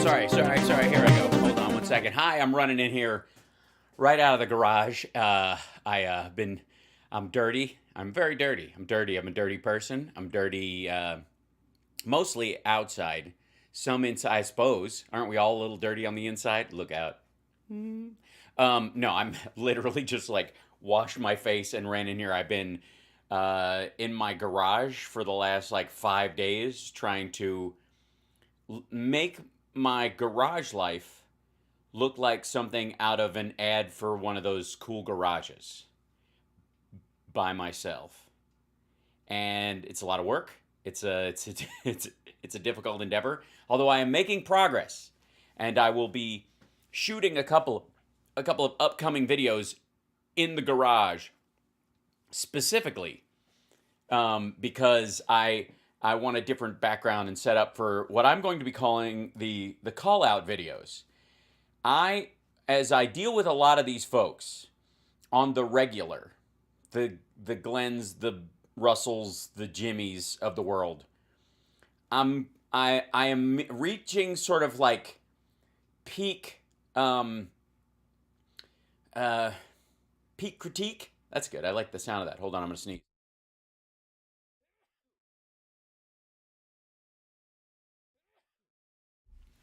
sorry. Here I go. Hold on one second. Hi, I'm running in here right out of the garage. I'm dirty. I'm very dirty. I'm dirty. I'm a dirty person. I'm dirty mostly outside. Some inside, I suppose. Aren't we all a little dirty on the inside? Look out. No, I'm literally just like washed my face and ran in here. I've been in my garage for the last like 5 days trying to make my garage life look like something out of an ad for one of those cool garages by myself. And it's a lot of work. It's a difficult endeavor. Although I am making progress, and I will be shooting a couple of upcoming videos in the garage specifically because I want a different background and setup for what I'm going to be calling the call out videos. As I deal with a lot of these folks on the regular, the Glens, the Russells, the Jimmies of the world, I am reaching sort of like peak peak critique. That's good. I like the sound of that. Hold on, I'm gonna sneeze.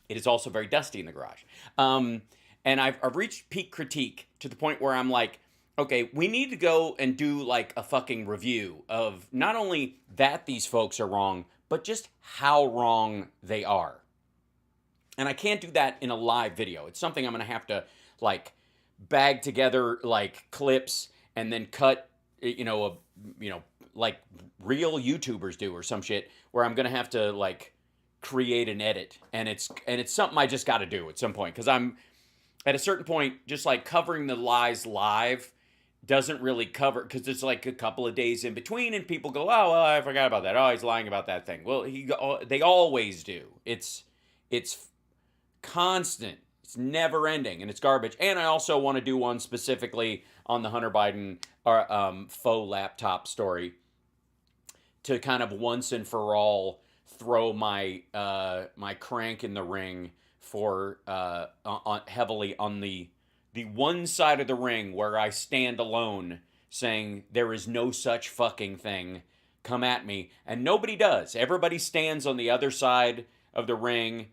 It is also very dusty in the garage. And I've reached peak critique to the point where I'm like, okay, we need to go and do like a fucking review of not only that these folks are wrong, but just how wrong they are. And I can't do that in a live video. It's something I'm going to have to like bag together like clips and then cut, like real YouTubers do or some shit where I'm going to have to like create an edit, and it's something I just got to do at some point, because I'm at a certain point just like covering the lies live doesn't really cover, because it's like a couple of days in between and people go, oh well, I forgot about that, oh he's lying about that thing. Well, they always do. It's constant, it's never ending, and it's garbage. And I also want to do one specifically on the Hunter Biden faux laptop story to kind of once and for all throw my my crank in the ring for heavily on the one side of the ring where I stand alone, saying there is no such fucking thing. Come at me, and nobody does. Everybody stands on the other side of the ring,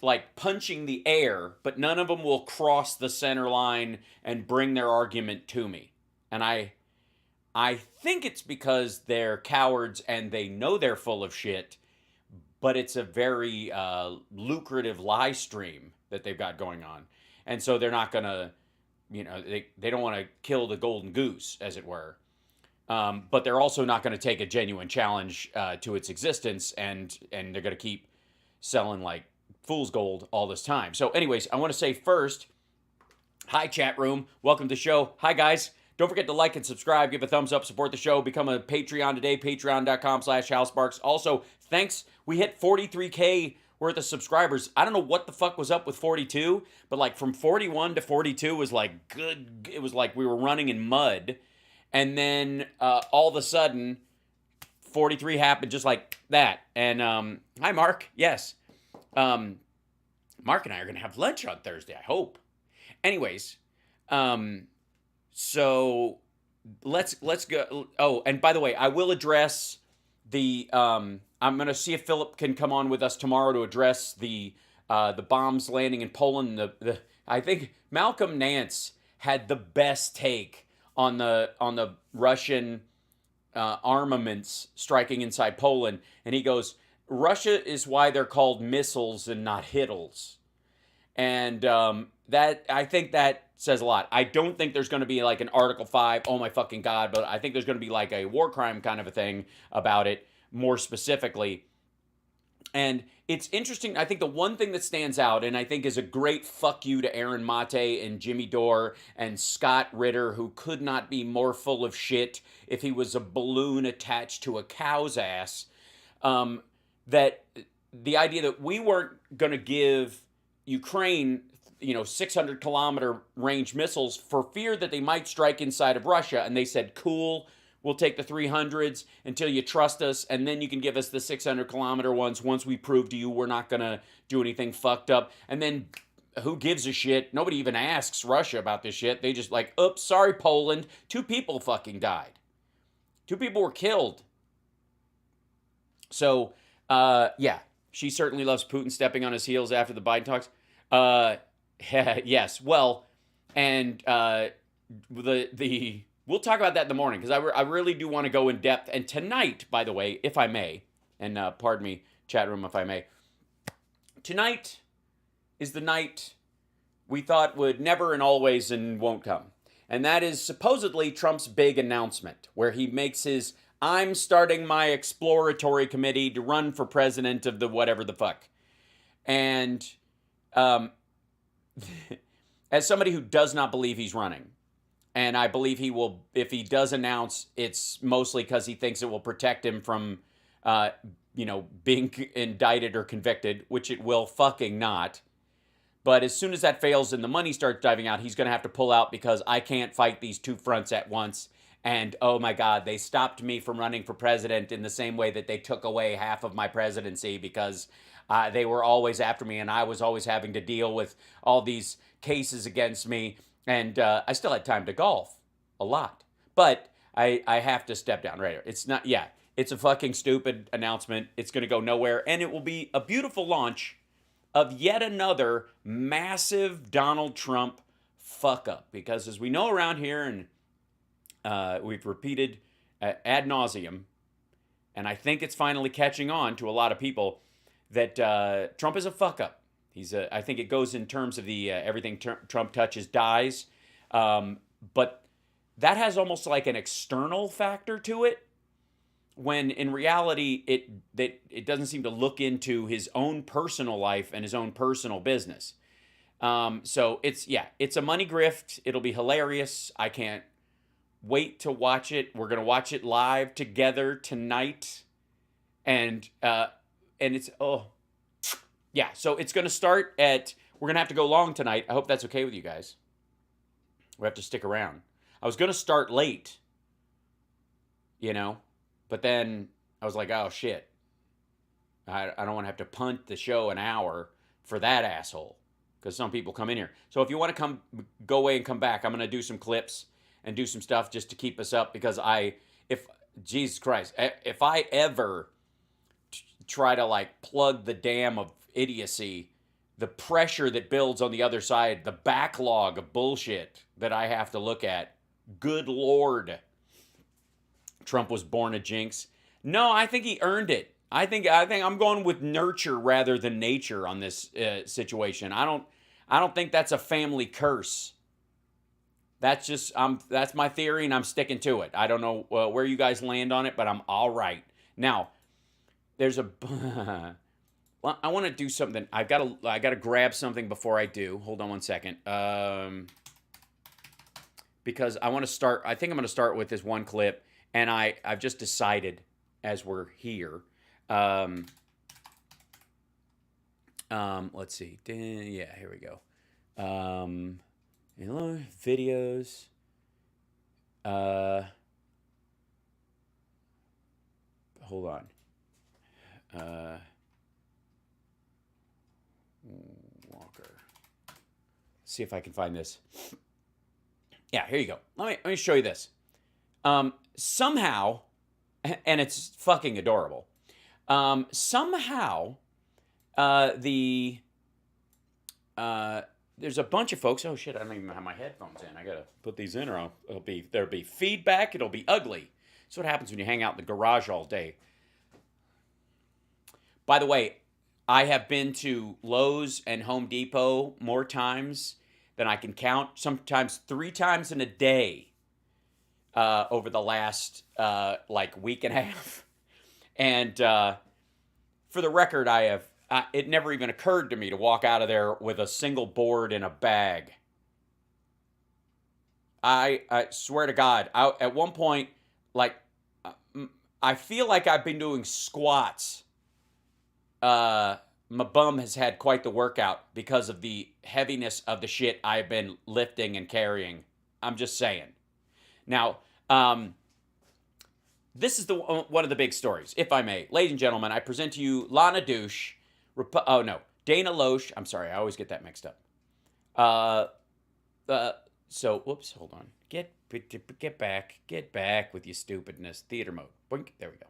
like punching the air, but none of them will cross the center line and bring their argument to me. And I think it's because they're cowards and they know they're full of shit, but it's a very lucrative lie stream that they've got going on. And so they're not going to, they don't want to kill the golden goose, as it were. But they're also not going to take a genuine challenge to its existence, and they're going to keep selling like fool's gold all this time. So anyways, I want to say first, hi chat room, welcome to the show. Hi guys. Don't forget to like and subscribe, give a thumbs up, support the show, become a Patreon today, patreon.com/HalSparks. Also, thanks. We hit 43K worth of subscribers. I don't know what the fuck was up with 42, but like from 41 to 42 was like good. It was like we were running in mud. And then all of a sudden, 43 happened just like that. And hi, Mark. Yes. Mark and I are going to have lunch on Thursday, I hope. Anyways, so let's go. Oh, and by the way, I will address the I'm going to see if Philip can come on with us tomorrow to address the bombs landing in Poland. I think Malcolm Nance had the best take on the Russian armaments striking inside Poland, and he goes, Russia is why they're called missiles and not hittles. And that, I think that says a lot. I don't think there's going to be like an Article 5, oh my fucking God, but I think there's going to be like a war crime kind of a thing about it more specifically. And it's interesting. I think the one thing that stands out, and I think is a great fuck you to Aaron Mate and Jimmy Dore and Scott Ritter, who could not be more full of shit if he was a balloon attached to a cow's ass, that the idea that we weren't going to give Ukraine 600-kilometer range missiles for fear that they might strike inside of Russia. And they said, cool, We'll take the 300s until you trust us, and then you can give us the 600-kilometer ones once we prove to you we're not going to do anything fucked up. And then who gives a shit? Nobody even asks Russia about this shit. They just like, oops, sorry, Poland. 2 people fucking died. 2 people were killed. So, yeah, she certainly loves Putin stepping on his heels after the Biden talks. Yes, well, and we'll talk about that in the morning, because I really do want to go in depth. And tonight, by the way, if I may, and pardon me, chat room, if I may, tonight is the night we thought would never and always and won't come. And that is supposedly Trump's big announcement, where he makes his, I'm starting my exploratory committee to run for president of the whatever the fuck. And as somebody who does not believe he's running, and I believe he will, if he does announce, it's mostly because he thinks it will protect him from, being indicted or convicted, which it will fucking not. But as soon as that fails and the money starts diving out, he's going to have to pull out, because I can't fight these 2 fronts at once. And oh my God, they stopped me from running for president in the same way that they took away half of my presidency, because they were always after me and I was always having to deal with all these cases against me. And I still had time to golf a lot. But I have to step down right here. It's not, yeah, it's a fucking stupid announcement. It's going to go nowhere. And it will be a beautiful launch of yet another massive Donald Trump fuck up. Because as we know around here, and we've repeated ad nauseum, and I think it's finally catching on to a lot of people, that Trump is a fuck up. I think it goes in terms of the everything Trump touches dies. But that has almost like an external factor to it, when in reality it doesn't seem to look into his own personal life and his own personal business. So it's a money grift. It'll be hilarious. I can't wait to watch it. We're gonna watch it live together tonight, and it's yeah. So it's gonna start at. We're gonna have to go long tonight. I hope that's okay with you guys. We have to stick around. I was gonna start late, but then I was like, oh shit, I don't want to have to punt the show an hour for that asshole, because some people come in here. So if you want to go away and come back, I'm gonna do some clips and do some stuff just to keep us up, because Jesus Christ, if I ever try to like plug the dam of idiocy, the pressure that builds on the other side, the backlog of bullshit that I have to look at, good Lord. Trump was born a jinx. No, I think he earned it. I think I'm going with nurture rather than nature on this situation. I don't think that's a family curse. That's just that's my theory, and I'm sticking to it. I don't know where you guys land on it, but I'm all right. Now, there's well, I want to do something. I gotta grab something before I do. Hold on one second. Because I want to start. I think I'm going to start with this one clip, and I've just decided as we're here. Let's see. Yeah, here we go. Videos. Hold on. Walker. See if I can find this. Yeah, here you go. Let me show you this. Somehow, and it's fucking adorable. Somehow, there's a bunch of folks. Oh shit! I don't even have my headphones in. I gotta put these in, or there'll be feedback. It'll be ugly. That's what happens when you hang out in the garage all day. By the way, I have been to Lowe's and Home Depot more times than I can count. Sometimes 3 times in a day over the last week and a half. And for the record, it never even occurred to me to walk out of there with a single board in a bag. I swear to God, at one point, I feel like I've been doing squats. My bum has had quite the workout because of the heaviness of the shit I've been lifting and carrying. I'm just saying. Now, this is the one of the big stories, if I may. Ladies and gentlemen, I present to you Lana Douche. Dana Loesch. I'm sorry, I always get that mixed up. Whoops, hold on. Get back with your stupidness. Theater mode. Boink, there we go.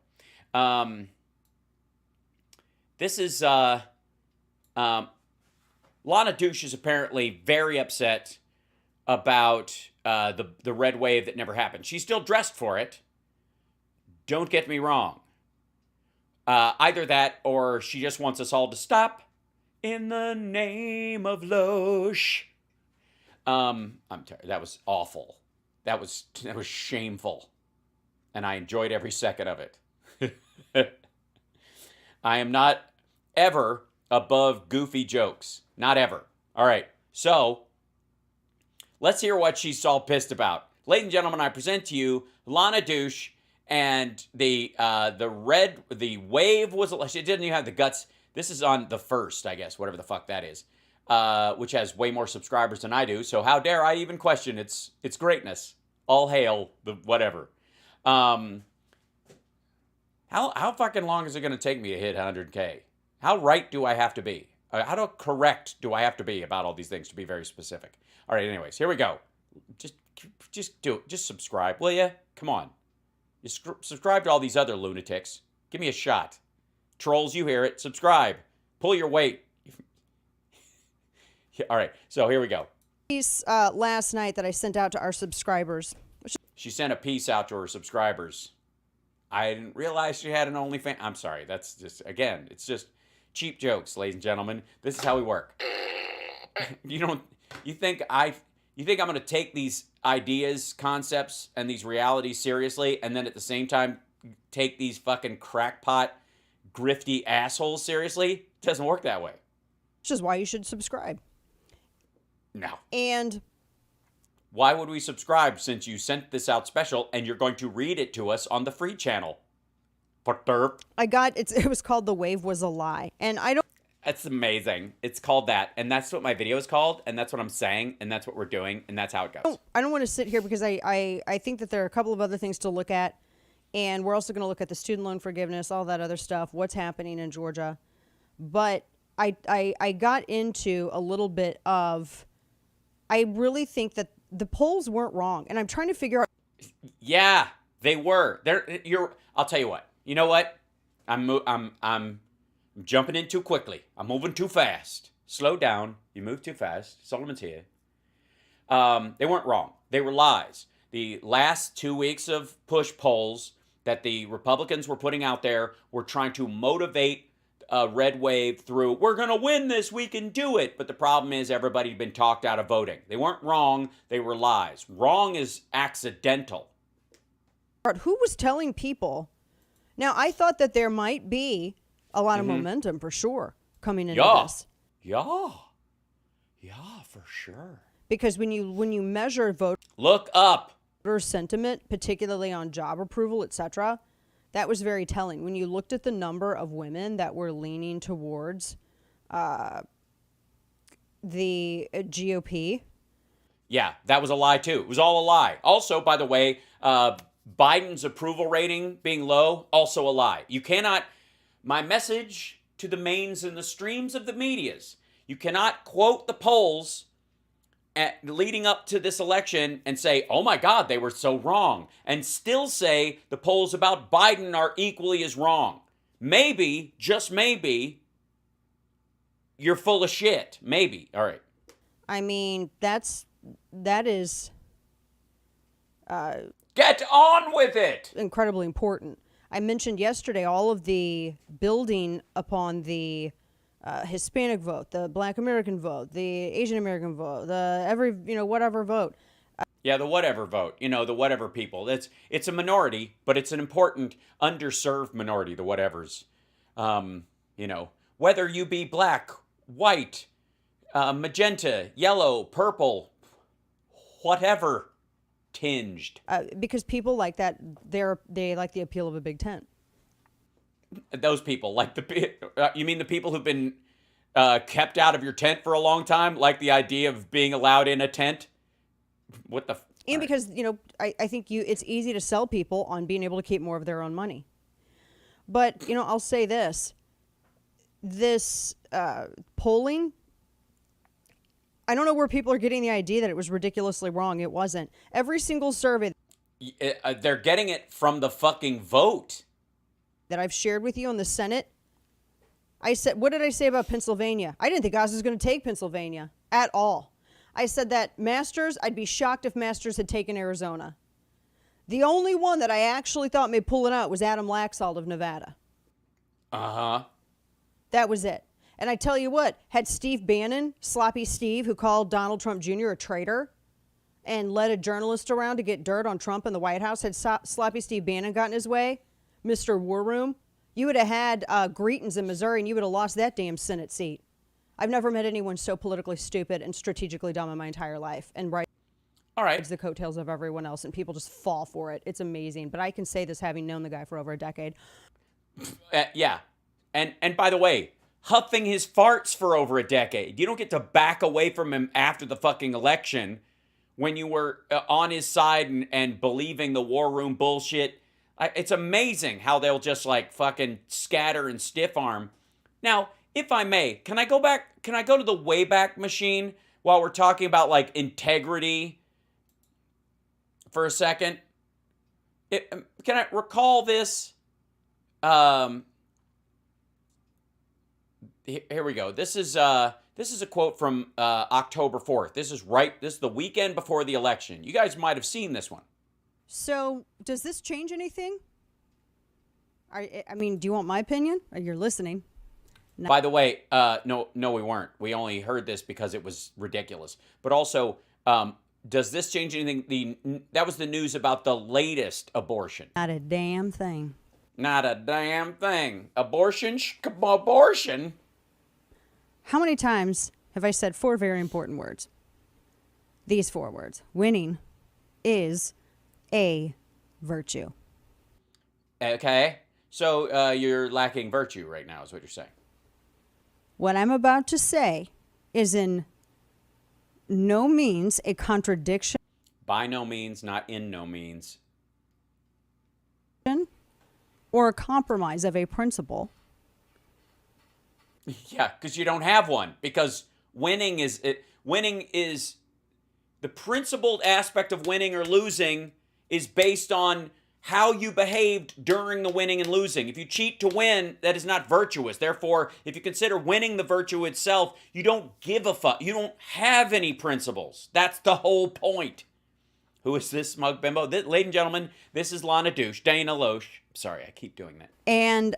This is Lana Douche is apparently very upset about the red wave that never happened. She's still dressed for it. Don't get me wrong. Either that or she just wants us all to stop in the name of Loesch. I'm tired. That was awful. That was shameful. And I enjoyed every second of it. I am not ever above goofy jokes. Not ever. All right. So, let's hear what she's all pissed about. Ladies and gentlemen, I present to you Lana Douche, and the wave was, she didn't even have the guts. This is on the first, I guess, whatever the fuck that is, which has way more subscribers than I do. So how dare I even question its greatness? All hail the whatever. How fucking long is it going to take me to hit 100K? How right do I have to be? How correct do I have to be about all these things, to be very specific? All right, anyways, here we go. Just do it. Just subscribe, will you? Come on. You subscribe to all these other lunatics. Give me a shot. Trolls, you hear it. Subscribe. Pull your weight. All right, so here we go. Piece last night that I sent out to our subscribers. She sent a piece out to her subscribers. I didn't realize she had an OnlyFans. I'm sorry. That's just, again, it's just cheap jokes, ladies and gentlemen. This is how we work. You think I'm going to take these ideas, concepts, and these realities seriously, and then at the same time take these fucking crackpot, grifty assholes seriously? It doesn't work that way. Which is why you should subscribe. No. And why would we subscribe since you sent this out special and you're going to read it to us on the free channel? It was called The Wave Was a Lie. And I don't. That's amazing. It's called that. And that's what my video is called. And that's what I'm saying. And that's what we're doing. And that's how it goes. I don't want to sit here because I think that there are a couple of other things to look at. And we're also going to look at the student loan forgiveness, all that other stuff, what's happening in Georgia. But I got into a little bit of, I really think that the polls weren't wrong. And I'm trying to figure out. Yeah, they were. I'll tell you what. You know what? I'm jumping in too quickly. I'm moving too fast. Slow down. You move too fast. Solomon's here. They weren't wrong. They were lies. The last 2 weeks of push polls that the Republicans were putting out there were trying to motivate a red wave through, we're going to win this, we can do it. But the problem is everybody had been talked out of voting. They weren't wrong. They were lies. Wrong is accidental. Who was telling people? Now, I thought that there might be a lot of momentum for sure coming into this. Yeah, for sure. Because when you measure look up voter sentiment, particularly on job approval, etc., that was very telling. When you looked at the number of women that were leaning towards the GOP. Yeah, that was a lie too. It was all a lie. Also, by the way, Biden's approval rating being low, also a lie. You cannot, my message to the mains and the streams of the medias, you cannot quote the polls leading up to this election and say, oh my God, they were so wrong, and still say the polls about Biden are equally as wrong. Maybe, just maybe, you're full of shit. Maybe. All right. I mean, that is... Get on with it! Incredibly important. I mentioned yesterday all of the building upon the Hispanic vote, the Black American vote, the Asian American vote, the whatever vote. Yeah, the whatever vote. The whatever people. It's a minority, but it's an important underserved minority, the whatevers. Whether you be black, white, magenta, yellow, purple, whatever tinged. Because people like that, they like the appeal of a big tent. Those people, like you mean the people who've been kept out of your tent for a long time, like the idea of being allowed in a tent? What the? And because, I think it's easy to sell people on being able to keep more of their own money. But, I'll say this. This polling, I don't know where people are getting the idea that it was ridiculously wrong. It wasn't. Every single survey They're getting it from the fucking vote that I've shared with you in the Senate, I said, what did I say about Pennsylvania? I didn't think Oz was going to take Pennsylvania at all. I said that Masters, I'd be shocked if Masters had taken Arizona. The only one that I actually thought may pull it out was Adam Laxalt of Nevada. Uh-huh. That was it. And I tell you what, had Steve Bannon, Sloppy Steve, who called Donald Trump Jr. a traitor and led a journalist around to get dirt on Trump in the White House, had Sloppy Steve Bannon gotten his way, Mr. War Room, you would have had Greetings in Missouri and you would have lost that damn Senate seat. I've never met anyone so politically stupid and strategically dumb in my entire life. And all right, the coattails of everyone else, and people just fall for it. It's amazing. But I can say this having known the guy for over a decade. Yeah. And by the way, huffing his farts for over a decade. You don't get to back away from him after the fucking election when you were on his side and believing the war room bullshit. It's amazing how they'll just like fucking scatter and stiff arm. Now, if I may, can I go back? Can I go to the Wayback Machine while we're talking about like integrity for a second? Can I recall this? Here we go. This is a quote from October 4th. This is the weekend before the election. You guys might have seen this one. So, does this change anything? I mean, do you want my opinion? You're listening. No. By the way, no, we weren't. We only heard this because it was ridiculous. But also, does this change anything? That was the news about the latest abortion. Not a damn thing. Not a damn thing. Abortion. How many times have I said 4 very important words? These 4 words. Winning is a virtue. Okay. So you're lacking virtue right now is what you're saying. What I'm about to say is in no means a contradiction. By no means, not in no means. Or a compromise of a principle. Yeah, because you don't have one. Because winning is the principled aspect of winning or losing is based on how you behaved during the winning and losing. If you cheat to win, that is not virtuous. Therefore, if you consider winning the virtue itself, you don't give a fuck. You don't have any principles. That's the whole point. Who is this smug bimbo? Ladies and gentlemen, this is Lana Douche, Dana Loesch. Sorry, I keep doing that. And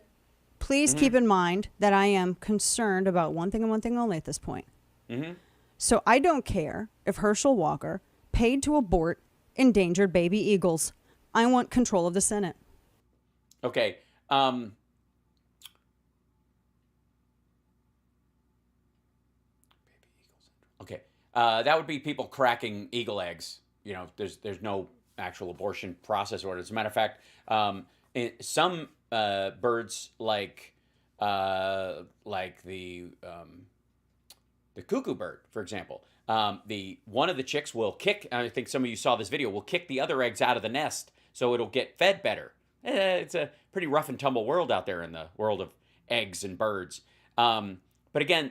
please keep in mind that I am concerned about one thing and one thing only at this point. Mm-hmm. So I don't care if Herschel Walker paid to abort endangered baby eagles. I want control of the Senate. Okay. Okay. That would be people cracking eagle eggs. You know, there's no actual abortion process or as a matter of fact, some birds like the cuckoo bird, for example. One of the chicks will kick. I think some of you saw this video. Will kick the other eggs out of the nest so it'll get fed better. It's a pretty rough and tumble world out there in the world of eggs and birds. But again,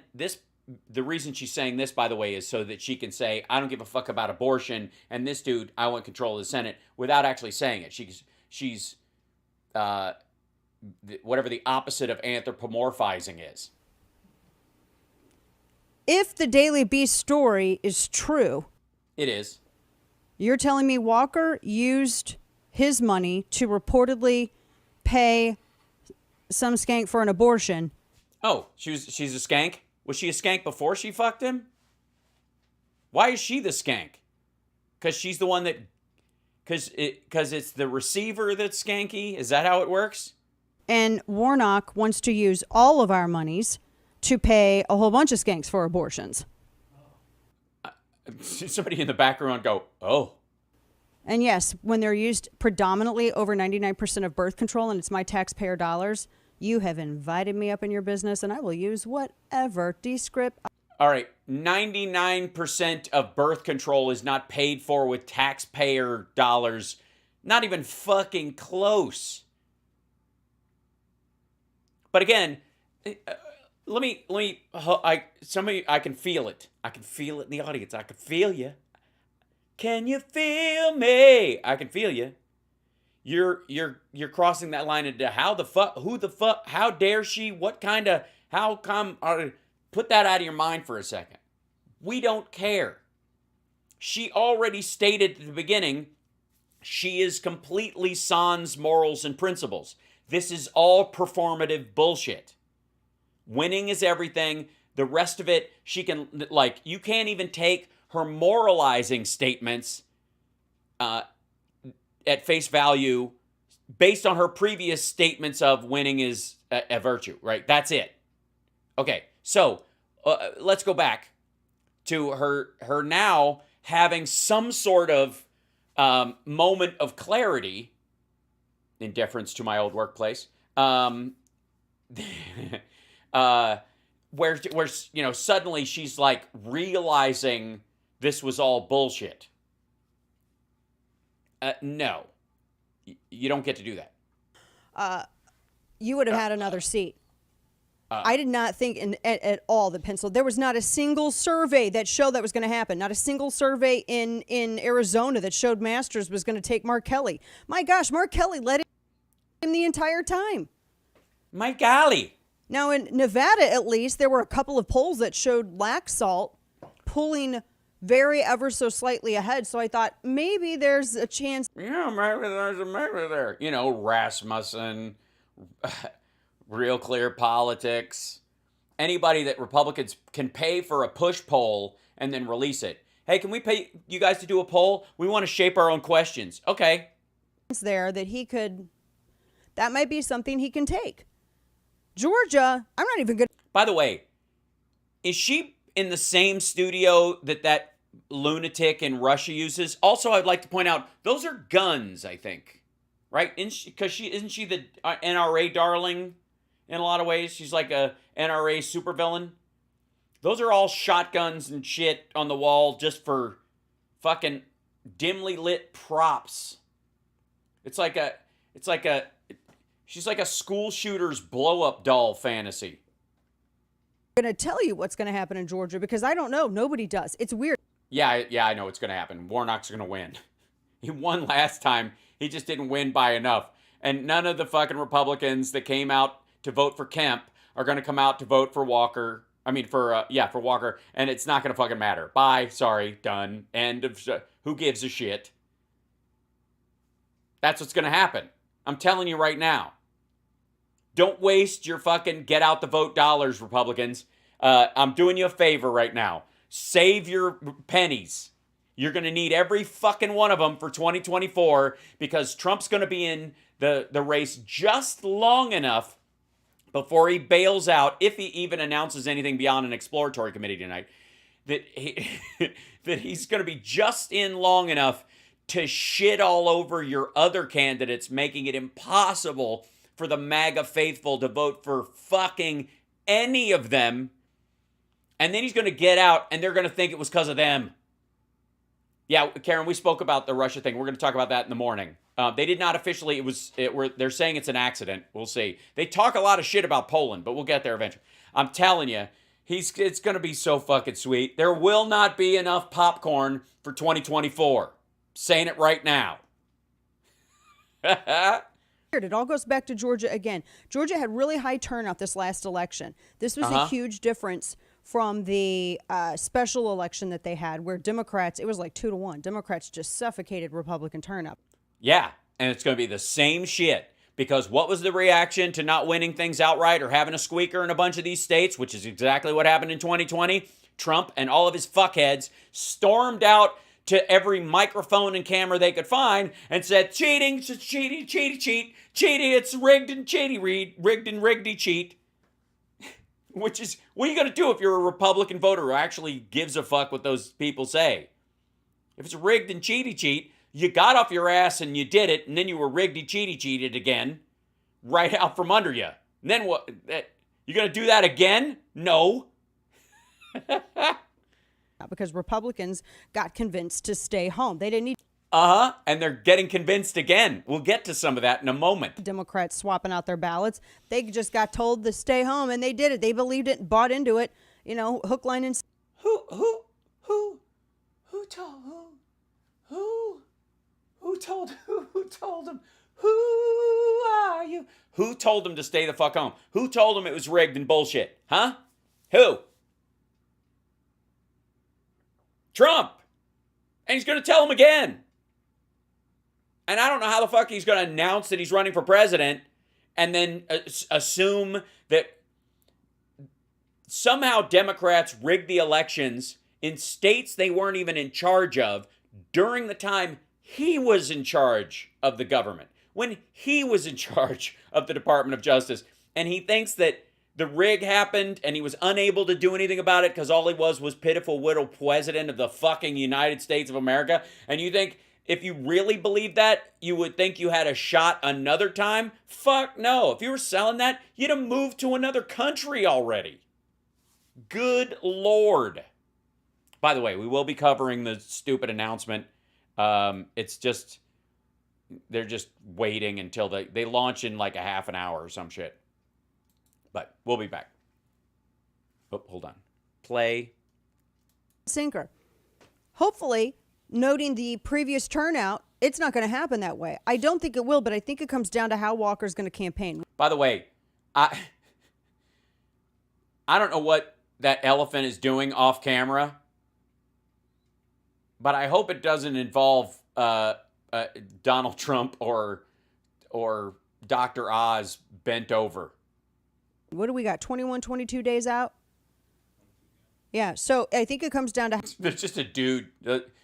the reason she's saying this, by the way, is so that she can say, I don't give a fuck about abortion, and this dude, I want control of the Senate, without actually saying it. She's whatever the opposite of anthropomorphizing is. If the Daily Beast story is true, it is. You're telling me Walker used his money to reportedly pay some skank for an abortion. Oh, she's a skank? Was she a skank before she fucked him? Why is she the skank? Because she's the one that... Because it's the receiver that's skanky? Is that how it works? And Warnock wants to use all of our monies to pay a whole bunch of skanks for abortions. Somebody in the background go, oh. And yes, when they're used predominantly over 99% of birth control and it's my taxpayer dollars, you have invited me up in your business and I will use whatever descript. All right. 99% of birth control is not paid for with taxpayer dollars. Not even fucking close. But again, I can feel it. I can feel it in the audience. I can feel you. Can you feel me? I can feel you. You're crossing that line into how the fuck, who the fuck, how dare she, what kind of, how come, put that out of your mind for a second. We don't care. She already stated at the beginning, she is completely sans morals and principles. This is all performative bullshit. Winning is everything. The rest of it, she can, like, you can't even take her moralizing statements at face value based on her previous statements of winning is a virtue, right? That's it. Okay, so let's go back to her now having some sort of moment of clarity, in deference to my old workplace, where you know, suddenly she's like realizing this was all bullshit. No, you don't get to do that. You would have had another seat. I did not think at all that Pennsylvania, there was not a single survey that showed that was going to happen. Not a single survey in Arizona that showed Masters was going to take Mark Kelly. My gosh, Mark Kelly led him the entire time. My golly. Now in Nevada, at least, there were a couple of polls that showed Laxalt pulling very ever so slightly ahead. So I thought maybe there's a chance. Yeah, maybe there's a maybe there. You know, Rasmussen, Real Clear Politics, anybody that Republicans can pay for a push poll and then release it. Hey, can we pay you guys to do a poll? We want to shape our own questions. Okay. There that he could, that might be something he can take. Georgia, I'm not even good. By the way, is she in the same studio that lunatic in Russia uses? Also, I'd like to point out, those are guns, I think. Right? Because isn't she the NRA darling in a lot of ways? She's like a NRA supervillain. Those are all shotguns and shit on the wall just for fucking dimly lit props. She's like a school shooter's blow-up doll fantasy. I'm going to tell you what's going to happen in Georgia because I don't know. Nobody does. It's weird. Yeah, I know what's going to happen. Warnock's going to win. He won last time. He just didn't win by enough. And none of the fucking Republicans that came out to vote for Kemp are going to come out to vote for Walker. I mean, for Walker. And it's not going to fucking matter. Bye. Sorry. Done. End of... Who gives a shit? That's what's going to happen. I'm telling you right now. Don't waste your fucking get out the vote dollars, Republicans. I'm doing you a favor right now. Save your pennies. You're going to need every fucking one of them for 2024 because Trump's going to be in the race just long enough before he bails out, if he even announces anything beyond an exploratory committee tonight, that he's going to be just in long enough to shit all over your other candidates, making it impossible for the MAGA faithful to vote for fucking any of them. And then he's going to get out and they're going to think it was because of them. Yeah, Karen, we spoke about the Russia thing. We're going to talk about that in the morning. They did not officially, they're saying it's an accident. We'll see. They talk a lot of shit about Poland, but we'll get there eventually. I'm telling you, it's going to be so fucking sweet. There will not be enough popcorn for 2024. Saying it right now. It all goes back to Georgia again. Georgia had really high turnout this last election. This was a huge difference from the special election that they had where Democrats, it was like 2-1. Democrats just suffocated Republican turnout. Yeah, and it's going to be the same shit. Because what was the reaction to not winning things outright or having a squeaker in a bunch of these states, which is exactly what happened in 2020? Trump and all of his fuckheads stormed out to every microphone and camera they could find and said, cheating, it's cheating, cheating, it's rigged and riggedy cheat. Which is, what are you going to do if you're a Republican voter who actually gives a fuck what those people say? If it's rigged and cheat, you got off your ass and you did it, and then you were riggedy cheated again, right out from under you. And then what? You're going to do that again? No. because Republicans got convinced to stay home. They didn't need And they're getting convinced again. We'll get to some of that in a moment. Democrats swapping out their ballots. They just got told to stay home, and they did it. They believed it, bought into it. You know, hook, line, and Who told him? Who are you? Who told him to stay the fuck home? Who told him it was rigged and bullshit? Huh? Who? Trump. And he's going to tell him again. And I don't know how the fuck he's going to announce that he's running for president and then assume that somehow Democrats rigged the elections in states they weren't even in charge of during the time he was in charge of the government, when he was in charge of the Department of Justice. And he thinks that the rig happened and he was unable to do anything about it because all he was pitiful little president of the fucking United States of America. And you think if you really believed that, you would think you had a shot another time? Fuck no. If you were selling that, you'd have moved to another country already. Good Lord. By the way, we will be covering the stupid announcement. It's just, they're just waiting until they launch in like a half an hour or some shit. But we'll be back. Oh, hold on. Play. sinker. Hopefully, noting the previous turnout, it's not going to happen that way. I don't think it will, but I think it comes down to how Walker's going to campaign. By the way, I don't know what that elephant is doing off camera, but I hope it doesn't involve Donald Trump or Dr. Oz bent over. What do we got? 21, 22 days out? Yeah, so I think it comes down to... There's just a dude.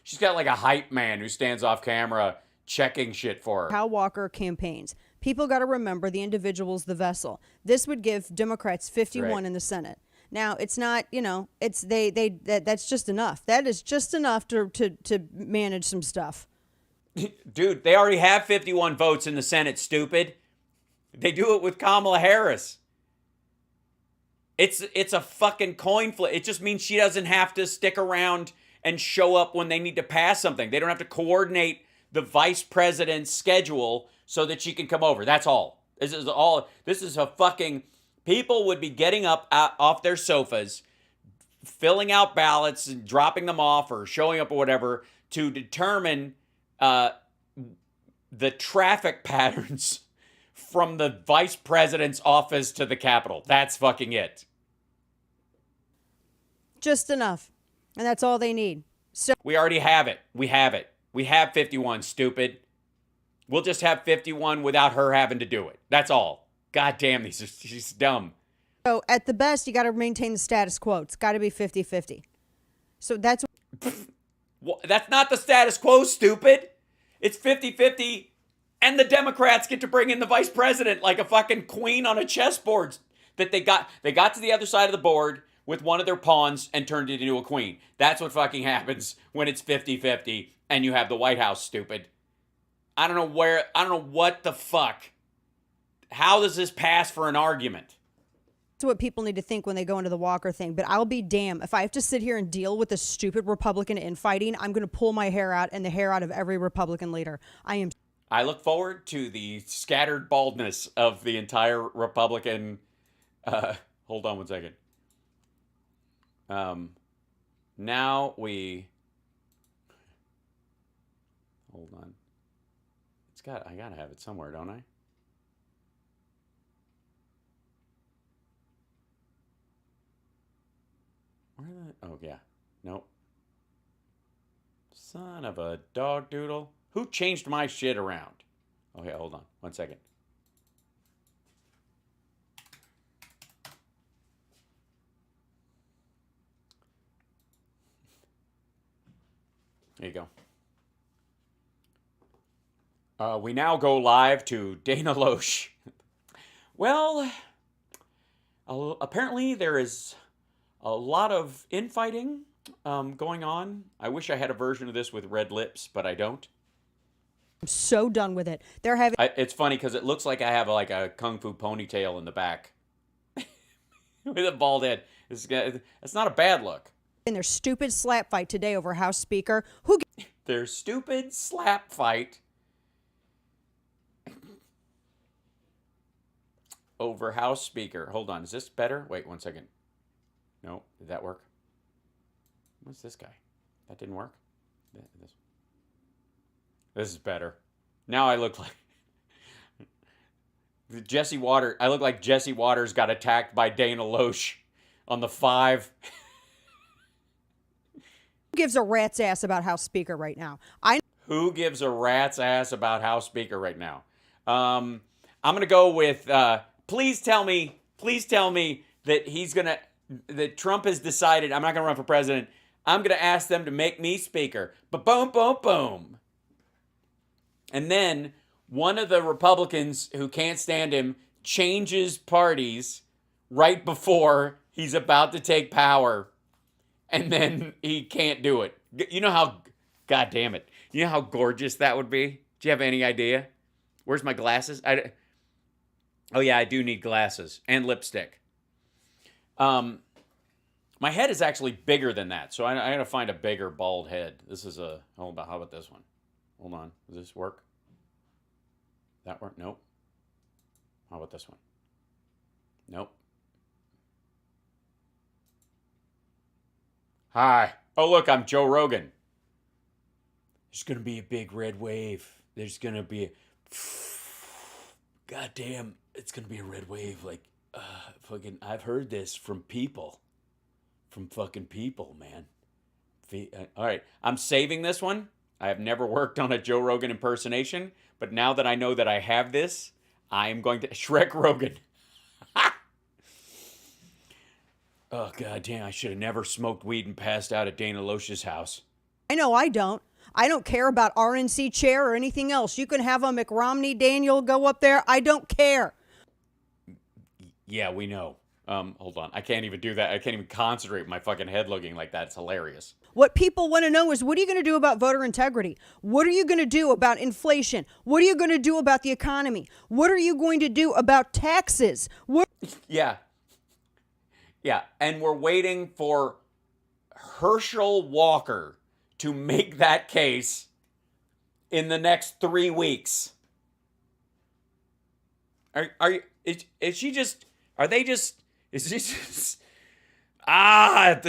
She's got like a hype man who stands off camera checking shit for her. How Walker campaigns. People got to remember the individual's the vessel. This would give Democrats 51 in the Senate. Now, it's not, it's that's just enough. That is just enough to manage some stuff. Dude, they already have 51 votes in the Senate, stupid. They do it with Kamala Harris. It's a fucking coin flip. It just means she doesn't have to stick around and show up when they need to pass something. They don't have to coordinate the vice president's schedule so that she can come over. That's all. This is a fucking... People would be getting up off their sofas, filling out ballots and dropping them off or showing up or whatever to determine the traffic patterns from the vice president's office to the Capitol. That's fucking it. Just enough. And that's all they need. So we already have it. We have it. We have 51, stupid. We'll just have 51 without her having to do it. That's all. God damn, she's dumb. So at the best, you got to maintain the status quo. It's got to be 50-50. So that's... Well, that's not the status quo, stupid. It's 50-50, and the Democrats get to bring in the vice president like a fucking queen on a chessboard. That they got to the other side of the board with one of their pawns and turned it into a queen. That's what fucking happens when it's 50-50 and you have the White House, stupid. I don't know what the fuck. How does this pass for an argument? That's what people need to think when they go into the Walker thing. But I'll be damned. If I have to sit here and deal with this stupid Republican infighting, I'm going to pull my hair out and the hair out of every Republican leader. I look forward to the scattered baldness of the entire Republican... hold on one second. Now we... Hold on. I gotta have it somewhere, don't I? Oh, yeah. Nope. Son of a dog doodle. Who changed my shit around? Okay, hold on. 1 second. There you go. We now go live to Dana Loesch. Well, apparently there is a lot of infighting going on. I wish I had a version of this with red lips, but I don't. I'm so done with it. It's funny because it looks like I have like a kung fu ponytail in the back with a bald head. It's not a bad look. in their stupid slap fight today over House Speaker. Their stupid slap fight over House Speaker. Hold on. Is this better? Wait 1 second. No. Did that work? What's this guy? That didn't work? This is better. Now I look like Jesse Waters. I look like Jesse Waters got attacked by Dana Loesch on the 5. Who gives a rat's ass about House Speaker right now? Who gives a rat's ass about House Speaker right now? I'm going to go with, please tell me that that Trump has decided I'm not going to run for president. I'm going to ask them to make me speaker. But boom, boom, boom. And then one of the Republicans who can't stand him changes parties right before he's about to take power. And then he can't do it. You know how, God damn it. You know how gorgeous that would be? Do you have any idea? Where's my glasses? Oh yeah, I do need glasses and lipstick. My head is actually bigger than that, so I gotta find a bigger bald head. This is how about this one? Hold on, does this work? That work? Nope. How about this one? Nope. Hi. Oh look, I'm Joe Rogan. There's gonna be a big red wave. There's gonna be goddamn, it's gonna be a red wave. Like, fucking, I've heard this from people. From fucking people, man. All right, I'm saving this one. I have never worked on a Joe Rogan impersonation, but now that I know that I have this, I am going to Shrek Rogan. Oh, god damn, I should have never smoked weed and passed out at Dana Loesch's house. I know I don't. I don't care about RNC chair or anything else. You can have a McRomney Daniel go up there. I don't care. Yeah, we know. Hold on. I can't even do that. I can't even concentrate with my fucking head looking like that. It's hilarious. What people want to know is, what are you going to do about voter integrity? What are you going to do about inflation? What are you going to do about the economy? What are you going to do about taxes? Yeah. Yeah. And we're waiting for Herschel Walker to make that case in the next 3 weeks. Is she just the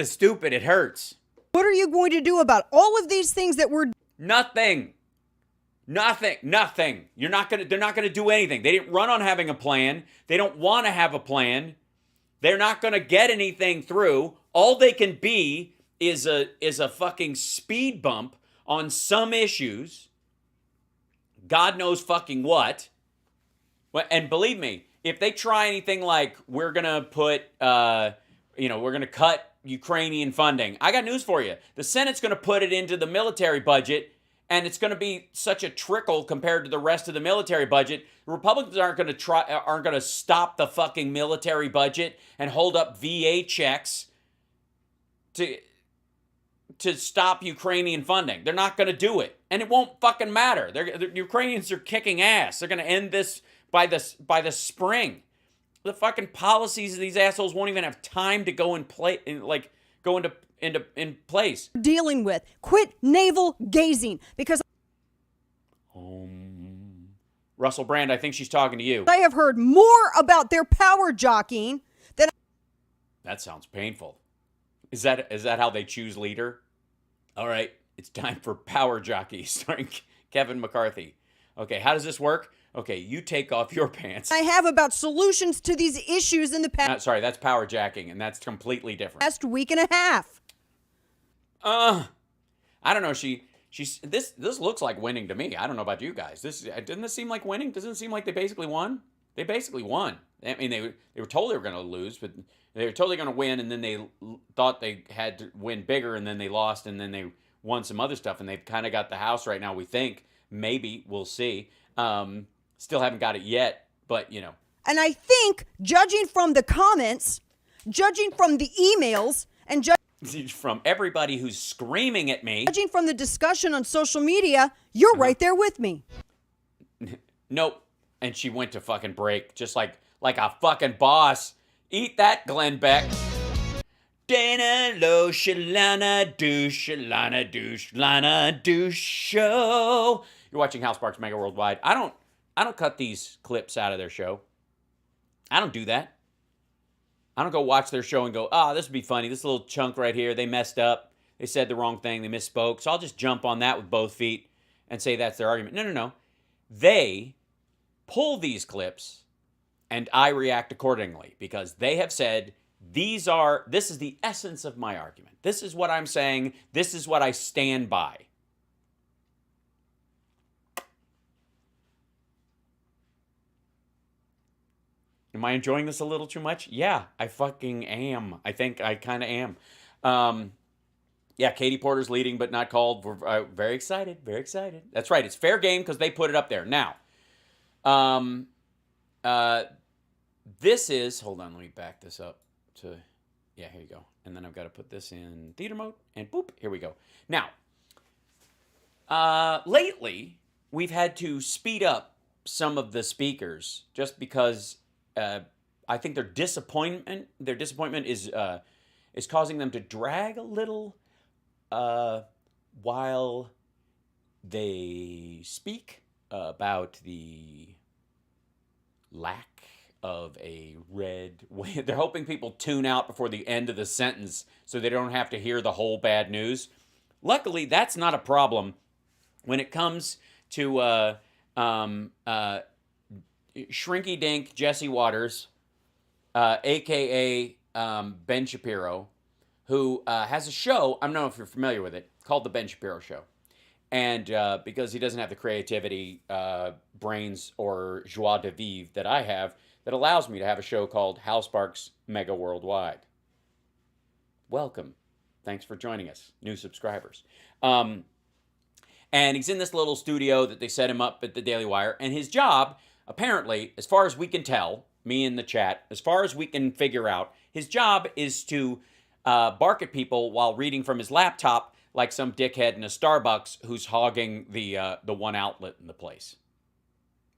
stupid, it hurts. What are you going to do about all of these things that we're... Nothing. They're not going to do anything. They didn't run on having a plan. They don't want to have a plan. They're not going to get anything through. All they can be is a fucking speed bump on some issues. God knows fucking what. And believe me, if they try anything like we're going to put, we're going to cut Ukrainian funding, I got news for you. The Senate's going to put it into the military budget, and it's going to be such a trickle compared to the rest of the military budget. The Republicans aren't going to stop the fucking military budget and hold up VA checks to stop Ukrainian funding. They're not going to do it, and it won't fucking matter. The Ukrainians are kicking ass. They're going to end this by the spring. The fucking policies of these assholes won't even have time to go into place. Dealing with. Quit navel gazing, because Russell Brand, I think she's talking to you. I have heard more about their power jockeying than... That sounds painful. Is that how they choose leader? All right, it's time for Power Jockey starring Kevin McCarthy. Okay, how does this work? Okay, you take off your pants. I have about solutions to these issues in the past... sorry, that's power jacking, and that's completely different. Past week and a half. I don't know. This looks like winning to me. I don't know about you guys. Didn't this seem like winning? Doesn't it seem like they basically won? They basically won. I mean, they were told they were going to lose, but they were totally going to win, and then they thought they had to win bigger, and then they lost, and then they won some other stuff, and they've kind of got the House right now, we think. Maybe. We'll see. Still haven't got it yet, but, you know. And I think, judging from the comments, judging from the emails, and from everybody who's screaming at me. Judging from the discussion on social media, you're right there with me. Nope. And she went to fucking break, just like a fucking boss. Eat that, Glenn Beck. Dana Lowe, Shalana Douche, Shalana Douche, Lana Douche Show. You're watching Hal Sparks Mega Worldwide. I don't cut these clips out of their show. I don't do that. I don't go watch their show and go, this would be funny. This little chunk right here, they messed up. They said the wrong thing. They misspoke. So I'll just jump on that with both feet and say that's their argument. No. They pull these clips and I react accordingly because they have said, this is the essence of my argument. This is what I'm saying. This is what I stand by. Am I enjoying this a little too much? Yeah, I fucking am. I think I kind of am. Yeah, Katie Porter's leading but not called. We're very excited. Very excited. That's right. It's fair game because they put it up there. Now, this is, hold on, let me back this up to, yeah, here you go. And then I've got to put this in theater mode and boop, here we go. Now, lately, we've had to speed up some of the speakers just because I think their disappointment is causing them to drag a little while they speak about the lack of a red way. They're hoping people tune out before the end of the sentence so they don't have to hear the whole bad news. Luckily, that's not a problem when it comes to Shrinky Dink Jesse Waters, a.k.a. Ben Shapiro, who has a show, I don't know if you're familiar with it, called The Ben Shapiro Show. And because he doesn't have the creativity, brains, or joie de vivre that I have, that allows me to have a show called Hal Sparks Mega Worldwide. Welcome. Thanks for joining us, new subscribers. And he's in this little studio that they set him up at the Daily Wire. And his job, apparently, as far as we can tell, me in the chat, as far as we can figure out, his job is to bark at people while reading from his laptop like some dickhead in a Starbucks who's hogging the one outlet in the place.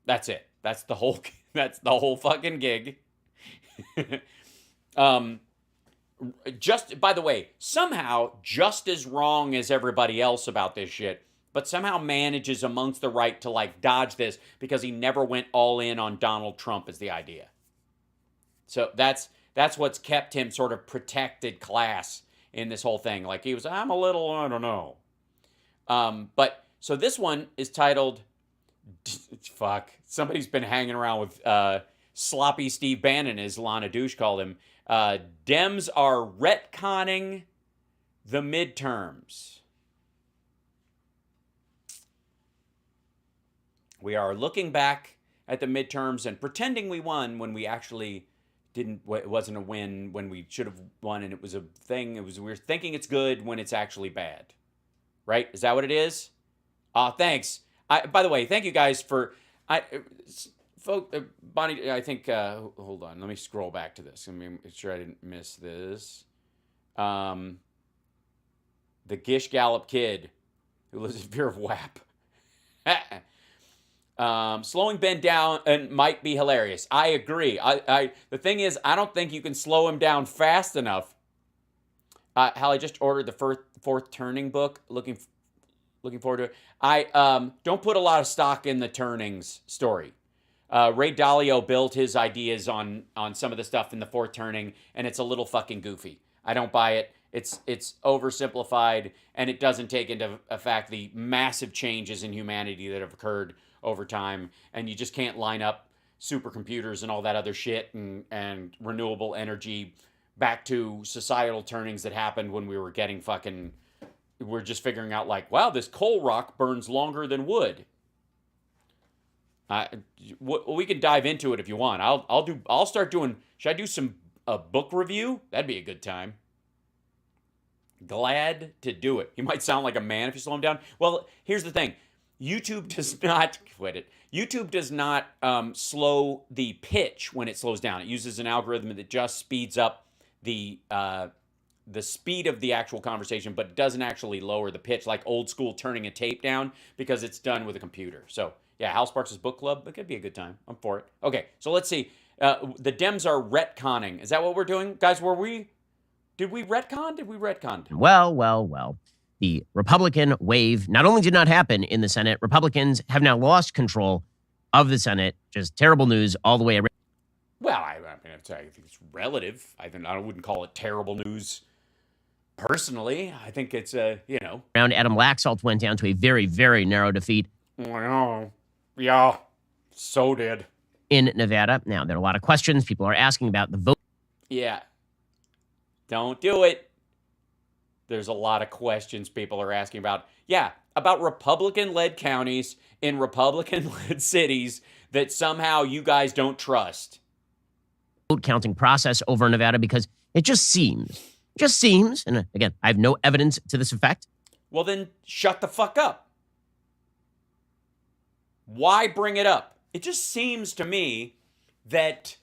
That's it. That's the whole fucking gig. Just, by the way, somehow just as wrong as everybody else about this shit, but somehow manages amongst the right to like dodge this because he never went all in on Donald Trump as the idea. So that's what's kept him sort of protected class in this whole thing. Like he was, I'm a little, I don't know. But so this one is titled, fuck, somebody's been hanging around with sloppy Steve Bannon, as Lana Douche called him. Dems are retconning the midterms. We are looking back at the midterms and pretending we won when we actually didn't. It wasn't a win when we should have won, and it was a thing. We're thinking it's good when it's actually bad, right? Is that what it is? Thanks. By the way, thank you guys for Bonnie. I think. Hold on. Let me scroll back to this. Let me make sure I didn't miss this. The Gish Gallop kid who lives in fear of WAP. Slowing Ben down might be hilarious. I agree. The thing is, I don't think you can slow him down fast enough. Hal, I just ordered the fourth Turning book. Looking forward to it. I don't put a lot of stock in the Turnings story. Ray Dalio built his ideas on some of the stuff in the fourth Turning, and it's a little fucking goofy. I don't buy it. It's oversimplified, and it doesn't take into effect the massive changes in humanity that have occurred over time, and you just can't line up supercomputers and all that other shit and renewable energy back to societal turnings that happened when we were getting fucking, we're just figuring out like, wow, this coal rock burns longer than wood. We can dive into it if you want. I'll start doing, should I do some book review? That'd be a good time. Glad to do it. He might sound like a man if you slow him down. Well, here's the thing. YouTube does not quit it. YouTube does not slow the pitch when it slows down. It uses an algorithm that just speeds up the speed of the actual conversation, but it doesn't actually lower the pitch like old school turning a tape down because it's done with a computer. So yeah, Hal Sparks' book club, it could be a good time. I'm for it. Okay, so let's see. The Dems are retconning. Is that what we're doing, guys? Did we retcon? Did we retcon? Well. The Republican wave not only did not happen in the Senate, Republicans have now lost control of the Senate. Just terrible news all the way around. Well, I mean, I think it's relative. I wouldn't call it terrible news personally. I think it's, Around Adam Laxalt went down to a very, very narrow defeat. Well, yeah, so did. In Nevada. Now, there are a lot of questions people are asking about the vote. Yeah. Don't do it. There's a lot of questions people are asking about. Yeah, about Republican-led counties in Republican-led cities that somehow you guys don't trust. Vote counting process over in Nevada because it just seems, and again, I have no evidence to this effect. Well, then shut the fuck up. Why bring it up? It just seems to me that,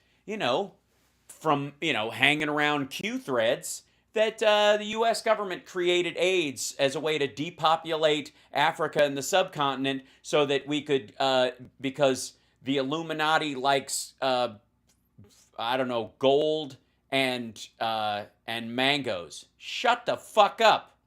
from, hanging around Q threads, that the U.S. government created AIDS as a way to depopulate Africa and the subcontinent so that we could, because the Illuminati likes, gold and mangoes. Shut the fuck up.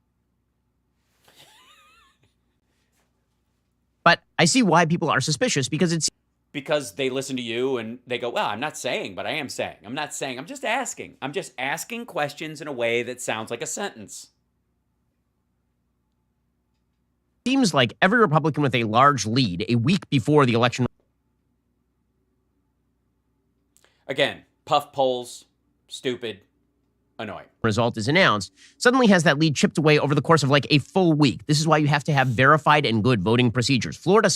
But I see why people are suspicious because they listen to you and they go, well, I'm not saying, but I am saying. I'm not saying. I'm just asking. I'm just asking questions in a way that sounds like a sentence. Seems like every Republican with a large lead a week before the election. Again, puff polls, stupid, annoying. Result is announced, suddenly has that lead chipped away over the course of like a full week. This is why you have to have verified and good voting procedures. Florida,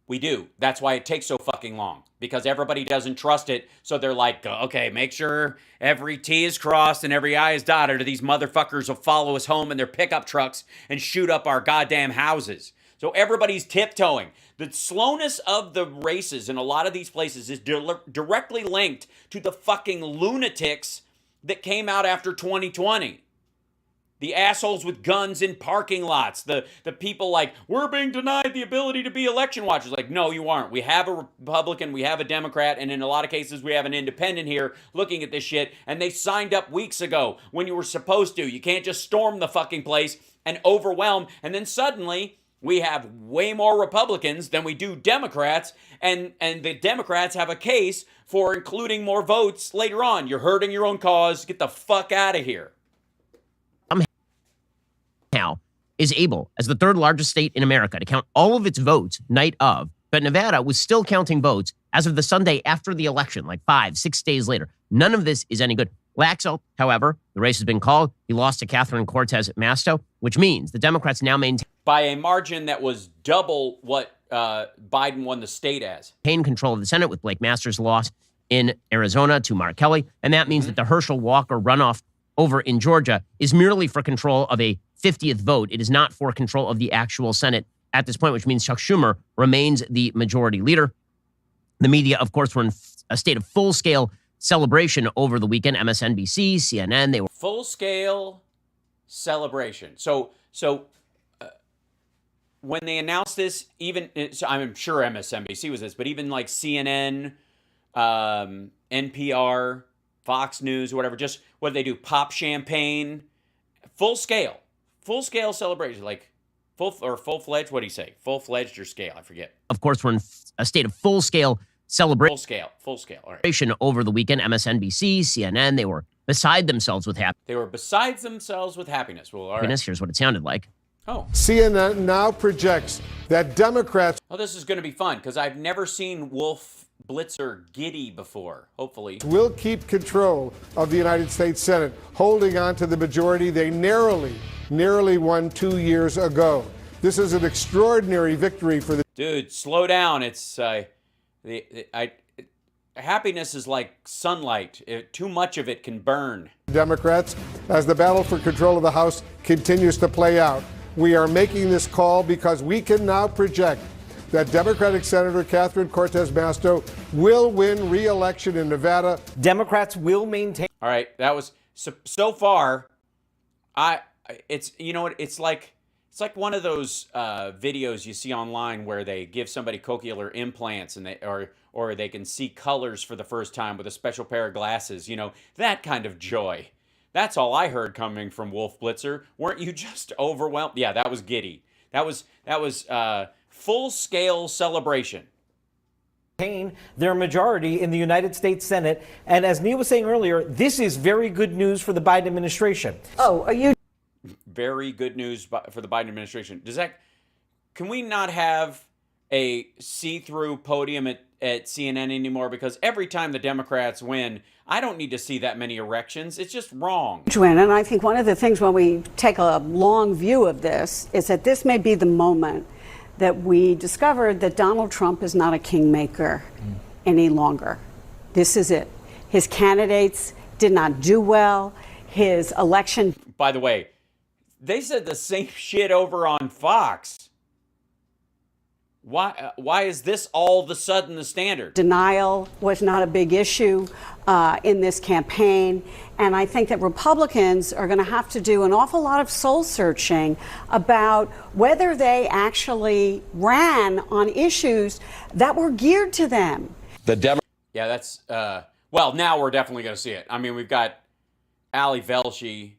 we do. That's why it takes so fucking long, because everybody doesn't trust it. So they're like, okay, make sure every T is crossed and every I is dotted, or these motherfuckers will follow us home in their pickup trucks and shoot up our goddamn houses. So everybody's tiptoeing. The slowness of the races in a lot of these places is directly linked to the fucking lunatics that came out after 2020. The assholes with guns in parking lots. The people like, we're being denied the ability to be election watchers. Like, no, you aren't. We have a Republican, we have a Democrat, and in a lot of cases we have an independent here looking at this shit, and they signed up weeks ago when you were supposed to. You can't just storm the fucking place and overwhelm, and then suddenly we have way more Republicans than we do Democrats, and the Democrats have a case for including more votes later on. You're hurting your own cause. Get the fuck out of here. Now is able, as the third largest state in America, to count all of its votes night of, but Nevada was still counting votes as of the Sunday after the election, like 5-6 days later. None of this is any good. Laxalt, however, the race has been called. He lost to Catherine Cortez Masto, which means the Democrats now maintain by a margin that was double what Biden won the state as. Control of the Senate with Blake Masters' loss in Arizona to Mark Kelly, and that means that the Herschel Walker runoff over in Georgia is merely for control of a 50th vote. It is not for control of the actual Senate at this point, which means Chuck Schumer remains the majority leader. The media, of course, were in a state of full-scale celebration over the weekend. MSNBC, CNN, they were full-scale celebration. So when they announced this, so I'm sure MSNBC was this, but even like CNN, NPR, Fox News, whatever, just what did they do? Pop champagne, full-scale celebration, like full-fledged. What do you say? Full-fledged or scale? I forget. Of course, we're in a state of full-scale celebration. Full scale. All right. Over the weekend, MSNBC, CNN, they were beside themselves with happiness. Well, all right. Here's what it sounded like. Oh. CNN now projects that Democrats. Oh, this is going to be fun because I've never seen Wolf Blitzer giddy before. Hopefully, will keep control of the United States Senate, holding on to the majority they narrowly won 2 years ago. This is an extraordinary victory for the. Dude, slow down. It's happiness is like sunlight. Too much of it can burn. Democrats, as the battle for control of the House continues to play out. We are making this call because we can now project that Democratic Senator Catherine Cortez Masto will win re-election in Nevada. Democrats will maintain. All right, that was so far. It's like one of those videos you see online where they give somebody cochlear implants and or they can see colors for the first time with a special pair of glasses. That kind of joy. That's all I heard coming from Wolf Blitzer. Weren't you just overwhelmed? Yeah, that was giddy. That was full-scale celebration. Their majority in the United States Senate. And as Neil was saying earlier, this is very good news for the Biden administration. Oh, are you? Very good news for the Biden administration. Can we not have a see-through podium at CNN anymore? Because every time the Democrats win, I don't need to see that many erections. It's just wrong. Win. And I think one of the things when we take a long view of this is that this may be the moment that we discovered that Donald Trump is not a kingmaker any longer. This is it. His candidates did not do well. His election. By the way, they said the same shit over on Fox. Why is this all of a sudden the standard? Denial was not a big issue in this campaign. And I think that Republicans are going to have to do an awful lot of soul searching about whether they actually ran on issues that were geared to them. Yeah, that's, well, now we're definitely going to see it. I mean, we've got Ali Velshi,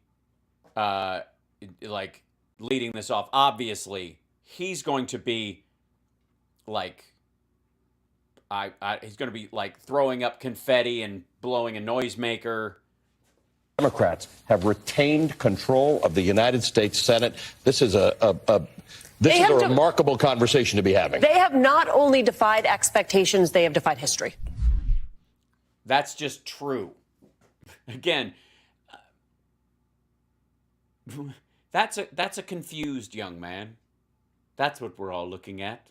like, leading this off. Obviously, he's going to be, like, he's going to be, like, throwing up confetti and blowing a noisemaker. Democrats have retained control of the United States Senate. This is a remarkable conversation to be having. They have not only defied expectations, they have defied history. That's just true. Again, that's a confused young man. That's what we're all looking at.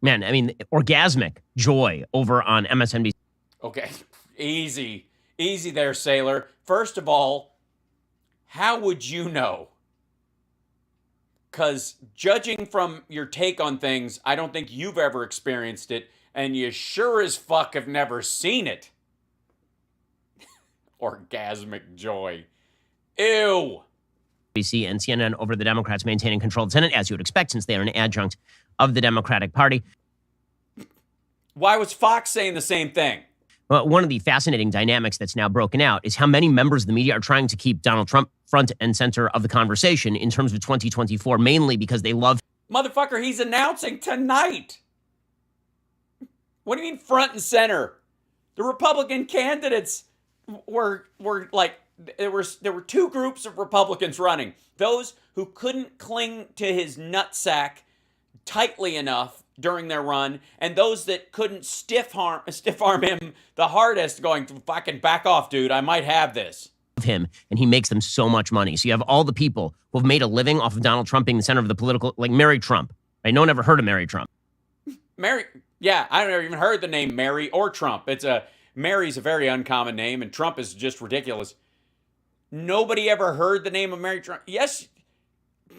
Man, I mean, orgasmic joy over on MSNBC. Okay, easy there, Sailor. First of all, how would you know? Because judging from your take on things, I don't think you've ever experienced it, and you sure as fuck have never seen it. Orgasmic joy. Ew. NBC and CNN over the Democrats maintaining control of the Senate, as you would expect, since they are an adjunct of the Democratic Party. Why was Fox saying the same thing? Well, one of the fascinating dynamics that's now broken out is how many members of the media are trying to keep Donald Trump front and center of the conversation in terms of 2024, mainly because they love... Motherfucker, he's announcing tonight. What do you mean front and center? The Republican candidates were like, there were two groups of Republicans running. Those who couldn't cling to his nutsack tightly enough during their run, and those that couldn't stiff arm him the hardest, going, fucking back off, dude, I might have this. Him, and he makes them so much money. So you have all the people who have made a living off of Donald Trump being the center of the political, like Mary Trump. Right? No one ever heard of Mary Trump. Mary, yeah, I don't even heard the name Mary or Trump. Mary's a very uncommon name, and Trump is just ridiculous. Nobody ever heard the name of Mary Trump. Yes,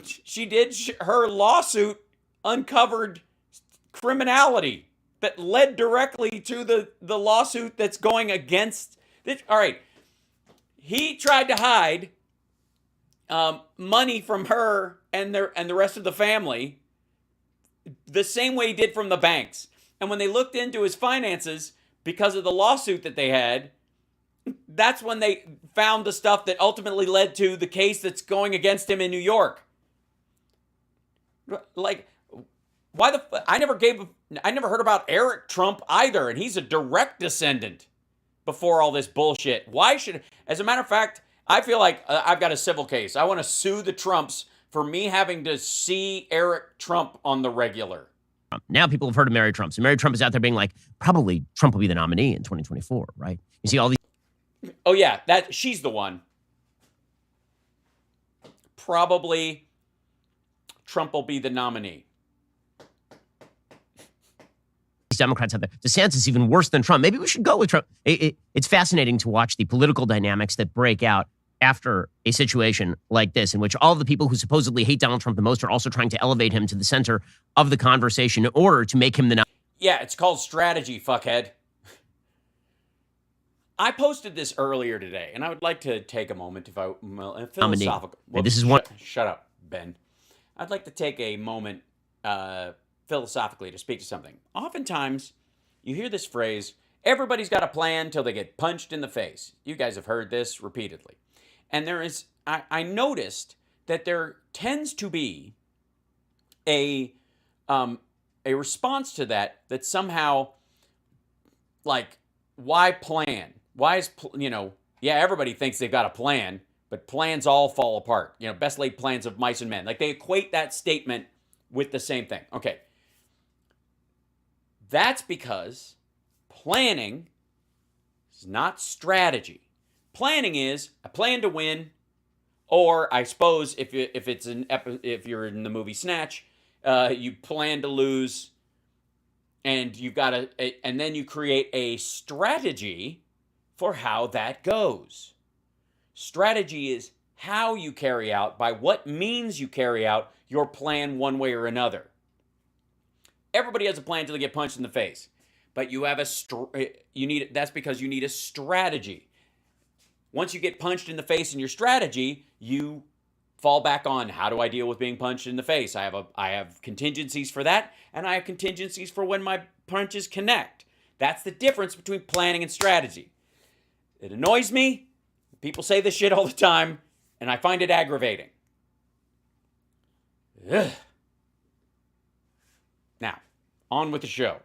she did. Her lawsuit uncovered criminality that led directly to the lawsuit that's going against this. All right. He tried to hide money from her and the rest of the family the same way he did from the banks. And when they looked into his finances because of the lawsuit that they had, that's when they found the stuff that ultimately led to the case that's going against him in New York. Like, I never heard about Eric Trump either, and he's a direct descendant before all this bullshit. As a matter of fact, I feel like I've got a civil case. I want to sue the Trumps for me having to see Eric Trump on the regular. Now people have heard of Mary Trump. So Mary Trump is out there being like, probably Trump will be the nominee in 2024, right? You see all these. Oh, yeah, she's the one. Probably Trump will be the nominee. Democrats have there. DeSantis is even worse than Trump. Maybe we should go with Trump. It's fascinating to watch the political dynamics that break out after a situation like this, in which all of the people who supposedly hate Donald Trump the most are also trying to elevate him to the center of the conversation in order to make him the nominee. Yeah, it's called strategy, fuckhead. I posted this earlier today, and I would like to take a moment philosophical. This is one. Shut up, Ben. I'd like to take a moment philosophically to speak to something. Oftentimes, you hear this phrase, everybody's got a plan till they get punched in the face. You guys have heard this repeatedly. And there is, I noticed that there tends to be a response to that somehow, like, why plan? Why is, yeah, everybody thinks they've got a plan, but plans all fall apart. Best laid plans of mice and men. Like, they equate that statement with the same thing. Okay. That's because planning is not strategy. Planning is, I plan to win, or I suppose if you're in the movie Snatch, you plan to lose, and and then you create a strategy for how that goes. Strategy is how you carry out, by what means you carry out your plan one way or another. Everybody has a plan until they get punched in the face, but you have that's because you need a strategy. Once you get punched in the face in your strategy, you fall back on, how do I deal with being punched in the face? I have contingencies for that, and I have contingencies for when my punches connect. That's the difference between planning and strategy. It annoys me. People say this shit all the time, and I find it aggravating. Ugh. Now, on with the show.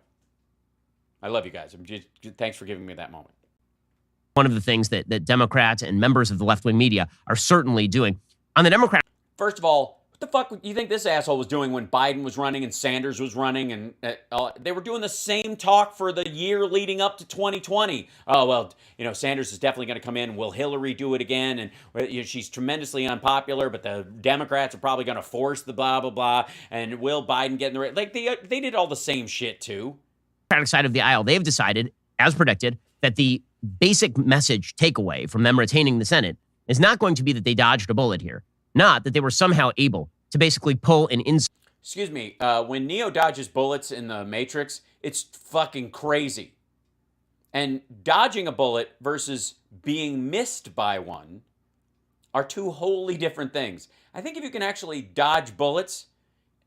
I love you guys. Thanks for giving me that moment. One of the things that Democrats and members of the left-wing media are certainly doing. On the Democrat... First of all, what the fuck do you think this asshole was doing when Biden was running and Sanders was running? And they were doing the same talk for the year leading up to 2020. Oh, well, Sanders is definitely going to come in. Will Hillary do it again? And she's tremendously unpopular, but the Democrats are probably going to force the blah, blah, blah. And will Biden get in the race? Like, they did all the same shit, too. Democratic side of the aisle, they've decided, as predicted, that the basic message takeaway from them retaining the Senate is not going to be that they dodged a bullet here. Not that they were somehow able to basically pull an Excuse me, when Neo dodges bullets in the Matrix, it's fucking crazy. And dodging a bullet versus being missed by one are two wholly different things. I think if you can actually dodge bullets,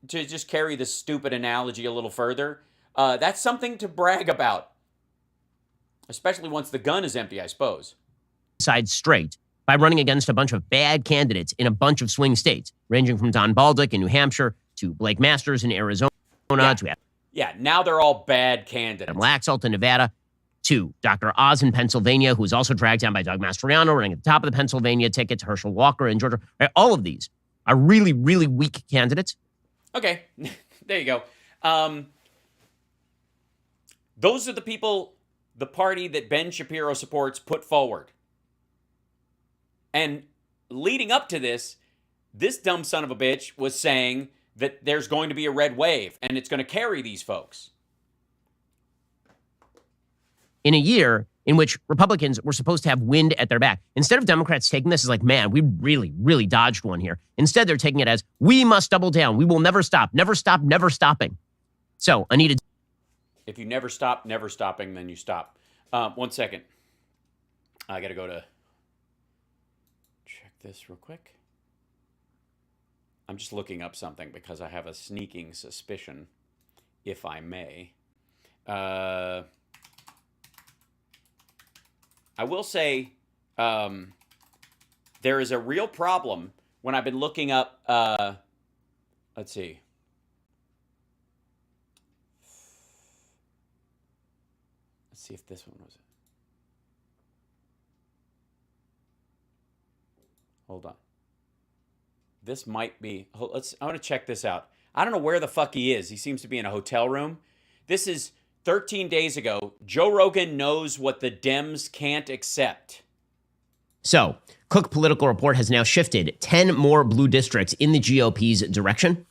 to just carry this stupid analogy a little further, that's something to brag about. Especially once the gun is empty, I suppose. Side straight by running against a bunch of bad candidates in a bunch of swing states, ranging from Don Baldick in New Hampshire to Blake Masters in Arizona Yeah, now they're all bad candidates. Adam Laxalt in Nevada to Dr. Oz in Pennsylvania, who was also dragged down by Doug Mastriano, running at the top of the Pennsylvania ticket, to Herschel Walker in Georgia. Right? All of these are really, really weak candidates. Okay, there you go. Those are the people the party that Ben Shapiro supports put forward. And leading up to this dumb son of a bitch was saying that there's going to be a red wave and it's going to carry these folks. In a year in which Republicans were supposed to have wind at their back, instead of Democrats taking this as like, man, we really, really dodged one here. Instead, they're taking it as, we must double down. We will never stop, never stop, never stopping. So, Anita. If you never stop, never stopping, then you stop. 1 second. I got to go to check this real quick. I'm just looking up something because I have a sneaking suspicion, if I may. I will say there is a real problem when I've been looking up, let's see. Let's see if this one was it. Hold on. This might be, I want to check this out. I don't know where the fuck he is. He seems to be in a hotel room. This is 13 days ago. Joe Rogan knows what the Dems can't accept. So, Cook Political Report has now shifted 10 more blue districts in the GOP's direction.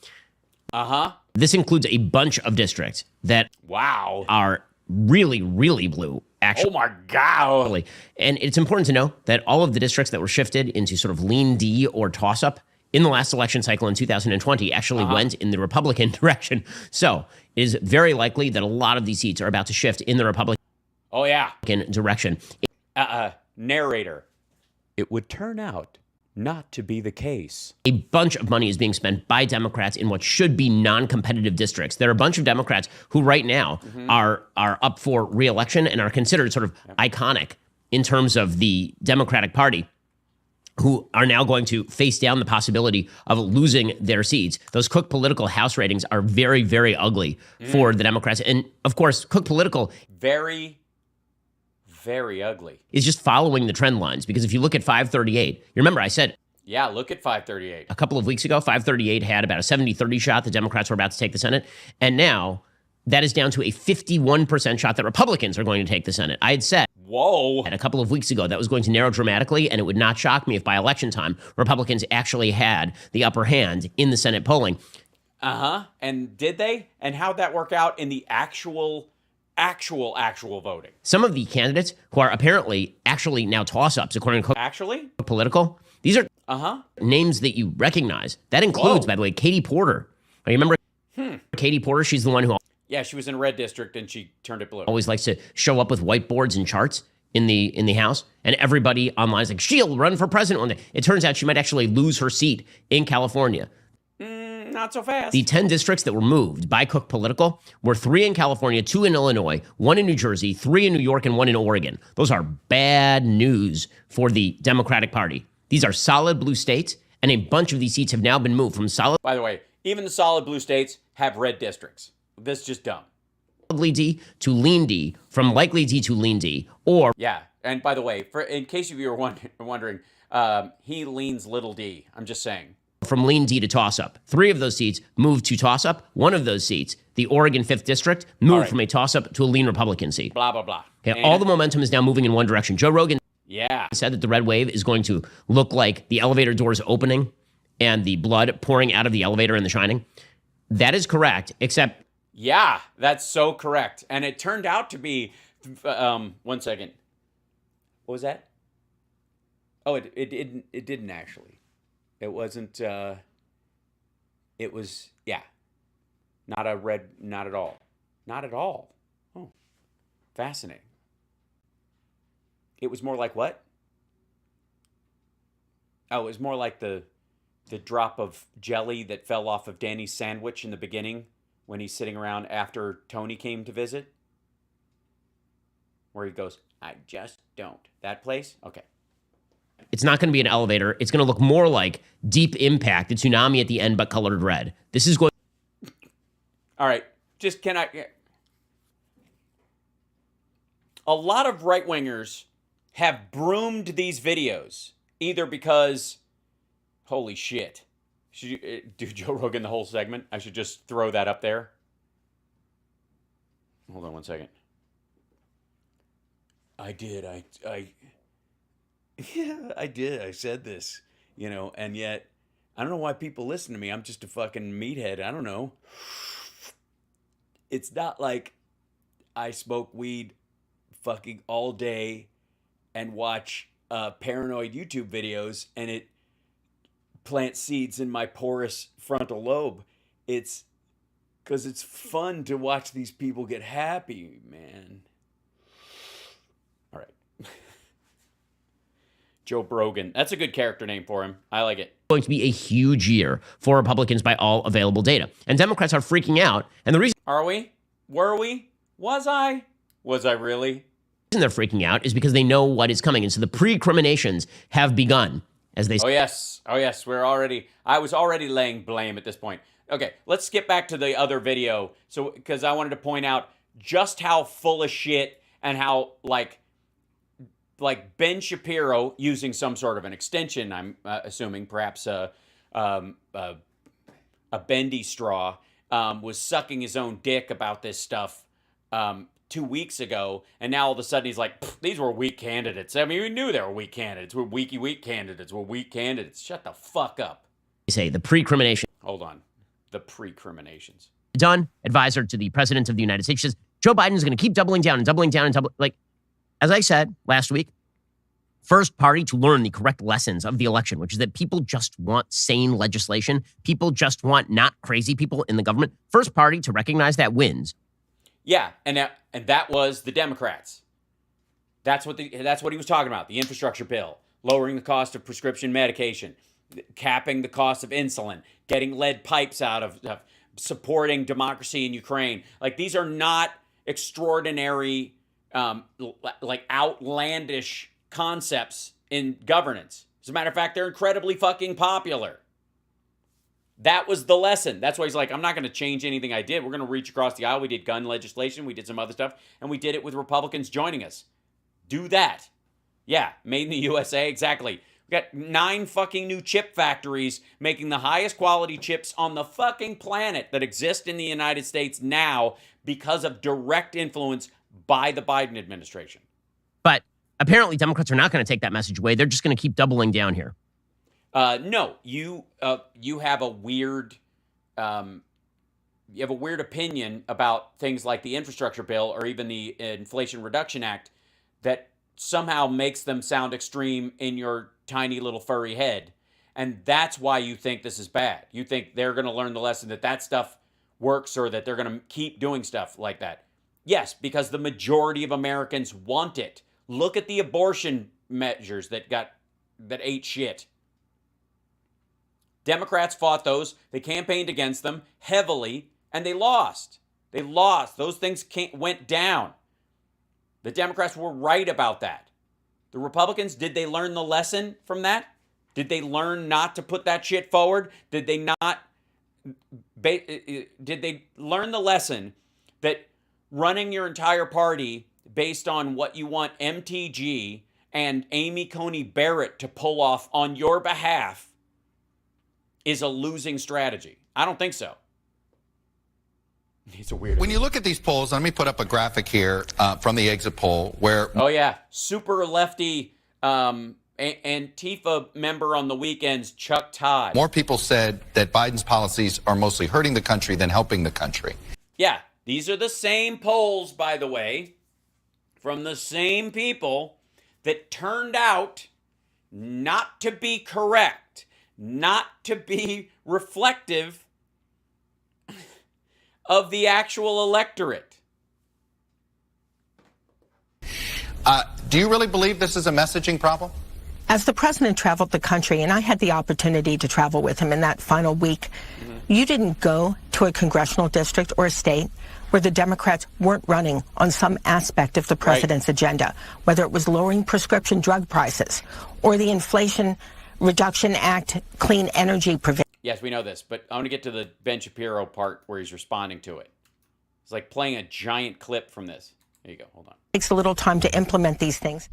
Uh-huh. This includes a bunch of districts that are really, really blue, actually. Oh, my God. And it's important to know that all of the districts that were shifted into sort of lean D or toss-up in the last election cycle in 2020 actually went in the Republican direction. So it is very likely that a lot of these seats are about to shift in the Republican direction. Narrator. It would turn out not to be the case. A bunch of money is being spent by Democrats in what should be non-competitive districts. There are a bunch of Democrats who right now are up for re-election and are considered sort of iconic in terms of the Democratic Party. who are now going to face down the possibility of losing their seats. Those Cook Political House ratings are very, very ugly for the Democrats. And of course, Cook Political Very, very ugly. is just following the trend lines, because if you look at 538, you remember I said Yeah, look at 538. a couple of weeks ago, 538 had about a 70-30 shot the Democrats were about to take the Senate. And now that is down to a 51% shot that Republicans are going to take the Senate. I had said Whoa. a couple of weeks ago that was going to narrow dramatically, and it would not shock me if by election time, Republicans actually had the upper hand in the Senate polling. Uh-huh. And did they? And how'd that work out in the actual voting? Some of the candidates who are apparently actually now toss-ups, according to Cook Actually? Political, these are Uh-huh. names that you recognize. That includes, Whoa. by the way, Katie Porter. You remember Katie Porter? She's the one who Yeah, she was in red district and she turned it blue. always likes to show up with whiteboards and charts in the House, and everybody online is like, she'll run for president one day. It turns out she might actually lose her seat in California. Not so fast. The 10 districts that were moved by Cook Political were 3 in California, 2 in Illinois, 1 in New Jersey, 3 in New York, and 1 in Oregon. Those are bad news for the Democratic Party. These are solid blue states, and a bunch of these seats have now been moved from By the way, even the solid blue states have red districts. This is just dumb. solidly D to lean D, from likely D to lean D, or Yeah. And by the way, in case you were wondering, he leans little d. I'm just saying. from lean D to toss-up. 3 of those seats moved to toss-up. 1 of those seats, the Oregon 5th District, moved right. from a toss-up to a lean Republican seat. Blah, blah, blah. Okay, And- all the momentum is now moving in one direction. Joe Rogan Yeah. said that the red wave is going to look like the elevator doors opening and the blood pouring out of the elevator in The Shining. That is correct, except Yeah, that's so correct. And it turned out to be, 1 second. What was that? Oh, it didn't actually. It wasn't, it was, yeah. Not a red, not at all. Not at all. Oh, fascinating. It was more like what? Oh, it was more like the drop of jelly that fell off of Danny's sandwich in the beginning when he's sitting around after Tony came to visit. Where he goes, I just don't. That place? Okay. it's not going to be an elevator. It's going to look more like Deep Impact, the tsunami at the end, but colored red. This is going. All right. Just can I. A lot of right wingers have broomed these videos either because, holy shit, should you do Joe Rogan the whole segment? I should just throw that up there. Hold on 1 second. I did. Yeah, I did. I said this, and yet I don't know why people listen to me. I'm just a fucking meathead. I don't know. It's not like I smoke weed fucking all day and watch paranoid YouTube videos and it plants seeds in my porous frontal lobe. It's because it's fun to watch these people get happy, man. All right. Joe Brogan. That's a good character name for him. I like it. Going to be a huge year for Republicans by all available data. And Democrats are freaking out. And the reason Are we? Were we? Was I? Was I really? they're freaking out is because they know what is coming. And so the pre-criminations have begun, as they say. Oh, yes. I was already laying blame at this point. Okay, let's skip back to the other video. So, because I wanted to point out just how full of shit and how, like Ben Shapiro using some sort of an extension, I'm assuming, perhaps a bendy straw, was sucking his own dick about this stuff 2 weeks ago, and now all of a sudden he's like, these were weak candidates. I mean, we knew they were weak candidates. We're weak candidates. We're weak candidates. Shut the fuck up. They say the pre-crimination. Hold on. The pre-criminations. Done. Advisor to the President of the United States says Joe Biden is going to keep doubling down and doubling down and doubling. Like, as I said last week, first party to learn the correct lessons of the election, which is that people just want sane legislation. People just want not crazy people in the government. First party to recognize that wins. Yeah, and that was the Democrats. That's what he was talking about. The infrastructure bill, lowering the cost of prescription medication, capping the cost of insulin, getting lead pipes out of supporting democracy in Ukraine. Like, these are not extraordinary, like outlandish concepts in governance. As a matter of fact, they're incredibly fucking popular. That was the lesson. That's why he's like, I'm not going to change anything I did. We're going to reach across the aisle. We did gun legislation. We did some other stuff. And we did it with Republicans joining us. Do that. Yeah, made in the USA. Exactly. We got 9 fucking new chip factories making the highest quality chips on the fucking planet that exist in the United States now because of direct influence by the Biden administration. But apparently Democrats are not going to take that message away. They're just going to keep doubling down here. No, you have a weird opinion about things like the infrastructure bill or even the Inflation Reduction Act that somehow makes them sound extreme in your tiny little furry head. And that's why you think this is bad. You think they're going to learn the lesson that stuff works or that they're going to keep doing stuff like that. Yes, because the majority of Americans want it. Look at the abortion measures that ate shit. Democrats fought those. They campaigned against them heavily, and they lost. They lost. Those things went down. The Democrats were right about that. The Republicans, did they learn the lesson from that? Did they learn not to put that shit forward? Did they learn the lesson that running your entire party based on what you want MTG and Amy Coney Barrett to pull off on your behalf is a losing strategy? I don't think so. It's a weird. When you look at these polls, let me put up a graphic here from the exit poll where... Oh, yeah. Super lefty Antifa member on the weekends, Chuck Todd. More people said that Biden's policies are mostly hurting the country than helping the country. Yeah. These are the same polls, by the way, from the same people that turned out not to be correct, not to be reflective of the actual electorate. Do you really believe this is a messaging problem? As the president traveled the country, and I had the opportunity to travel with him in that final week, you didn't go to a congressional district or a state where the Democrats weren't running on some aspect of the president's agenda, whether it was lowering prescription drug prices or the Inflation Reduction Act clean energy provision. Yes, we know this, but I want to get to the Ben Shapiro part where he's responding to it. It's like playing a giant clip from this. There you go. Hold on. It takes a little time to implement these things.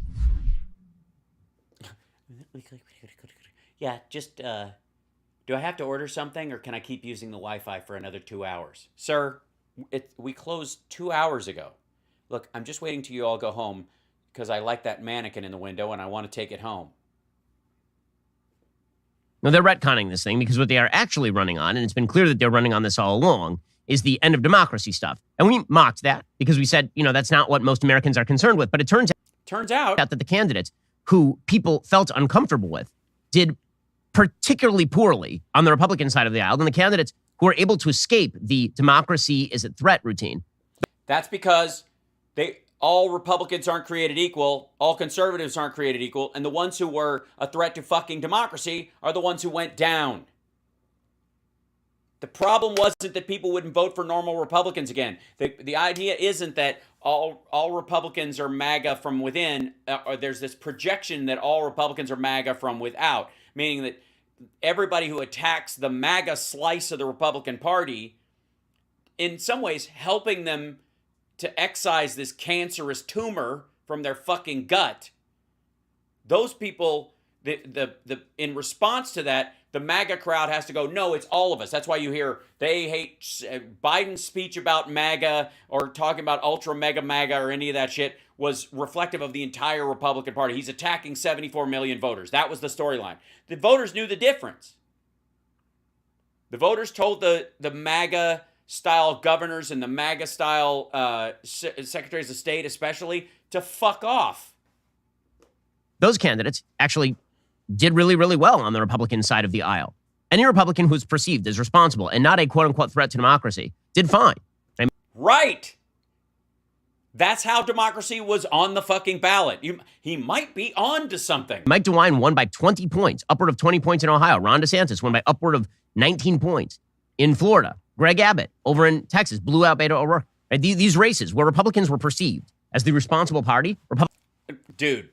Yeah, just, do I have to order something or can I keep using the Wi-Fi for another 2 hours? Sir, we closed 2 hours ago. Look, I'm just waiting till you all go home because I like that mannequin in the window and I want to take it home. No, they're retconning this thing because what they are actually running on, and it's been clear that they're running on this all along, is the end of democracy stuff. And we mocked that because we said, that's not what most Americans are concerned with. But it turns out that the candidates who people felt uncomfortable with did particularly poorly on the Republican side of the aisle than the candidates who are able to escape the democracy is a threat routine. That's because all Republicans aren't created equal, all conservatives aren't created equal, and the ones who were a threat to fucking democracy are the ones who went down. The problem wasn't that people wouldn't vote for normal Republicans again. The idea isn't that all Republicans are MAGA from within, or there's this projection that all Republicans are MAGA from without, meaning that everybody who attacks the MAGA slice of the Republican Party, in some ways helping them to excise this cancerous tumor from their fucking gut. Those people, in response to that, the MAGA crowd has to go, no, it's all of us. That's why you hear they hate Biden's speech about MAGA or talking about ultra mega MAGA or any of that shit was reflective of the entire Republican Party. He's attacking 74 million voters. That was the storyline. The voters knew the difference. The voters told the MAGA style governors and the MAGA style secretaries of state especially to fuck off. Those candidates actually did really, really well on the Republican side of the aisle. Any Republican who's perceived as responsible and not a quote-unquote threat to democracy did fine. Right. That's how democracy was on the fucking ballot. He might be on to something. Mike DeWine won by 20 points, upward of 20 points in Ohio. Ron DeSantis won by upward of 19 points in Florida. Greg Abbott over in Texas blew out Beto O'Rourke. These races where Republicans were perceived as the responsible party. Dude,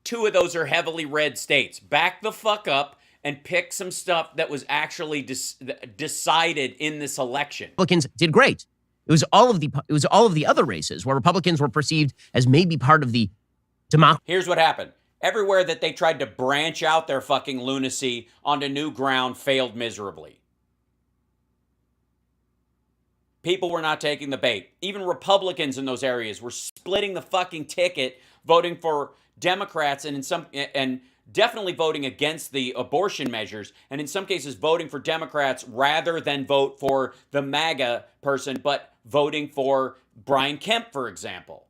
2 of those are heavily red states. Back the fuck up and pick some stuff that was actually decided in this election. Republicans did great. It was all of the other races where Republicans were perceived as maybe part of the democracy. Here's what happened. Everywhere that they tried to branch out their fucking lunacy onto new ground failed miserably. People were not taking the bait. Even Republicans in those areas were splitting the fucking ticket, voting for Democrats, and definitely voting against the abortion measures, and in some cases voting for Democrats rather than vote for the MAGA person, but voting for Brian Kemp, for example.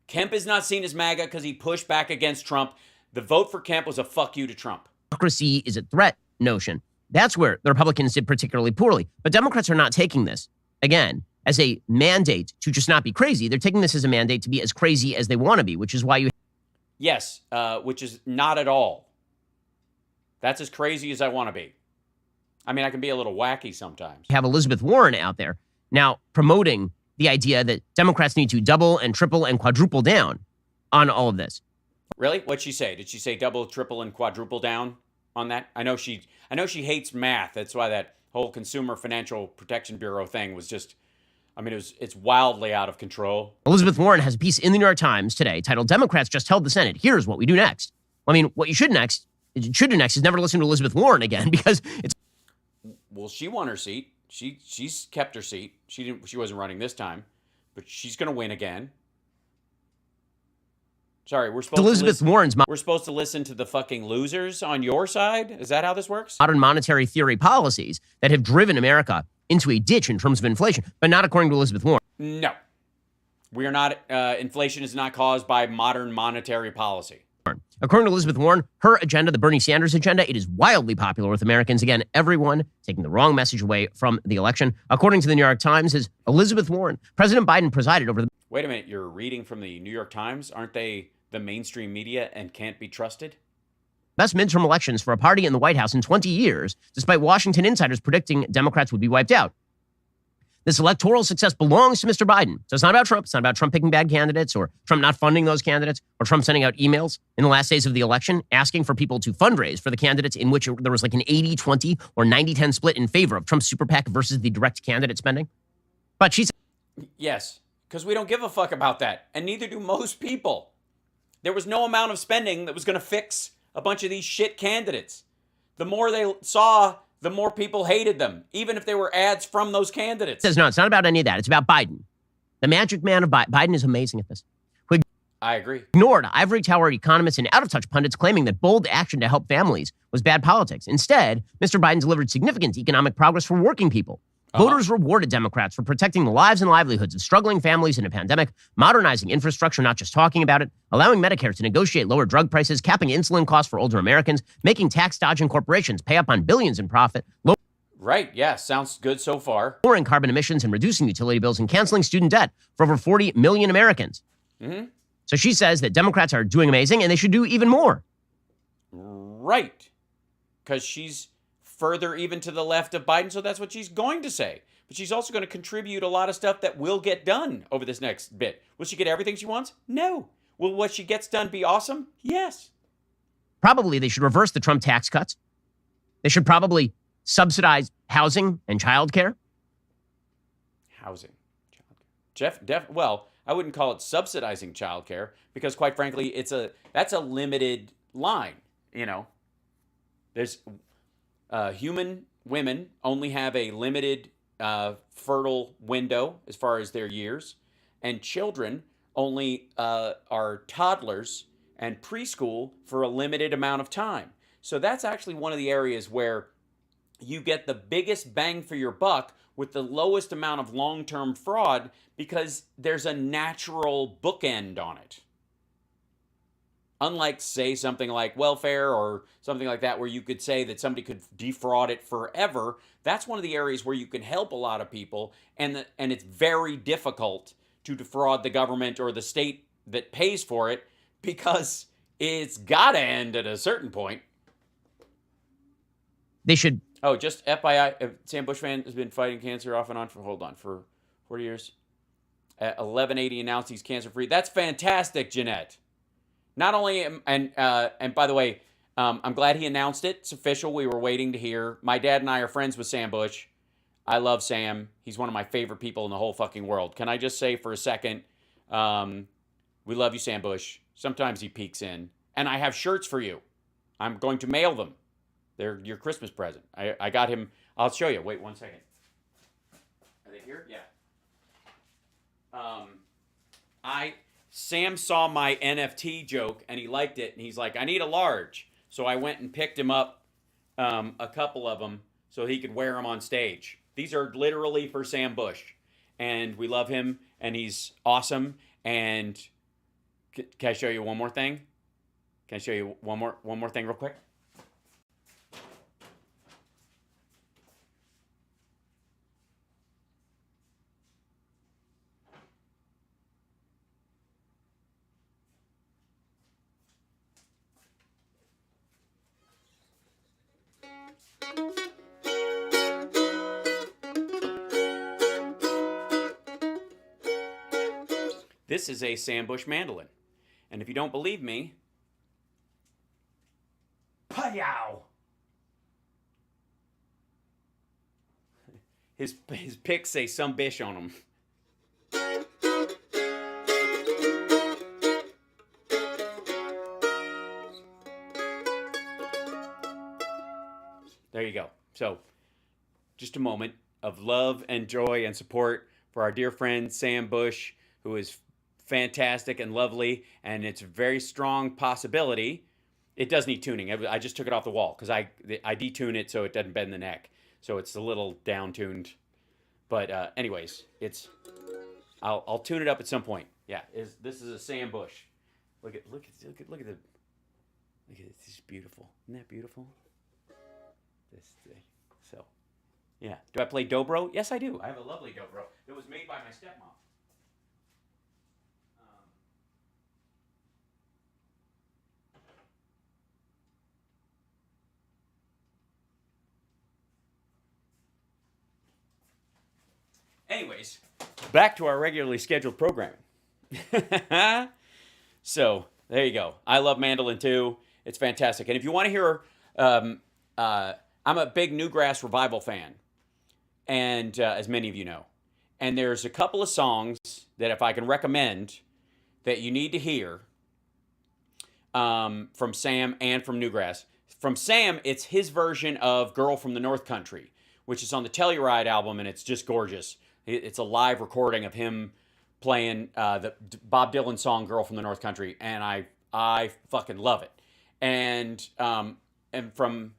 Kemp is not seen as MAGA because he pushed back against Trump. The vote for Kemp was a fuck you to Trump. Democracy is a threat notion. That's where the Republicans did particularly poorly. But Democrats are not taking this, again, as a mandate to just not be crazy. They're taking this as a mandate to be as crazy as they want to be, which is why you... Yes, which is not at all. That's as crazy as I want to be. I mean, I can be a little wacky sometimes. Have Elizabeth Warren out there now promoting the idea that Democrats need to double and triple and quadruple down on all of this. Really? What'd she say? Did she say double, triple, and quadruple down on that? I know she hates math. That's why that whole Consumer Financial Protection Bureau thing was just, I mean, it's wildly out of control. Elizabeth Warren has a piece in the New York Times today titled "Democrats Just Held the Senate. Here's what we do next." I mean, what you should do next is never listen to Elizabeth Warren again, because it's... Well, she won her seat. She's kept her seat. She wasn't running this time, but she's going to win again. Sorry, we're supposed to listen to the fucking losers on your side? Is that how this works? Modern monetary theory policies that have driven America into a ditch in terms of inflation, but not according to Elizabeth Warren. No. We are not, inflation is not caused by modern monetary policy. According to Elizabeth Warren, her agenda, the Bernie Sanders agenda, it is wildly popular with Americans. Again, everyone taking the wrong message away from the election. According to the New York Times, is Elizabeth Warren. President Biden presided over the... Wait a minute, you're reading from the New York Times? Aren't they the mainstream media and can't be trusted? Best midterm elections for a party in the White House in 20 years, despite Washington insiders predicting Democrats would be wiped out. This electoral success belongs to Mr. Biden. So it's not about Trump. It's not about Trump picking bad candidates or Trump not funding those candidates or Trump sending out emails in the last days of the election asking for people to fundraise for the candidates in which there was like an 80-20 or 90-10 split in favor of Trump's super PAC versus the direct candidate spending. But she said... Yes, because we don't give a fuck about that. And neither do most people. There was no amount of spending that was going to fix a bunch of these shit candidates. The more they saw, the more people hated them, even if they were ads from those candidates. Says no, it's not about any of that. It's about Biden. The magic man of Biden. Biden is amazing at this. I agree. Ignored ivory tower economists and out-of-touch pundits claiming that bold action to help families was bad politics. Instead, Mr. Biden delivered significant economic progress for working people. Voters rewarded Democrats for protecting the lives and livelihoods of struggling families in a pandemic, modernizing infrastructure, not just talking about it, allowing Medicare to negotiate lower drug prices, capping insulin costs for older Americans, making tax-dodging corporations pay up on billions in profit, right, yeah, sounds good so far. lowering carbon emissions and reducing utility bills and canceling student debt for over 40 million Americans. Mm-hmm. So she says that Democrats are doing amazing and they should do even more. Right, because she's further even to the left of Biden, so that's what she's going to say. But she's also going to contribute a lot of stuff that will get done over this next bit. Will she get everything she wants? No. Will what she gets done be awesome? Yes. Probably they should reverse the Trump tax cuts. They should probably subsidize housing and childcare. Housing. Childcare. Well, I wouldn't call it subsidizing childcare because, quite frankly, that's a limited line. You know, there's human women only have a limited fertile window as far as their years, and children only are toddlers and preschool for a limited amount of time. So that's actually one of the areas where you get the biggest bang for your buck with the lowest amount of long-term fraud because there's a natural bookend on it. Unlike, say, something like welfare or something like that where you could say that somebody could defraud it forever, that's one of the areas where you can help a lot of people, and it's very difficult to defraud the government or the state that pays for it because it's got to end at a certain point. They should... Oh, just FYI, Sam Bushman has been fighting cancer off and on for 40 years. At 1180 announced he's cancer-free. That's fantastic, Jeanette. Not only and by the way, I'm glad he announced it. It's official. We were waiting to hear. My dad and I are friends with Sam Bush. I love Sam. He's one of my favorite people in the whole fucking world. Can I just say for a second, we love you, Sam Bush. Sometimes he peeks in, and I have shirts for you. I'm going to mail them. They're your Christmas present. I got him. I'll show you. Wait 1 second. Are they here? Yeah. Sam saw my NFT joke and he liked it, and he's like, I need a large. So I went and picked him up a couple of them so he could wear them on stage. These are literally for Sam Bush, and we love him, and he's awesome. And can I show you one more thing? Can I show you one more thing real quick? This is a Sam Bush mandolin. And if you don't believe me, payow! His pics say some bish on them. There you go. So, just a moment of love and joy and support for our dear friend Sam Bush, who is fantastic and lovely, and it's a very strong possibility. It does need tuning. I just took it off the wall because I detune it so it doesn't bend the neck. So it's a little down-tuned. But anyways, I'll tune it up at some point. Yeah, this is a Sam Bush. Look at this is beautiful. Isn't that beautiful? This thing. So, yeah. Do I play dobro? Yes, I do. I have a lovely dobro that was made by my stepmom. Anyways, back to our regularly scheduled programming. So, there you go. I love mandolin too. It's fantastic. And if you want to hear, I'm a big Newgrass Revival fan, and as many of you know. And there's a couple of songs that if I can recommend that you need to hear from Sam and from Newgrass. From Sam, it's his version of Girl from the North Country, which is on the Telluride album, and it's just gorgeous. It's a live recording of him playing the Bob Dylan song "Girl from the North Country," and I fucking love it. And from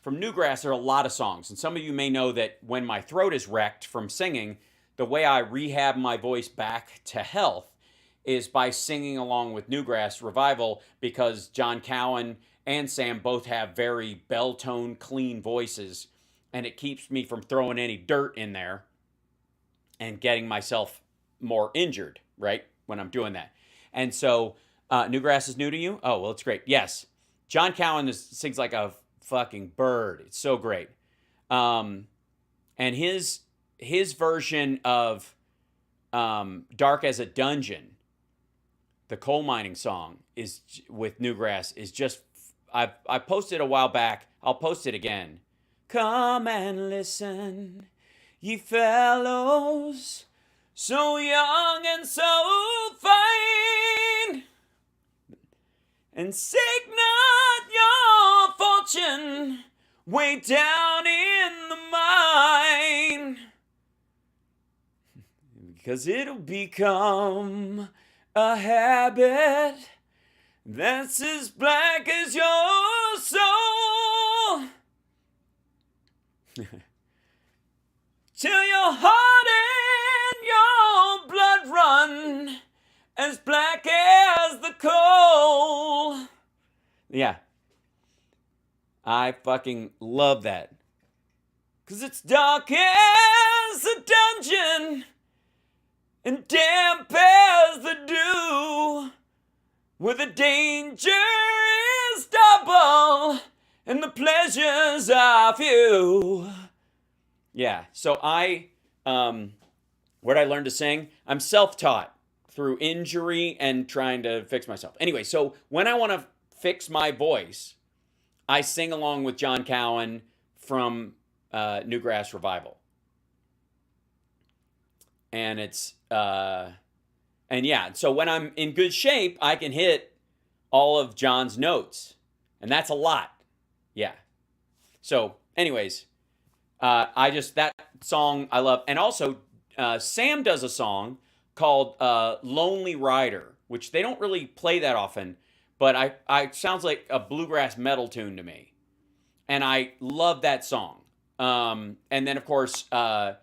Newgrass, there are a lot of songs, and some of you may know that when my throat is wrecked from singing, the way I rehab my voice back to health is by singing along with Newgrass Revival, because John Cowan and Sam both have very bell-tone, clean voices, and it keeps me from throwing any dirt in there and getting myself more injured, right, when I'm doing that. And so, Newgrass is new to you? Oh, well, it's great. Yes. John Cowan sings like a fucking bird. It's so great. And his version of Dark as a Dungeon, the coal mining song, is with Newgrass, is just, I posted a while back. I'll post it again. Come and listen, ye fellows, so young and so fine, and seek not your fortune way down in the mine, because it'll become a habit that's as black as your soul. Till your heart and your blood run as black as the coal. Yeah. I fucking love that. 'Cause it's dark as a dungeon and damp as the dew, where the danger is double and the pleasures are few. Yeah, so what I learned to sing, I'm self-taught through injury and trying to fix myself. Anyway, so when I want to fix my voice, I sing along with John Cowan from Newgrass Revival. And it's, and yeah, so when I'm in good shape, I can hit all of John's notes. And that's a lot. Yeah. So, anyways, that song I love. And also, Sam does a song called Lonely Rider, which they don't really play that often, but I sounds like a bluegrass metal tune to me. And I love that song. And then, of course, Plant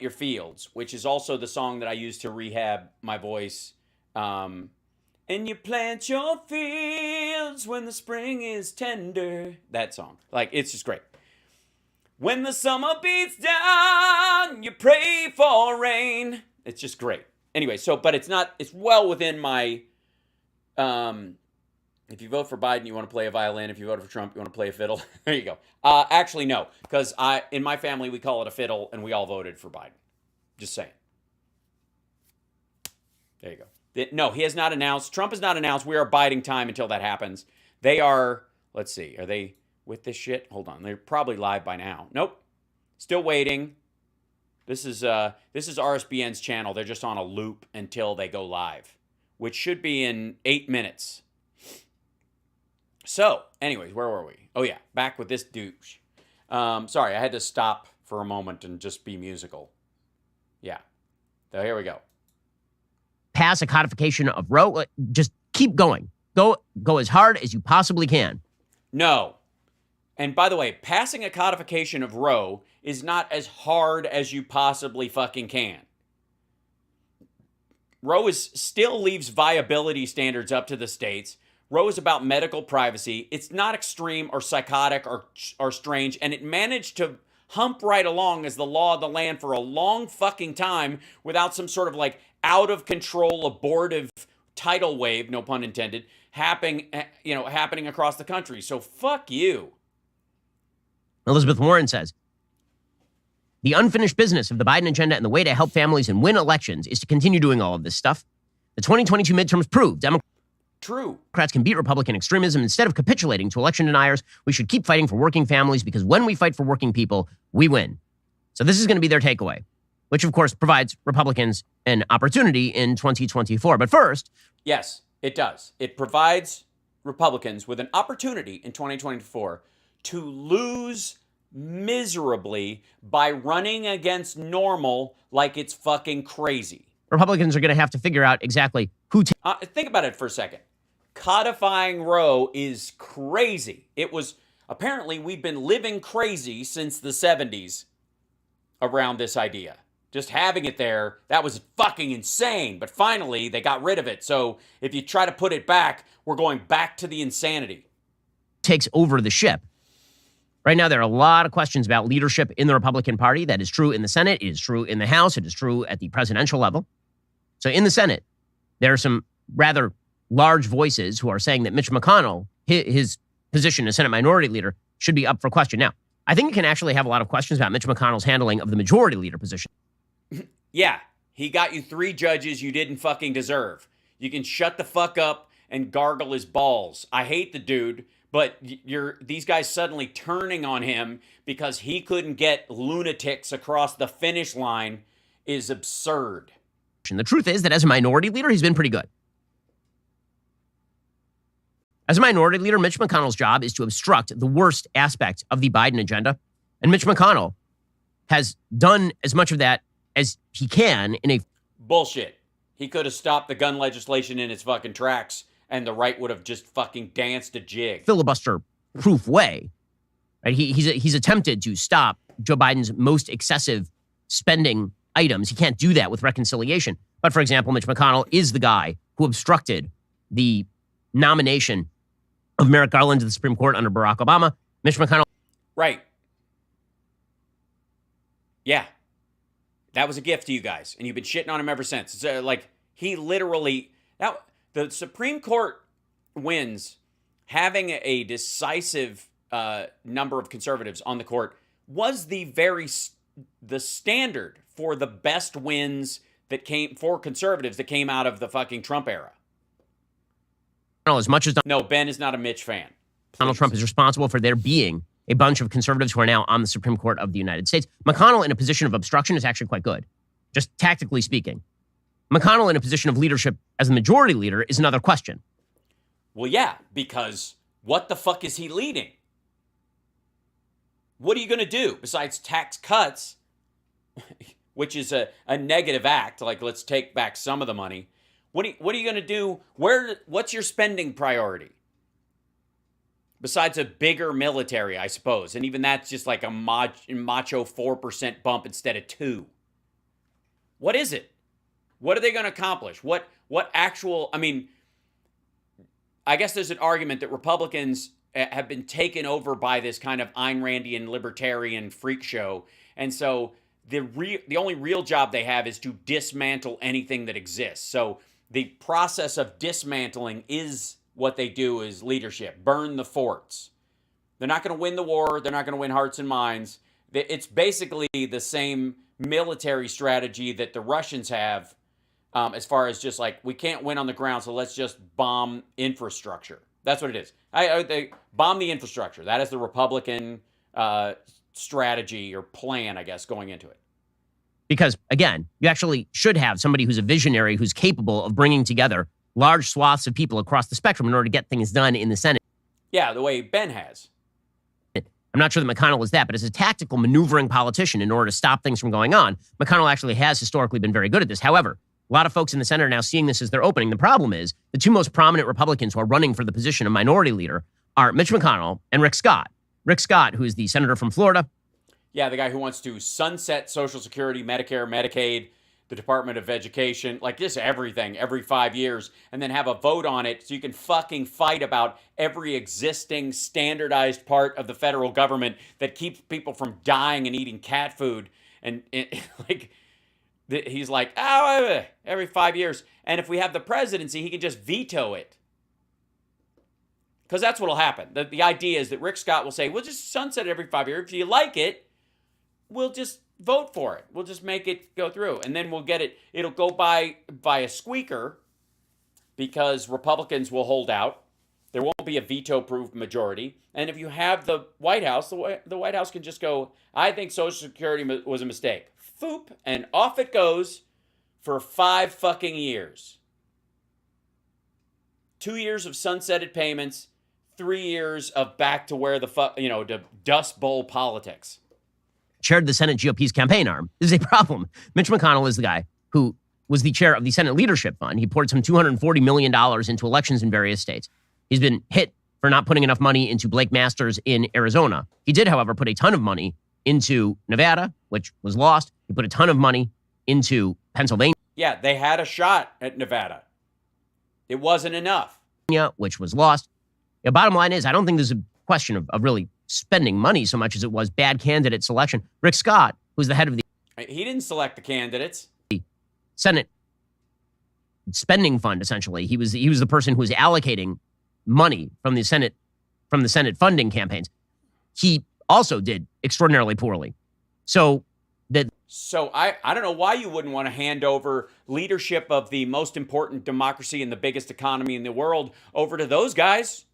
Your Fields, which is also the song that I use to rehab my voice. And you plant your fields when the spring is tender. That song. Like, it's just great. When the summer beats down, you pray for rain. It's just great. Anyway, so, but it's well within my, if you vote for Biden, you want to play a violin. If you vote for Trump, you want to play a fiddle. There you go. Actually, no, because in my family, we call it a fiddle, and we all voted for Biden. Just saying. There you go. No, he has not announced. Trump has not announced. We are biding time until that happens. They are, let's see, are they with this shit? Hold on. They're probably live by now. Nope. Still waiting. This is RSBN's channel. They're just on a loop until they go live, which should be in 8 minutes. So, anyways, where were we? Oh, yeah, back with this douche. Sorry, I had to stop for a moment and just be musical. Yeah. So here we go. Pass a codification of Roe. Just keep going. Go as hard as you possibly can. No. And by the way, passing a codification of Roe is not as hard as you possibly fucking can. Roe still leaves viability standards up to the states. Roe is about medical privacy. It's not extreme or psychotic or strange, and it managed to hump right along as the law of the land for a long fucking time without some sort of like out of control abortive tidal wave, no pun intended, happening across the country. So fuck you. Elizabeth Warren says, the unfinished business of the Biden agenda and the way to help families and win elections is to continue doing all of this stuff. The 2022 midterms proved Democrats can beat Republican extremism. Instead of capitulating to election deniers, we should keep fighting for working families, because when we fight for working people, we win. So this is going to be their takeaway, which of course provides Republicans an opportunity in 2024. But first, yes, it does. It provides Republicans with an opportunity in 2024 to lose miserably by running against normal like it's fucking crazy. Republicans are going to have to figure out exactly who. Think about it for a second. Codifying Roe is crazy. It was, apparently, we've been living crazy since the 70s around this idea. Just having it there, that was fucking insane. But finally, they got rid of it. So if you try to put it back, we're going back to the insanity. Takes over the ship. Right now, there are a lot of questions about leadership in the Republican Party. That is true in the Senate. It is true in the House. It is true at the presidential level. So in the Senate, there are some rather large voices who are saying that Mitch McConnell, his position as Senate Minority Leader, should be up for question. Now, I think you can actually have a lot of questions about Mitch McConnell's handling of the Majority Leader position. Yeah, he got you 3 judges you didn't fucking deserve. You can shut the fuck up and gargle his balls. I hate the dude, but these guys suddenly turning on him because he couldn't get lunatics across the finish line is absurd. The truth is that as a minority leader, he's been pretty good. As a minority leader, Mitch McConnell's job is to obstruct the worst aspect of the Biden agenda. And Mitch McConnell has done as much of that as he can in a... Bullshit. He could have stopped the gun legislation in its fucking tracks, and the right would have just fucking danced a jig. Filibuster-proof way. Right? He's attempted to stop Joe Biden's most excessive spending items. He can't do that with reconciliation. But for example, Mitch McConnell is the guy who obstructed the nomination of Merrick Garland to the Supreme Court under Barack Obama. Mitch McConnell. Right. Yeah. That was a gift to you guys, and you've been shitting on him ever since. It's like, he literally... Now, the Supreme Court wins having a decisive number of conservatives on the court was the standard for the best wins that came for conservatives that came out of the fucking Trump era. As much as No, Ben is not a Mitch fan. Donald Trump is responsible for there being a bunch of conservatives who are now on the Supreme Court of the United States, McConnell in a position of obstruction is actually quite good, just tactically speaking. McConnell in a position of leadership as the majority leader is another question. Well, yeah, because what the fuck is he leading? What are you going to do besides tax cuts, which is a negative act? Like, let's take back some of the money. What are you going to do? What's your spending priority? Besides a bigger military, I suppose. And even that's just like a macho 4% bump instead of 2%. What is it? What are they going to accomplish? What actual, I mean, I guess there's an argument that Republicans have been taken over by this kind of Ayn Randian libertarian freak show. And so the only real job they have is to dismantle anything that exists. So the process of dismantling is what they do is leadership. Burn the forts. They're not going to win the war. They're not going to win hearts and minds. It's basically the same military strategy that the Russians have, as far as just like, we can't win on the ground, so let's just bomb infrastructure. That's what it is. They bomb the infrastructure. That is the Republican strategy or plan, I guess, going into it. Because, again, you actually should have somebody who's a visionary, who's capable of bringing together large swaths of people across the spectrum in order to get things done in the Senate. Yeah, the way Ben has. I'm not sure that McConnell is that, but as a tactical maneuvering politician in order to stop things from going on, McConnell actually has historically been very good at this. However, a lot of folks in the Senate are now seeing this as their opening. The problem is the two most prominent Republicans who are running for the position of minority leader are Mitch McConnell and Rick Scott. Rick Scott, who is the senator from Florida. Yeah, the guy who wants to sunset Social Security, Medicare, Medicaid, the Department of Education, like just everything every 5 years, and then have a vote on it so you can fucking fight about every existing standardized part of the federal government that keeps people from dying and eating cat food. And like, he's like, oh, every 5 years. And if we have the presidency, he can just veto it. Because that's what will happen. The idea is that Rick Scott will say, we'll just sunset it every 5 years. If you like it, we'll just vote for it. We'll just make it go through. And then we'll get it. It'll go by a squeaker because Republicans will hold out. There won't be a veto-proof majority. And if you have the White House, the White House can just go, I think Social Security was a mistake. Foop. And off it goes for 5 fucking years. 2 years of sunsetted payments. 3 years of back to where the to Dust Bowl politics. Chaired the Senate GOP's campaign arm. This is a problem. Mitch McConnell is the guy who was the chair of the Senate Leadership Fund. He poured some $240 million into elections in various states. He's been hit for not putting enough money into Blake Masters in Arizona. He did, however, put a ton of money into Nevada, which was lost. He put a ton of money into Pennsylvania. Yeah, they had a shot at Nevada. It wasn't enough. Which was lost. The bottom line is, I don't think there's a question of really spending money so much as it was bad candidate selection. Rick Scott, who's the head of the He didn't select the candidates. Senate spending fund, essentially. He was the person who was allocating money from the Senate funding campaigns. He also did extraordinarily poorly. So I don't know why you wouldn't want to hand over leadership of the most important democracy and the biggest economy in the world over to those guys.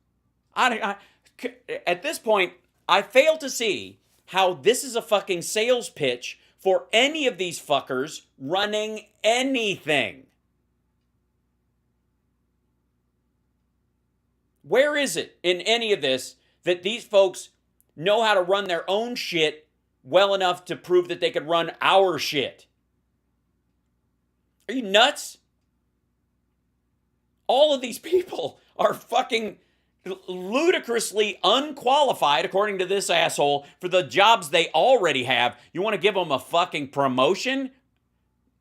At this point, I fail to see how this is a fucking sales pitch for any of these fuckers running anything. Where is it in any of this that these folks know how to run their own shit well enough to prove that they could run our shit? Are you nuts? All of these people are fucking ludicrously unqualified, according to this asshole, for the jobs they already have. You want to give them a fucking promotion?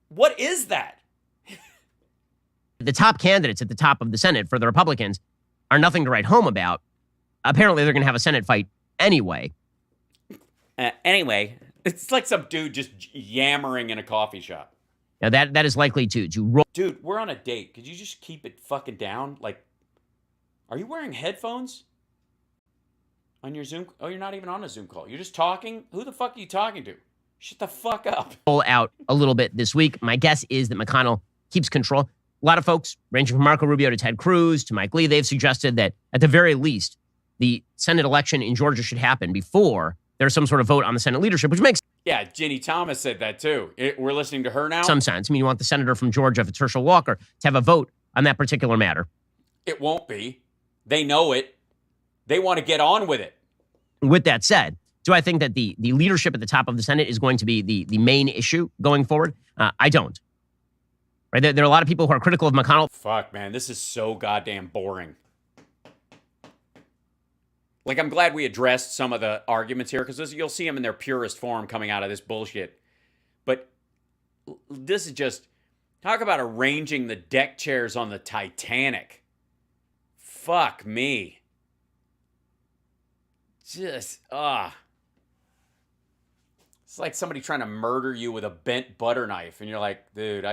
What is that? The top candidates at the top of the Senate for the Republicans are nothing to write home about. Apparently, they're going to have a Senate fight anyway. Anyway, it's like some dude just yammering in a coffee shop. Now, that is likely to roll. Dude, we're on a date. Could you just keep it fucking down? Like, are you wearing headphones on your Zoom? Oh, you're not even on a Zoom call. You're just talking? Who the fuck are you talking to? Shut the fuck up. Pull out a little bit this week. My guess is that McConnell keeps control. A lot of folks, ranging from Marco Rubio to Ted Cruz to Mike Lee, they've suggested that at the very least, the Senate election in Georgia should happen before there's some sort of vote on the Senate leadership, which makes Yeah, Ginny Thomas said that too. We're listening to her now? some sense. I mean, you want the senator from Georgia, if it's Herschel Walker, to have a vote on that particular matter. It won't be. They know it. They want to get on with it. With that said, do I think that the leadership at the top of the Senate is going to be the main issue going forward? I don't. Right? There are a lot of people who are critical of McConnell. Fuck, man, this is so goddamn boring. Like, I'm glad we addressed some of the arguments here, because you'll see them in their purest form coming out of this bullshit. But this is just, talk about arranging the deck chairs on the Titanic. Fuck me. Just, It's like somebody trying to murder you with a bent butter knife, and you're like, dude,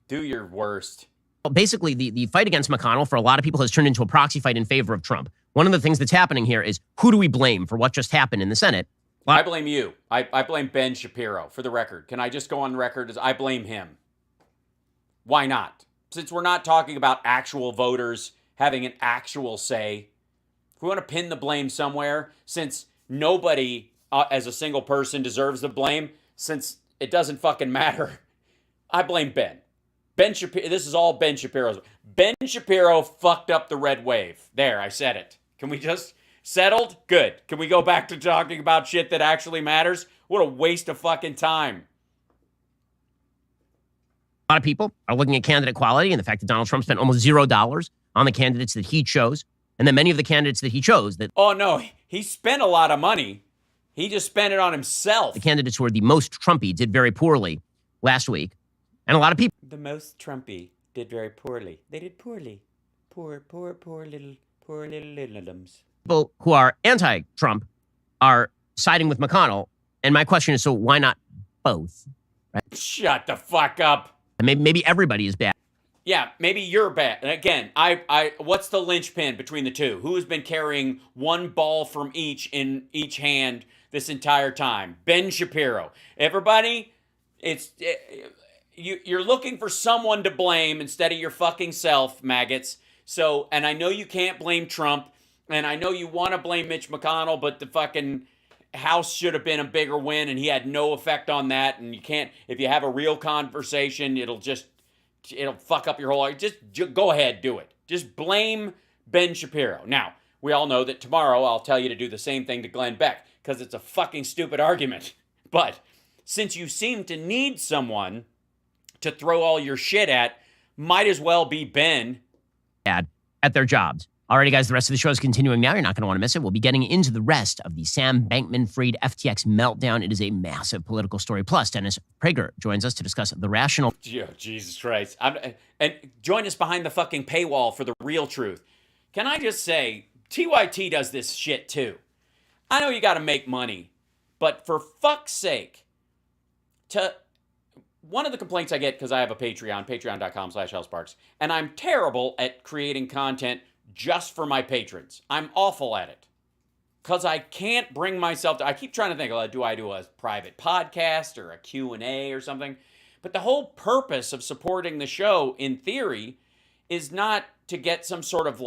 do your worst. Basically, the fight against McConnell for a lot of people has turned into a proxy fight in favor of Trump. One of the things that's happening here is, who do we blame for what just happened in the Senate? I blame you. I blame Ben Shapiro, for the record. Can I just go on record as I blame him? Why not? Since we're not talking about actual voters having an actual say, if we want to pin the blame somewhere, since nobody as a single person deserves the blame, since it doesn't fucking matter, I blame Ben. Ben Shapiro, this is all Ben Shapiro's. Ben Shapiro fucked up the red wave. There, I said it. Can we just settled? Good. Can we go back to talking about shit that actually matters? What a waste of fucking time. A lot of people are looking at candidate quality and the fact that Donald Trump spent almost $0 on the candidates that he chose. And then many of the candidates that he chose that... Oh, no. He spent a lot of money. He just spent it on himself. The candidates who were the most Trumpy did very poorly last week. And a lot of people... The most Trumpy did very poorly. They did poorly. Poor little littleums. People who are anti-Trump are siding with McConnell. And my question is, so why not both? Right? Shut the fuck up. And maybe everybody is bad. Yeah, maybe you're bad. And again, what's the linchpin between the two? Who has been carrying one ball from each in each hand this entire time? Ben Shapiro. Everybody, you're looking for someone to blame instead of your fucking self, maggots. So, and I know you can't blame Trump, and I know you want to blame Mitch McConnell, but the fucking House should have been a bigger win, and he had no effect on that. And you can't, if you have a real conversation, it'll fuck up your whole argument. Just go ahead, do it. Just blame Ben Shapiro. Now, we all know that tomorrow I'll tell you to do the same thing to Glenn Beck, because it's a fucking stupid argument. But since you seem to need someone to throw all your shit at, might as well be Ben. At their jobs. Alrighty, guys, the rest of the show is continuing now. You're not going to want to miss it. We'll be getting into the rest of the Sam Bankman-Fried FTX meltdown. It is a massive political story. Plus, Dennis Prager joins us to discuss the rational... Oh, Jesus Christ. And join us behind the fucking paywall for the real truth. Can I just say, TYT does this shit too. I know you got to make money, but for fuck's sake, one of the complaints I get, because I have a Patreon, patreon.com/HouseSparks, and I'm terrible at creating content just for my patrons. I'm awful at it. Because I can't bring myself to... I keep trying to think, do I do a private podcast or a Q&A or something? But the whole purpose of supporting the show, in theory, is not to get some sort of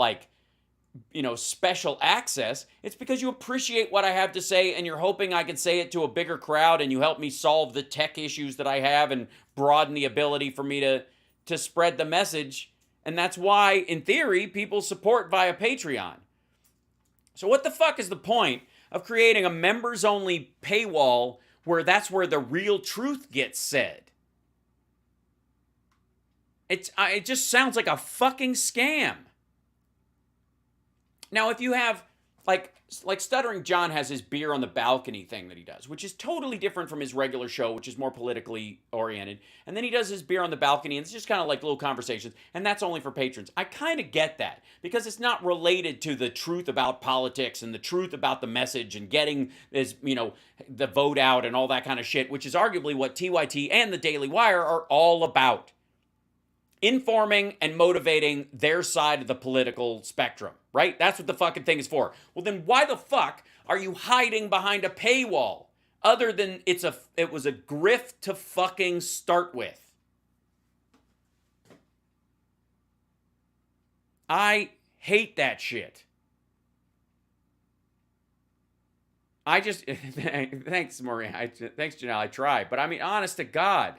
special access. It's because you appreciate what I have to say and you're hoping I can say it to a bigger crowd, and you help me solve the tech issues that I have and broaden the ability for me to spread the message. And that's why, in theory, people support via Patreon. So what the fuck is the point of creating a members-only paywall where that's where the real truth gets said? It just sounds like a fucking scam. Now, if you have, like Stuttering John has his beer on the balcony thing that he does, which is totally different from his regular show, which is more politically oriented. And then he does his beer on the balcony, and it's just kind of like little conversations, and that's only for patrons. I kind of get that, because it's not related to the truth about politics and the truth about the message and getting the vote out and all that kind of shit, which is arguably what TYT and the Daily Wire are all about. Informing and motivating their side of the political spectrum, right? That's what the fucking thing is for. Well, then why the fuck are you hiding behind a paywall? other than it was a grift to fucking start with. I hate that shit. I just, thanks, Maria. Thanks, Janelle. I tried. But I mean, honest to God,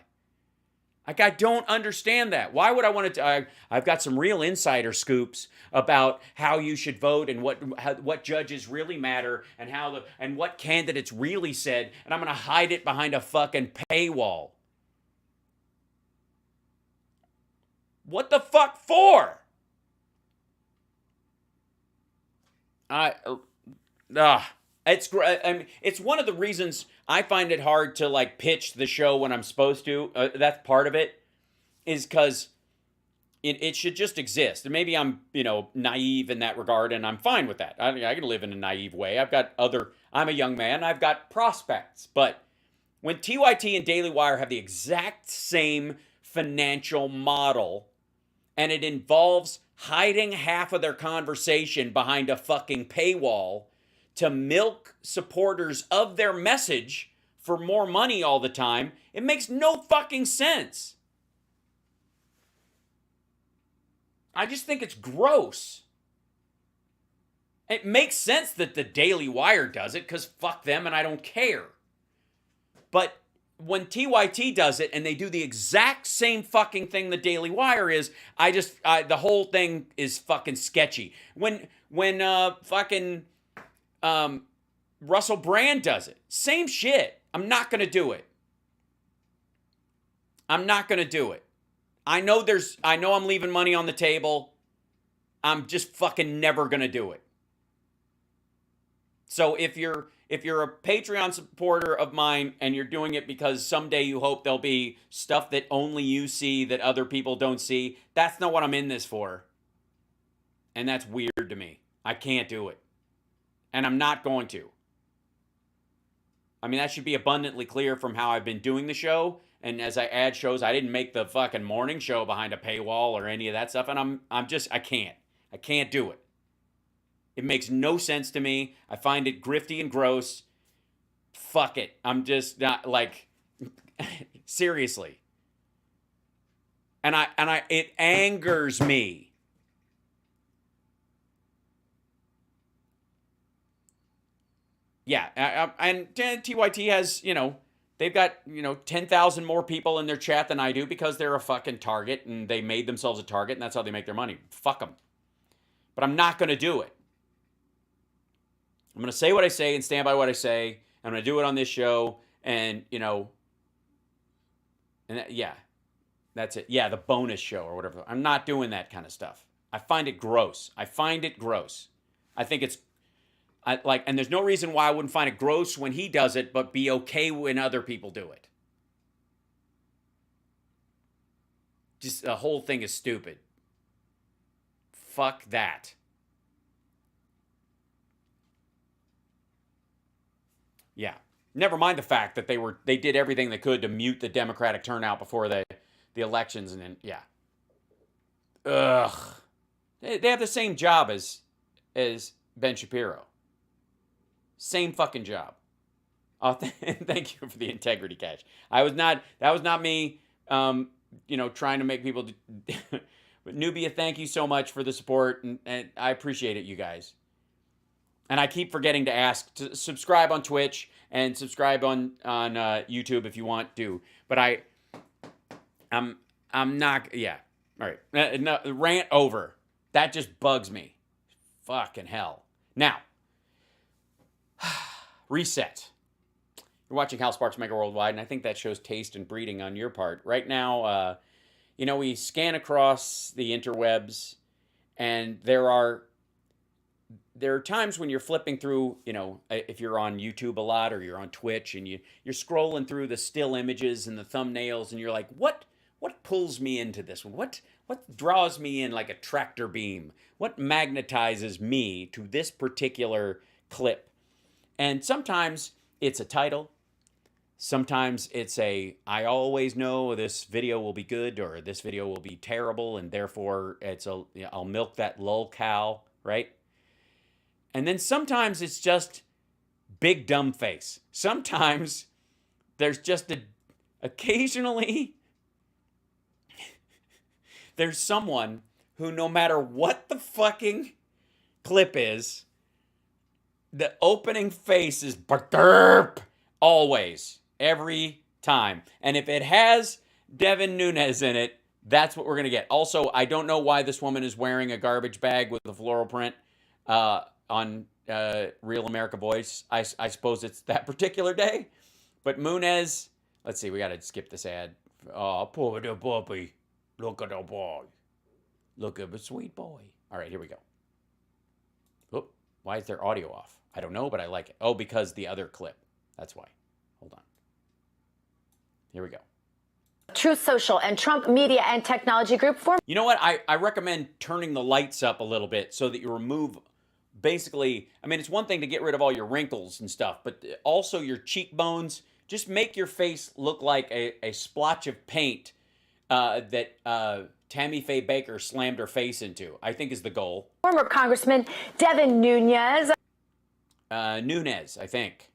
like, I don't understand that. Why would I want to? I've got some real insider scoops about how you should vote and what judges really matter and what candidates really said, and I'm going to hide it behind a fucking paywall. What the fuck for? It's one of the reasons I find it hard to like pitch the show when I'm supposed to. That's part of it, is because it should just exist. And maybe I'm, naive in that regard, and I'm fine with that. I can live in a naive way. I'm a young man. I've got prospects. But when TYT and Daily Wire have the exact same financial model, and it involves hiding half of their conversation behind a fucking paywall to milk supporters of their message for more money all the time, it makes no fucking sense. I just think it's gross. It makes sense that the Daily Wire does it, because fuck them and I don't care. But when TYT does it and they do the exact same fucking thing the Daily Wire is, the whole thing is fucking sketchy. When Russell Brand does it, same shit. I'm not going to do it. I'm not going to do it. I know I'm leaving money on the table. I'm just fucking never going to do it. So if you're a Patreon supporter of mine and you're doing it because someday you hope there'll be stuff that only you see that other people don't see, that's not what I'm in this for. And that's weird to me. I can't do it. And I'm not going to. I mean, that should be abundantly clear from how I've been doing the show. And as I add shows, I didn't make the fucking morning show behind a paywall or any of that stuff. And I can't do it. It makes no sense to me. I find it grifty and gross. Fuck it. I'm just not like, seriously. And it angers me. Yeah, and TYT has, they've got, 10,000 more people in their chat than I do because they're a fucking target and they made themselves a target and that's how they make their money. Fuck them. But I'm not going to do it. I'm going to say what I say and stand by what I say. I'm going to do it on this show and, that's it. Yeah, the bonus show or whatever. I'm not doing that kind of stuff. I find it gross. I think it's, and there's no reason why I wouldn't find it gross when he does it, but be okay when other people do it. Just the whole thing is stupid. Fuck that. Yeah. Never mind the fact that they did everything they could to mute the Democratic turnout before the elections, and then ugh. They have the same job as Ben Shapiro. Same fucking job. Oh, thank you for the integrity cash. That was not me, trying to make people. But Nubia, thank you so much for the support, and I appreciate it, you guys. And I keep forgetting to ask to subscribe on Twitch and subscribe on YouTube if you want to. But I'm not. Yeah. All right. No, rant over. That just bugs me. Fucking hell. Now. Reset. You're watching Hal Sparks Megaworldwide, and I think that shows taste and breeding on your part. Right now, we scan across the interwebs, and there are times when you're flipping through, if you're on YouTube a lot or you're on Twitch, and you're scrolling through the still images and the thumbnails, and you're like, what pulls me into this one? What draws me in like a tractor beam? What magnetizes me to this particular clip? And sometimes it's a title. Sometimes it's I always know this video will be good or this video will be terrible, and therefore I'll milk that lol cow, right? And then sometimes it's just big dumb face. Sometimes there's just occasionally there's someone who, no matter what the fucking clip is, the opening face is derp always, every time. And if it has Devin Nunes in it, that's what we're going to get. Also, I don't know why this woman is wearing a garbage bag with a floral print on Real America Voice. I suppose it's that particular day. But Nunes, let's see, we got to skip this ad. Oh, poor little puppy. Look at the boy. Look at the sweet boy. All right, here we go. Oop, why is their audio off? I don't know, but I like it. Oh, because the other clip. That's why. Hold on. Here we go. Truth Social and Trump Media and Technology Group form. You know what? I recommend turning the lights up a little bit so that you remove, basically, I mean, it's one thing to get rid of all your wrinkles and stuff, but also your cheekbones. Just make your face look like a splotch of paint that Tammy Faye Baker slammed her face into, I think is the goal. Former Congressman Devin Nunes. Nunes, I think.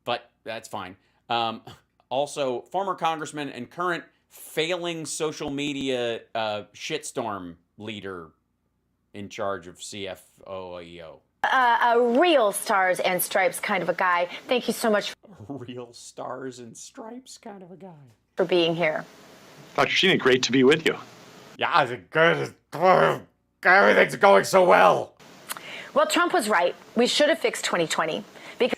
But that's fine. Also, former congressman and current failing social media shitstorm leader in charge of CFOEO. A real stars and stripes kind of a guy. Thank you so much. Real stars and stripes kind of a guy. For being here. Dr. Sheena, great to be with you. Yeah, it's good. Everything's going so well. Well, Trump was right. We should have fixed 2020. Because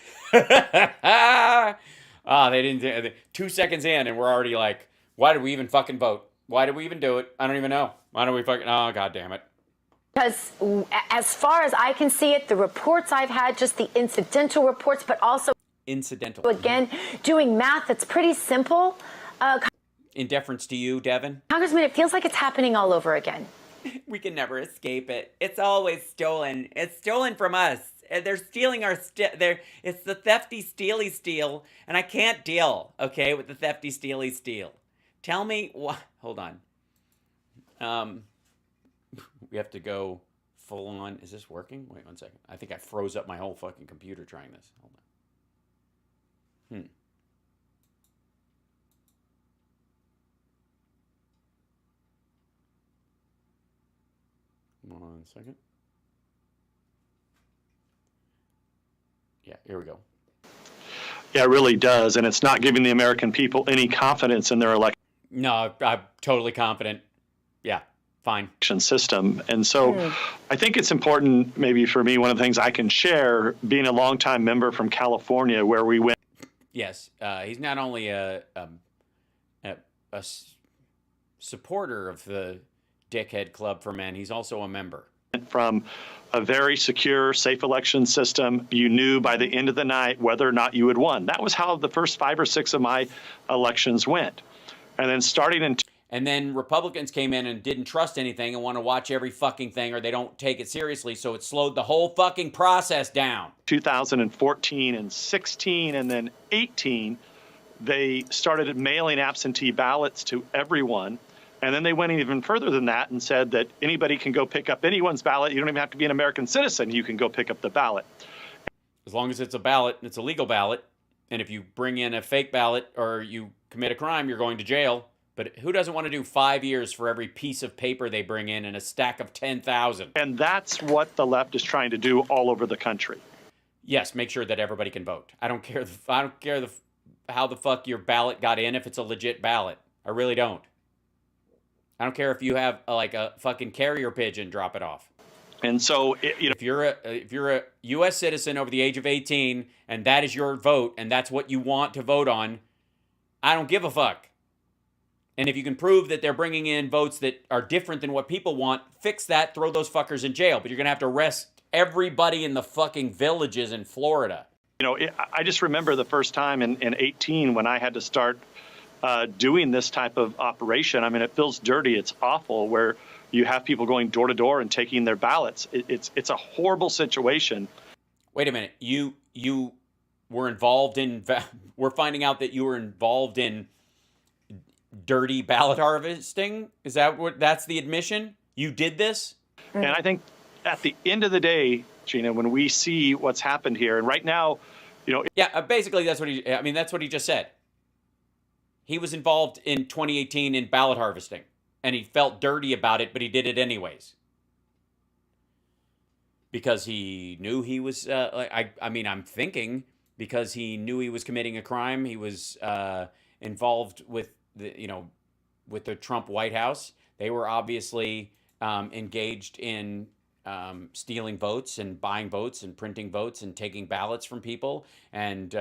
they didn't. 2 seconds in, and we're already like, why did we even fucking vote? Why did we even do it? I don't even know. Why don't we fucking? Oh, God damn it. Because as far as I can see it, the reports I've had, just the incidental reports, but also incidental. Again, doing math that's pretty simple. In deference to you, Devin. Congressman, it feels like it's happening all over again. We can never escape it. It's always stolen. It's stolen from us. They're stealing our it's the thefty steely steal, and I can't deal, okay, with the thefty steely steal. Tell me what. Hold on. We have to go full on. Is this working? Wait 1 second. I think I froze up my whole fucking computer trying this. Hold on. 1 second. Yeah, here we go. Yeah, it really does, and it's not giving the American people any confidence in their election. No, I'm totally confident. Yeah, fine. System. And so I think it's important, maybe for me, one of the things I can share, being a longtime member from California, where we went. Yes, he's not only a supporter of the Dickhead Club for Men, he's also a member. From a very secure, safe election system, you knew by the end of the night whether or not you had won. That was how the first 5 or 6 of my elections went. And then starting in... And then Republicans came in and didn't trust anything and want to watch every fucking thing, or they don't take it seriously, so it slowed the whole fucking process down. 2014 and 16 and then 18, they started mailing absentee ballots to everyone. And then they went even further than that and said that anybody can go pick up anyone's ballot. You don't even have to be an American citizen. You can go pick up the ballot. As long as it's a ballot, it's a legal ballot. And if you bring in a fake ballot or you commit a crime, you're going to jail. But who doesn't want to do 5 years for every piece of paper they bring in and a stack of 10,000? And that's what the left is trying to do all over the country. Yes, make sure that everybody can vote. I don't care how the fuck your ballot got in if it's a legit ballot. I really don't. I don't care if you have like a fucking carrier pigeon drop it off. And so, if you're a U.S. citizen over the age of 18 and that is your vote and that's what you want to vote on, I don't give a fuck. And if you can prove that they're bringing in votes that are different than what people want, fix that, throw those fuckers in jail. But you're going to have to arrest everybody in the fucking villages in Florida. I just remember the first time in 18 when I had to start doing this type of operation. I mean, it feels dirty. It's awful where you have people going door to door and taking their ballots. It's a horrible situation. Wait a minute. You were involved in, we're finding out that you were involved in dirty ballot harvesting? Is that's the admission? You did this? And I think at the end of the day, Gina, when we see what's happened here, and right now Yeah, basically that's what that's what he just said. He was involved in 2018 in ballot harvesting, and he felt dirty about it, but he did it anyways. Because he knew he was, I'm thinking because he knew he was committing a crime. He was involved with with the Trump White House. They were obviously engaged in stealing votes and buying votes and printing votes and taking ballots from people. And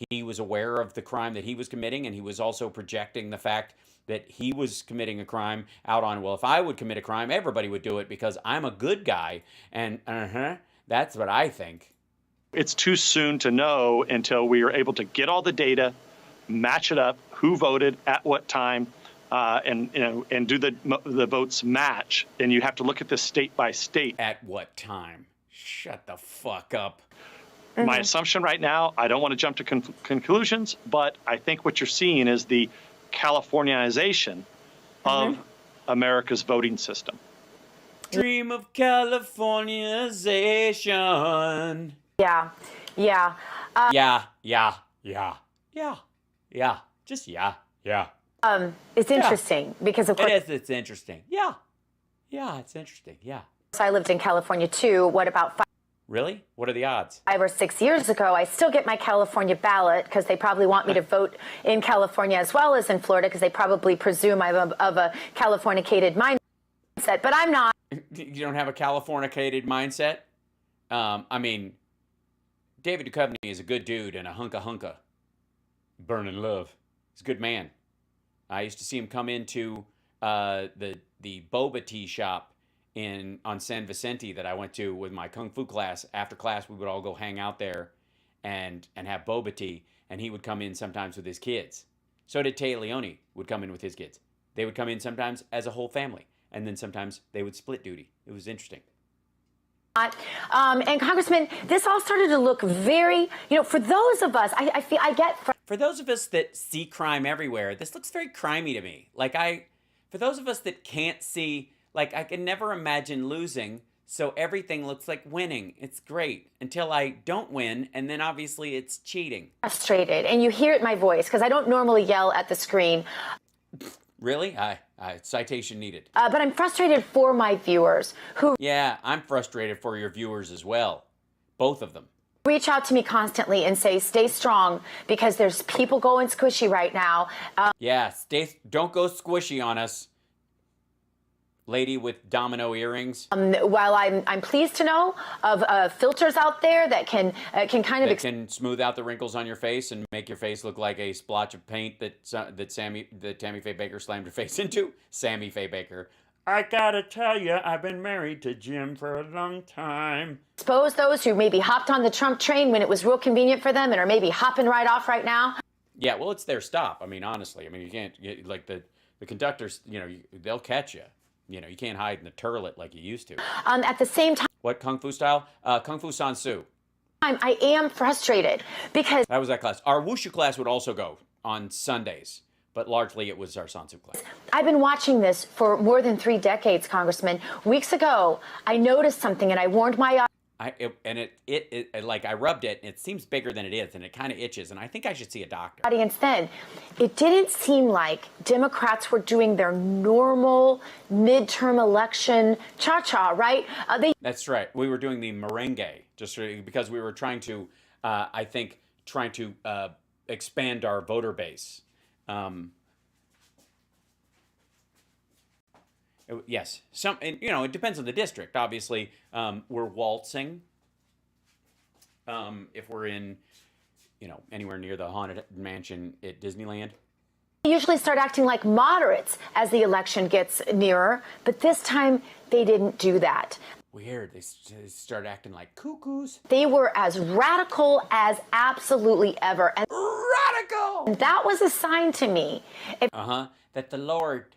he was aware of the crime that he was committing, and he was also projecting the fact that he was committing a crime out on, well, if I would commit a crime, everybody would do it because I'm a good guy. And that's what I think. It's too soon to know until we are able to get all the data, match it up, who voted at what time, and do the votes match. And you have to look at this state by state. At what time? Shut the fuck up. My assumption right now, I don't want to jump to conclusions, but I think what you're seeing is the Californiization of America's voting system. Dream of Californiization. Yeah. Just yeah. It's interesting because, of course, it's interesting. Yeah, it's interesting. Yeah. I lived in California too. What about Really? What are the odds? 5 or 6 years ago? I still get my California ballot because they probably want me to vote in California as well as in Florida because they probably presume I'm of a Californicated mindset, but I'm not. You don't have a Californicated mindset? David Duchovny is a good dude and a hunka. Burning love. He's a good man. I used to see him come into the boba tea shop on San Vicente that I went to with my kung fu class. After class, we would all go hang out there and have boba tea, and he would come in sometimes with his kids. So did Tay Leone would come in with his kids. They would come in sometimes as a whole family, and then sometimes they would split duty. It was interesting. And Congressman, this all started to look very, for those of us, For those of us that see crime everywhere, this looks very crimey to me. For those of us that can't see, I can never imagine losing, so everything looks like winning. It's great until I don't win, and then obviously it's cheating. Frustrated, and you hear it in my voice because I don't normally yell at the screen. Really? Citation needed. But I'm frustrated for my viewers who... Yeah, I'm frustrated for your viewers as well. Both of them. Reach out to me constantly and say, stay strong, because there's people going squishy right now. Don't go squishy on us. Lady with domino earrings. While I'm pleased to know of filters out there that can can smooth out the wrinkles on your face and make your face look like a splotch of paint that Tammy Faye Baker slammed her face into. Sammy Faye Baker. I gotta tell you, I've been married to Jim for a long time. Expose those who maybe hopped on the Trump train when it was real convenient for them and are maybe hopping right off right now. Yeah, well, it's their stop. Honestly, you can't get the conductors. They'll catch you. You can't hide in the turlet like you used to. At the same time. What, Kung Fu style? Kung Fu San Soo. I am frustrated because... That was that class. Our Wushu class would also go on Sundays, but largely it was our San Soo class. I've been watching this for more than 3 decades, Congressman. Weeks ago, I noticed something and I warned my... I rubbed it, and it seems bigger than it is, and it kind of itches, and I think I should see a doctor. Audience then, it didn't seem like Democrats were doing their normal midterm election cha-cha, right? That's right. We were doing the merengue, just because we were trying to, expand our voter base. Yes, it depends on the district. Obviously, we're waltzing. If we're in, anywhere near the Haunted Mansion at Disneyland. They usually start acting like moderates as the election gets nearer, but this time they didn't do that. Weird. They start acting like cuckoos. They were as radical as absolutely ever. And radical! And that was a sign to me. That the Lord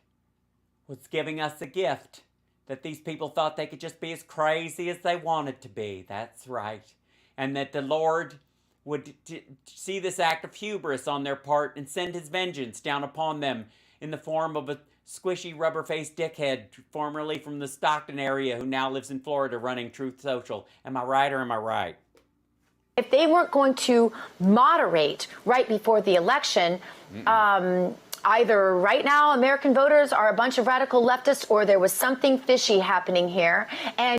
was giving us a gift. That these people thought they could just be as crazy as they wanted to be. That's right. And that the Lord would see this act of hubris on their part and send his vengeance down upon them in the form of a squishy rubber-faced dickhead formerly from the Stockton area who now lives in Florida running Truth Social. Am I right or am I right? If they weren't going to moderate right before the election, either right now American voters are a bunch of radical leftists or there was something fishy happening here. And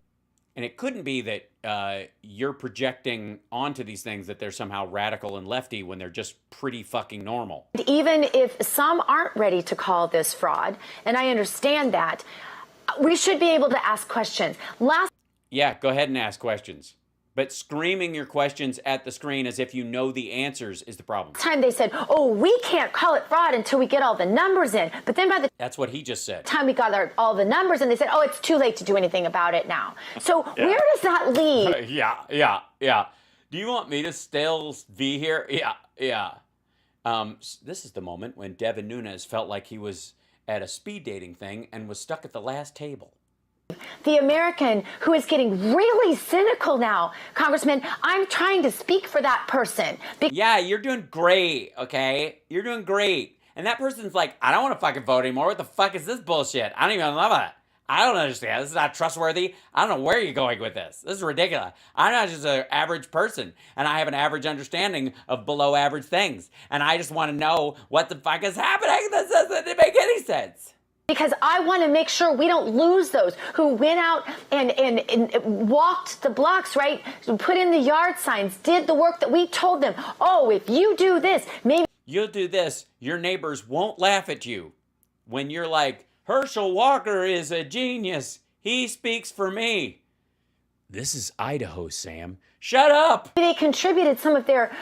it couldn't be that you're projecting onto these things that they're somehow radical and lefty when they're just pretty fucking normal. Even if some aren't ready to call this fraud, and I understand that, we should be able to ask questions. Yeah, go ahead and ask questions. But screaming your questions at the screen as if you know the answers is the problem. Time they said, oh, we can't call it fraud until we get all the numbers in. But then by the That's what he just said. time we got all the numbers in, they said, oh, it's too late to do anything about it now. So where does that leave? Yeah. Do you want me to still be here? Yeah. This is the moment when Devin Nunes felt like he was at a speed dating thing and was stuck at the last table. The American who is getting really cynical now, Congressman, I'm trying to speak for that person. Yeah, you're doing great, okay? You're doing great. And that person's like, I don't want to fucking vote anymore. What the fuck is this bullshit? I don't even love it. I don't understand. This is not trustworthy. I don't know where you're going with this. This is ridiculous. I'm not just an average person, and I have an average understanding of below average things. And I just want to know what the fuck is happening. This doesn't make any sense. Because I want to make sure we don't lose those who went out and walked the blocks, right? Put in the yard signs, did the work that we told them. Oh, if you do this, maybe you'll do this. Your neighbors won't laugh at you when you're like, Herschel Walker is a genius. He speaks for me. This is Idaho, Sam. Shut up. They contributed some of their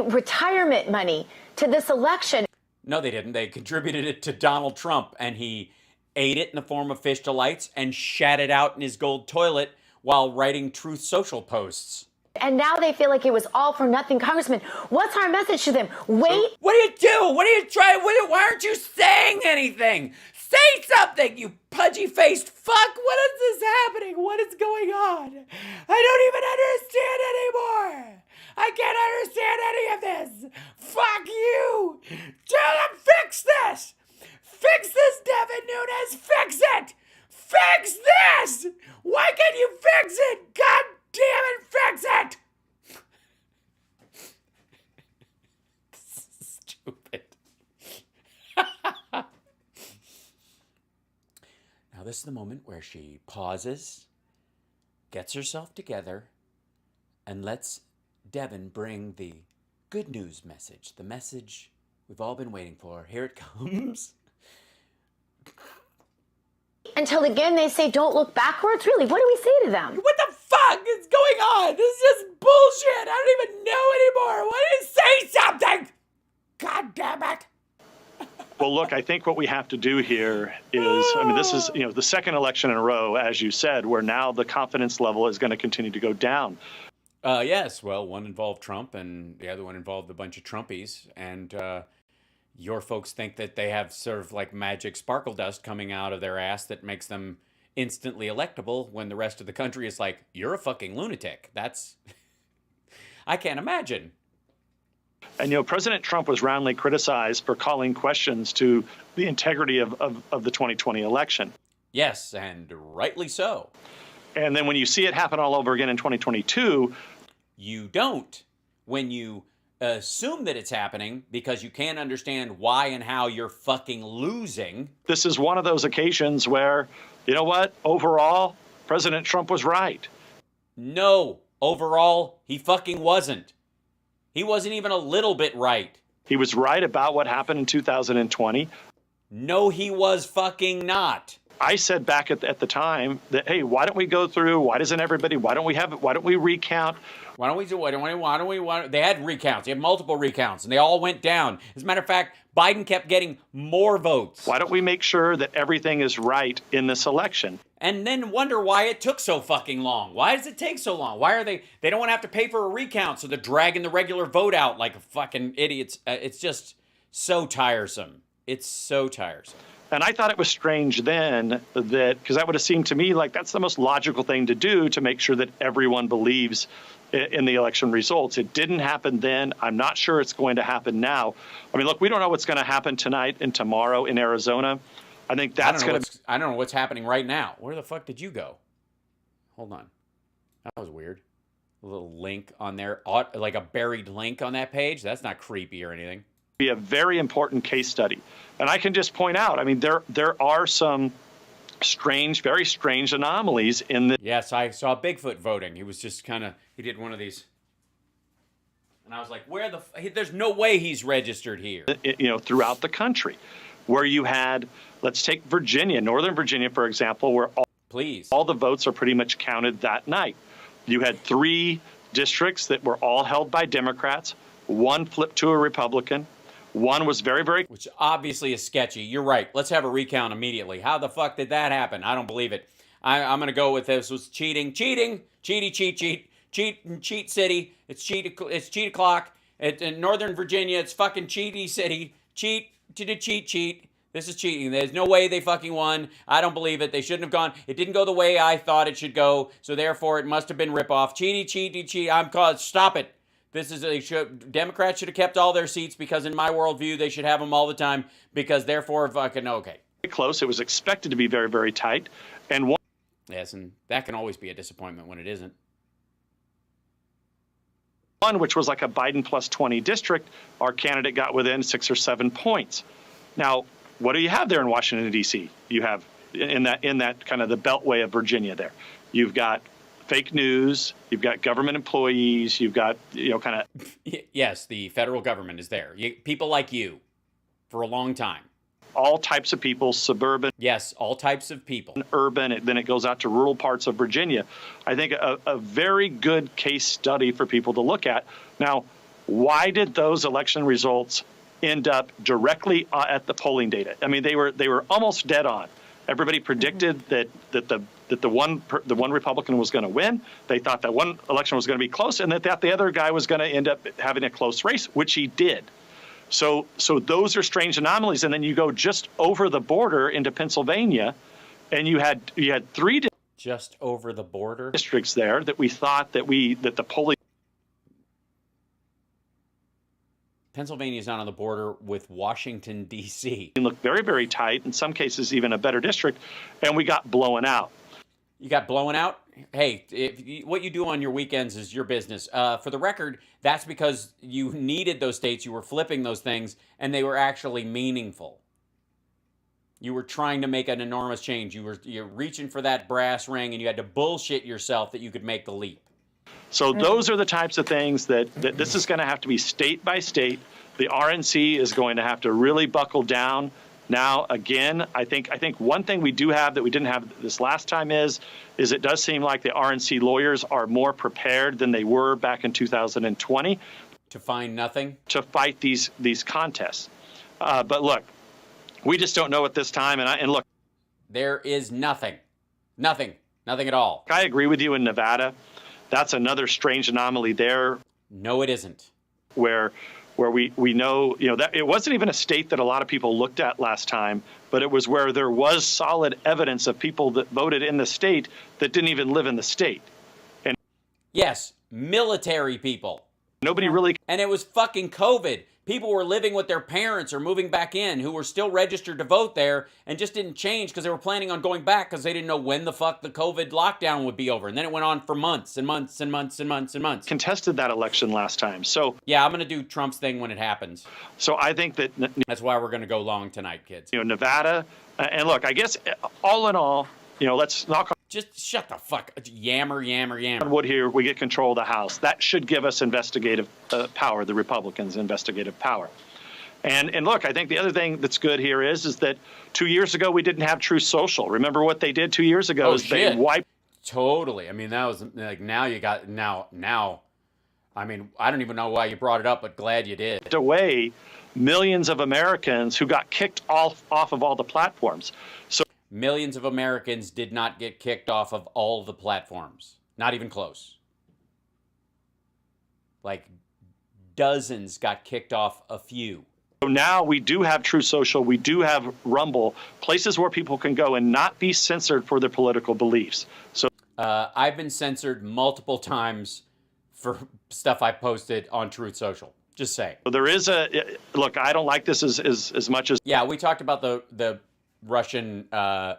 retirement money to this election. No, they didn't. They contributed it to Donald Trump, and he ate it in the form of fish delights and shat it out in his gold toilet while writing Truth Social posts. And now they feel like it was all for nothing. Congressman, what's our message to them? Wait. What do you do? What are you trying? Why aren't you saying anything? Say something, you pudgy-faced fuck. What is this happening? What is going on? I don't even understand anymore. I can't understand any of this. Fuck you. Tell them fix this. Fix this, Devin Nunes. Fix it. Fix this. Why can't you fix it? God damn it, fix it. Stupid. Now this is the moment where she pauses, gets herself together, and lets Devin bring the good news message, the message we've all been waiting for. Here it comes. Until again they say don't look backwards? Really, what do we say to them? What the fuck is going on? This is just bullshit. I don't even know anymore. Why did you say something? God damn it. Well, look, I think what we have to do here is, this is, the second election in a row, as you said, where now the confidence level is going to continue to go down. Yes, well, one involved Trump and the other one involved a bunch of Trumpies. And your folks think that they have sort of like magic sparkle dust coming out of their ass that makes them instantly electable when the rest of the country is like, you're a fucking lunatic. That's, I can't imagine. And, President Trump was roundly criticized for calling questions to the integrity of the 2020 election. Yes, and rightly so. And then when you see it happen all over again in 2022, you don't. When you assume that it's happening because you can't understand why and how you're fucking losing. This is one of those occasions where, you know what? Overall, President Trump was right. No, overall, he fucking wasn't. He wasn't even a little bit right. He was right about what happened in 2020. No, he was fucking not. I said back at the time that, hey, why don't we go through? Why don't we recount? They had recounts. They had multiple recounts, and they all went down. As a matter of fact, Biden kept getting more votes. Why don't we make sure that everything is right in this election? And then wonder why it took so fucking long. Why does it take so long? Why are they don't want to have to pay for a recount, so they're dragging the regular vote out like fucking idiots. It's just so tiresome. It's so tiresome. And I thought it was strange then because that would have seemed to me like that's the most logical thing to do to make sure that everyone believes in the election results. It didn't happen then. I'm not sure it's going to happen now. Look, we don't know what's going to happen tonight and tomorrow in Arizona. I think that's going to... I don't know what's happening right now. Where the fuck did you go? Hold on. That was weird. A little link on there, like a buried link on that page. That's not creepy or anything. Be a very important case study. And I can just point out, I mean, there are some strange, very strange anomalies in the. Yes, I saw Bigfoot voting. He was just kind of, he did one of these. And I was like, there's no way he's registered here. Throughout the country, where you had, let's take Virginia, Northern Virginia, for example, where all the votes are pretty much counted that night. You had 3 districts that were all held by Democrats. 1 flipped to a Republican. 1 was very, very... Which obviously is sketchy. You're right. Let's have a recount immediately. How the fuck did that happen? I don't believe it. I'm going to go with this was cheating. Cheat city. It's cheat o'clock. In Northern Virginia, it's fucking cheaty city. Cheat. This is cheating. There's no way they fucking won. I don't believe it. They shouldn't have gone. It didn't go the way I thought it should go. So therefore, it must have been ripoff. Cheat. I'm called. Stop it. Democrats should have kept all their seats because in my worldview, they should have them all the time because therefore, fucking okay. Close. It was expected to be very, very tight. And yes, and that can always be a disappointment when it isn't. One, which was like a Biden plus 20 district, our candidate got within 6 or 7 points. Now, what do you have there in Washington, D.C.? You have in that kind of the beltway of Virginia there. You've got fake news, you've got government employees, you've got, kind of... Yes, the federal government is there. People like you for a long time. All types of people, suburban. Yes, all types of people. Urban, then it goes out to rural parts of Virginia. I think a very good case study for people to look at. Now, why did those election results end up directly at the polling data? I mean, they were almost dead on. Everybody predicted that the one Republican was going to win. They thought that one election was going to be close, and that the other guy was going to end up having a close race, which he did. So those are strange anomalies. And then you go just over the border into Pennsylvania, and you had 3 just over the border districts there that we thought that the polling. Pennsylvania is not on the border with Washington, D.C. It looked very, very tight, in some cases even a better district, and we got blown out. You got blown out? Hey, what you do on your weekends is your business. For the record, that's because you needed those states, you were flipping those things, and they were actually meaningful. You were trying to make an enormous change. You're reaching for that brass ring, and you had to bullshit yourself that you could make the leap. So those are the types of things that this is going to have to be state by state. The RNC is going to have to really buckle down. Now, again, I think one thing we do have that we didn't have this last time is it does seem like the RNC lawyers are more prepared than they were back in 2020. To find nothing? To fight these contests. But look, we just don't know at this time. And look. There is nothing. Nothing at all. I agree with you in Nevada. That's another strange anomaly there. No, it isn't. Where we know, that it wasn't even a state that a lot of people looked at last time, but it was where there was solid evidence of people that voted in the state that didn't even live in the state. And yes, military people. Nobody really. And it was fucking COVID. People were living with their parents or moving back in who were still registered to vote there and just didn't change because they were planning on going back because they didn't know when the fuck the COVID lockdown would be over. And then it went on for months and months and months and months and months. Contested that election last time. So yeah, I'm going to do Trump's thing when it happens. So I think that that's why we're going to go long tonight, kids. Nevada. And look, I guess all in all, let's knock on. Just shut the fuck. Yammer. Wood here, we get control of the House. That should give us investigative power, the Republicans' investigative power. And look, I think the other thing that's good here is that 2 years ago we didn't have Truth Social. Remember what they did 2 years ago? They wiped. Totally. I mean, that was like now. I mean, I don't even know why you brought it up, but glad you did. Away millions of Americans who got kicked off of all the platforms. So. Millions of Americans did not get kicked off of all the platforms. Not even close. Like dozens got kicked off a few. So now we do have Truth Social. We do have Rumble, places where people can go and not be censored for their political beliefs. So I've been censored multiple times for stuff I posted on Truth Social. Just saying. There is look, I don't like this as much as. Yeah, we talked about the Russian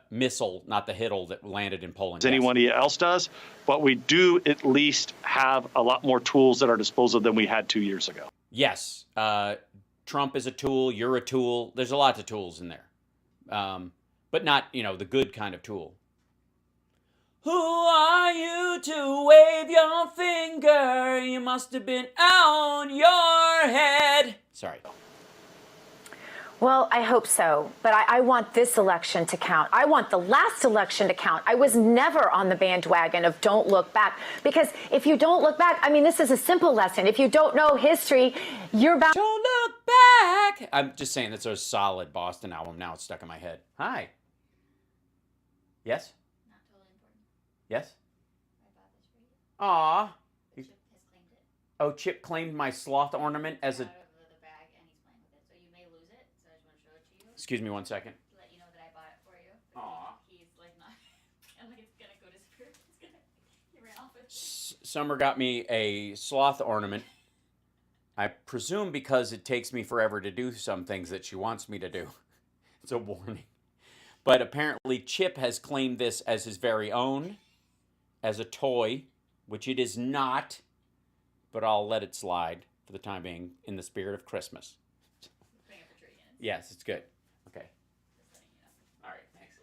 missile, not the Hitler that landed in Poland. As anybody else does, but we do at least have a lot more tools at our disposal than we had 2 years ago. Yes. Trump is a tool. You're a tool. There's a lot of tools in there. But not, the good kind of tool. Who are you to wave your finger? You must have been on your head. Sorry. Well, I hope so, but I want this election to count. I want the last election to count. I was never on the bandwagon of don't look back, because if you don't look back, this is a simple lesson. If you don't know history, you're bound. Don't look back. I'm just saying that's a solid Boston album. Now it's stuck in my head. Hi. Yes? Not totally important. Yes? I bought this for you. Aw. Chip has claimed it. Oh, Chip claimed my sloth ornament as a... Out of the bag, and he's playing with it, so you may lose it. So I just want to show it to you. Excuse me 1 second. To let you know that I bought it for you. Aw. He's like not. I'm like, it's gonna go disappear. He ran off with it. Summer got me a sloth ornament. I presume because it takes me forever to do some things that she wants me to do. It's a warning. But apparently Chip has claimed this as his very own, as a toy, which it is not, but I'll let it slide for the time being in the spirit of Christmas. Putting up a tree in. Yes, it's good. Okay. Just letting you know. All right, thanks.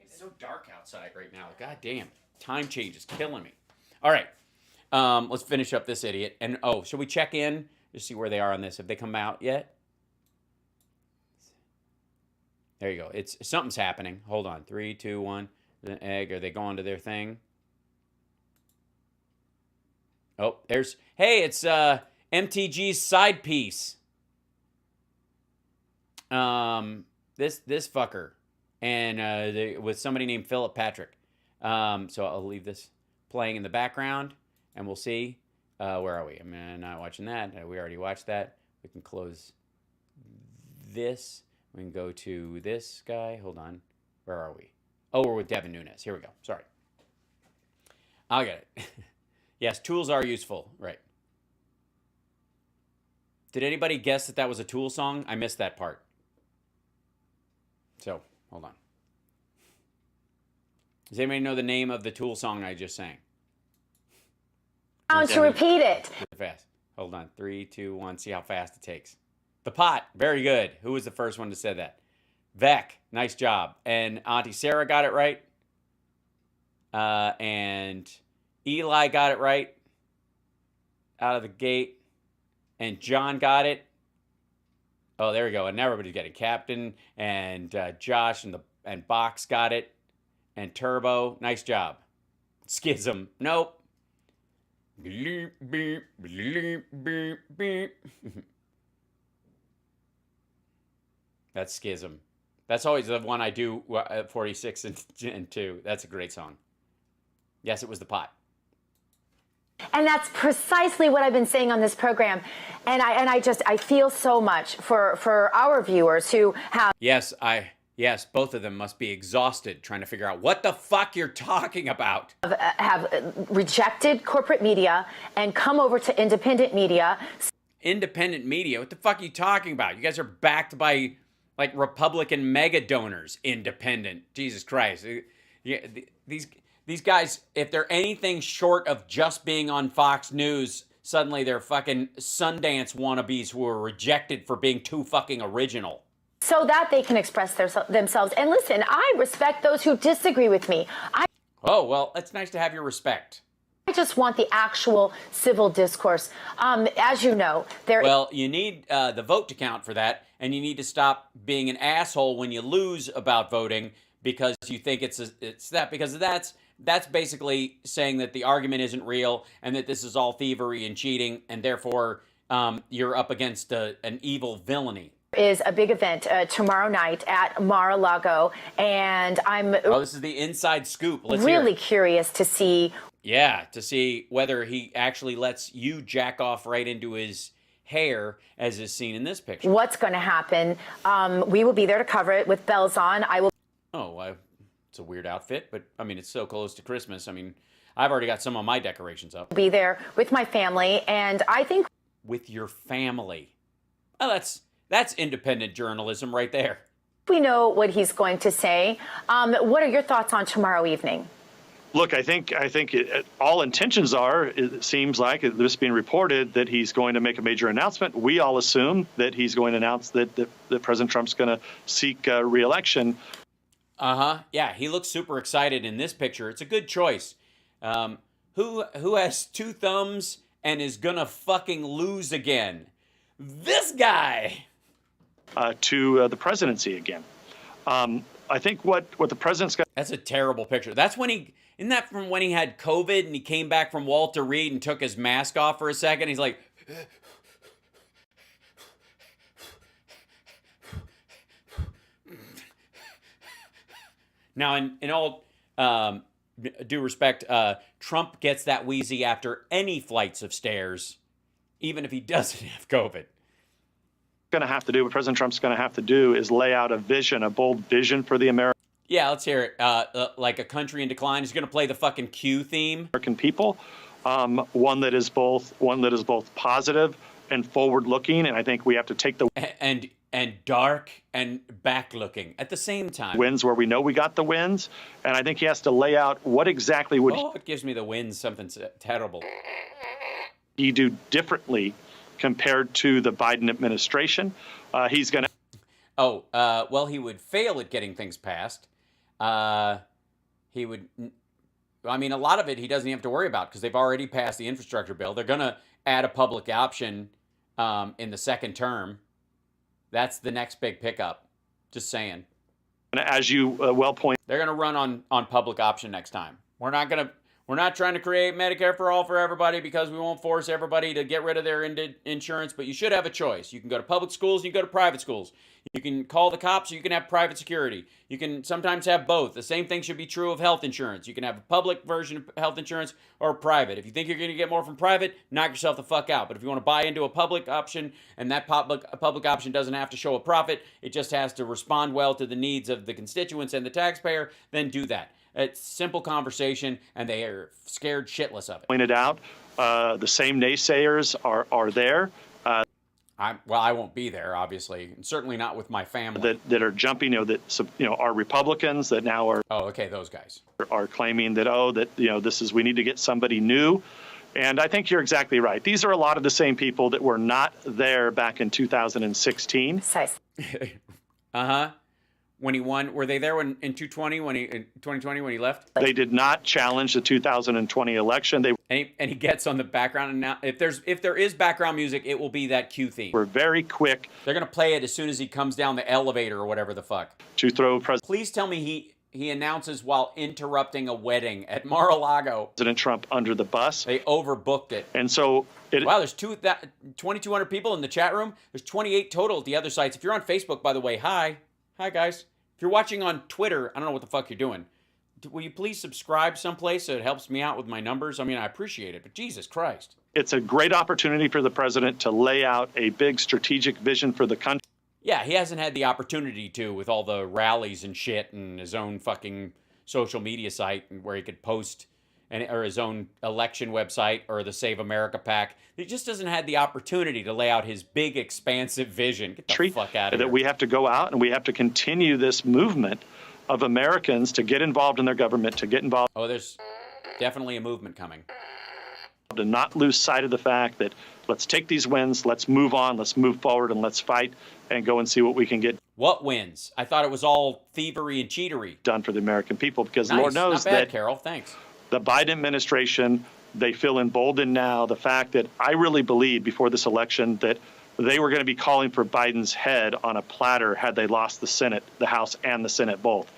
It's so dark outside right now. God damn. Time change is killing me. All right. Let's finish up this idiot. And, should we check in? Just see where they are on this. Have they come out yet? There you go. Something's happening. Hold on. 3, 2, 1. The egg. Are they going to their thing? Oh, it's MTG's side piece. This fucker. And with somebody named Philip Patrick. So I'll leave this playing in the background, and we'll see. Where are we? I'm not watching that. We already watched that. We can close this. We can go to this guy. Hold on. Where are we? Oh, we're with Devin Nunes. Here we go. Sorry. I'll get it. Yes, tools are useful. Right. Did anybody guess that was a Tool song? I missed that part. So, hold on. Does anybody know the name of the Tool song I just sang? To repeat it. Fast. Hold on. 3, 2, 1. See how fast it takes. The Pot. Very good. Who was the first one to say that? Vec. Nice job. And Auntie Sarah got it right. And Eli got it right out of the gate. And John got it. Oh, there we go. And everybody's getting Captain and Josh and Box got it. And Turbo. Nice job. Schism. Nope. That's Schism. That's always the one I do, 46 and 2. That's a great song. Yes, it was The Pot. And that's precisely what I've been saying on this program. And I feel so much for our viewers who have... Yes, both of them must be exhausted trying to figure out what the fuck you're talking about. Have rejected corporate media and come over to independent media. Independent media? What the fuck are you talking about? You guys are backed by... like Republican mega donors, independent. Jesus Christ. Yeah, these guys, if they're anything short of just being on Fox News, suddenly they're fucking Sundance wannabes who are rejected for being too fucking original. So that they can express themselves. And listen, I respect those who disagree with me. Oh, well, it's nice to have your respect. I just want the actual civil discourse. As you know, Well, you need the vote to count for that, and you need to stop being an asshole when you lose about voting because you think it's that, because that's basically saying that the argument isn't real and that this is all thievery and cheating, and therefore you're up against an evil villainy. Is a big event tomorrow night at Mar-a-Lago, and I'm this is the inside scoop. Let's really hear it. Curious to see. Yeah, to see whether he actually lets you jack off right into his hair, as is seen in this picture. What's going to happen? We will be there to cover it with bells on. I will. Oh, it's a weird outfit, but I mean, it's so close to Christmas. I mean, I've already got some of my decorations up. Be there with my family, and I think with your family. Oh, that's independent journalism right there. We know what he's going to say. What are your thoughts on tomorrow evening? Look, I think all intentions are, it seems like, this being reported, that he's going to make a major announcement. We all assume that he's going to announce that President Trump's going to seek re-election. Yeah, he looks super excited in this picture. It's a good choice. Who has two thumbs and is going to fucking lose again? This guy! To the presidency again. I think what the president's got... That's a terrible picture. That's when he... Isn't that from when he had COVID and he came back from Walter Reed and took his mask off for a second? He's like... Now, in all due respect, Trump gets that wheezy after any flights of stairs, even if he doesn't have COVID. What President Trump's going to have to do is lay out a vision, a bold vision for the American... Yeah, let's hear it. Like a country in decline. He's going to play the fucking Q theme. American people, one that is both positive and forward-looking, and I think we have to take the and dark and back-looking at the same time. Wins where we know we got the wins, and I think he has to lay out what exactly would it gives me the wins something terrible. He do differently compared to the Biden administration. He's going to. Well, he would fail at getting things passed. He would. I mean, a lot of it he doesn't have to worry about because they've already passed the infrastructure bill. They're going to add a public option in the second term. That's the next big pickup. Just saying. As you well point, they're going to run on public option next time. We're not trying to create Medicare for all for everybody because we won't force everybody to get rid of their insurance, but you should have a choice. You can go to public schools and you can go to private schools. You can call the cops or you can have private security. You can sometimes have both. The same thing should be true of health insurance. You can have a public version of health insurance or private. If you think you're going to get more from private, knock yourself the fuck out. But if you want to buy into a public option and that public option doesn't have to show a profit, it just has to respond well to the needs of the constituents and the taxpayer, then do that. It's simple conversation, and they are scared shitless of it. Pointed out, the same naysayers are there. I won't be there, obviously, and certainly not with my family. That are jumping, are Republicans that now are. Oh, okay, those guys are claiming that we need to get somebody new, and I think you're exactly right. These are a lot of the same people that were not there back in 2016. When he won, were they there in 2020 when he left? They did not challenge the 2020 election. And he gets on the background, and now if there is background music, it will be that Q theme. We're very quick. They're gonna play it as soon as he comes down the elevator or whatever the fuck. To throw Please tell me he announces while interrupting a wedding at Mar-a-Lago. President Trump under the bus. They overbooked it. And so wow, there's 2,200 people in the chat room. There's 28 total at the other sites. If you're on Facebook, by the way, hi guys. If you're watching on Twitter, I don't know what the fuck you're doing. Will you please subscribe someplace so it helps me out with my numbers? I mean, I appreciate it, but Jesus Christ. It's a great opportunity for the president to lay out a big strategic vision for the country. Yeah, he hasn't had the opportunity to with all the rallies and shit and his own fucking social media site where he could post or his own election website or the Save America PAC. He just doesn't have the opportunity to lay out his big, expansive vision. Get the fuck out of here. That we have to go out and we have to continue this movement of Americans to get involved in their government, to get involved. Oh, there's definitely a movement coming. To not lose sight of the fact that let's take these wins, let's move on, let's move forward, and let's fight and go and see what we can get. What wins? I thought it was all thievery and cheatery. Done for the American people because nice. Lord knows not bad, that Carol, thanks. The Biden administration, they feel emboldened now. The fact that I really believed before this election that they were going to be calling for Biden's head on a platter had they lost the Senate, the House, and the Senate both.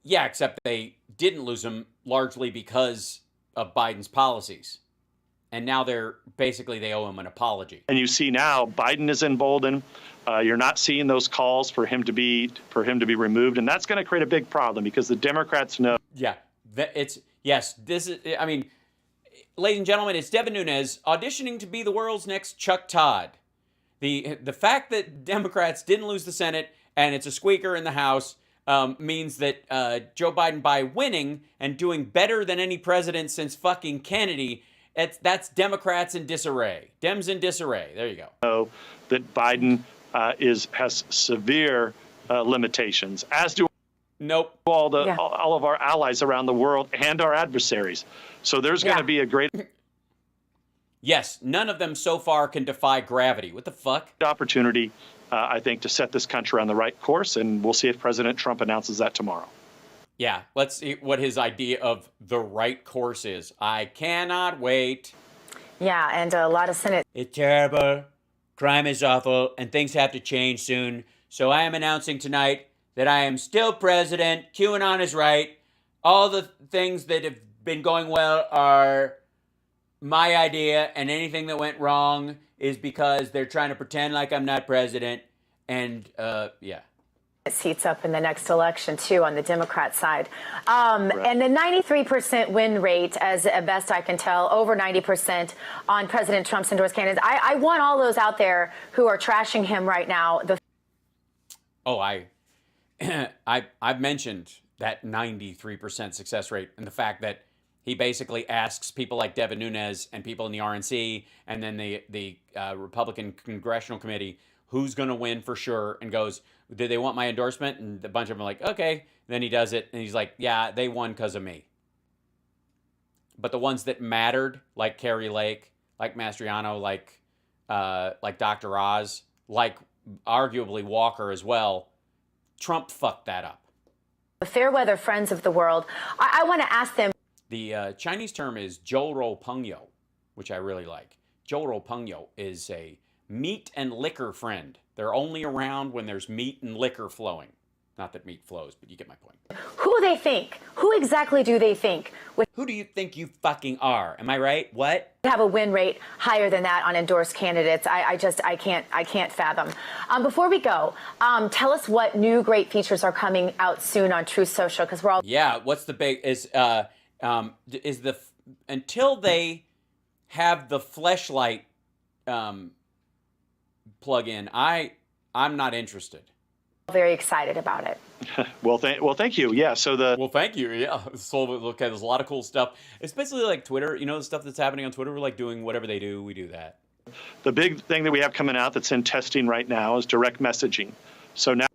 Yeah, except they didn't lose him largely because of Biden's policies. And now they owe him an apology. And you see now Biden is emboldened. You're not seeing those calls for him to be removed, and that's going to create a big problem because the Democrats know. Yeah, this is. I mean, ladies and gentlemen, it's Devin Nunes auditioning to be the world's next Chuck Todd. The fact that Democrats didn't lose the Senate and it's a squeaker in the House means that Joe Biden, by winning and doing better than any president since fucking Kennedy. That's Democrats in disarray. Dems in disarray. There you go. That Biden has severe limitations, as do Nope. all of our allies around the world and our adversaries. So there's going to be a great Yes, none of them so far can defy gravity. What the fuck? opportunity, I think, to set this country on the right course, and we'll see if President Trump announces that tomorrow. Yeah, let's see what his idea of the right course is. I cannot wait. Yeah, and a lot of Senate. It's terrible. Crime is awful, and things have to change soon. So I am announcing tonight that I am still president. QAnon is right. All the things that have been going well are my idea, and anything that went wrong is because they're trying to pretend like I'm not president. And, yeah. Seats up in the next election, too, on the Democrat side. And the 93% win rate, as best I can tell, over 90% on President Trump's endorsed candidates. I want all those out there who are trashing him right now. I've mentioned that 93% success rate and the fact that he basically asks people like Devin Nunes and people in the RNC and then the Republican Congressional Committee who's going to win for sure, and goes, do they want my endorsement? And a bunch of them are like, okay. Then he does it, and he's like, yeah, they won because of me. But the ones that mattered, like Carrie Lake, like Mastriano, like Dr. Oz, like arguably Walker as well, Trump fucked that up. The Fairweather Friends of the World. I want to ask them. The Chinese term is zhou rou peng you, which I really like. Zhou rou peng you is a meat and liquor friend. They're only around when there's meat and liquor flowing. Not that meat flows, but you get my point. Who they think? Who exactly do they think? Who do you think you fucking are? Am I right? What? Have a win rate higher than that on endorsed candidates. I can't fathom. Before we go, tell us what new great features are coming out soon on Truth Social, because we're all. Yeah. What's the big until they have the fleshlight plug in, I'm not interested. Very excited about it. Well, thank you. Yeah. So well, thank you. Yeah. So look, there's a lot of cool stuff. It's basically like Twitter. You know, the stuff that's happening on Twitter. We're like doing whatever they do. We do that. The big thing that we have coming out that's in testing right now is direct messaging. So now.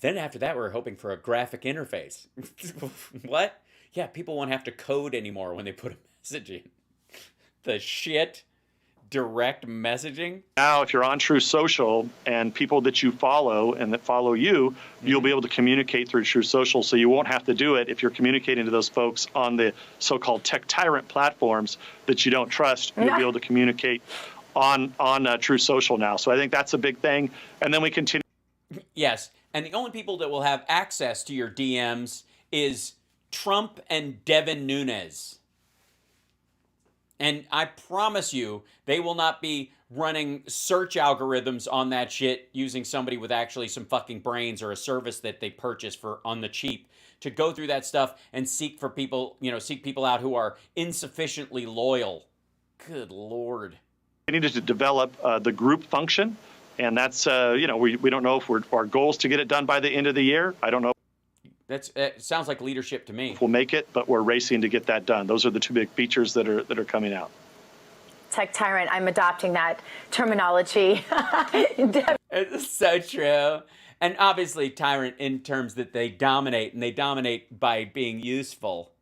Then after that, we're hoping for a graphic interface. What? Yeah, people won't have to code anymore when they put a message in. The shit. Direct messaging. Now, if you're on True Social and people that you follow and that follow you, you'll be able to communicate through True Social, so you won't have to do it if you're communicating to those folks on the so-called tech tyrant platforms that you don't trust. You'll be able to communicate on True Social now. So I think that's a big thing. And then we continue. Yes. And the only people that will have access to your DMs is Trump and Devin Nunes. And I promise you, they will not be running search algorithms on that shit using somebody with actually some fucking brains or a service that they purchase for on the cheap to go through that stuff and seek people out who are insufficiently loyal. Good Lord. We needed to develop the group function. And that's, we don't know if our goal is to get it done by the end of the year. I don't know. It sounds like leadership to me. We'll make it, but we're racing to get that done. Those are the two big features that are coming out. Tech tyrant, I'm adopting that terminology. It's so true. And obviously tyrant in terms that they dominate, and they dominate by being useful.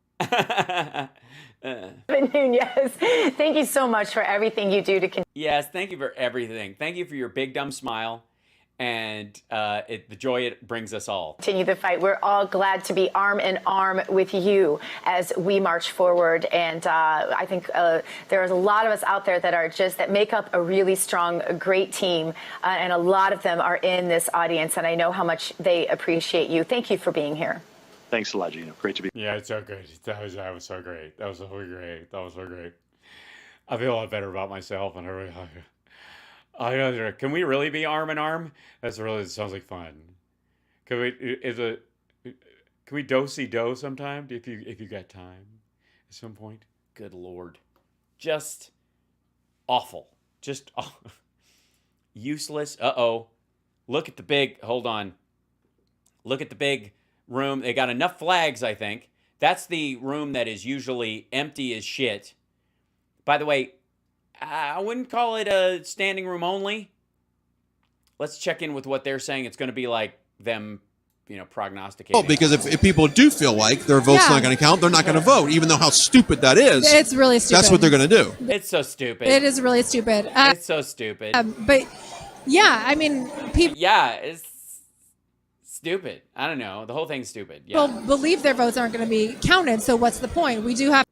Yes. Thank you so much for everything you do to. Yes, thank you for everything. Thank you for your big dumb smile and the joy it brings us all. Continue the fight. We're all glad to be arm in arm with you as we march forward. And I think there's a lot of us out there that make up a really strong, great team. And a lot of them are in this audience. And I know how much they appreciate you. Thank you for being here. Thanks a lot, Gina. Great to be here. Yeah, it's so good. That was so great. That was so great. I feel a lot better about myself and everything. Can we really be arm in arm? That sounds like fun. Can we do-si-do sometime if you got time at some point? Good Lord. Just awful. Just useless. Look at the big, hold on. Look at the big room. They got enough flags, I think. That's the room that is usually empty as shit. By the way, I wouldn't call it a standing room only. Let's check in with what they're saying. It's going to be like them, prognosticating. Oh, because if people do feel like their vote's not going to count, they're not going to vote, even though how stupid that is. It's really stupid. That's what they're going to do. It's so stupid. It is really stupid. It's so stupid. But yeah, I mean, people. Yeah, it's stupid. I don't know. The whole thing's stupid. Yeah. People believe their votes aren't going to be counted. So what's the point? We do have.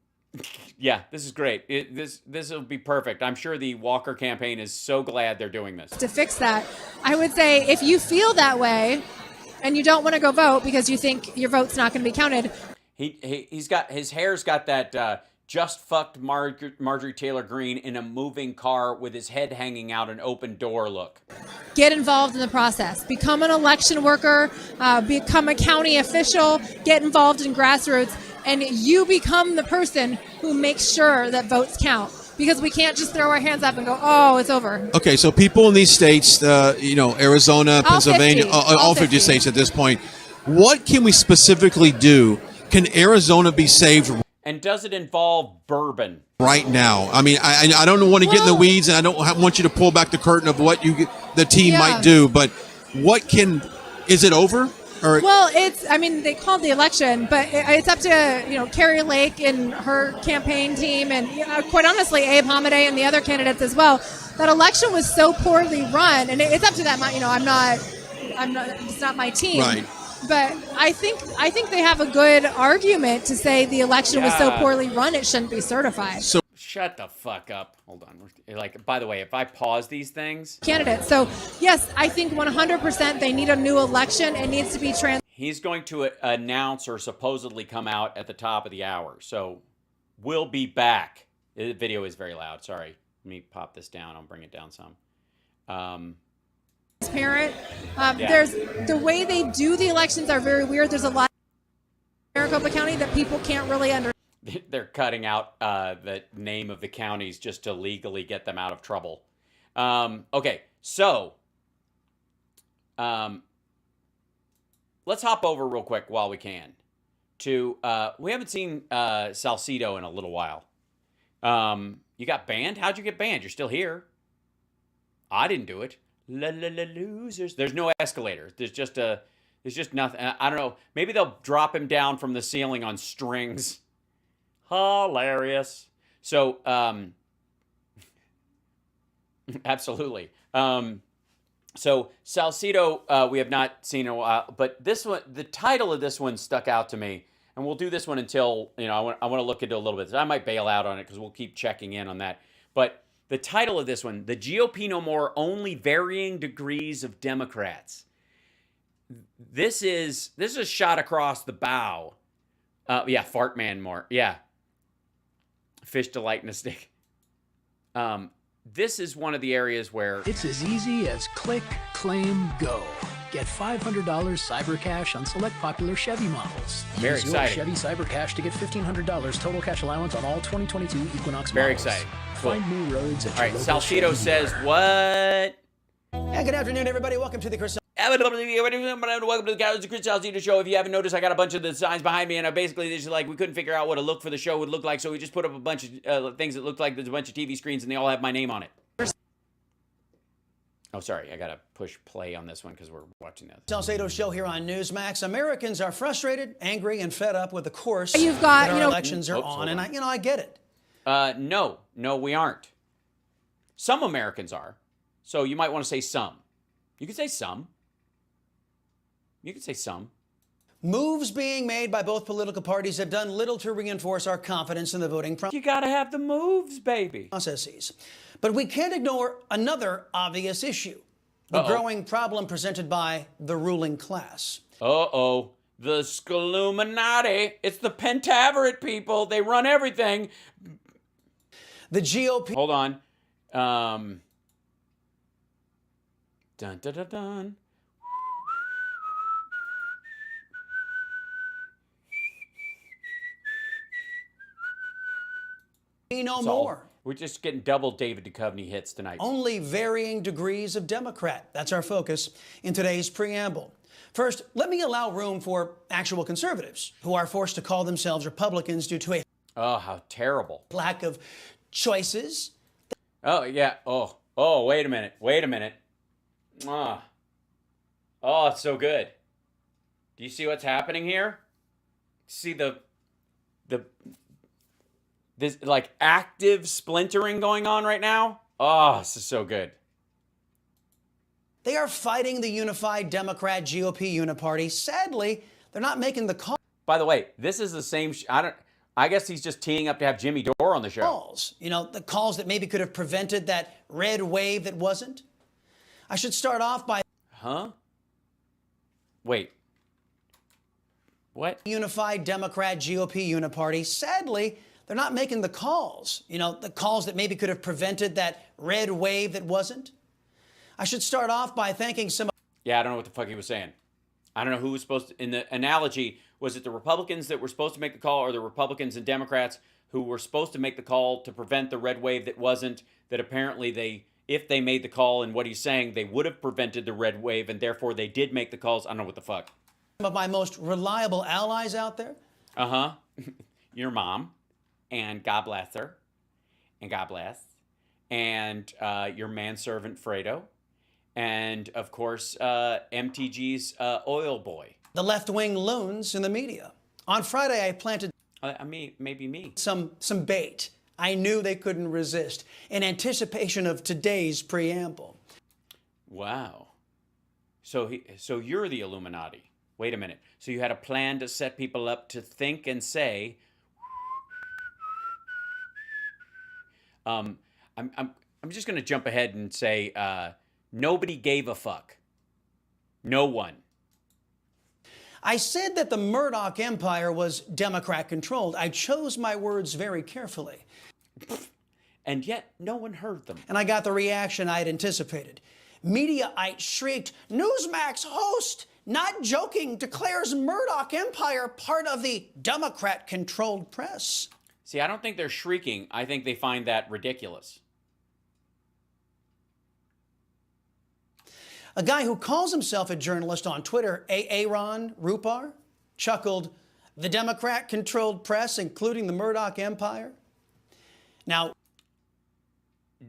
Yeah, this is great. This will be perfect. I'm sure the Walker campaign is so glad they're doing this. To fix that, I would say if you feel that way and you don't want to go vote because you think your vote's not going to be counted. He's got his hair's got that just fucked Marjorie Taylor Greene in a moving car with his head hanging out an open door look. Get involved in the process. Become an election worker. Become a county official. Get involved in grassroots. And you become the person who makes sure that votes count. Because we can't just throw our hands up and go, oh, it's over. Okay, so people in these states, Arizona, Pennsylvania, all 50 states at this point, what can we specifically do? Can Arizona be saved? And does it involve bourbon? Right now. I mean, I don't want to get in the weeds, and I don't want you to pull back the curtain of what the team might do, but is it over? Well, they called the election, but it's up to, Carrie Lake and her campaign team and, quite honestly, Abe Hamadeh and the other candidates as well. That election was so poorly run, and it's up to them. It's not my team. Right. But I think they have a good argument to say the election was so poorly run it shouldn't be certified. So shut the fuck up. Hold on. By the way, if I pause these things, candidates. So yes, I think 100% they need a new election. It needs to be He's going to announce or supposedly come out at the top of the hour. So we'll be back. The video is very loud. Sorry. Let me pop this down. I'll bring it down some. Transparent. There's the way they do the elections are very weird. There's a lot in Maricopa County that people can't really understand. They're cutting out the name of the counties just to legally get them out of trouble. Okay, so let's hop over real quick while we can to we haven't seen Salcido in a little while. You got banned? How'd you get banned? You're still here. I didn't do it. Losers. There's no escalator. There's just nothing. I don't know. Maybe they'll drop him down from the ceiling on strings. Hilarious. So, absolutely. So Salcido, we have not seen in a while, but this one, the title of this one stuck out to me, and we'll do this one until, I want to look into a little bit. I might bail out on it because we'll keep checking in on that. But the title of this one, The GOP No More, Only Varying Degrees of Democrats. This is a shot across the bow. Fart man more. Yeah. Fish delight in a stick. This is one of the areas where it's as easy as click, claim, go. Get $500 cyber cash on select popular Chevy models. Very exciting. Chevy cyber cash to get $1,500 total cash allowance on all 2022 Equinox models. Very exciting. Cool. Find new roads at all right, Salcido says what? Yeah, good afternoon, everybody. Welcome to the Chris. Welcome to the Chris Salcido Show. If you haven't noticed, I got a bunch of the signs behind me, and basically this is like we couldn't figure out what a look for the show would look like, so we just put up a bunch of things that looked like there's a bunch of TV screens, and they all have my name on it. Oh, sorry, I gotta push play on this one because we're watching that. Salcido Show here on Newsmax. Americans are frustrated, angry, and fed up with the course you've got. That our elections are on, and I get it. No, we aren't. Some Americans are, so you might want to say some. You could say some. You could say some. Moves being made by both political parties have done little to reinforce our confidence in the voting process. You gotta have the moves, baby. Processes. But we can't ignore another obvious issue. The growing problem presented by the ruling class. The Skilluminati. It's the Pentaveret people. They run everything. The GOP. Hold on. Dun dun dun dun. No more. We're just getting double David Duchovny hits tonight. Only varying degrees of Democrat. That's our focus in today's preamble. First, let me allow room for actual conservatives who are forced to call themselves Republicans due to a Oh, how terrible. lack of choices. Oh, yeah. Oh, wait a minute. Wait a minute. Oh, it's so good. Do you see what's happening here? See this like active splintering going on right now? Oh, this is so good. They are fighting the unified Democrat GOP uniparty. Sadly, they're not making the call. By the way, this is the same. I guess he's just teeing up to have Jimmy Dore on the show. Calls, the calls that maybe could have prevented that red wave that wasn't. I should start off by. Huh? Wait. What? Unified Democrat GOP uniparty. Sadly, they're not making the calls. The calls that maybe could have prevented that red wave that wasn't. I should start off by thanking some. Yeah, I don't know what the fuck he was saying. I don't know who was supposed to. In the analogy, was it the Republicans that were supposed to make the call, or the Republicans and Democrats who were supposed to make the call to prevent the red wave that wasn't? That apparently if they made the call, and what he's saying, they would have prevented the red wave, and therefore they did make the calls. I don't know what the fuck. Some of my most reliable allies out there. Your mom, and God bless her, and God bless, and your manservant Fredo. And, of course, MTG's oil boy. The left-wing loons in the media. On Friday, I planted... maybe me. Some bait. I knew they couldn't resist in anticipation of today's preamble. Wow. So you're the Illuminati. Wait a minute. So you had a plan to set people up to think and say... I'm just going to jump ahead and say... nobody gave a fuck. No one. I said that the Murdoch empire was Democrat-controlled. I chose my words very carefully. And yet, no one heard them. And I got the reaction I had anticipated. Mediaites shrieked, Newsmax host, not joking, declares Murdoch empire part of the Democrat-controlled press. See, I don't think they're shrieking. I think they find that ridiculous. A guy who calls himself a journalist on Twitter, Aaron Rupar, chuckled, the Democrat-controlled press, including the Murdoch empire. Now,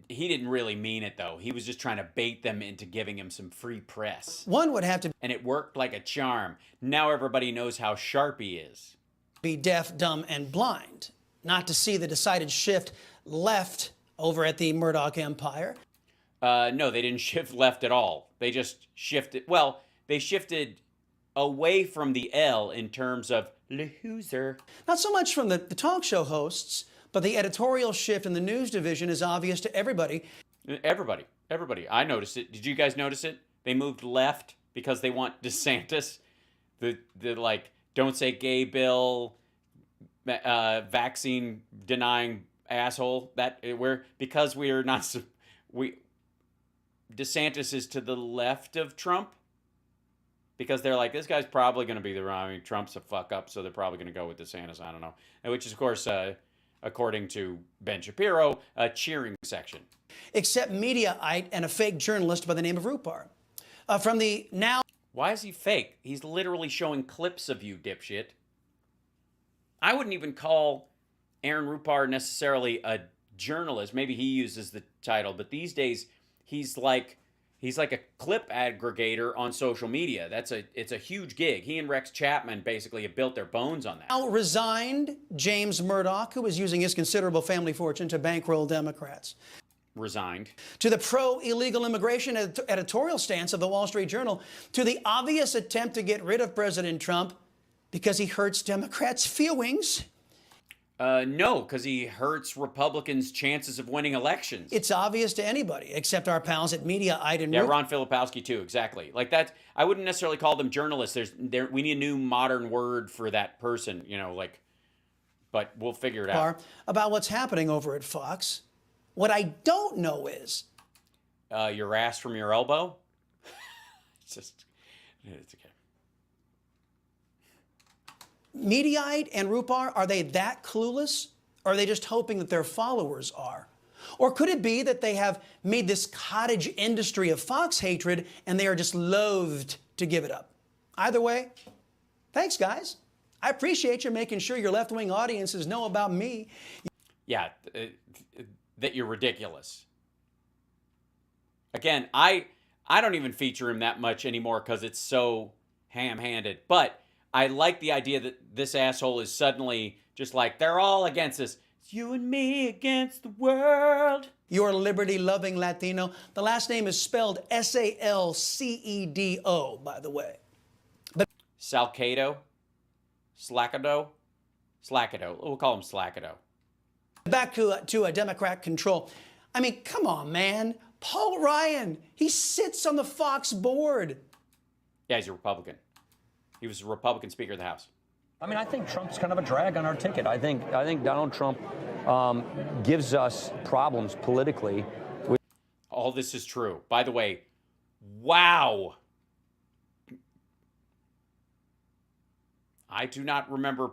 he didn't really mean it, though. He was just trying to bait them into giving him some free press. One would have to... And it worked like a charm. Now everybody knows how sharp he is. ...be deaf, dumb, and blind, not to see the decided shift left over at the Murdoch empire. No, they didn't shift left at all. They just shifted... Well, they shifted away from the L in terms of loser. Not so much from the talk show hosts, but the editorial shift in the news division is obvious to everybody. Everybody. I noticed it. Did you guys notice it? They moved left because they want DeSantis, the like, don't say gay bill, vaccine denying asshole. Because we're not... DeSantis is to the left of Trump because they're like, this guy's probably going to be the wrong. I mean, Trump's a fuck up, so they're probably going to go with DeSantis. I don't know. Which is, of course, according to Ben Shapiro, a cheering section. Except Mediaite and a fake journalist by the name of Rupar. From the now... Why is he fake? He's literally showing clips of you, dipshit. I wouldn't even call Aaron Rupar necessarily a journalist. Maybe he uses the title, but these days... He's like a clip aggregator on social media. It's a huge gig. He and Rex Chapman basically have built their bones on that. Now resigned James Murdoch, who was using his considerable family fortune to bankroll Democrats. Resigned. To the pro-illegal immigration editorial stance of the Wall Street Journal, to the obvious attempt to get rid of President Trump because he hurts Democrats' feelings. No, because he hurts Republicans' chances of winning elections. It's obvious to anybody except our pals at Mediaite and... Yeah, Ron Filipowski too, exactly. Like that, I wouldn't necessarily call them journalists. We need a new modern word for that person, but we'll figure it out. About what's happening over at Fox. What I don't know is... your ass from your elbow? it's okay. Mediaite and Rupar, are they that clueless? Or are they just hoping that their followers are? Or could it be that they have made this cottage industry of Fox hatred and they are just loathed to give it up? Either way, thanks, guys. I appreciate you making sure your left-wing audiences know about me. Yeah, that you're ridiculous. Again, I don't even feature him that much anymore because it's so ham-handed. But I like the idea that this asshole is suddenly just like, they're all against us. It's you and me against the world. You're a liberty-loving Latino. The last name is spelled S-A-L-C-E-D-O, by the way. But Salcedo? Slackado? Slackado. We'll call him Slackado. back to a Democrat control. I mean, come on, man. Paul Ryan, he sits on the Fox board. Yeah, he's a Republican. He was a Republican Speaker of the House. I mean, I think Trump's kind of a drag on our ticket. I think Donald Trump gives us problems politically. All this is true. By the way, wow. I do not remember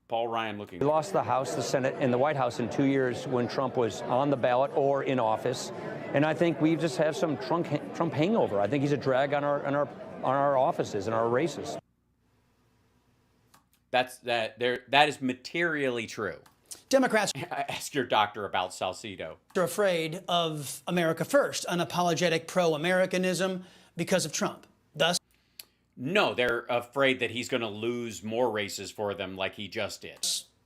Paul Ryan looking. We lost the House, the Senate, and the White House in 2 years when Trump was on the ballot or in office. And I think we just have some Trump hangover. I think he's a drag on our offices and our races. That is materially true. Democrats ask your doctor about Salcedo. Are afraid of America First, unapologetic pro-Americanism because of Trump. Thus, no, they're afraid that he's going to lose more races for them like he just did.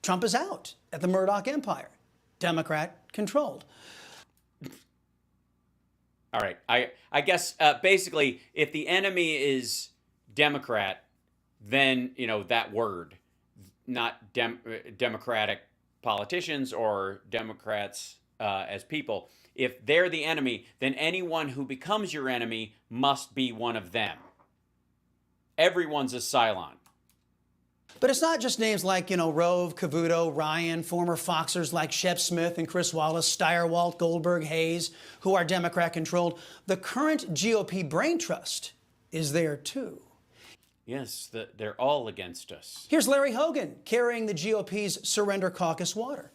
Trump is out at the Murdoch empire, Democrat-controlled. All right, I guess basically, if the enemy is Democrat, then that word, not Democratic politicians or Democrats as people. If they're the enemy, then anyone who becomes your enemy must be one of them. Everyone's a Cylon. But it's not just names like, Rove, Cavuto, Ryan, former Foxers like Shep Smith and Chris Wallace, Stirewalt, Goldberg, Hayes, who are Democrat-controlled. The current GOP brain trust is there, too. Yes, they're all against us. Here's Larry Hogan carrying the GOP's Surrender Caucus water.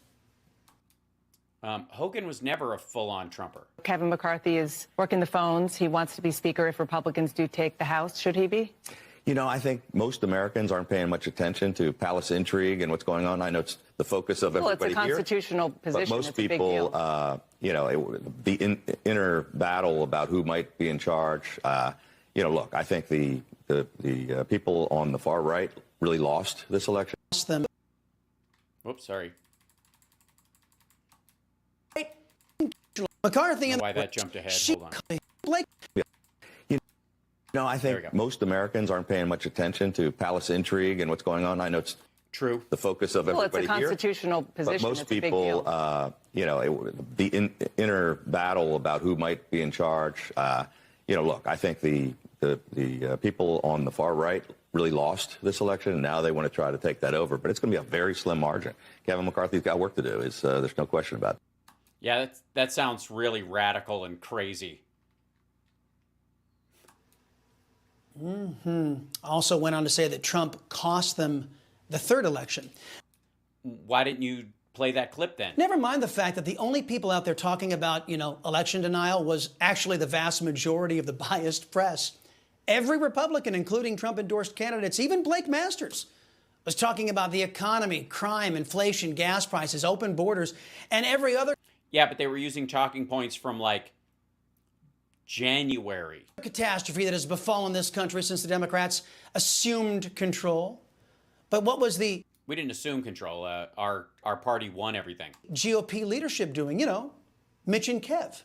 Hogan was never a full-on Trumper. Kevin McCarthy is working the phones. He wants to be Speaker if Republicans do take the House. Should he be? I think most Americans aren't paying much attention to palace intrigue and what's going on. I know it's the focus of everybody here. Well, it's a constitutional position. But most it's people, the inner battle about who might be in charge. Look, I think the people on the far right really lost this election. Whoops, sorry. McCarthy and why that jumped ahead. Hold on. I think most Americans aren't paying much attention to palace intrigue and what's going on. I know it's true. The focus of everybody here. Well, it's a constitutional position. But most people, the inner battle about who might be in charge. Look, I think the people on the far right really lost this election, and now they want to try to take that over. But it's going to be a very slim margin. Kevin McCarthy's got work to do. There's no question about it. Yeah, that sounds really radical and crazy. Also went on to say that Trump cost them the third election. Why didn't you play that clip then? Never mind the fact that the only people out there talking about, election denial was actually the vast majority of the biased press. Every Republican, including Trump-endorsed candidates, even Blake Masters, was talking about the economy, crime, inflation, gas prices, open borders, and every other... Yeah, but they were using talking points from, January. ...catastrophe that has befallen this country since the Democrats assumed control. But what was the... We didn't assume control. Our party won everything. GOP leadership doing, Mitch and Kev.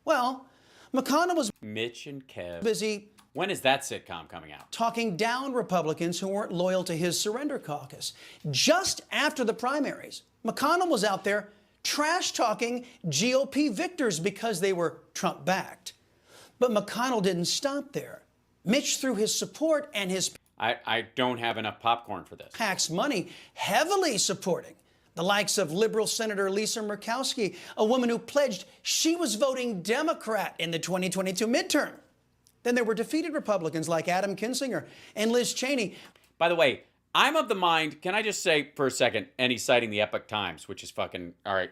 Well, McConnell was... Mitch and Kev. ...busy... When is that sitcom coming out? ...talking down Republicans who weren't loyal to his Surrender Caucus. Just after the primaries, McConnell was out there trash-talking GOP victors because they were Trump-backed. But McConnell didn't stop there. Mitch, through his support and his... I don't have enough popcorn for this. ...tax money, heavily supporting the likes of liberal Senator Lisa Murkowski, a woman who pledged she was voting Democrat in the 2022 midterm. Then there were defeated Republicans like Adam Kinzinger and Liz Cheney. By the way, I'm of the mind, can I just say for a second, and he's citing the Epoch Times, which is fucking, all right,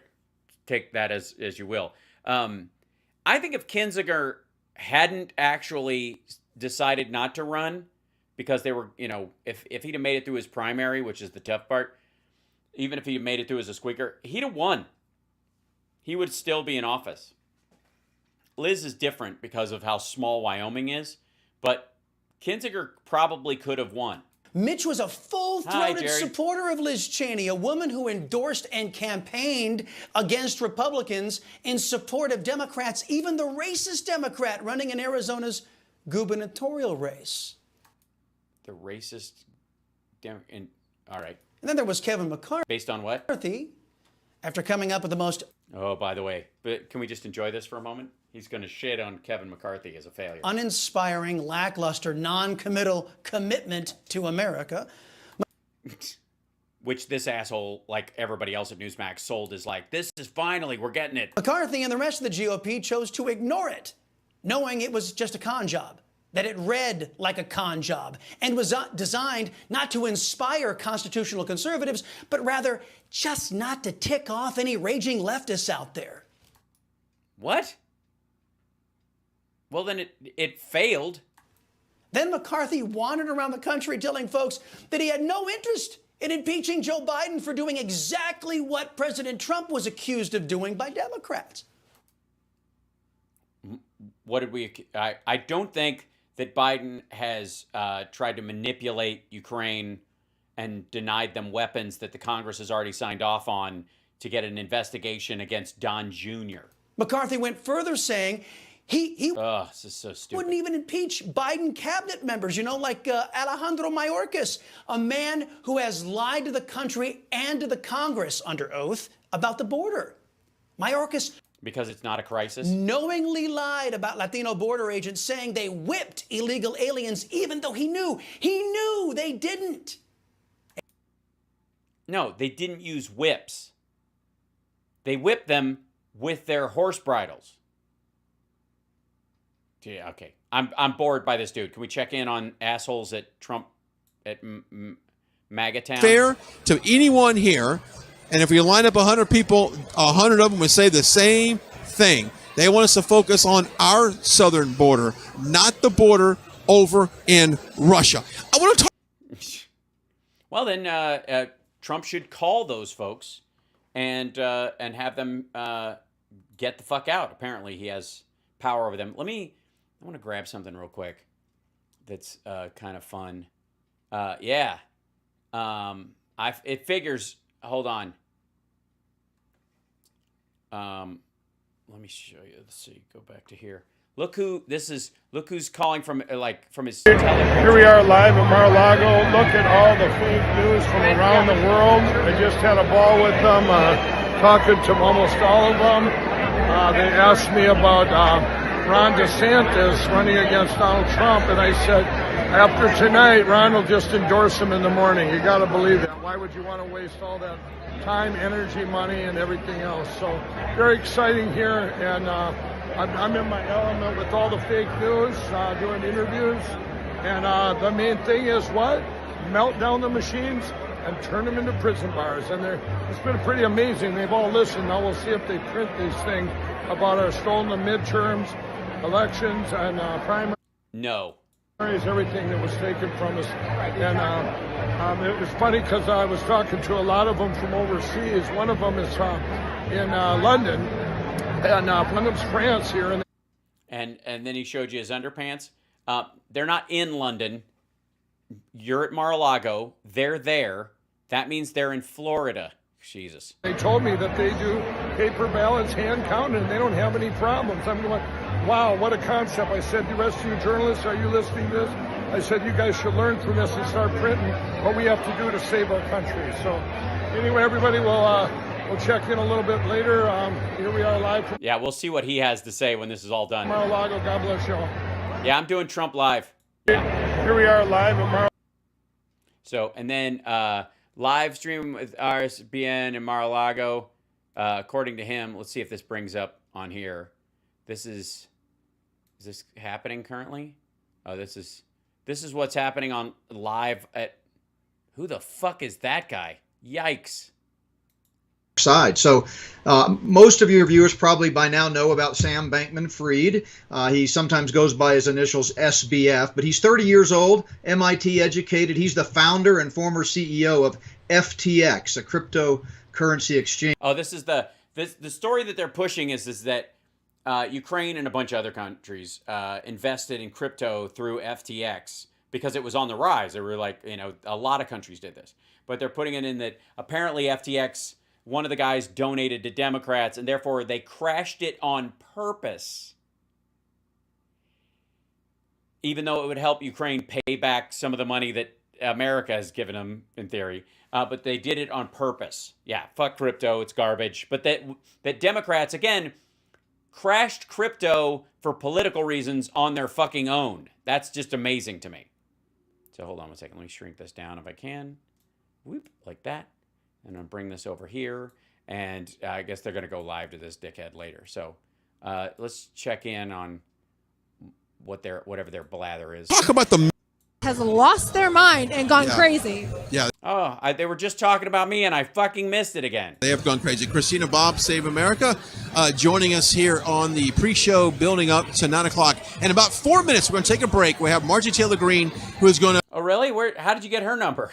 take that as you will. I think if Kinzinger hadn't actually decided not to run, because they were, you know, if he'd have made it through his primary, which is the tough part, even if he had made it through as a squeaker, he'd have won. He would still be in office. Liz is different because of how small Wyoming is, but Kinzinger probably could have won. Mitch was a full-throated supporter of Liz Cheney, a woman who endorsed and campaigned against Republicans in support of Democrats, even the racist Democrat running in Arizona's gubernatorial race. The racist all right. And then there was Kevin McCarthy. Based on what? After coming up with the most... Oh, by the way, but can we just enjoy this for a moment? He's going to shit on Kevin McCarthy as a failure. Uninspiring, lackluster, non-committal commitment to America. Which this asshole, like everybody else at Newsmax, sold as like, this is finally, we're getting it. McCarthy and the rest of the GOP chose to ignore it, knowing it was just a con job, that it read like a con job, and was designed not to inspire constitutional conservatives, but rather just not to tick off any raging leftists out there. What? Well, then it failed. Then McCarthy wandered around the country telling folks that he had no interest in impeaching Joe Biden for doing exactly what President Trump was accused of doing by Democrats. What did we... I don't think that Biden has tried to manipulate Ukraine and denied them weapons that the Congress has already signed off on to get an investigation against Don Jr. McCarthy went further, saying he this is so stupid. Wouldn't even impeach Biden cabinet members, you know, like Alejandro Mayorkas, a man who has lied to the country and to the Congress under oath about the border. Mayorkas... Because it's not a crisis? Knowingly lied about Latino border agents, saying they whipped illegal aliens, even though he knew they didn't. No, they didn't use whips. They whipped them with their horse bridles. Yeah, okay. I'm bored by this dude. Can we check in on assholes at Trump, at MAGA Town? Fair to anyone here, and if you line up 100 people, 100 of them would say the same thing. They want us to focus on our southern border, not the border over in Russia. I want to talk. Well, then Trump should call those folks and have them get the fuck out. Apparently, he has power over them. I want to grab something real quick that's kind of fun. Yeah. It figures, hold on. Let me show you. Let's see. Go back to here. Look who's calling from his telephone. Here we are live at Mar-a-Lago. Look at all the fake news from around the world. I just had a ball with them, talking to almost all of them. They asked me about Ron DeSantis running against Donald Trump, and I said, after tonight, Ron will just endorse him in the morning. You got to believe that. Why would you want to waste all that time, energy, money, and everything else? So very exciting here, and I'm in my element with all the fake news, doing interviews, and the main thing is what? Melt down the machines and turn them into prison bars. And it's been pretty amazing. They've all listened. Now we'll see if they print these things about our stolen midterms, elections, and primaries. No. Everything that was taken from us. And it was funny because I was talking to a lot of them from overseas. One of them is in London, and one of them's France here. And then he showed you his underpants. They're not in London. You're at Mar-a-Lago. They're there. That means they're in Florida. Jesus. They told me that they do paper ballots, hand counted, and they don't have any problems. I'm going, wow, what a concept. I said, the rest of you journalists, are you listening to this? I said, you guys should learn from this and start printing what we have to do to save our country. So anyway, everybody, we'll check in a little bit later. Here we are live. Yeah, we'll see what he has to say when this is all done. Mar-a-Lago, God bless you all. Yeah, I'm doing Trump live. Here we are live at Mar-a-Lago. So, and then live stream with RSBN in Mar-a-Lago. According to him, let's see if this brings up on here. Is this happening currently? Oh, this is what's happening on live at. Who the fuck is that guy? Yikes. Side. So most of your viewers probably by now know about Sam Bankman-Fried. He sometimes goes by his initials SBF, but he's 30 years old, MIT educated. He's the founder and former CEO of FTX, a cryptocurrency exchange. Oh, this is the story that they're pushing is that Ukraine and a bunch of other countries invested in crypto through FTX because it was on the rise. They were like, a lot of countries did this, but they're putting it in that apparently FTX, one of the guys donated to Democrats, and therefore they crashed it on purpose. Even though it would help Ukraine pay back some of the money that America has given them, in theory. But they did it on purpose. Yeah, fuck crypto, it's garbage. But that Democrats, again, crashed crypto for political reasons on their fucking own. That's just amazing to me. So hold on one second. Let me shrink this down if I can. Whoop, like that. And I'll bring this over here, and I guess they're going to go live to this dickhead later. So let's check in on whatever their blather is. Talk about the has lost their mind and gone crazy. Yeah. Oh, they were just talking about me, and I fucking missed it again. They have gone crazy. Christina Bobb, Save America, joining us here on the pre-show, building up to 9 o'clock. In about 4 minutes, we're going to take a break. We have Margie Taylor Greene, who is going to... Oh, really? How did you get her number?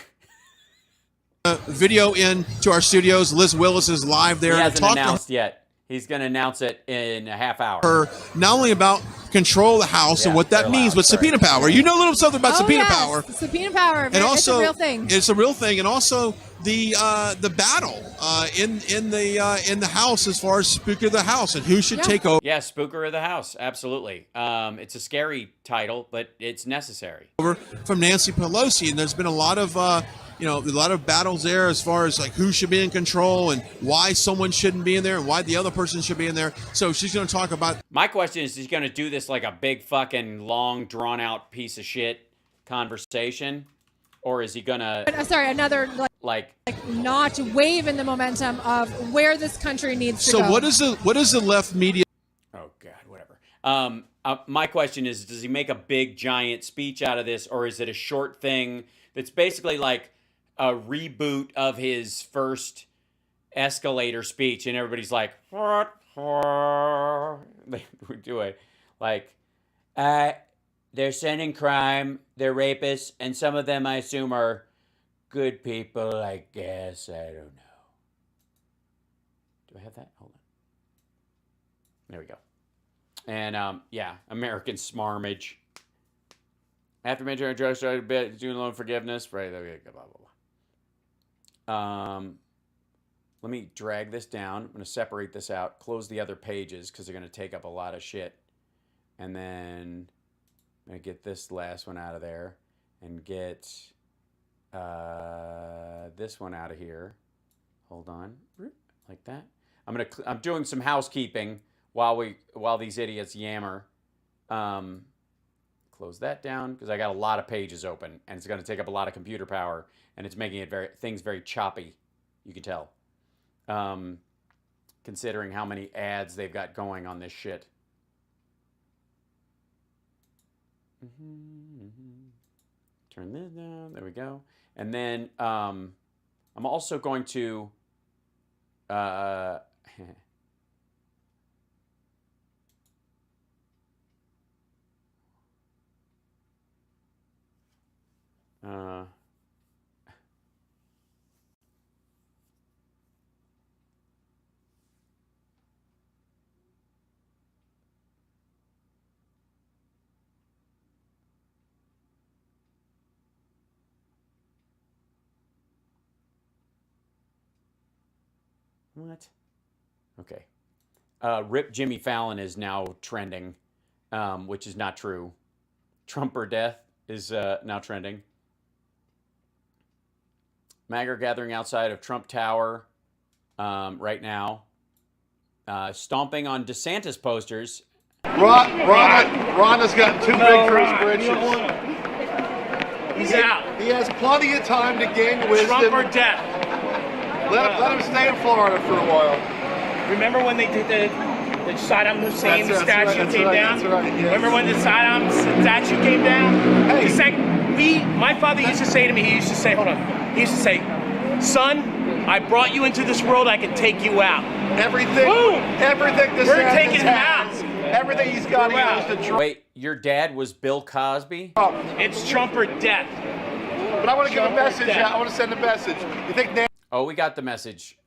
Video in to our studios. Liz Willis is live there. He hasn't announced yet. He's going to announce it in a half hour. Not only about control of the House and what that means, but subpoena power. You know a little something about subpoena power. Subpoena power, and also, it's a real thing. It's a real thing, and also the battle in the House as far as Speaker of the House and who should take over. Yeah, Speaker of the House, absolutely. It's a scary title, but it's necessary. Over from Nancy Pelosi, and there's been a lot of a lot of battles there as far as like who should be in control and why someone shouldn't be in there and why the other person should be in there. So she's going to talk about. My question is he going to do this like a big fucking long drawn out piece of shit conversation, or is he going to? Sorry, another like not wave in the momentum of where this country needs to go. So what is the left media? Oh God, whatever. My question is, does he make a big giant speech out of this, or is it a short thing that's basically like a reboot of his first escalator speech, and everybody's like, what? They do it like, they're sending crime, they're rapists, and some of them I assume are good people, I guess. I don't know. Do I have that? Hold on. There we go. And American smarmage. After mentioning drug started student loan forgiveness, right? Blah, blah, blah. Let me drag this down. I'm going to separate this out, close the other pages because they're going to take up a lot of shit. And then I'm going to get this last one out of there and get this one out of here. Hold on. Like that. I'm doing some housekeeping while these idiots yammer. Close that down because I got a lot of pages open and it's going to take up a lot of computer power and it's making things very choppy. You can tell, considering how many ads they've got going on this shit. Turn this down. There we go. And then I'm also going to what? Okay. Rip Jimmy Fallon is now trending, which is not true. Trump or death is now trending. MAGA gathering outside of Trump Tower right now. Stomping on DeSantis posters. Ron has got too big for his britches. He's out. He has plenty of time to gain wisdom. Trump or death. Let him stay in Florida for a while. Remember when they did the The Saddam Hussein statue came down. That's right, yes. Remember when the Saddam statue came down? Hey. It's like my father used to say to me, he used to say, son, I brought you into this world, I can take you out. Everything We're taking him out. Everything he's got is the Trump. Wait, your dad was Bill Cosby? It's Trump or death. But I want to give a message. I want to send a message. You think Oh, we got the message.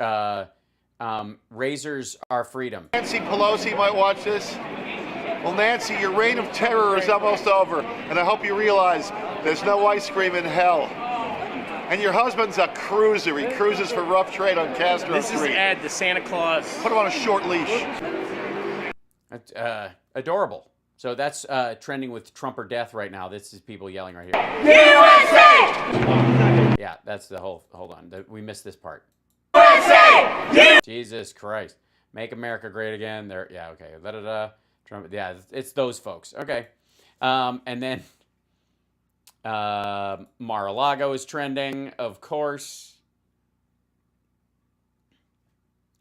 Razors are freedom. Nancy Pelosi might watch this? Well, Nancy, your reign of terror is almost over, and I hope you realize there's no ice cream in hell. And your husband's a cruiser. He cruises for rough trade on Castro This Street. is Ed, the Santa Claus. Put him on a short leash. Adorable. So that's trending with Trump or death right now. This is people yelling right here. USA! Yeah, that's the whole. Hold on, we missed this part. USA! Jesus Christ, make America great again. There, yeah, okay. Trump. Yeah, it's those folks. Okay, and then Mar-a-Lago is trending, of course.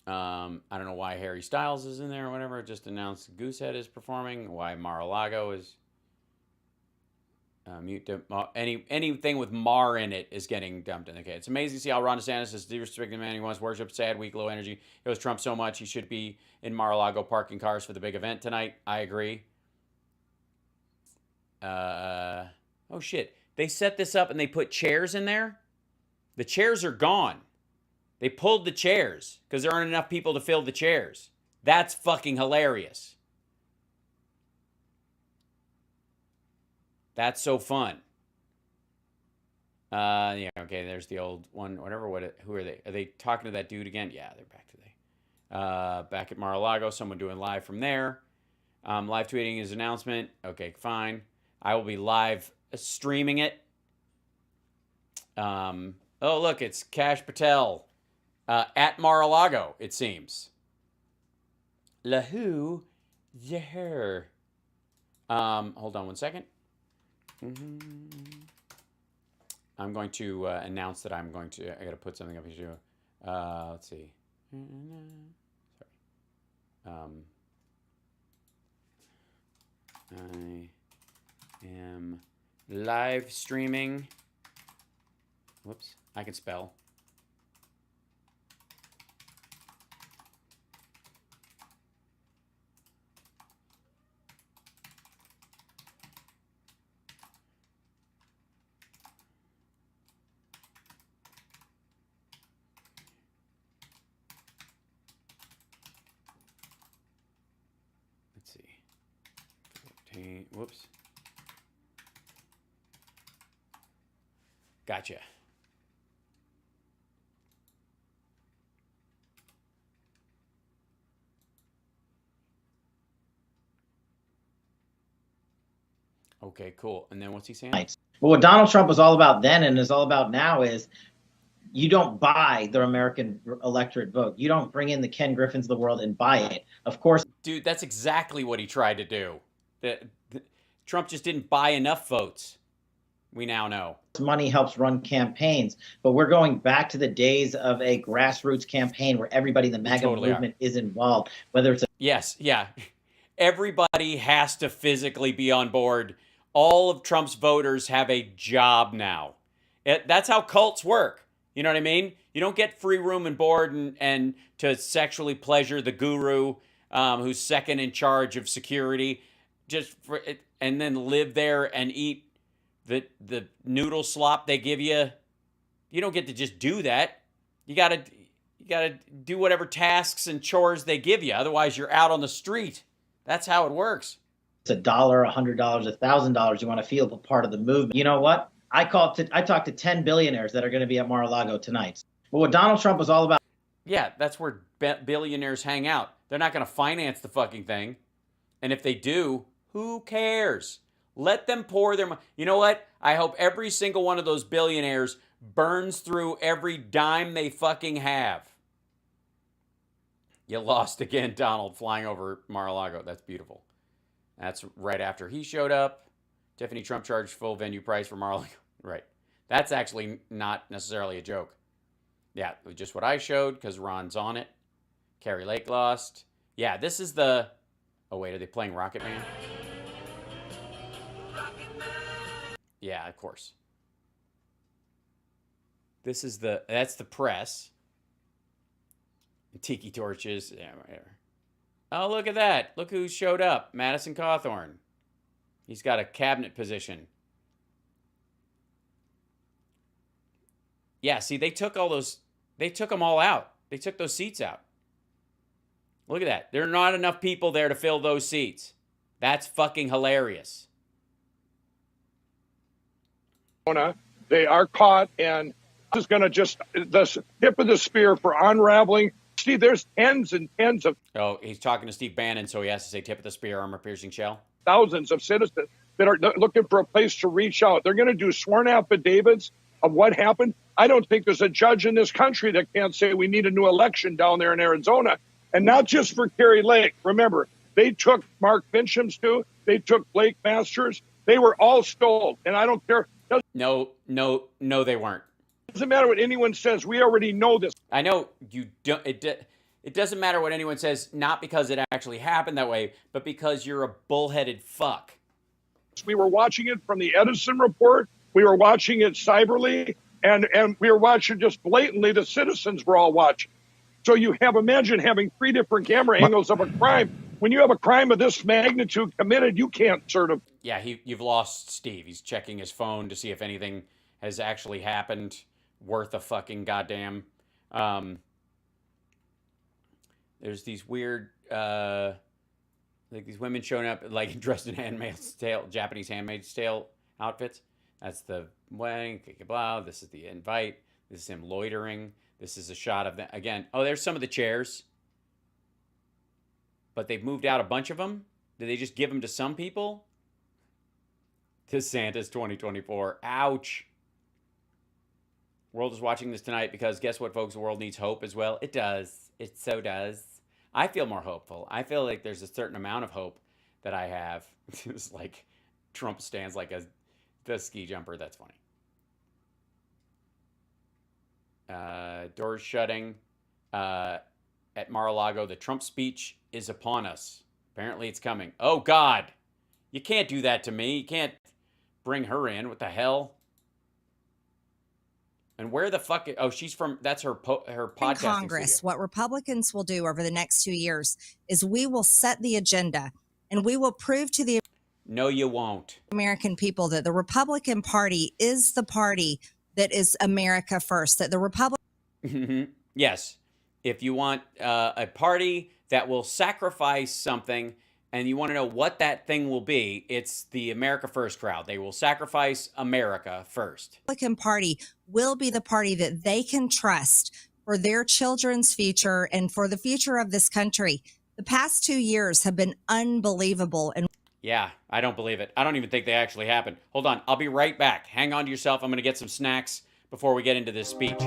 I don't know why Harry Styles is in there or whatever. Just announced Goosehead is performing. Why Mar-a-Lago is anything with Mar in it is getting dumped in. Okay, it's amazing to see how Ron DeSantis is disrespecting the man he wants worship. Sad, weak, low energy. It was Trump so much he should be in Mar-a-Lago parking cars for the big event tonight. I agree. Oh shit! They set this up and they put chairs in there. The chairs are gone. They pulled the chairs because there aren't enough people to fill the chairs. That's fucking hilarious. That's so fun. Yeah, okay, there's the old one, whatever. Who are they? Are they talking to that dude again? Yeah, they're back today. Back at Mar-a-Lago, someone doing live from there. Live tweeting his announcement. Okay, fine. I will be live streaming it. Oh, look, it's Kash Patel. At Mar-a-Lago, it seems. Lahu Zahir. Hold on one second. I'm going to announce that I got to put something up here. Let's see. Sorry. I am live streaming. Whoops, I can spell. Whoops. Gotcha. Okay, cool. And then what's he saying? But what Donald Trump was all about then and is all about now is you don't buy the American electorate vote. You don't bring in the Ken Griffins of the world and buy it. Of course. Dude, that's exactly what he tried to do. Trump just didn't buy enough votes. We now know. Money helps run campaigns, but we're going back to the days of a grassroots campaign where everybody in the MAGA movement is involved, whether it's Yes, yeah. Everybody has to physically be on board. All of Trump's voters have a job now. That's how cults work. You know what I mean? You don't get free room and board and to sexually pleasure the guru who's second in charge of security, and then live there and eat the noodle slop they give you. You don't get to just do that. You gotta do whatever tasks and chores they give you. Otherwise, you're out on the street. That's how it works. $1, $100, $1,000, you want to feel a part of the movement. You know what? I talked to 10 billionaires that are going to be at Mar-a-Lago tonight. But what Donald Trump was all about. Yeah, that's where billionaires hang out. They're not going to finance the fucking thing. And if they do, who cares? Let them pour their money. You know what? I hope every single one of those billionaires burns through every dime they fucking have. You lost again, Donald, flying over Mar-a-Lago. That's beautiful. That's right after he showed up. Tiffany Trump charged full venue price for Mar-a-Lago. Right. That's actually not necessarily a joke. Yeah, just what I showed because Ron's on it. Carrie Lake lost. Yeah, this is the... Oh, wait, are they playing Rocket Man? Yeah, of course. This is the... That's the press. Tiki torches. Yeah, whatever. Oh, look at that. Look who showed up. Madison Cawthorn. He's got a cabinet position. Yeah, see, they took all those... They took them all out. They took those seats out. Look at that. There are not enough people there to fill those seats. That's fucking hilarious. They are caught, and this is going to just the tip of the spear for unraveling. Steve, there's tens and tens of... Oh, he's talking to Steve Bannon, so he has to say tip of the spear, armor-piercing shell. Thousands of citizens that are looking for a place to reach out. They're going to do sworn affidavits of what happened. I don't think there's a judge in this country that can't say we need a new election down there in Arizona. And not just for Kerry Lake. Remember, they took Mark Fincham's too. They took Blake Masters. They were all stolen. And I don't care. No, they weren't. Doesn't matter what anyone says. We already know this. I know you don't. It doesn't matter what anyone says, not because it actually happened that way, but because you're a bullheaded fuck. We were watching it from the Edison report. We were watching it cyberly, and we were watching just blatantly. The citizens were all watching. So you have, imagine having 3 different camera angles of a crime. When you have a crime of this magnitude committed, you can't sort of... Yeah, you've lost Steve. He's checking his phone to see if anything has actually happened worth a fucking goddamn. There's these weird, like these women showing up like dressed in Handmaid's Tale, Japanese Handmaid's Tale outfits. That's the wedding, blah. This is the invite. This is him loitering. This is a shot of them again. Oh, there's some of the chairs. But they've moved out a bunch of them. Did they just give them to some people? DeSantis 2024. Ouch. World is watching this tonight because guess what, folks? The world needs hope as well. It does. It so does. I feel more hopeful. I feel like there's a certain amount of hope that I have. It's like Trump stands like the ski jumper. That's funny. Doors shutting at Mar-a-Lago. The Trump speech is upon us. Apparently it's coming. Oh, God. You can't do that to me. You can't bring her in. What the hell? And where the fuck? Oh, she's from. That's her podcasting in Congress. studio. What Republicans will do over the next 2 years is we will set the agenda, and we will prove to the No, you won't. American people that the Republican Party is the party that is America first. That the Republican. Yes. If you want a party that will sacrifice something, and you want to know what that thing will be, it's the America First crowd. They will sacrifice America first. Republican Party will be the party that they can trust for their children's future and for the future of this country. The past 2 years have been unbelievable. And yeah, I don't believe it. I don't even think they actually happened. Hold on. I'll be right back. Hang on to yourself. I'm going to get some snacks before we get into this speech.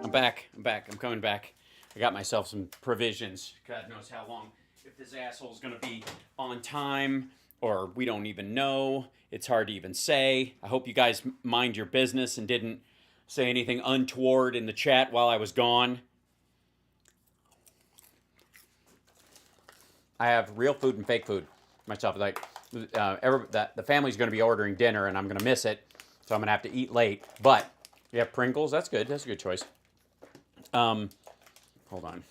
I'm back. I'm coming back. I got myself some provisions. God knows how long. If this asshole's going to be on time or we don't even know. It's hard to even say. I hope you guys mind your business and didn't say anything untoward in the chat while I was gone. I have real food and fake food myself. Like, the family's going to be ordering dinner and I'm going to miss it. So I'm going to have to eat late. But you have Pringles. That's good. That's a good choice. Hold on.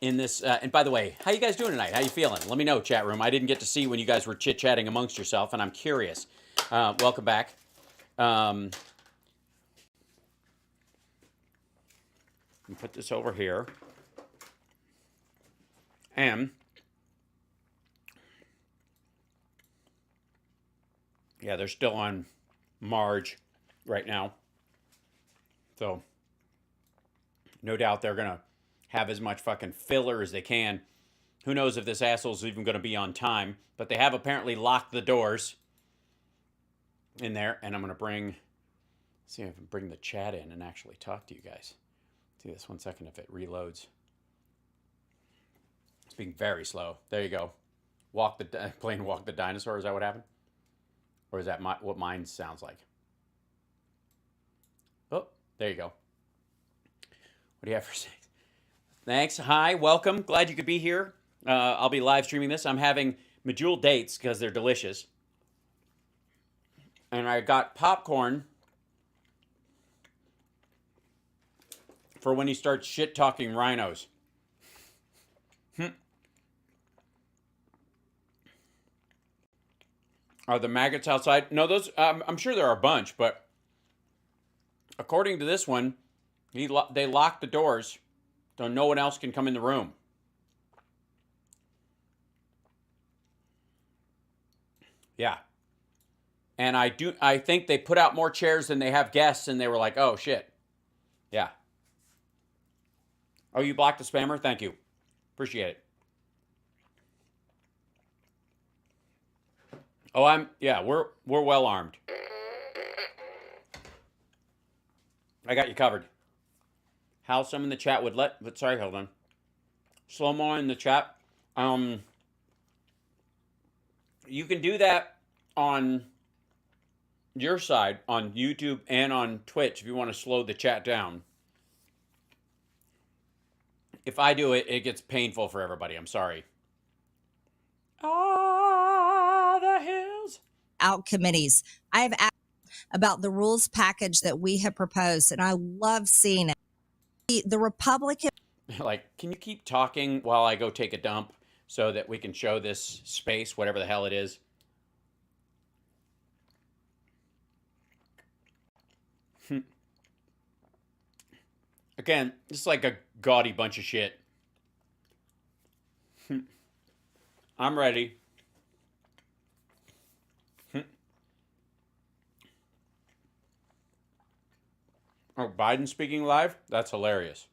In this, and by the way, how you guys doing tonight? How you feeling? Let me know, chat room. I didn't get to see when you guys were chit-chatting amongst yourself, and I'm curious. Welcome back. Let me put this over here. And yeah, they're still on Marge right now. So no doubt they're going to have as much fucking filler as they can. Who knows if this asshole's even going to be on time. But they have apparently locked the doors in there. And I'm going to see if I can bring the chat in and actually talk to you guys. See this 1 second if it reloads. It's being very slow. There you go. Playing Walk the Dinosaur. Is that what happened? Or is that what mine sounds like? Oh, there you go. What do you have for say? Thanks. Hi, welcome. Glad you could be here. I'll be live streaming this. I'm having medjool dates because they're delicious. And I got popcorn for when he starts shit-talking rhinos. Are the maggots outside? No, those. I'm sure there are a bunch, but according to this one, they locked the doors so no one else can come in the room. Yeah. And I think they put out more chairs than they have guests, and they were like, oh, shit. Yeah. Oh, you blocked the spammer? Thank you. Appreciate it. Oh, we're well armed. I got you covered. How some in the chat would sorry, hold on. Slow-mo in the chat. You can do that on your side, on YouTube and on Twitch, if you want to slow the chat down. If I do it, it gets painful for everybody. I'm sorry. The hills. Out committees. I have asked about the rules package that we have proposed, and I love seeing it. The Republican. Like, can you keep talking while I go take a dump so that we can show this space, whatever the hell it is? Again, it's like a gaudy bunch of shit. I'm ready. Oh, Biden speaking live? That's hilarious.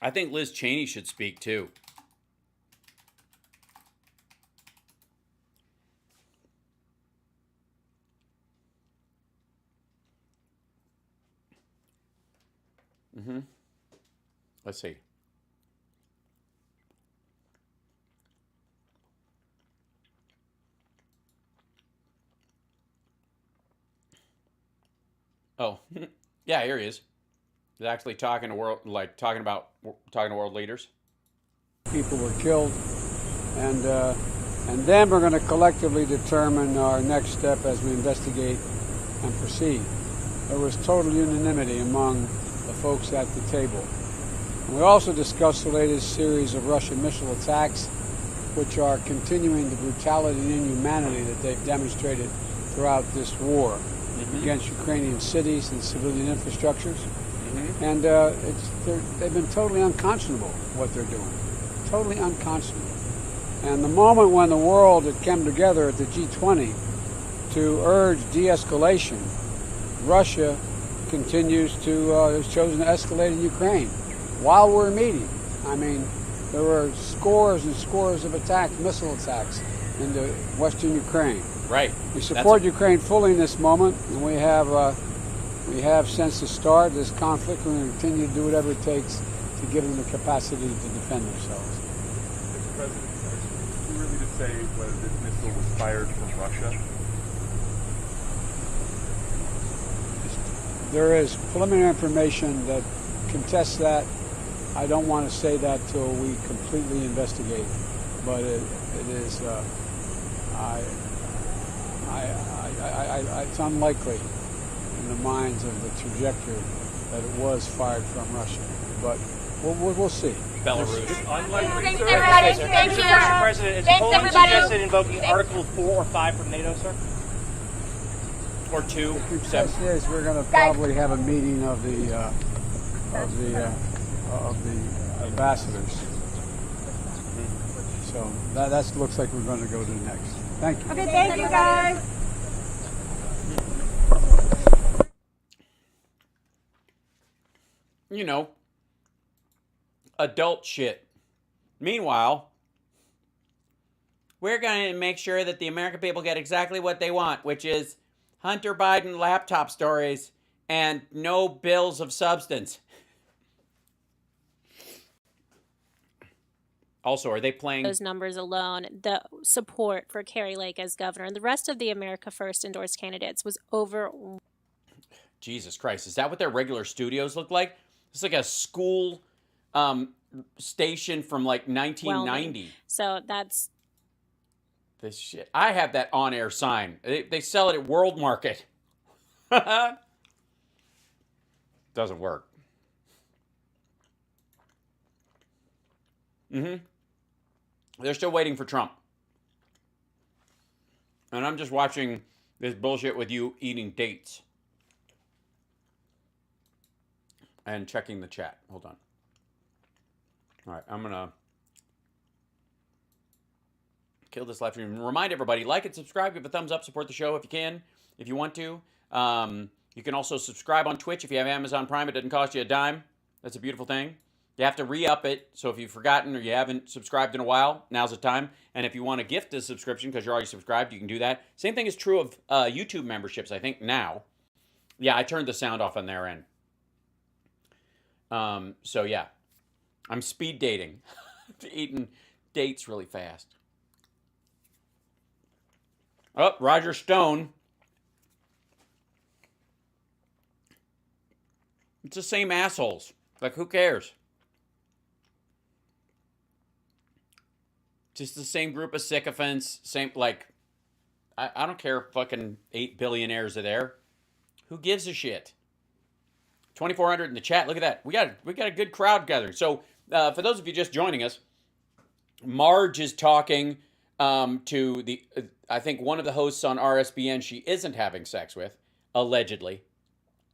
I think Liz Cheney should speak too. Let's see. Oh, yeah, here he is. He's actually talking to world leaders. People were killed, and then we're going to collectively determine our next step as we investigate and proceed. There was total unanimity among the folks at the table. And we also discussed the latest series of Russian missile attacks, which are continuing the brutality and inhumanity that they've demonstrated throughout this war against Ukrainian cities and civilian infrastructures. And they've been totally unconscionable, what they're doing. Totally unconscionable. And the moment when the world had come together at the G20 to urge de-escalation, Russia continues to has chosen to escalate in Ukraine while we're meeting. I mean, there were scores and scores of attacks, missile attacks into western Ukraine. Right. We support Ukraine fully in this moment, and we have since the start of this conflict. We're going to continue to do whatever it takes to give them the capacity to defend themselves. Mr. President, is it too early to say whether this missile was fired from Russia? There is preliminary information that contests that. I don't want to say that till we completely investigate, but it is. It's unlikely in the minds of the trajectory that it was fired from Russia, but we'll see. Belarus. Thanks, everybody. Thank you. Mr. President, is Poland suggested invoking Article 4 or 5 from NATO, sir? Or 2. Yes, we're going to probably have a meeting of the ambassadors. So that looks like we're going to go to next. Thank you. Okay, thank you, guys. You know, adult shit. Meanwhile, we're going to make sure that the American people get exactly what they want, which is Hunter Biden laptop stories and no bills of substance. Also, are they playing those numbers alone? The support for Kari Lake as governor and the rest of the America First endorsed candidates was over. Jesus Christ, is that what their regular studios look like? It's like a school station from like 1990. So that's this shit. I have that on-air sign. They sell it at World Market. Doesn't work. They're still waiting for Trump. And I'm just watching this bullshit with you eating dates. And checking the chat. Hold on. All right, I'm going to kill this live stream. Remind everybody, like and subscribe. Give a thumbs up. Support the show if you can, if you want to. You can also subscribe on Twitch if you have Amazon Prime. It doesn't cost you a dime. That's a beautiful thing. You have to re-up it, so if you've forgotten or you haven't subscribed in a while, now's the time. And if you want to gift a subscription because you're already subscribed, you can do that. Same thing is true of YouTube memberships, I think, now. Yeah, I turned the sound off on their end. So, yeah. I'm speed dating. Eating dates really fast. Oh, Roger Stone. It's the same assholes. Like, who cares? Just the same group of sycophants, same, like, I don't care if fucking 8 billionaires are there. Who gives a shit? 2,400 in the chat. Look at that. We got a good crowd gathering. So, for those of you just joining us, Marge is talking to the, I think one of the hosts on RSBN she isn't having sex with, allegedly.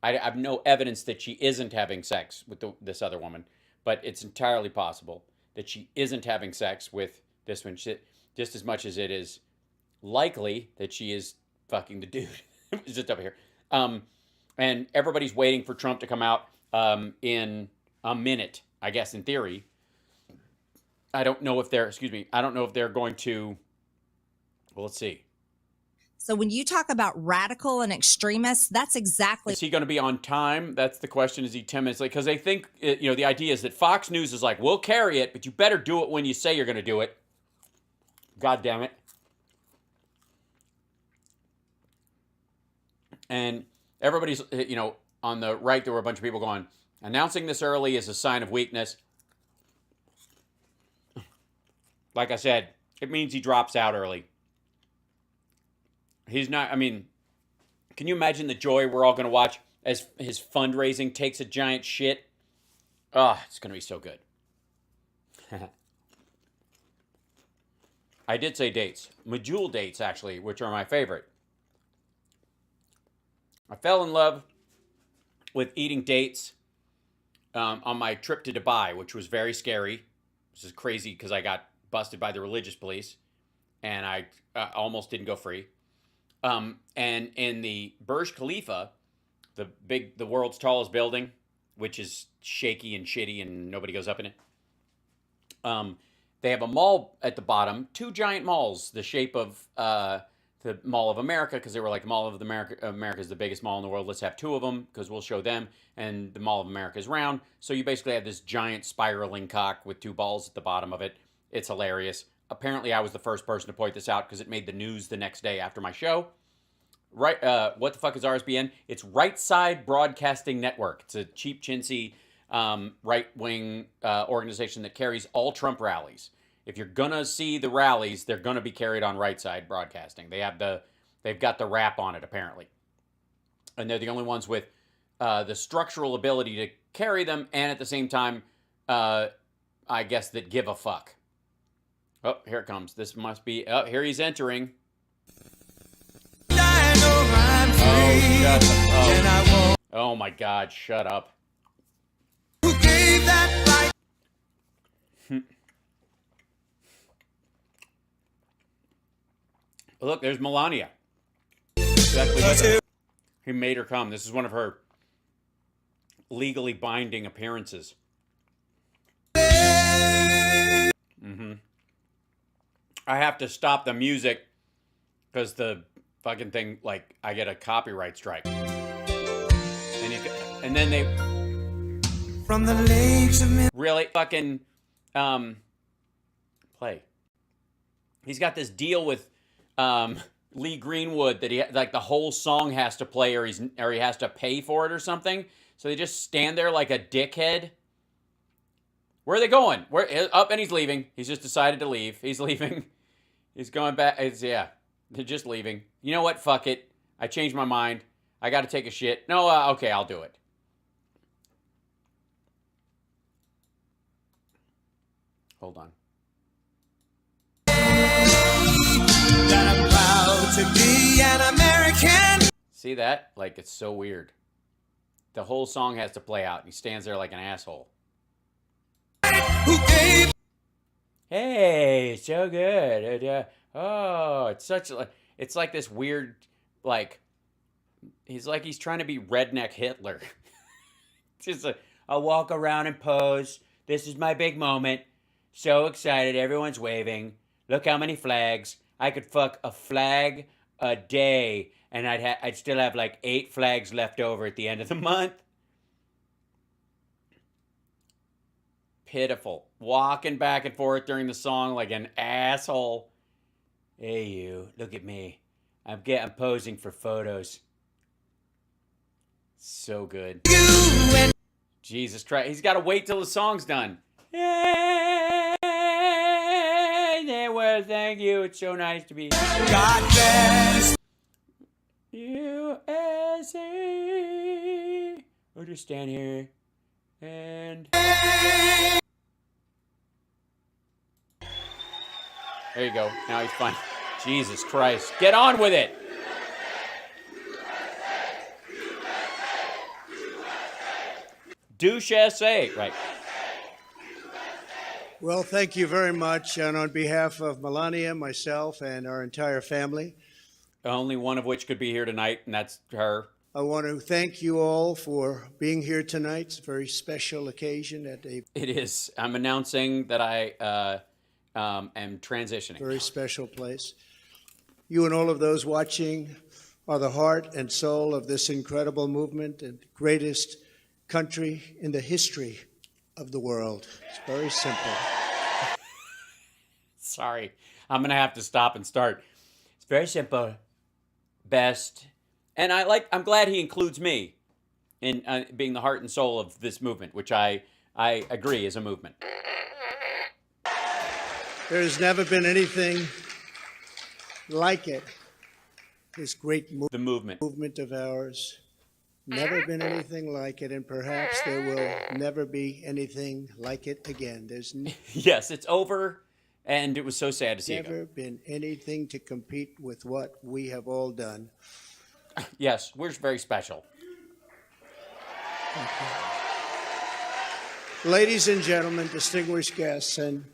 I have no evidence that she isn't having sex with this other woman, but it's entirely possible that she isn't having sex with this one, just as much as it is likely that she is fucking the dude. It's just up here. And everybody's waiting for Trump to come out in a minute, I guess, in theory. I don't know if they're going to, well, let's see. So when you talk about radical and extremists, that's exactly. Is he going to be on time? That's the question. Is he 10 minutes late? Because they think, the idea is that Fox News is like, we'll carry it, but you better do it when you say you're going to do it. God damn it. And everybody's, on the right, there were a bunch of people going, announcing this early is a sign of weakness. Like I said, it means he drops out early. He's not, can you imagine the joy we're all going to watch as his fundraising takes a giant shit? Oh, it's going to be so good. I did say dates. Medjool dates, actually, which are my favorite. I fell in love with eating dates on my trip to Dubai, which was very scary. This is crazy because I got busted by the religious police, and I almost didn't go free. And in the Burj Khalifa, the world's tallest building, which is shaky and shitty and nobody goes up in it. They have a mall at the bottom, 2 giant malls, the shape of the Mall of America, because they were like, the Mall of America is the biggest mall in the world. Let's have 2 of them because we'll show them. And the Mall of America is round. So you basically have this giant spiraling cock with 2 balls at the bottom of it. It's hilarious. Apparently, I was the first person to point this out because it made the news the next day after my show. Right, what the fuck is RSBN? It's Right Side Broadcasting Network. It's a cheap, chintzy, right-wing organization that carries all Trump rallies. If you're gonna see the rallies, they're gonna be carried on Right Side Broadcasting. They've got the wrap on it apparently, and they're the only ones with the structural ability to carry them, and at the same time, I guess that give a fuck. Oh, here it comes. This must be. Oh, here he's entering. Oh, shut up. Oh my God, shut up. Who gave that right? Look, there's Melania. Exactly. He made her come. This is one of her legally binding appearances. Mm-hmm. I have to stop the music because the fucking thing, like, I get a copyright strike. And then they from the lakes of really fucking play. He's got this deal with Lee Greenwood that he like the whole song has to play or he has to pay for it or something. So they just stand there like a dickhead. Where are they going? Where up? And he's leaving. He's just decided to leave. He's leaving. He's going back. Yeah, they're just leaving. You know what? Fuck it. I changed my mind. I got to take a shit. No, okay, I'll do it. Hold on. That I'm proud to be an American. See that? Like, it's so weird. The whole song has to play out, and he stands there like an asshole. Hey, so good. Oh, it's such a, it's like this weird, like, he's trying to be redneck Hitler. Just I'll walk around and pose. This is my big moment. So excited. Everyone's waving. Look how many flags. I could fuck a flag a day, and I'd still have like 8 flags left over at the end of the month. Pitiful. Walking back and forth during the song like an asshole. Hey, you. Look at me. I'm posing for photos. So good. Jesus Christ. He's got to wait till the song's done. Yeah, well, thank you. It's so nice to be. God bless USA. We'll just stand here and. There you go. Now he's fine. Jesus Christ. Get on with it. Douche SA. Right. Well, thank you very much. And on behalf of Melania, myself, and our entire family, only one of which could be here tonight, and that's her. I want to thank you all for being here tonight. It's a very special occasion. It is. I'm announcing that I am transitioning. Very special place. You and all of those watching are the heart and soul of this incredible movement and greatest country in the history of the world. It's very simple. Sorry, I'm gonna have to stop and start. It's very simple. Best, and I'm glad he includes me in being the heart and soul of this movement, which I agree is a movement. There's never been anything like it. This great movement of ours. Never been anything like it, and perhaps there will never be anything like it again. There's yes, it's over, and it was so sad to see it go. Never been anything to compete with what we have all done. Yes, we're very special. Ladies and gentlemen, distinguished guests, and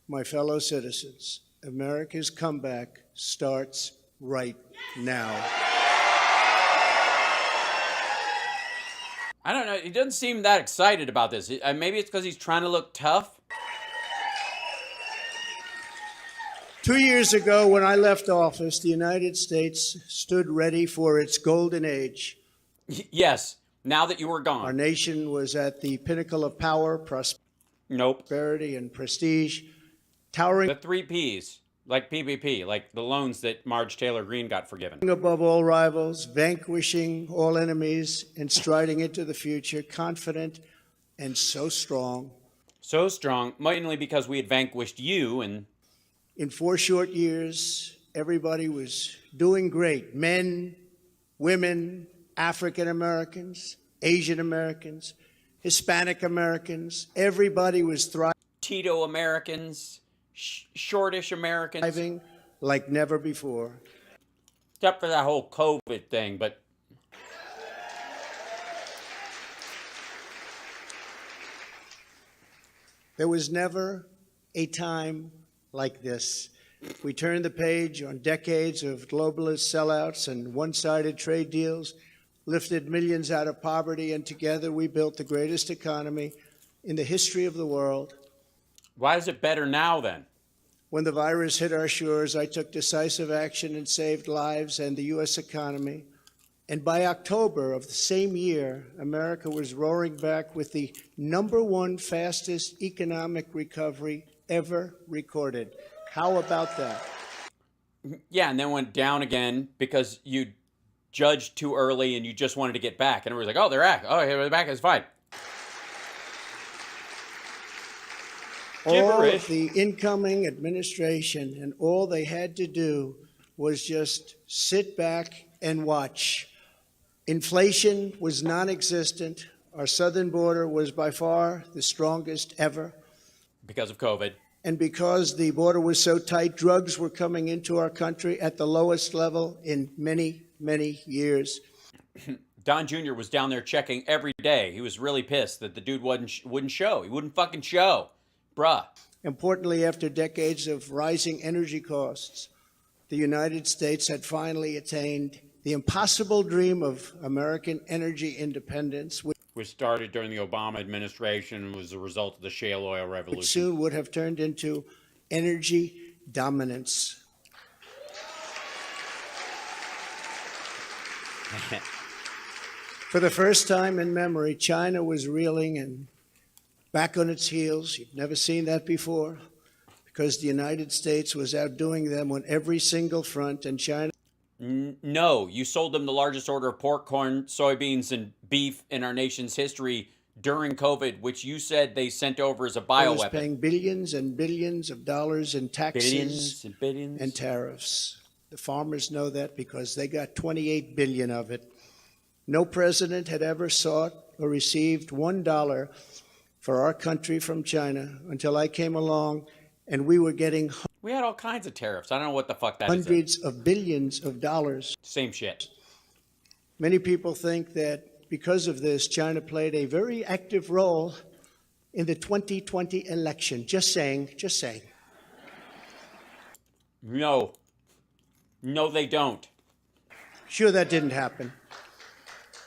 my fellow citizens, America's comeback starts right now. I don't know. He doesn't seem that excited about this. Maybe it's because he's trying to look tough. 2 years ago, when I left office, the United States stood ready for its golden age. Yes, now that you were gone. Our nation was at the pinnacle of power, prosperity, and prestige, towering the 3 Ps, like PPP, like the loans that Marge Taylor Greene got forgiven. above all rivals, vanquishing all enemies, and striding into the future, confident and so strong. So strong, mainly because we had vanquished you, and in 4 short years, everybody was doing great. Men, women, African Americans, Asian Americans, Hispanic Americans, everybody was thriving. Tito Americans, shortish Americans. Thriving like never before. Except for that whole COVID thing, but there was never a time like this. We turned the page on decades of globalist sellouts and one-sided trade deals, lifted millions out of poverty, and together we built the greatest economy in the history of the world. Why is it better now then? When the virus hit our shores, I took decisive action and saved lives and the U.S. economy. And by October of the same year, America was roaring back with the #1 fastest economic recovery ever recorded. How about that? Yeah, and then went down again because you judged too early and you just wanted to get back. And everybody's like, oh, they're back. Oh, they're back. It's fine. All of the incoming administration and all they had to do was just sit back and watch. Inflation was non-existent. Our southern border was by far the strongest ever. Because of COVID. And because the border was so tight, drugs were coming into our country at the lowest level in many, many years. Don Jr. was down there checking every day. He was really pissed that the dude wouldn't show. He wouldn't fucking show. Bruh. Importantly, after decades of rising energy costs, the United States had finally attained the impossible dream of American energy independence, which started during the Obama administration and was the result of the shale oil revolution. Which soon would have turned into energy dominance. For the first time in memory, China was reeling and back on its heels. You've never seen that before, because the United States was outdoing them on every single front, and China... No, you sold them the largest order of pork, corn, soybeans, and beef in our nation's history during COVID, which you said they sent over as a bioweapon. Was paying billions and billions of dollars in taxes billions. And tariffs. The farmers know that because they got 28 billion of it. No president had ever sought or received $1 for our country from China until I came along, and we were getting... We had all kinds of tariffs. I don't know what the fuck that is. Hundreds of billions of dollars. Same shit. Many people think that because of this, China played a very active role in the 2020 election. Just saying, just saying. No. No, they don't. Sure, that didn't happen.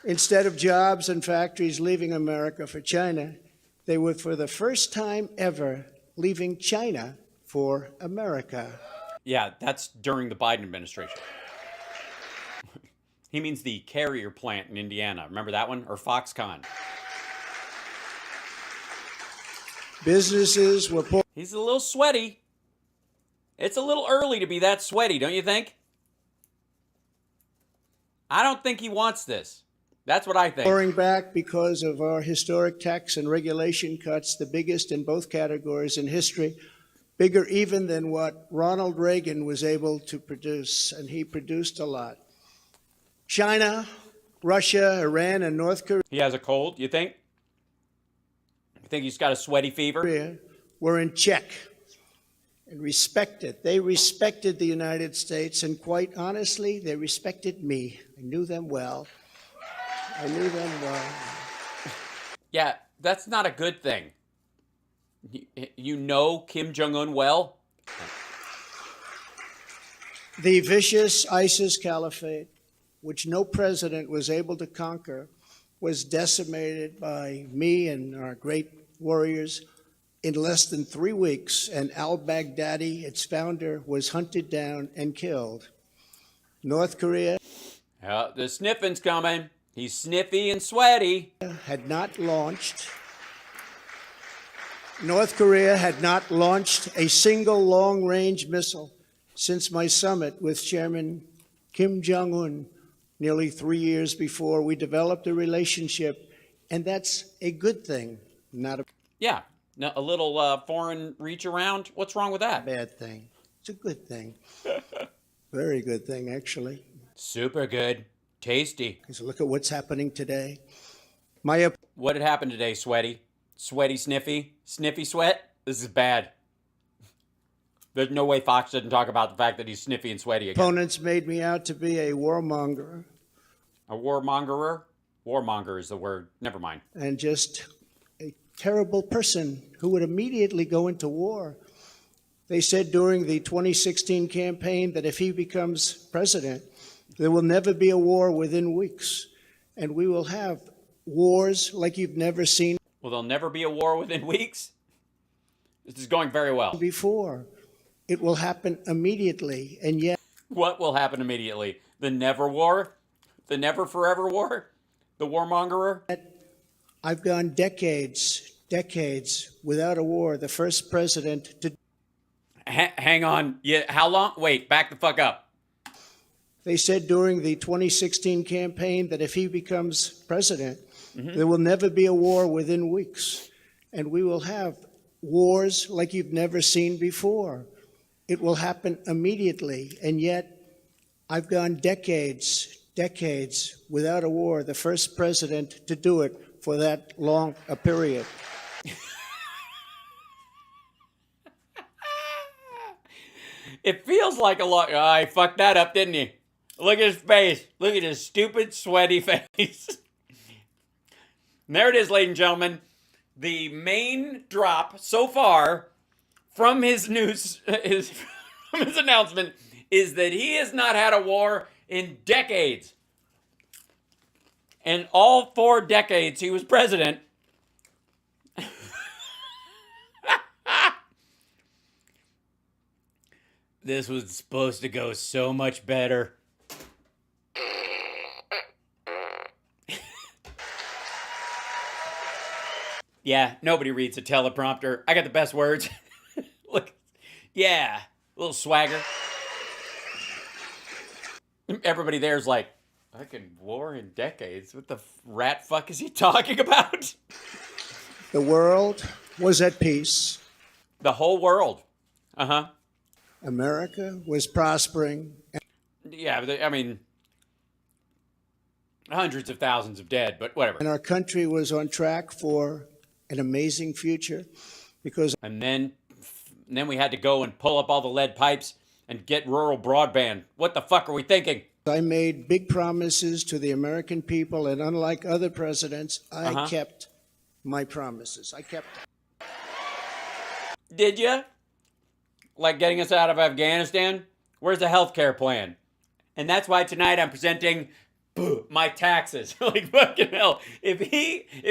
Instead of jobs and factories leaving America for China, they were for the first time ever leaving China for America. Yeah, that's during the Biden administration. He means the Carrier plant in Indiana. Remember that one? Or Foxconn. Businesses were poor. He's a little sweaty. It's a little early to be that sweaty, don't you think? I don't think he wants this. That's what I think. Pouring back because of our historic tax and regulation cuts, the biggest in both categories in history. Bigger even than what Ronald Reagan was able to produce, and he produced a lot. China, Russia, Iran, and North Korea. He has a cold, you think? You think he's got a sweaty fever? Were in check and respected. They respected the United States, and quite honestly, they respected me. I knew them well. I knew them well. Yeah, that's not a good thing. You know Kim Jong-un well? The vicious ISIS caliphate, which no president was able to conquer, was decimated by me and our great warriors in less than 3 weeks, and al-Baghdadi, its founder, was hunted down and killed. North Korea the sniffing's coming. He's sniffy and sweaty. had not launched. North Korea had not launched a single long-range missile since my summit with Chairman Kim Jong-un nearly 3 years before. We developed a relationship, and that's a good thing, not a Yeah, no, a little foreign reach around. What's wrong with that? bad thing. It's a good thing. Very good thing, actually. Super good. Tasty. Because look at what's happening today. What had happened today, Sweaty? Sweaty Sniffy? Sniffy Sweat? This is bad. There's no way Fox doesn't talk about the fact that he's sniffy and sweaty again. Opponents made me out to be a warmonger. A warmongerer? Warmonger is the word. Never mind. And just a terrible person who would immediately go into war. They said during the 2016 campaign that if he becomes president, there will never be a war within weeks. And we will have wars like you've never seen. Well, there'll never be a war within weeks? This is going very well. Before. It will happen immediately, and yet... What will happen immediately? The never war? The never forever war? The warmongerer? I've gone decades without a war. The first president to... Hang on. Yeah, how long? Wait, back the fuck up. They said during the 2016 campaign that if he becomes president, there will never be a war within weeks. And we will have wars like you've never seen before. It will happen immediately, and yet I've gone decades without a war, the first president to do it for that long a period. It feels like a lot. Oh, he fucked that up, didn't he? Look at his face. Look at his stupid, sweaty face. There it is, ladies and gentlemen. The main drop so far from his news, from his announcement, is that he has not had a war in decades. And all 4 decades he was president, this was supposed to go so much better. Yeah, nobody reads a teleprompter. I got the best words. Look, yeah, a little swagger. Everybody there's like, fucking war in decades. What the rat fuck is he talking about? The world was at peace. The whole world. Uh-huh. America was prospering. Yeah, I mean, hundreds of thousands of dead, but whatever. And our country was on track for an amazing future because... And then we had to go and pull up all the lead pipes and get rural broadband. What the fuck are we thinking? I made big promises to the American people, and unlike other presidents, I kept my promises. I kept them. Did you? Like getting us out of Afghanistan? Where's the healthcare plan? And that's why tonight I'm presenting my taxes. Like fucking hell. If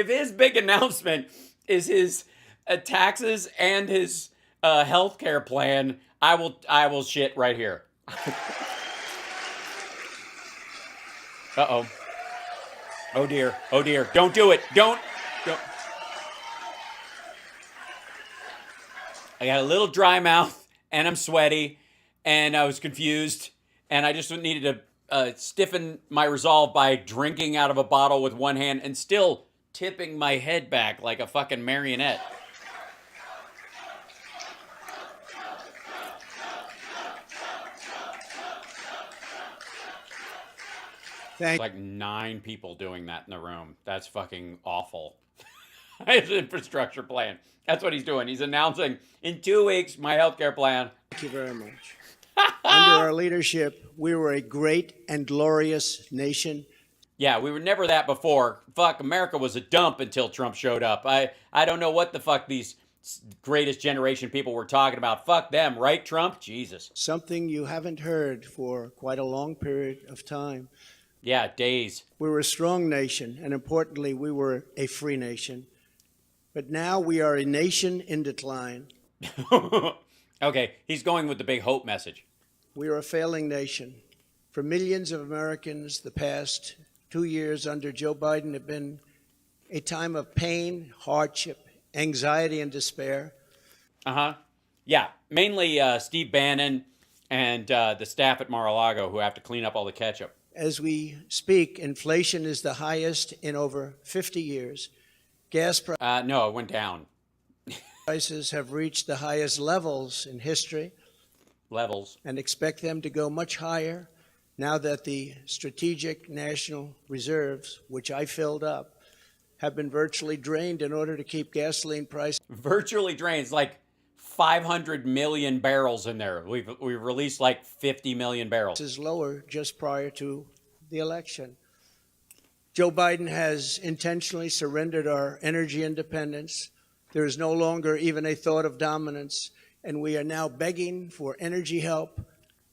his big announcement is his taxes and his healthcare plan, I will shit right here. Uh-oh. Oh dear. Oh dear. Don't do it. Don't. I got a little dry mouth and I'm sweaty and I was confused and I just needed to stiffen my resolve by drinking out of a bottle with one hand and still tipping my head back like a fucking marionette. Like 9 people doing that in the room. That's fucking awful. His infrastructure plan. That's what he's doing. He's announcing in 2 weeks my healthcare plan. Thank you very much. Under our leadership, we were a great and glorious nation. Yeah, we were never that before. Fuck, America was a dump until Trump showed up. I don't know what the fuck these greatest generation people were talking about. Fuck them, right, Trump? Jesus. Something you haven't heard for quite a long period of time. Yeah, days. We were a strong nation, and importantly, we were a free nation. But now we are a nation in decline. Okay, he's going with the big hope message. We are a failing nation. For millions of Americans, the past 2 years under Joe Biden have been a time of pain, hardship, anxiety, and despair. Yeah, mainly Steve Bannon and the staff at Mar-a-Lago who have to clean up all the ketchup. As we speak, inflation is the highest in over 50 years. Gas no, it went down. prices have reached the highest levels in history. And expect them to go much higher now that the strategic national reserves, which I filled up, have been virtually drained in order to keep gasoline prices. Virtually drained. It's like 500 million barrels in there. We've released like 50 million barrels. Is lower just prior to the election. Joe Biden has intentionally surrendered our energy independence. There is no longer even a thought of dominance, and we are now begging for energy help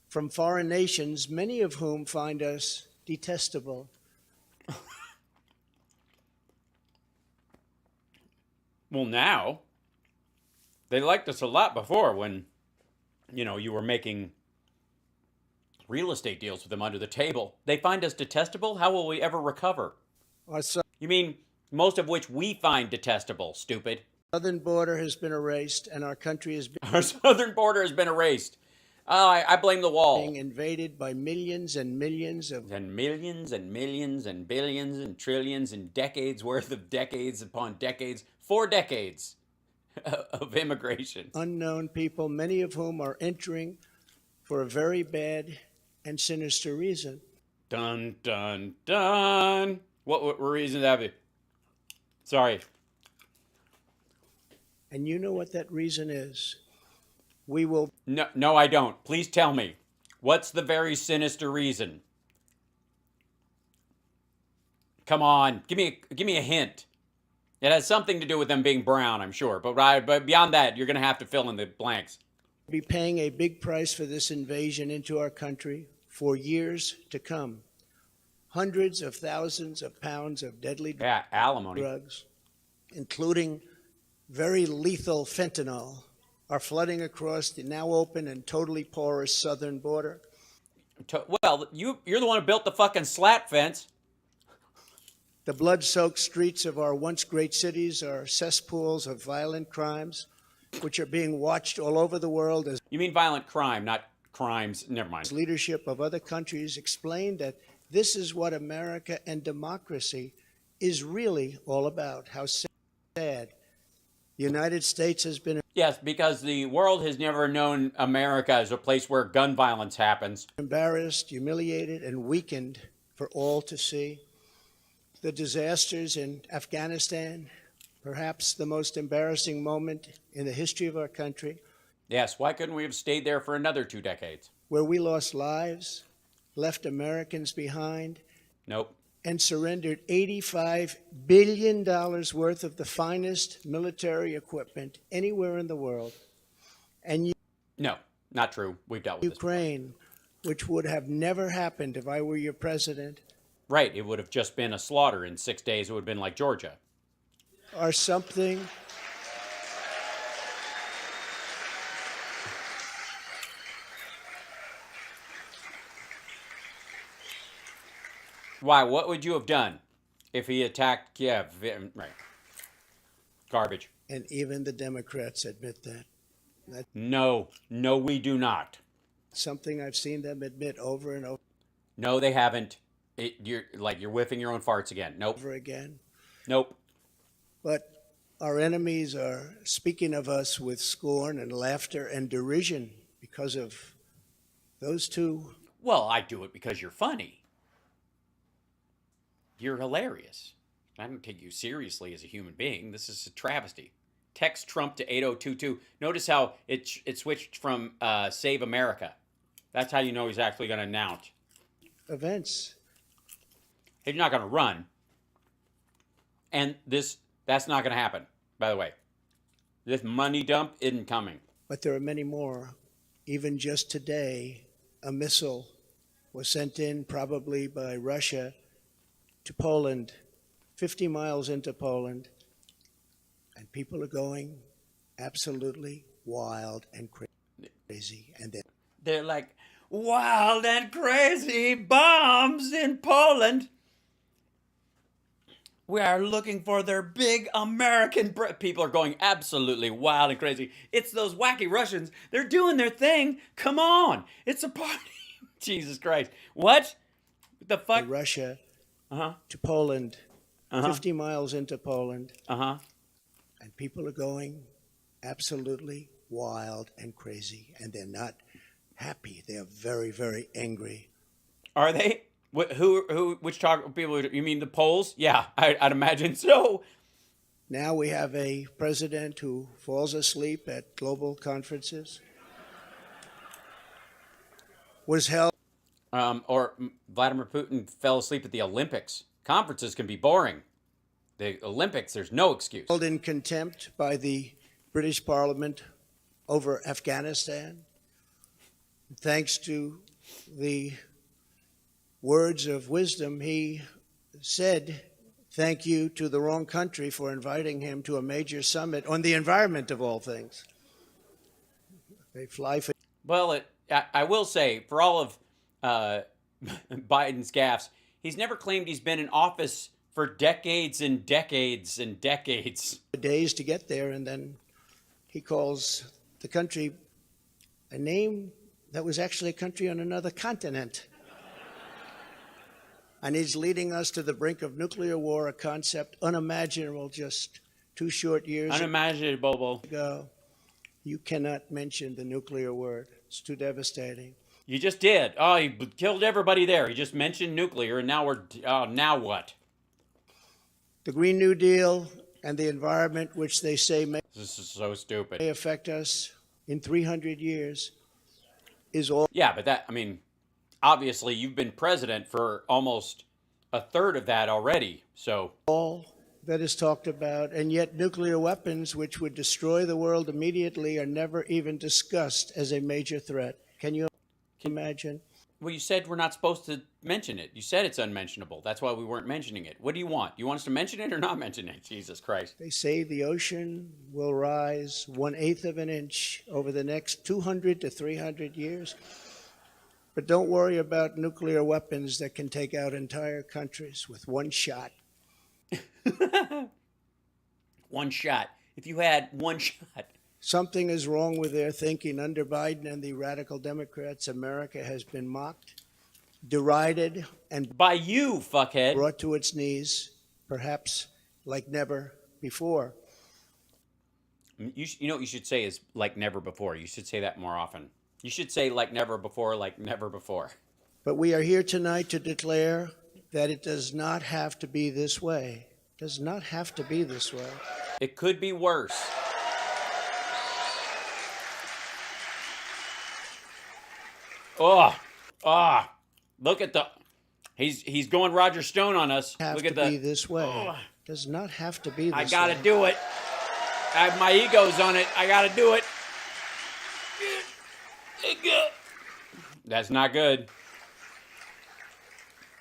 from foreign nations, many of whom find us detestable. Well, now, they liked us a lot before when, you were making real estate deals with them under the table. They find us detestable? How will we ever recover? You mean most of which we find detestable, stupid? Southern border has been erased, and our country has been... Our southern border has been erased. Oh, I blame the wall. Being invaded by millions and millions of... And millions and millions and billions and trillions and decades worth of decades upon decades, 4 decades of immigration. Unknown people, many of whom are entering for a very bad and sinister reason. Dun, dun, dun. What reason that be? Sorry. And you know what that reason is. We will... No, I don't. Please tell me. What's the very sinister reason? Come on. Give me a hint. It has something to do with them being brown, I'm sure. But beyond that, you're going to have to fill in the blanks. Be paying a big price for this invasion into our country for years to come. Hundreds of thousands of pounds of deadly alimony drugs, including very lethal fentanyl, are flooding across the now open and totally porous southern border. Well, you're the one who built the fucking slat fence. The blood-soaked streets of our once great cities are cesspools of violent crimes, which are being watched all over the world as... You mean violent crime, not crimes. Never mind. Leadership of other countries explained that this is what America and democracy is really all about. How sad. The United States has been... Yes, because the world has never known America as a place where gun violence happens. Embarrassed, humiliated, and weakened for all to see. The disasters in Afghanistan, perhaps the most embarrassing moment in the history of our country. Yes, why couldn't we have stayed there for another 2 decades? Where we lost lives, left Americans behind. Nope. And surrendered $85 billion worth of the finest military equipment anywhere in the world. And no, not true. We've dealt with Ukraine, which would have never happened if I were your president. Right, it would have just been a slaughter. In 6 days, it would have been like Georgia. Are something... Why? What would you have done if he attacked Kiev? Right. Garbage. And even the Democrats admit that. No, we do not. Something I've seen them admit over and over. No, they haven't. You're whiffing your own farts again. Nope. Over again. Nope. But our enemies are speaking of us with scorn and laughter and derision because of those two. Well, I do it because you're funny. You're hilarious. I don't take you seriously as a human being. This is a travesty. Text Trump to 8022. Notice how it switched from Save America. That's how you know he's actually going to announce. Events. He's not going to run. And that's not going to happen, by the way. This money dump isn't coming. But there are many more. Even just today, a missile was sent in probably by Russia to Poland, 50 miles into Poland, and people are going absolutely wild and crazy. And they're like, wild and crazy bombs in Poland. We are looking for their big American... People are going absolutely wild and crazy. It's those wacky Russians. They're doing their thing. Come on. It's a party. Jesus Christ. What? The fuck? Russia to Poland, 50 miles into Poland. And people are going absolutely wild and crazy. And they're not happy. They're very, very angry. Are they? Which people? You mean the Poles? Yeah, I'd imagine so. Now we have a president who falls asleep at global conferences. Was held. Or Vladimir Putin fell asleep at the Olympics. Conferences can be boring. The Olympics, there's no excuse. Held in contempt by the British Parliament over Afghanistan. Thanks to the words of wisdom, he said thank you to the wrong country for inviting him to a major summit on the environment of all things. They fly for... Well, I will say, for all of Biden's gaffes, he's never claimed he's been in office for decades and decades and decades. Days to get there, and then he calls the country a name that was actually a country on another continent. And he's leading us to the brink of nuclear war, a concept unimaginable just 2 short years unimaginable ago. You cannot mention the nuclear word. It's too devastating. You just did. Oh, he killed everybody there. He just mentioned nuclear, and now now what? The Green New Deal and the environment, which they say may... This is so stupid. ...may affect us in 300 years, is all... Yeah, but that, I mean... Obviously, you've been president for almost a third of that already, so... All that is talked about, and yet nuclear weapons, which would destroy the world immediately, are never even discussed as a major threat. Can you imagine? Well, you said we're not supposed to mention it. You said it's unmentionable. That's why we weren't mentioning it. What do you want? You want us to mention it or not mention it? Jesus Christ. They say the ocean will rise 1/8 of an inch over the next 200 to 300 years. But don't worry about nuclear weapons that can take out entire countries with one shot. One shot. If you had one shot. Something is wrong with their thinking. Under Biden and the radical Democrats, America has been mocked, derided, and by you, fuckhead, brought to its knees, perhaps like never before. You know what you should say is like never before. You should say that more often. You should say like never before, like never before. But we are here tonight to declare that it does not have to be this way. It does not have to be this way. It could be worse. Look at the... He's going Roger Stone on us. Look at the... Be this way. Does not have to be this way. I gotta do it. My ego's on it. I gotta do it. That's not good.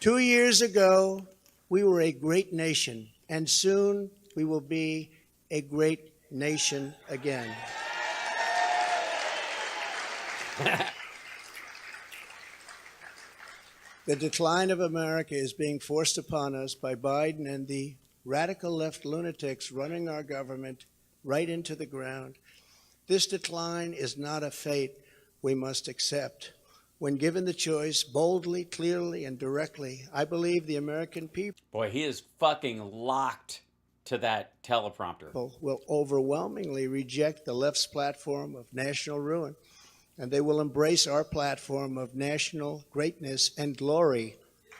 2 years ago, we were a great nation, and soon we will be a great nation again. The decline of America is being forced upon us by Biden and the radical left lunatics running our government right into the ground. This decline is not a fate we must accept. When given the choice, boldly, clearly, and directly, I believe the American people... Boy, he is fucking locked to that teleprompter. ...will overwhelmingly reject the left's platform of national ruin, and they will embrace our platform of national greatness and glory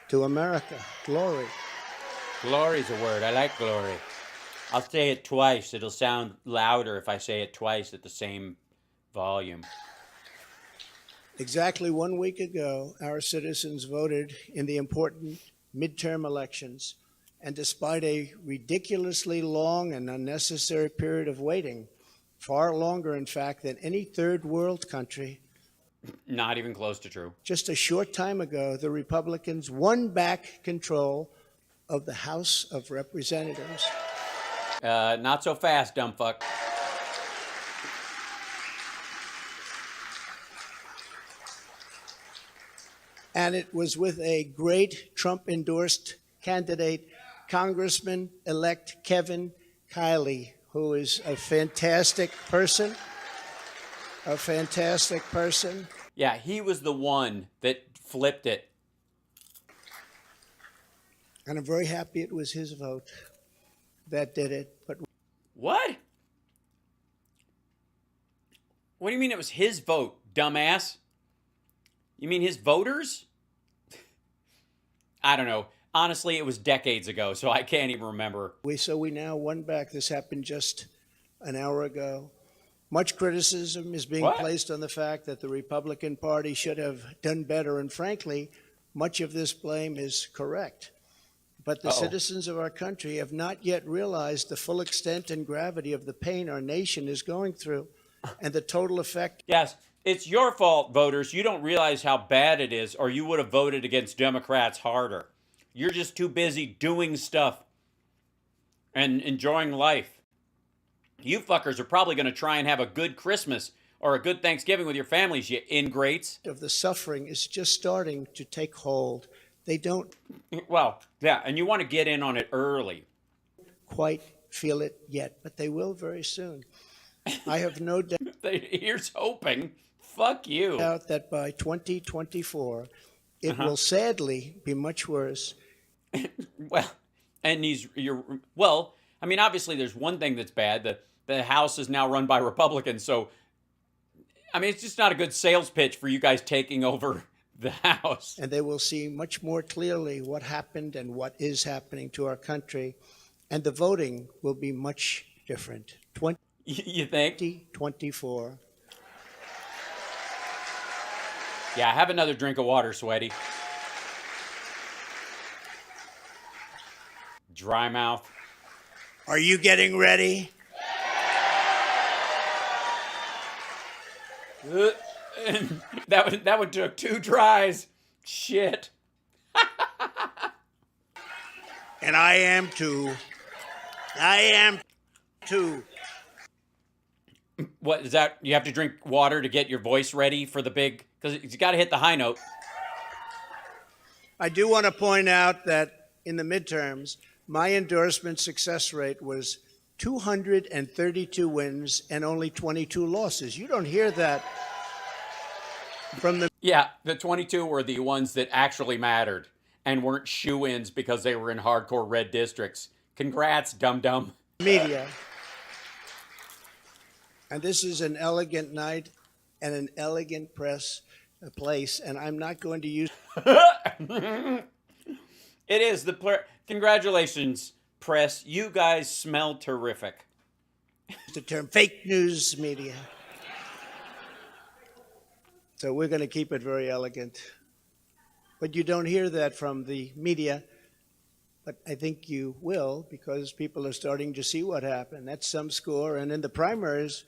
to America. Glory. Glory's a word. I like glory. I'll say it twice. It'll sound louder if I say it twice at the same volume. Exactly 1 week ago, our citizens voted in the important midterm elections, and despite a ridiculously long and unnecessary period of waiting, far longer, in fact, than any third world country, Not even close to true. Just a short time ago, the Republicans won back control of the House of Representatives. Not so fast, dumb fuck. And it was with a great Trump-endorsed candidate, Congressman-elect Kevin Kiley, who is a fantastic person. A fantastic person. Yeah, he was the one that flipped it. And I'm very happy it was his vote that did it. But what? What do you mean it was his vote, dumbass? You mean his voters? I don't know. Honestly, it was decades ago, so I can't even remember. So we now won back. This happened just an hour ago. Much criticism is being placed on the fact that the Republican Party should have done better, and frankly, much of this blame is correct. But the citizens of our country have not yet realized the full extent and gravity of the pain our nation is going through and the total effect. Yes, it's your fault, voters. You don't realize how bad it is, or you would have voted against Democrats harder. You're just too busy doing stuff and enjoying life. You fuckers are probably going to try and have a good Christmas or a good Thanksgiving with your families, you ingrates. Of the suffering is just starting to take hold. They don't... Well, yeah, and you want to get in on it early. ...quite feel it yet, but they will very soon. I have no doubt... Here's hoping. Fuck you. ...doubt that by 2024, it will sadly be much worse. Well, and well, I mean, obviously there's one thing that's bad. The House is now run by Republicans, so, I mean, it's just not a good sales pitch for you guys taking over the House. And they will see much more clearly what happened and what is happening to our country, and the voting will be much different. You think? 2024. Yeah, have another drink of water, sweaty. Dry mouth. Are you getting ready? That one took 2 tries. Shit. And I am too. I am too. What is that? You have to drink water to get your voice ready for the big, because you got to hit the high note. I do want to point out that in the midterms, my endorsement success rate was 232 wins and only 22 losses. You don't hear that from the... Yeah, the 22 were the ones that actually mattered and weren't shoo-ins because they were in hardcore red districts. Congrats, dum-dum. Media. And this is an elegant night and an elegant place, and I'm not going to use... It is. Congratulations, press. You guys smell terrific. The term fake news media. So we're going to keep it very elegant. But you don't hear that from the media. But I think you will, because people are starting to see what happened. That's some score. And in the primaries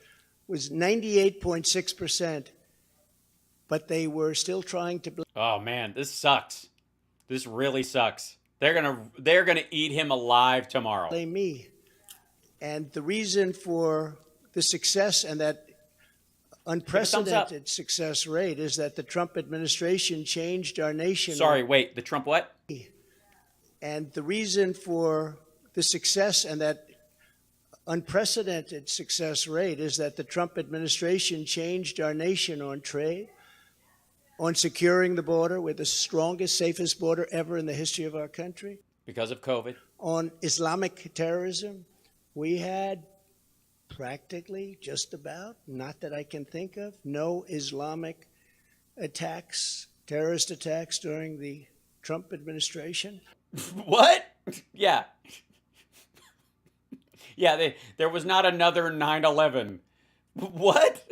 was 98.6%. But they were still trying to... Oh, man, this sucks. This really sucks. They're gonna eat him alive tomorrow. Blame me. And the reason for the success and that unprecedented success rate is that the Trump administration changed our nation. Sorry, wait, the Trump what? And the reason for the success and that unprecedented success rate is that the Trump administration changed our nation on trade, on securing the border. We're the strongest, safest border ever in the history of our country. Because of COVID. On Islamic terrorism, we had practically, just about, not that I can think of, no Islamic attacks, terrorist attacks during the Trump administration. What? Yeah. Yeah, there was not another 9/11. What?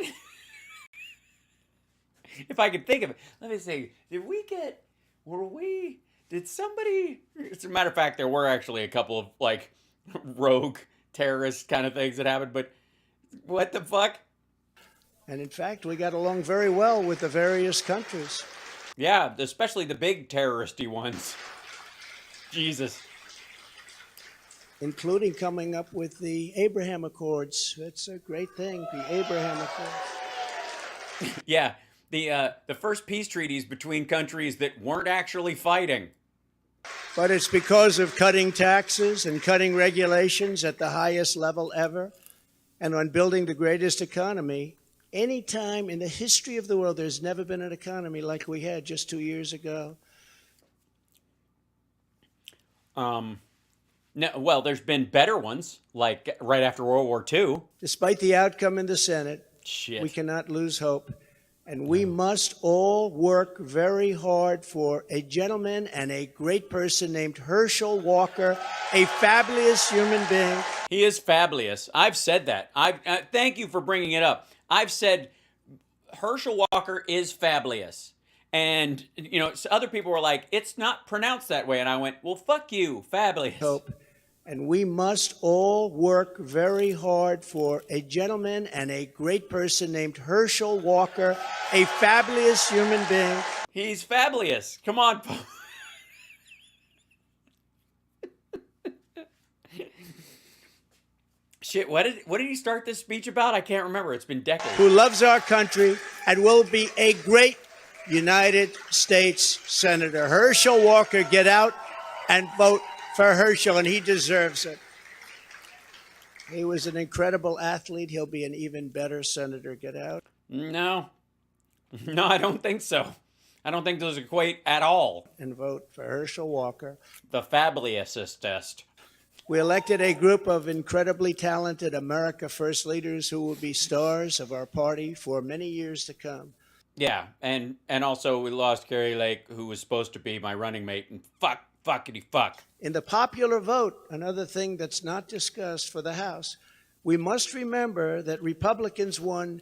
If I could think of it. Let me see. Did somebody... As a matter of fact, there were actually a couple of, like, rogue terrorist kind of things that happened, but what the fuck? And in fact, we got along very well with the various countries. Yeah, especially the big terroristy ones. Jesus. Including coming up with the Abraham Accords. That's a great thing, the Abraham Accords. Yeah, the first peace treaties between countries that weren't actually fighting. But it's because of cutting taxes and cutting regulations at the highest level ever, and on building the greatest economy. Any time in the history of the world, there's never been an economy like we had just 2 years ago. No, well, there's been better ones, like right after World War II. Despite the outcome in the Senate, Shit. we cannot lose hope. And we must all work very hard for a gentleman and a great person named Herschel Walker, a fabulous human being. He is fabulous. I've said that. Thank you for bringing it up. I've said Herschel Walker is fabulous. And, you know, other people were like, it's not pronounced that way. And I went, well, fuck you, fabulous. Hope. And we must all work very hard for a gentleman and a great person named Herschel Walker, a fabulous human being. He's fabulous. Come on. Shit, what did he start this speech about? I can't remember. It's been decades. Who loves our country and will be a great United States Senator. Herschel Walker, get out and vote for Herschel, and he deserves it. He was an incredible athlete. He'll be an even better senator. Get out. No, I don't think so. I don't think those equate at all. And vote for Herschel Walker. The fabulousest. We elected a group of incredibly talented America First leaders who will be stars of our party for many years to come. Yeah, and also we lost Carrie Lake, who was supposed to be my running mate, and fuckity fuck. In the popular vote, another thing that's not discussed for the House, we must remember that Republicans won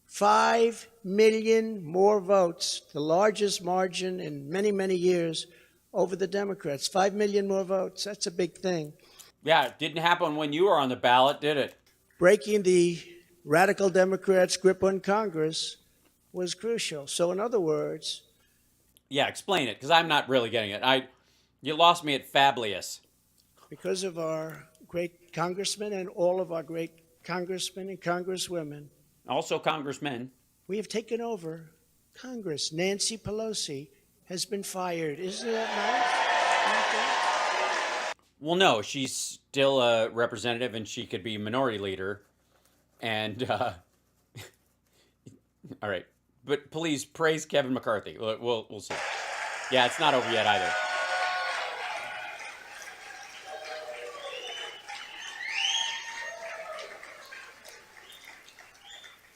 5 million more votes, the largest margin in many, many years, over the Democrats. 5 million more votes. That's a big thing. Yeah, it didn't happen when you were on the ballot, did it? Breaking the radical Democrats' grip on Congress was crucial. So in other words... Yeah, explain it, because I'm not really getting it. You lost me at fabulous. Because of our great congressmen and all of our great congressmen and congresswomen. Also congressmen. We have taken over Congress. Nancy Pelosi has been fired. Isn't that nice? Well, no, she's still a representative and she could be minority leader. And, all right. But please praise Kevin McCarthy. We'll see. Yeah, it's not over yet either.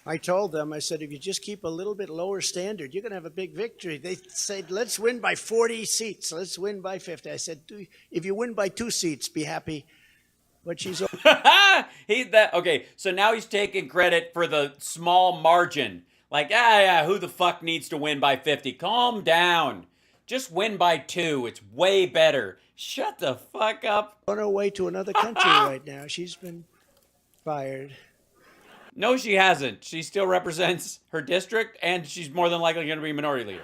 I told them, I said, if you just keep a little bit lower standard, you're going to have a big victory. They said, let's win by 40 seats. Let's win by 50. I said, if you win by 2 seats, be happy. But she's... Okay, so now he's taking credit for the small margin. Like, yeah, who the fuck needs to win by 50? Calm down. Just win by 2. It's way better. Shut the fuck up. On her way to another country right now. She's been fired. No, she hasn't. She still represents her district, and she's more than likely going to be minority leader.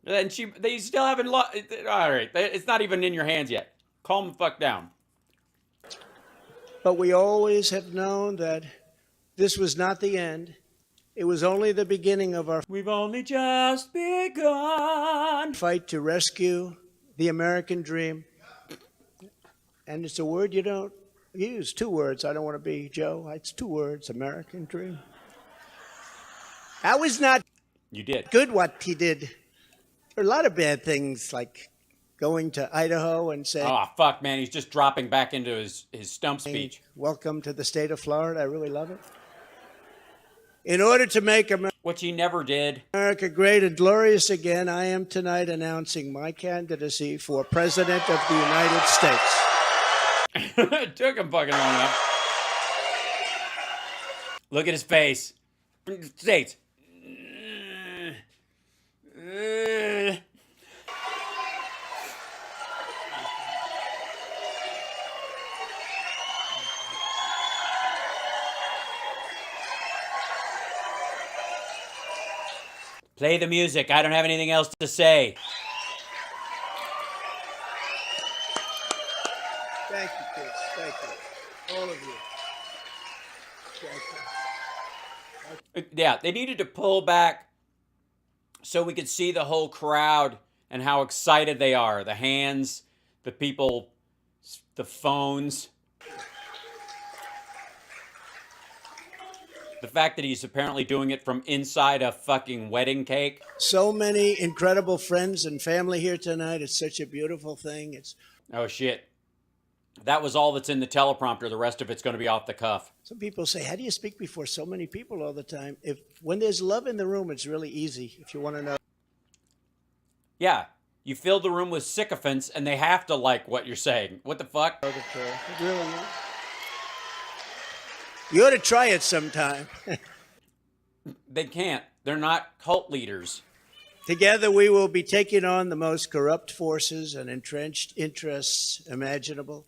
And they still haven't lost. All right, it's not even in your hands yet. Calm the fuck down. But we always have known that this was not the end. It was only the beginning of our... We've only just begun. ...fight to rescue the American dream. And it's a word you don't use. 2 words. I don't want to be Joe. It's 2 words. American dream. That was not... You did. ...good what he did. There are a lot of bad things, like going to Idaho and saying... Oh, fuck, man. He's just dropping back into his stump speech. Welcome to the state of Florida. I really love it. In order to make America... Which he never did. America great and glorious again, I am tonight announcing my candidacy for President of the United States. It took him fucking long enough. Look at his face. States. Play the music. I don't have anything else to say. Thank you, kids. Thank you. All of you. Thank you. Yeah, they needed to pull back so we could see the whole crowd and how excited they are. The hands, the people, the phones. The fact that he's apparently doing it from inside a fucking wedding cake. So many incredible friends and family here tonight. It's such a beautiful thing. Oh, shit. That was all that's in the teleprompter. The rest of it's going to be off the cuff. Some people say, how do you speak before so many people all the time? When there's love in the room, it's really easy, if you want to know. Yeah, you fill the room with sycophants and they have to like what you're saying. What the fuck? It really is. You ought to try it sometime. They can't. They're not cult leaders. Together we will be taking on the most corrupt forces and entrenched interests imaginable.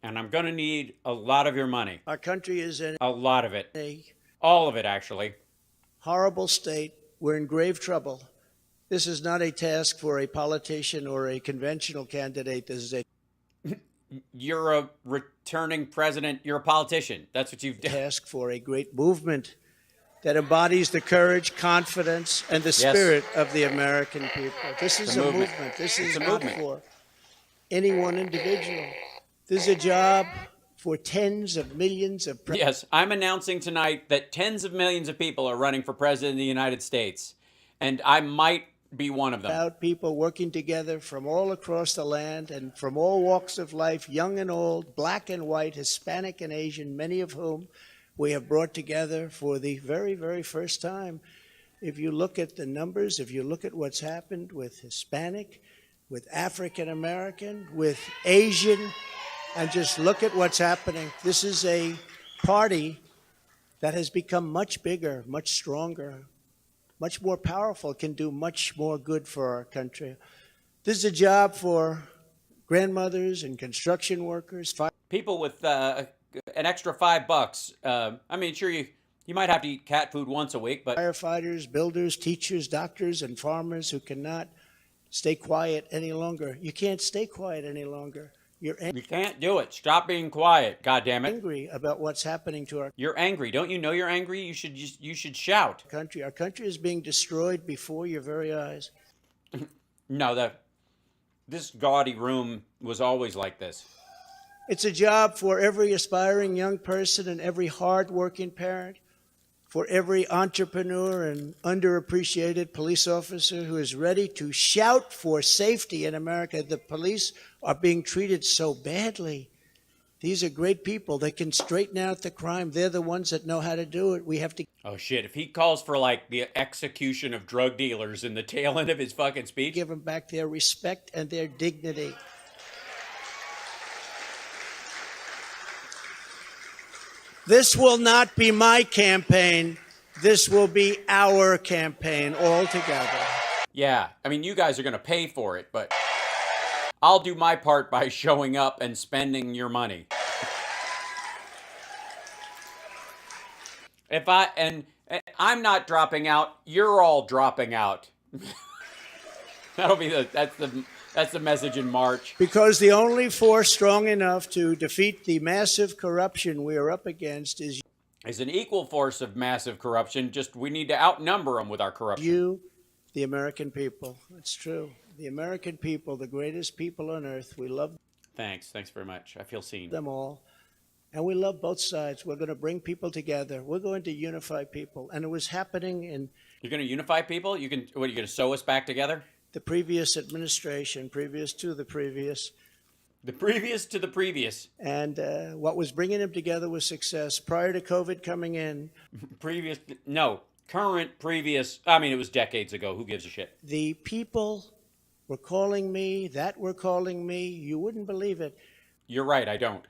And I'm going to need a lot of your money. Our country is in a lot of it. All of it, actually. Horrible state. We're in grave trouble. This is not a task for a politician or a conventional candidate. This is a You're a returning president. You're a politician. That's what you've done. Task for a great movement that embodies the courage, confidence, and the spirit of the American people. This is a movement. This is not for any one individual. This is a job for tens of millions of Yes, I'm announcing tonight that tens of millions of people are running for president of the United States. And I might be one of them. About people working together from all across the land and from all walks of life, young and old, black and white, Hispanic and Asian, many of whom we have brought together for the very, very first time. If you look at the numbers, if you look at what's happened with Hispanic, with African American, with Asian, and just look at what's happening. This is a party that has become much bigger, much stronger, much more powerful, can do much more good for our country. This is a job for grandmothers and construction workers. People with an extra $5. I mean, sure, you might have to eat cat food once a week, but firefighters, builders, teachers, doctors, and farmers who cannot stay quiet any longer. You can't stay quiet any longer. You can't do it. Stop being quiet. God damn it. Angry about what's happening to our. You're angry. Don't you know you're angry? You should shout. Country. Our country is being destroyed before your very eyes. No, this gaudy room was always like this. It's a job for every aspiring young person and every hard-working parent, for every entrepreneur and underappreciated police officer who is ready to shout for safety in America. The police are being treated so badly. These are great people. They can straighten out the crime. They're the ones that know how to do it. We have to. Oh, shit. If he calls for, like, the execution of drug dealers in the tail end of his fucking speech. Give them back their respect and their dignity. This will not be my campaign. This will be our campaign all together. Yeah, I mean, you guys are going to pay for it, but I'll do my part by showing up and spending your money. I'm not dropping out, you're all dropping out. That'll be that's the message in March. Because the only force strong enough to defeat the massive corruption we are up against is an equal force of massive corruption. Just we need to outnumber them with our corruption. You, the American people. It's true. The American people, the greatest people on earth. We love Thanks very much. I feel seen. Them all. And we love both sides. We're going to bring people together. We're going to unify people. And it was happening in... You're going to unify people? What, are you going to sew us back together? The previous administration, previous to the previous. The previous to the previous. And what was bringing them together was success. Prior to COVID coming in. Current, previous. I mean, it was decades ago. Who gives a shit? The people were calling me, were calling me. You wouldn't believe it. You're right, I don't.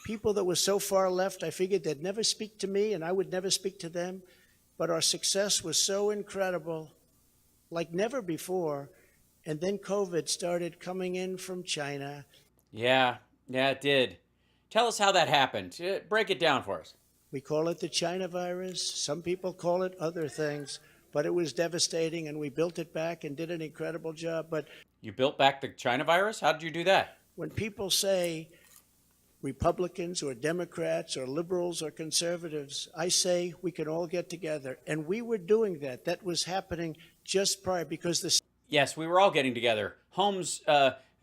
People that were so far left, I figured they'd never speak to me and I would never speak to them. But our success was so incredible, like never before. And then COVID started coming in from China. Yeah, it did. Tell us how that happened. Break it down for us. We call it the China virus. Some people call it other things. but it was devastating, and we built it back and did an incredible job. But You built back the China virus? How did you do that? when people say Republicans or Democrats or liberals or conservatives, I say we can all get together. And we were doing that. That was happening just prior because the Yes, we were all getting together. Homes,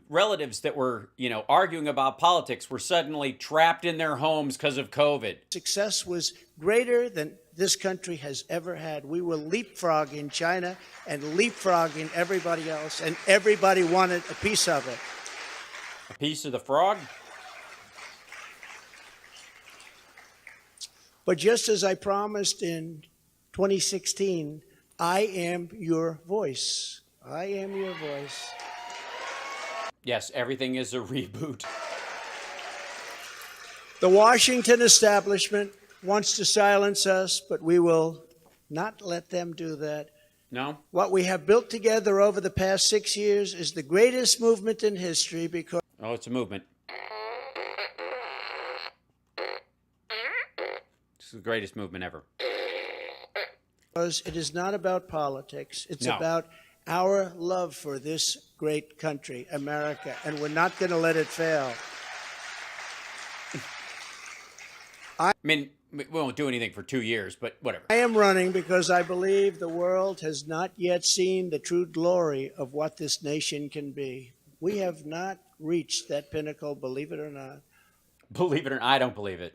relatives that were, arguing about politics were suddenly trapped in their homes because of COVID. success was greater than this country has ever had. We were leapfrogging China and leapfrogging everybody else, and everybody wanted a piece of it. A piece of the frog? But just as I promised in 2016, I am your voice. I am your voice. Yes, everything is a reboot. The Washington establishment wants to silence us, but we will not let them do that. No? What we have built together over the past 6 years is the greatest movement in history because Oh, it's a movement. It's the greatest movement ever. it is not about politics. It's No. about our love for this great country, America, and we're not going to let it fail. I mean, we won't do anything for 2 years, but whatever. I am running because I believe the world has not yet seen the true glory of what this nation can be. We have not reached that pinnacle, believe it or not. Believe it or not, I don't believe it.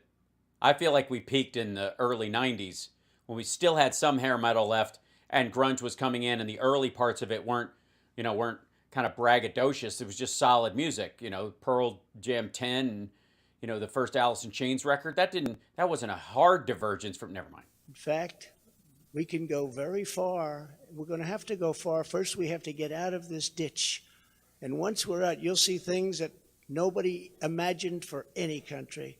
I feel like we peaked in the early 90s when we still had some hair metal left and grunge was coming in, and the early parts of it weren't kind of braggadocious. It was just solid music, Pearl Jam 10 and the first Alice in Chains record. That wasn't a hard divergence from, never mind. In fact, we can go very far. We're going to have to go far. First, we have to get out of this ditch. And once we're out, you'll see things that nobody imagined for any country.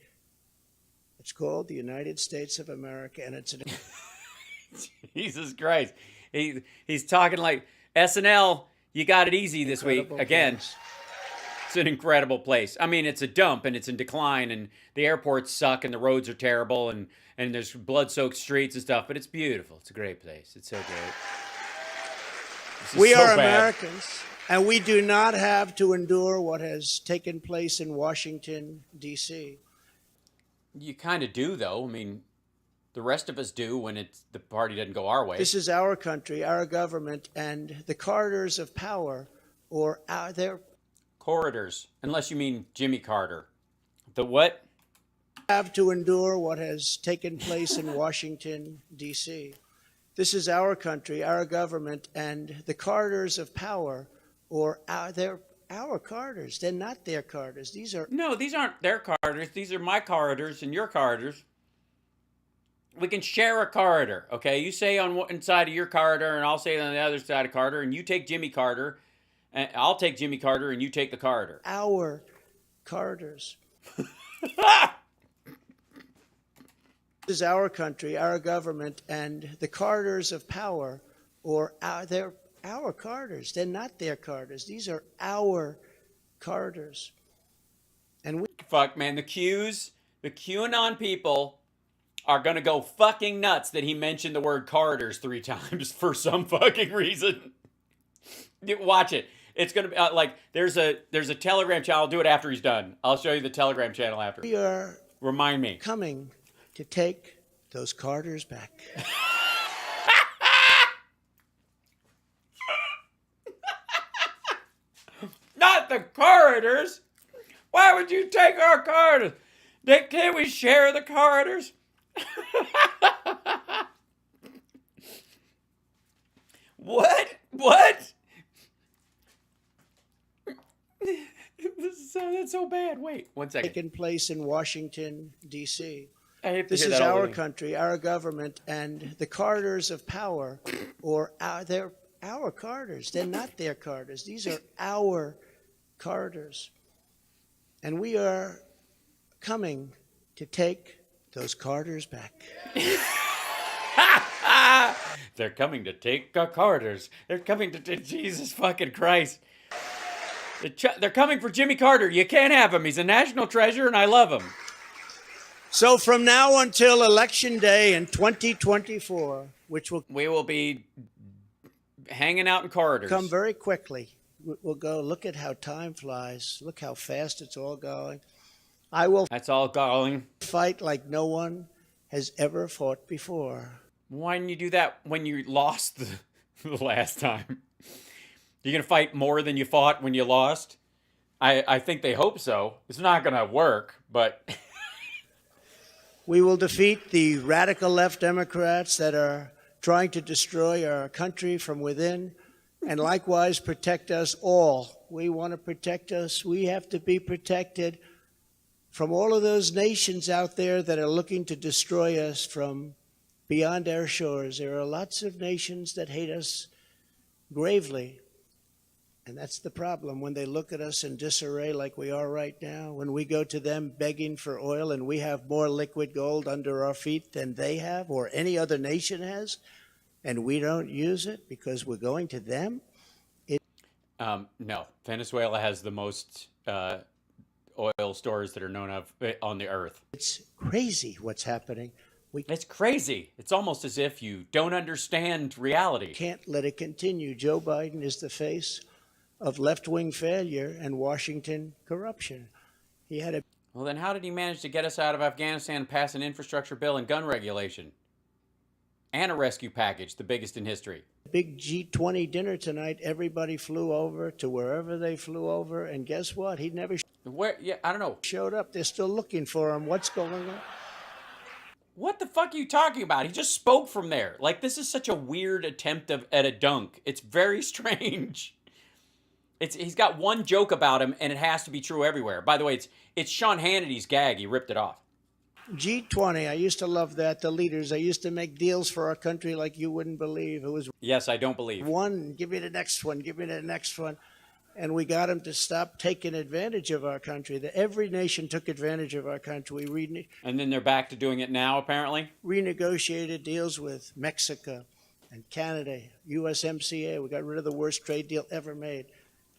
It's called the United States of America, and it's an... Jesus Christ. He's talking like SNL, you got it easy this week. Again, it's an incredible place. I mean, it's a dump, and it's in decline, and the airports suck, and the roads are terrible, and there's blood-soaked streets and stuff, but it's beautiful. It's a great place. It's so great. We are Americans, and we do not have to endure what has taken place in Washington, D.C. You kind of do, though. I mean, the rest of us do when the party doesn't go our way. This is our country, our government, and the corridors of power, or their corridors, unless you mean Jimmy Carter. The what? Have to endure what has taken place in Washington, D.C. This is our country, our government, and the corridors of power, or they're our corridors. They're not their corridors. These aren't their corridors. These are my corridors and your corridors. We can share a corridor, okay? You say on one side of your corridor, and I'll say on the other side of corridor, and you take Jimmy Carter, and I'll take Jimmy Carter, and you take the corridor. Our corridors. This is our country, our government, and the corridors of power, or they're our corridors. They're not their corridors. These are our corridors. And we... Fuck, man, the QAnon people are going to go fucking nuts that he mentioned the word corridors 3 times for some fucking reason. Watch it. It's going to be like, there's a Telegram channel. I'll do it after he's done. I'll show you the Telegram channel after. We are Remind me. Coming to take those corridors back. Not the corridors. Why would you take our corridors? Can't we share the corridors? What? That's so bad. Wait, 1 second. Taking place in Washington, D.C. This is our country, our government, and the corridors of power, or they're our corridors. They're not their corridors. These are our corridors. And we are coming to take those corridors back. They're coming to take our corridors. They're coming to Jesus fucking Christ. They're coming for Jimmy Carter. You can't have him. He's a national treasure, and I love him. So from now until Election Day in 2024, we will be hanging out in corridors. Come very quickly. We'll go, look at how time flies. Look how fast it's all going. That's all going. Fight like no one has ever fought before. Why didn't you do that when you lost the last time? You're going to fight more than you fought when you lost? I think they hope so. It's not going to work, but... We will defeat the radical left Democrats that are trying to destroy our country from within, and likewise protect us all. We want to protect us. We have to be protected from all of those nations out there that are looking to destroy us from beyond our shores. There are lots of nations that hate us gravely. And that's the problem. When they look at us in disarray like we are right now, when we go to them begging for oil and we have more liquid gold under our feet than they have or any other nation has, and we don't use it because we're going to them? No. Venezuela has the most oil stores that are known of on the earth. It's crazy what's happening. It's crazy. It's almost as if you don't understand reality. Can't let it continue. Joe Biden is the face of left-wing failure and Washington corruption. Well, then how did he manage to get us out of Afghanistan and pass an infrastructure bill and gun regulation? And a rescue package, the biggest in history. Big G20 dinner tonight. Everybody flew over to wherever they flew over, and guess what? He never I don't know. Showed up. They're still looking for him. What's going on? What the fuck are you talking about? He just spoke from there. Like, this is such a weird attempt at a dunk. It's very strange. He's got one joke about him, and it has to be true everywhere. By the way, it's Sean Hannity's gag. He ripped it off. G20, I used to love that. The leaders, I used to make deals for our country like you wouldn't believe. It was yes, I don't believe. One, give me the next one, give me the next one. And we got them to stop taking advantage of our country. Every nation took advantage of our country. And then they're back to doing it now, apparently? Renegotiated deals with Mexico and Canada, USMCA. We got rid of the worst trade deal ever made.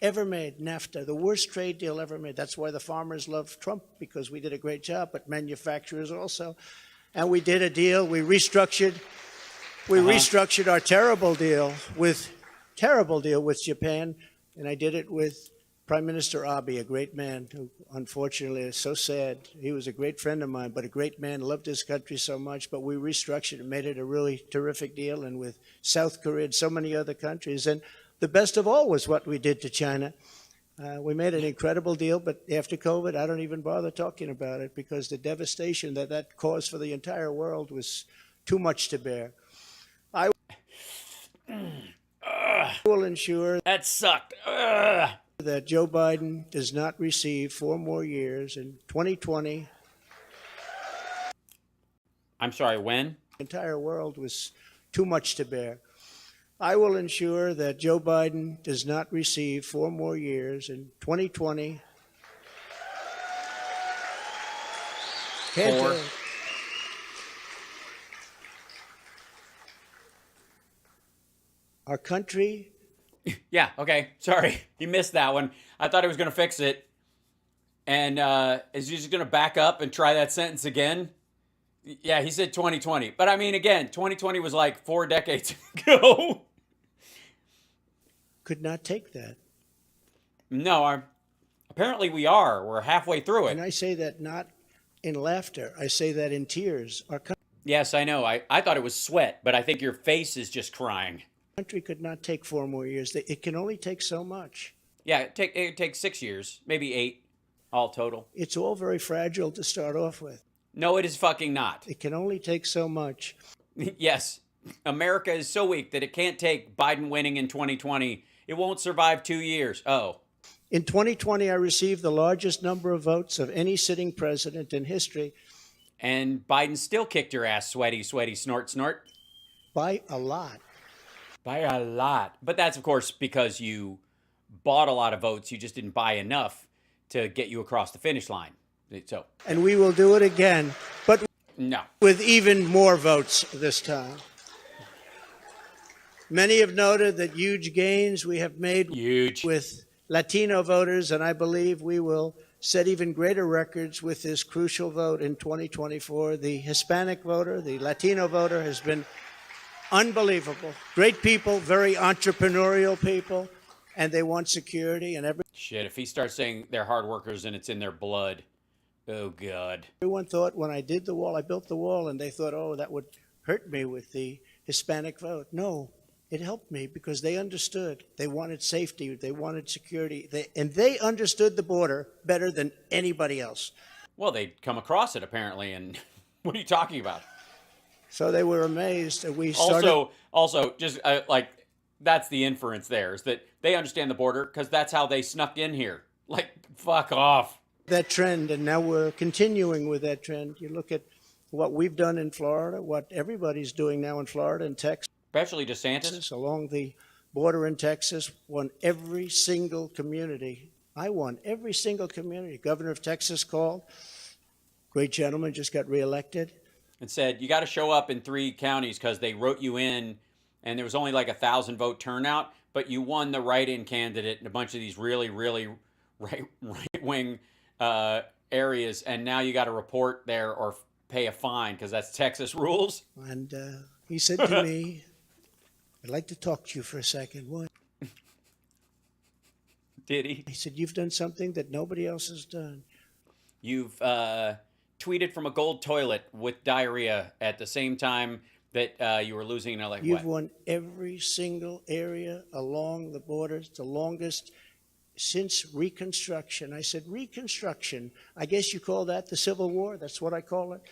NAFTA, the worst trade deal ever made. That's why the farmers love Trump, because we did a great job, but manufacturers also. And we did a deal, we restructured our terrible deal with Japan, and I did it with Prime Minister Abe, a great man who unfortunately is so sad. He was a great friend of mine, but a great man, loved his country so much, but we restructured and made it a really terrific deal, and with South Korea and so many other countries. And the best of all was what we did to China. We made an incredible deal, but after COVID, I don't even bother talking about it because the devastation that caused for the entire world was too much to bear. I will ensure that sucked. That Joe Biden does not receive 4 more years in 2020. I'm sorry, when? The entire world was too much to bear. I will ensure that Joe Biden does not receive 4 more years in 2020. Four. Our country. Yeah, okay. Sorry. He missed that one. I thought he was going to fix it. And is he just going to back up and try that sentence again? Yeah, he said 2020. But I mean, again, 2020 was like 4 decades ago. Could not take that. No, apparently we are. We're halfway through it. And I say that not in laughter. I say that in tears. Yes, I know. I thought it was sweat, but I think your face is just crying. Country could not take 4 more years. It can only take so much. Yeah, it takes 6 years, maybe 8, all total. It's all very fragile to start off with. No, it is fucking not. It can only take so much. Yes, America is so weak that it can't take Biden winning in 2020. It won't survive 2 years. Oh. In 2020, I received the largest number of votes of any sitting president in history. And Biden still kicked your ass, sweaty, sweaty, snort, snort. By a lot. By a lot. But that's, of course, because you bought a lot of votes. You just didn't buy enough to get you across the finish line. So. And we will do it again, but no, with even more votes this time. Many have noted that huge gains we have made with Latino voters, and I believe we will set even greater records with this crucial vote in 2024. The Hispanic voter, the Latino voter has been unbelievable. Great people, very entrepreneurial people, and they want security. And Shit, if he starts saying they're hard workers and it's in their blood, oh God. everyone thought when I did the wall, I built the wall, and they thought, oh, that would hurt me with the Hispanic vote. No, it helped me because they understood. They wanted safety. They wanted security. And they understood the border better than anybody else. Well, they'd come across it apparently, and what are you talking about? So they were amazed that we started. Also, just like that's the inference there is that they understand the border because that's how they snuck in here. Like, fuck off. That trend, and now we're continuing with that trend. You look at what we've done in Florida, what everybody's doing now in Florida and Texas. Especially DeSantis. Along the border in Texas, won every single community. I won every single community. Governor of Texas called. Great gentleman, just got reelected. And said, you got to show up in 3 counties because they wrote you in and there was only like 1,000 vote turnout, but you won the write-in candidate in a bunch of these really, really right-wing areas, and now you got to report there or pay a fine because that's Texas rules. And he said to me, I'd like to talk to you for a second. What? Did he? He said, you've done something that nobody else has done. You've tweeted from a gold toilet with diarrhea at the same time that you were losing. Like, You've won every single area along the border. It's the longest since Reconstruction. I said, Reconstruction. I guess you call that the Civil War? That's what I call it.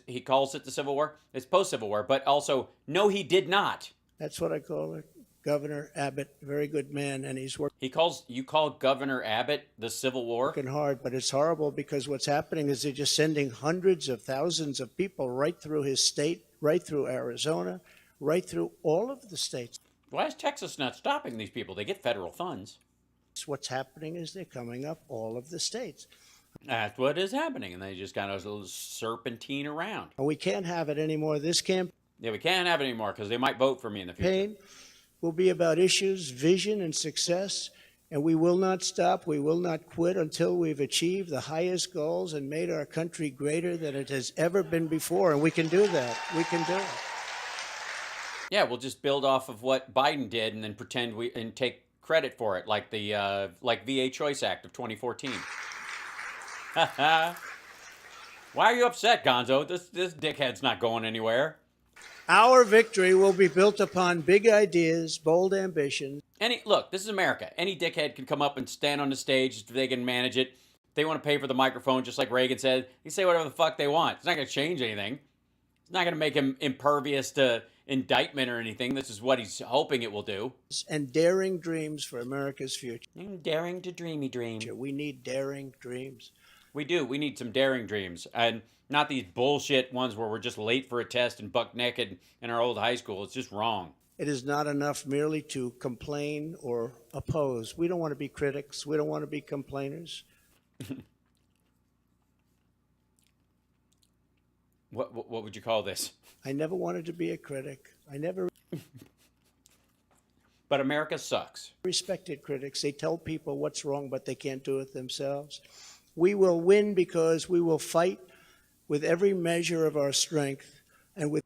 He calls it the Civil War. It's post-Civil War, but also, no, he did not. That's what I call it. Governor Abbott, very good man, and he's working. You call Governor Abbott the Civil War? Working hard, but it's horrible because what's happening is they're just sending hundreds of thousands of people right through his state, right through Arizona, right through all of the states. Why is Texas not stopping these people? They get federal funds. What's happening is they're coming up all of the states. That's what is happening, and they just kind of serpentine around. And we can't have it anymore. This campaign. Yeah, we can't have it anymore because they might vote for me in the future. Will be about issues, vision, and success, and we will not stop. We will not quit until we've achieved the highest goals and made our country greater than it has ever been before, and we can do that. We can do it. Yeah, we'll just build off of what Biden did and then pretend and take credit for it, like the VA Choice Act of 2014. Why are you upset, Gonzo? This dickhead's not going anywhere. Our victory will be built upon big ideas, bold ambitions. Look, this is America. Any dickhead can come up and stand on the stage if they can manage it. If they want to pay for the microphone, just like Reagan said, they can say whatever the fuck they want. It's not going to change anything. It's not going to make him impervious to indictment or anything. This is what he's hoping it will do. And daring dreams for America's future. Daring to dreamy dream. We need daring dreams. We do. We need some daring dreams. And not these bullshit ones where we're just late for a test and buck naked in our old high school. It's just wrong. It is not enough merely to complain or oppose. We don't want to be critics. We don't want to be complainers. What would you call this? I never wanted to be a critic. I never. But America sucks. Respected critics. They tell people what's wrong, but they can't do it themselves. We will win because we will fight with every measure of our strength and with.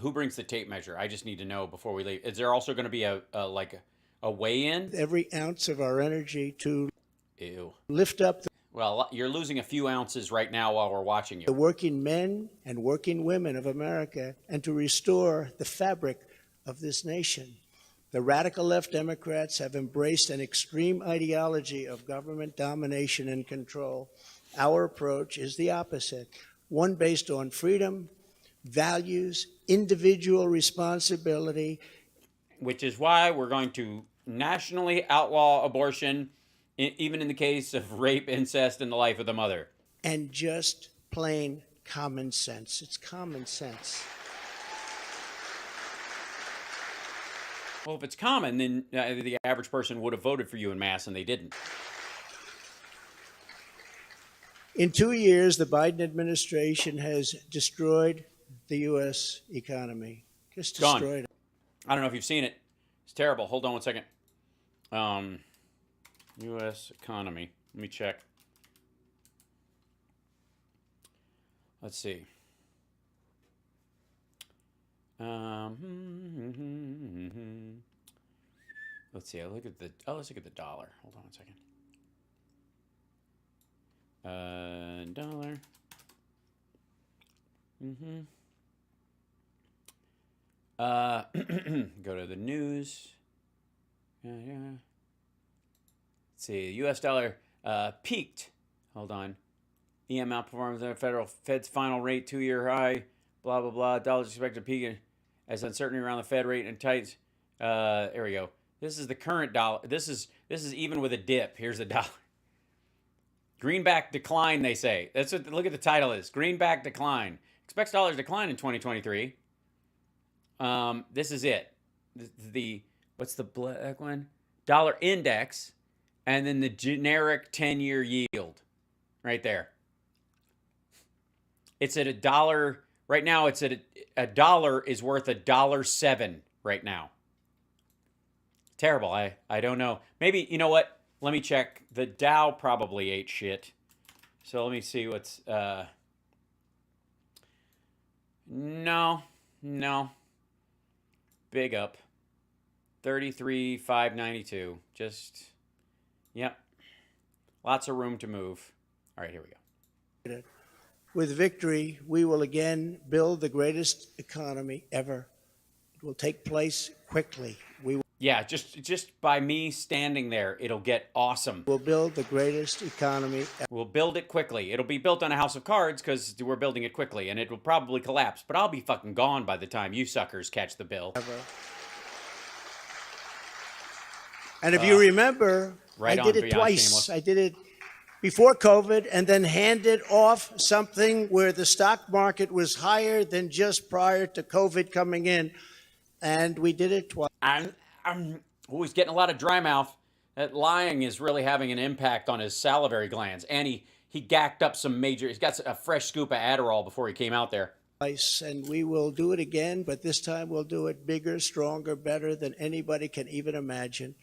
Who brings the tape measure? I just need to know before we leave. Is there also going to be a weigh-in? Every ounce of our energy to. Ew. Lift up. Well, you're losing a few ounces right now while we're watching you. The working men and working women of America, and to restore the fabric of this nation. The radical left Democrats have embraced an extreme ideology of government domination and control. Our approach is the opposite, one based on freedom, values, individual responsibility. Which is why we're going to nationally outlaw abortion, even in the case of rape, incest, and the life of the mother. And just plain common sense. It's common sense. Well, if it's common, then the average person would have voted for you en masse, and they didn't. In 2 years, the Biden administration has destroyed the U.S. economy. Just destroyed it. I don't know if you've seen it. It's terrible. Hold on one second. U.S. economy. Let me check. Let's see. Let's see. Let's look at the dollar. Hold on a second. Dollar. Go to the news. Yeah. Let's see. The U.S. dollar peaked. Hold on. EM outperforms the Fed's final rate 2-year high. Blah blah blah. Dollars expected to peak as uncertainty around the Fed rate and tights. There we go. This is the current dollar. This is even with a dip. Here's the dollar. Greenback decline, they say. That's what. Look at the title is. Greenback decline. Expects dollars decline in 2023. This is it. What's the black one? Dollar index, and then the generic 10-year yield, right there. It's at $1 right now. It's at $1 is worth $1.07 right now. Terrible. I don't know. Maybe, you know what? Let me check. The Dow probably ate shit. So let me see what's... No. Big up. 33,592. Just, yep. Lots of room to move. All right, here we go. With victory, we will again build the greatest economy ever. It will take place quickly. Yeah, just by me standing there, it'll get awesome. We'll build the greatest economy ever. We'll build it quickly. It'll be built on a house of cards because we're building it quickly, and it will probably collapse. But I'll be fucking gone by the time you suckers catch the bill. Ever. And if you remember, right I did it twice. Shameless. I did it before COVID and then handed off something where the stock market was higher than just prior to COVID coming in. And we did it twice. He's getting a lot of dry mouth. That lying is really having an impact on his salivary glands. And he gacked up he's got a fresh scoop of Adderall before he came out there. And we will do it again, but this time we'll do it bigger, stronger, better than anybody can even imagine.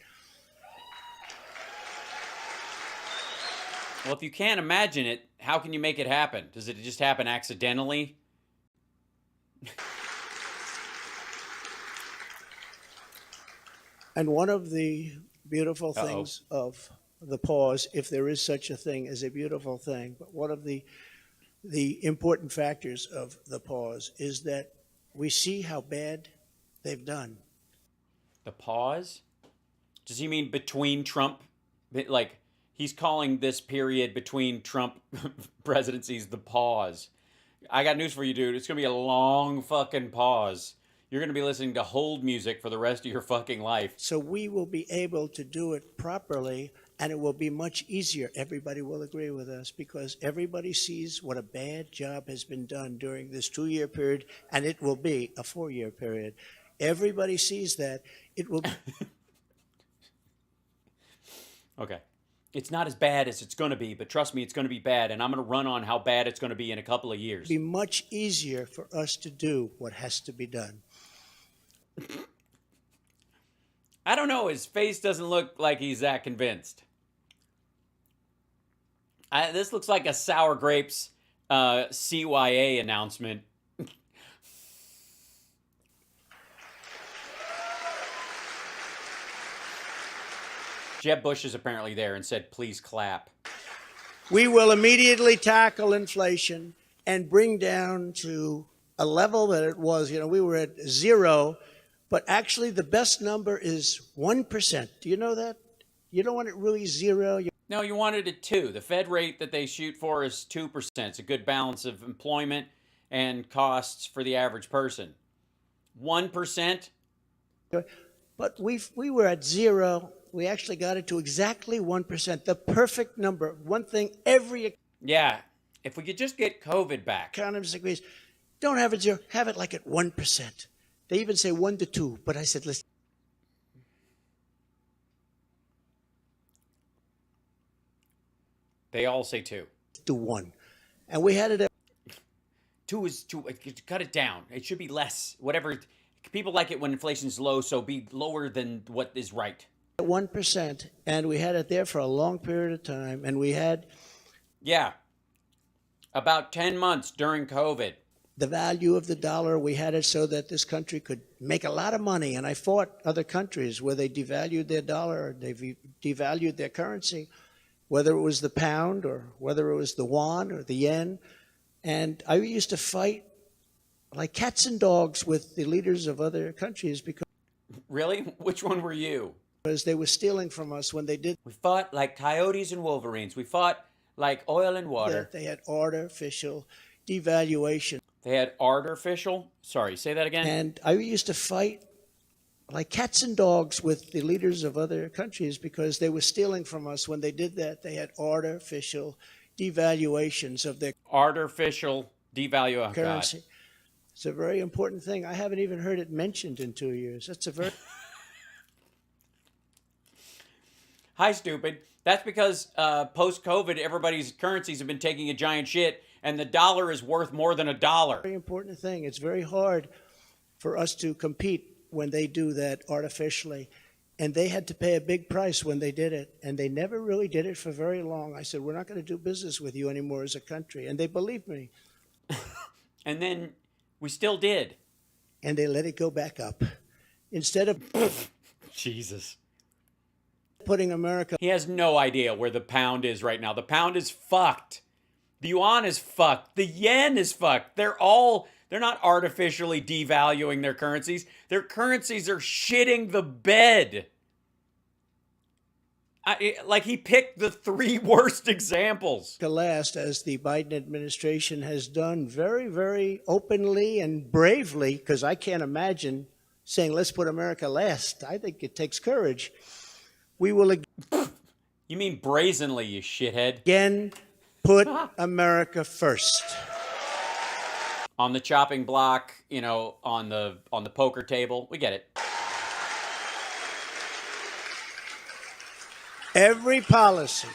Well, if you can't imagine it, how can you make it happen? Does it just happen accidentally? And one of the beautiful things of the pause, if there is such a thing as a beautiful thing, but one of the important factors of the pause is that we see how bad they've done. The pause? Does he mean between Trump? Like, he's calling this period between Trump presidencies the pause. I got news for you, dude. It's going to be a long fucking pause. You're going to be listening to hold music for the rest of your fucking life. So we will be able to do it properly, and it will be much easier. Everybody will agree with us because everybody sees what a bad job has been done during this 2-year period, and it will be a 4-year period. Everybody sees that. It will be... Okay. It's not as bad as it's going to be, but trust me, it's going to be bad, and I'm going to run on how bad it's going to be in a couple of years. It'll be much easier for us to do what has to be done. I don't know. His face doesn't look like he's that convinced. This looks like a Sour Grapes CYA announcement. Jeb Bush is apparently there and said, please clap. We will immediately tackle inflation and bring down to a level that it was. You know, we were at 0, but actually the best number is 1%. Do you know that? You don't want it really 0. No, you wanted it 2. The Fed rate that they shoot for is 2%. It's a good balance of employment and costs for the average person. 1%? But we were at 0. We actually got it to exactly 1%, the perfect number. One thing every... Yeah, if we could just get COVID back. Economist agrees. Don't have it 0, have it like at 1%. They even say 1 to 2, but I said, listen. They all say 2. To 1. And we had it at... 2 is 2. Cut it down. It should be less. Whatever. People like it when inflation's low, so be lower than what is right. 1%, and we had it there for a long period of time, and we had... Yeah, about 10 months during COVID. The value of the dollar, we had it so that this country could make a lot of money, and I fought other countries where they devalued their dollar, they devalued their currency, whether it was the pound or whether it was the yuan or the yen, and I used to fight like cats and dogs with the leaders of other countries because... Really? Which one were you? Because they were stealing from us when they did. We fought like coyotes and wolverines. We fought like oil and water. They had artificial devaluation. They had artificial? Sorry, say that again. And I used to fight like cats and dogs with the leaders of other countries because they were stealing from us when they did that. They had artificial devaluations of their artificial devaluation currency. It's a very important thing. I haven't even heard it mentioned in 2 years. That's a very... Hi, stupid. That's because post-COVID, everybody's currencies have been taking a giant shit, and the dollar is worth more than $1. Very important thing. It's very hard for us to compete when they do that artificially. And they had to pay a big price when they did it. And they never really did it for very long. I said, we're not going to do business with you anymore as a country. And they believed me. And then we still did. And they let it go back up. Instead of... Jesus. Putting America... He has no idea where the pound is right now. The pound is fucked. The yuan is fucked. The yen is fucked. They're not artificially devaluing their currencies. Their currencies are shitting the bed. Like he picked the 3 worst examples. Last, as the Biden administration has done very, very openly and bravely, because I can't imagine saying, let's put America last. I think it takes courage. We will... You mean brazenly, you shithead. Again, put America first. On the chopping block, you know, on the poker table. We get it. Every policy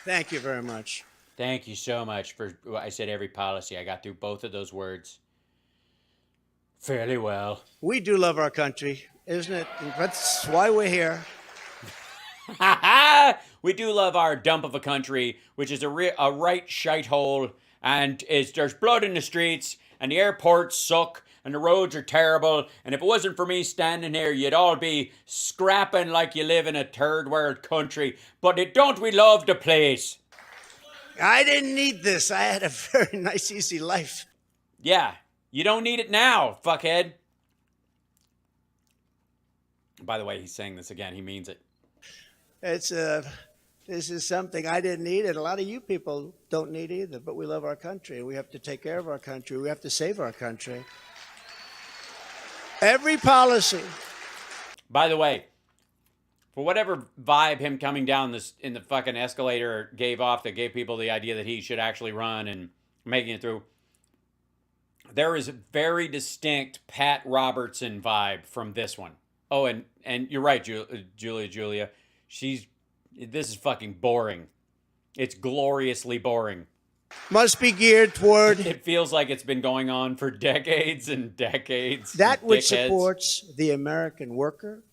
Thank you very much. Thank you so much for, I said every policy. I got through both of those words fairly well. We do love our country, isn't it? That's why we're here. We do love our dump of a country, which is a right shite hole, and there's blood in the streets, and the airports suck, and the roads are terrible, and if it wasn't for me standing here, you'd all be scrapping like you live in a third world country. But don't we love the place? I didn't need this. I had a very nice, easy life. Yeah, you don't need it now, fuckhead. By the way, he's saying this again. He means it. This is something I didn't need, and a lot of you people don't need either, but we love our country. We have to take care of our country. We have to save our country. Every policy. By the way, for whatever vibe him coming down this in the fucking escalator gave off that gave people the idea that he should actually run and making it through, there is a very distinct Pat Robertson vibe from this one. Oh, and you're right, Julia. This is fucking boring. It's gloriously boring. Must be geared toward... It feels like it's been going on for decades and decades. That which supports the American worker,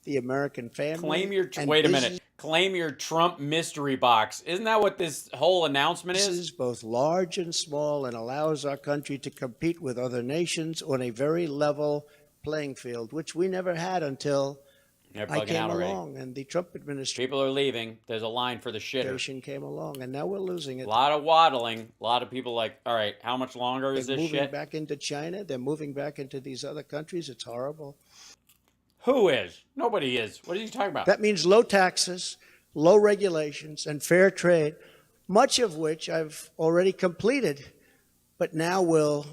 the American family. Wait a minute. Claim your Trump mystery box. Isn't that what this whole announcement is? This is both large and small and allows our country to compete with other nations on a very level playing field, which we never had until I came along and the Trump administration. People are leaving. There's a line for the shitter. Came along, and now we're losing it. A lot of waddling. A lot of people like, all right, how much longer is this shit? They're moving back into China. They're moving back into these other countries. It's horrible. Who is? Nobody is. What are you talking about? That means low taxes, low regulations, and fair trade, much of which I've already completed, but now will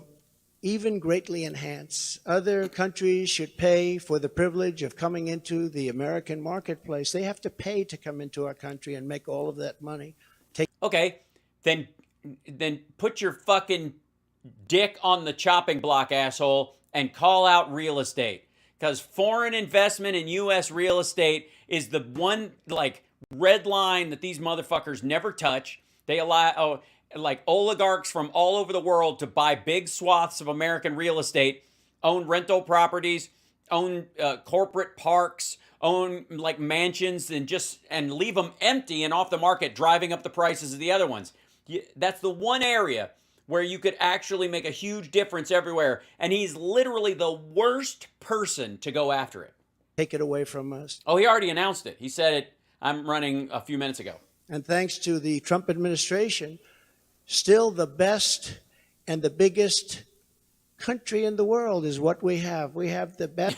even greatly enhance. Other countries should pay for the privilege of coming into the American marketplace. They have to pay to come into our country and make all of that money. Okay, then put your fucking dick on the chopping block, asshole, and call out real estate. Because foreign investment in U.S. real estate is the one, like, red line that these motherfuckers never touch. They allow... like oligarchs from all over the world to buy big swaths of American real estate, own rental properties, own corporate parks, own like mansions, and leave them empty and off the market, driving up the prices of the other ones. That's the one area where you could actually make a huge difference everywhere. And he's literally the worst person to go after it. Take it away from us. Oh, he already announced it. He said it, I'm running a few minutes ago. And thanks to the Trump administration, still the best and the biggest country in the world is what we have. We have the best.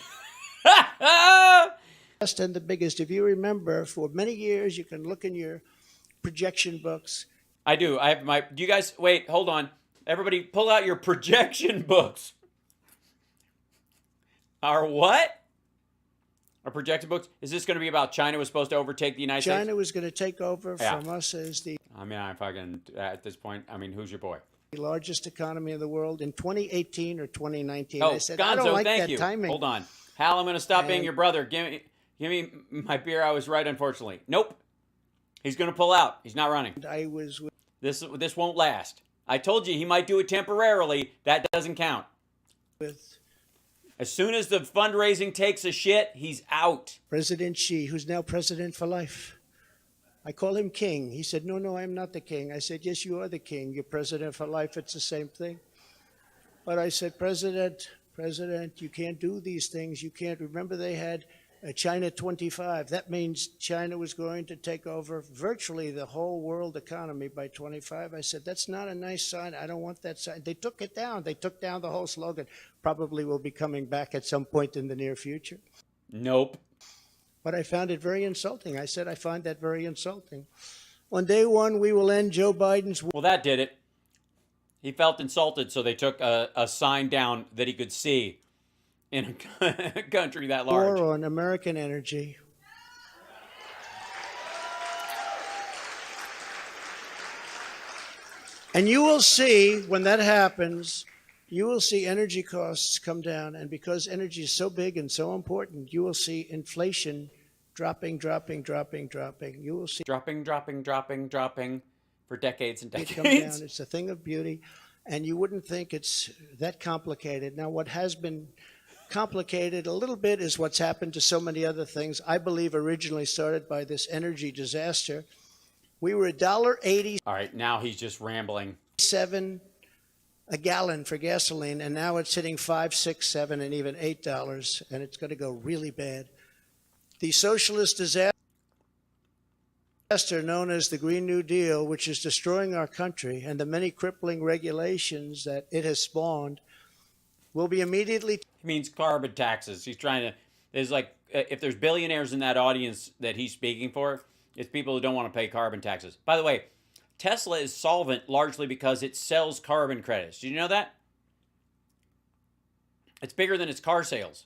Best and the biggest. If you remember, for many years, you can look in your projection books. I do. I have my. Do you guys wait? Hold on. Everybody, pull out your projection books. Our what? Our projection books. Is this going to be about China was supposed to overtake the United States? China was going to take over from us as the. I mean, I fucking at this point. I mean, who's your boy? The largest economy in the world in 2018 or 2019. Oh, I said, Gonzo, I don't like thank that you. timing. Hold on, Hal. I'm going to stop being your brother. Give me my beer. I was right, unfortunately. Nope. He's going to pull out. He's not running. This won't last. I told you he might do it temporarily. That doesn't count. As soon as the fundraising takes a shit, he's out. President Xi, who's now president for life. I call him king. He said, no, I'm not the king. I said, yes, you are the king. You're president for life. It's the same thing. But I said, President, you can't do these things. You can't. Remember, they had China 25. That means China was going to take over virtually the whole world economy by 25. I said, that's not a nice sign. I don't want that sign. They took it down. They took down the whole slogan. Probably will be coming back at some point in the near future. Nope. But I found it very insulting. I said, I find that very insulting. On day one, we will end Joe Biden's... Well, that did it. He felt insulted, so they took a sign down that he could see in a country that large. War on American energy. And you will see, when that happens, you will see energy costs come down. And because energy is so big and so important, you will see inflation dropping. You will see dropping for decades and decades. Come down. It's a thing of beauty. And you wouldn't think it's that complicated. Now, what has been complicated a little bit is what's happened to so many other things. I believe originally started by this energy disaster. We were $1.80. All right, now he's just rambling. 7 a gallon for gasoline, and now it's hitting $5, $6, $7, and even $8, and it's going to go really bad. The socialist disaster known as the Green New Deal, which is destroying our country, and the many crippling regulations that it has spawned, will be immediately... He means carbon taxes. He's trying to... There's like, if there's billionaires in that audience that he's speaking for, it's people who don't want to pay carbon taxes. By the way, Tesla is solvent largely because it sells carbon credits. Did you know that? It's bigger than its car sales.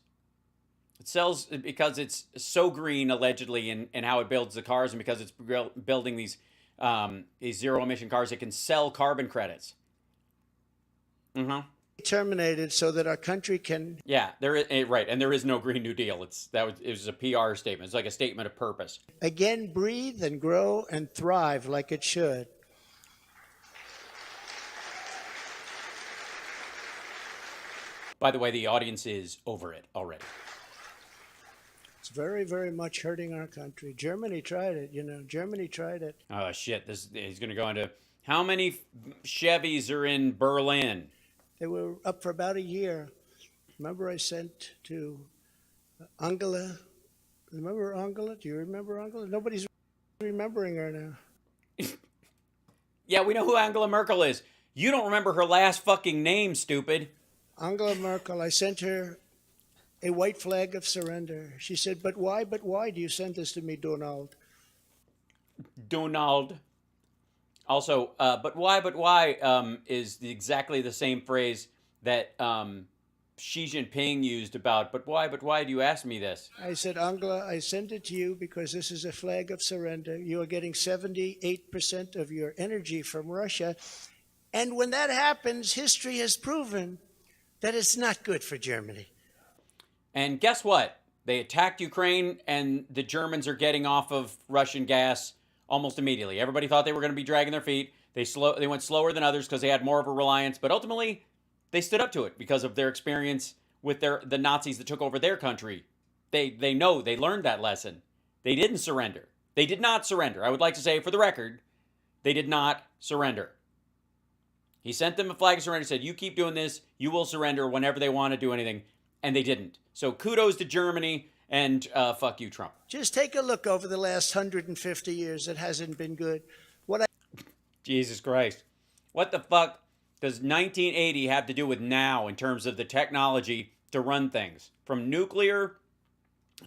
It sells because it's so green, allegedly, in how it builds the cars, and because it's building these zero-emission cars, it can sell carbon credits. Terminated so that our country can... Yeah, there is, right, and there is no Green New Deal. It was a PR statement. It's like a statement of purpose. Again, breathe and grow and thrive like it should. By the way, the audience is over it already. It's very, very much hurting our country. Germany tried it, Germany tried it. Oh, shit. He's going to go into... How many Chevys are in Berlin? They were up for about a year. Remember I sent to Angela. Remember Angela? Do you remember Angela? Nobody's remembering her now. Yeah, we know who Angela Merkel is. You don't remember her last fucking name, stupid. Angela Merkel, I sent her a white flag of surrender. She said, but why do you send this to me, Donald? Donald. Also, but why is exactly the same phrase that Xi Jinping used about, but why do you ask me this? I said, Angela, I sent it to you because this is a flag of surrender. You are getting 78% of your energy from Russia. And when that happens, history has proven that it's not good for Germany. And guess what? They attacked Ukraine, and the Germans are getting off of Russian gas almost immediately. Everybody thought they were going to be dragging their feet. They went slower than others because they had more of a reliance, but ultimately they stood up to it because of their experience with the Nazis that took over their country. They learned that lesson. They didn't surrender. They did not surrender. I would like to say, for the record, they did not surrender. He sent them a flag of surrender, said, you keep doing this, you will surrender whenever they want to do anything. And they didn't. So kudos to Germany, and fuck you, Trump. Just take a look over the last 150 years. It hasn't been good. Jesus Christ. What the fuck does 1980 have to do with now in terms of the technology to run things? From nuclear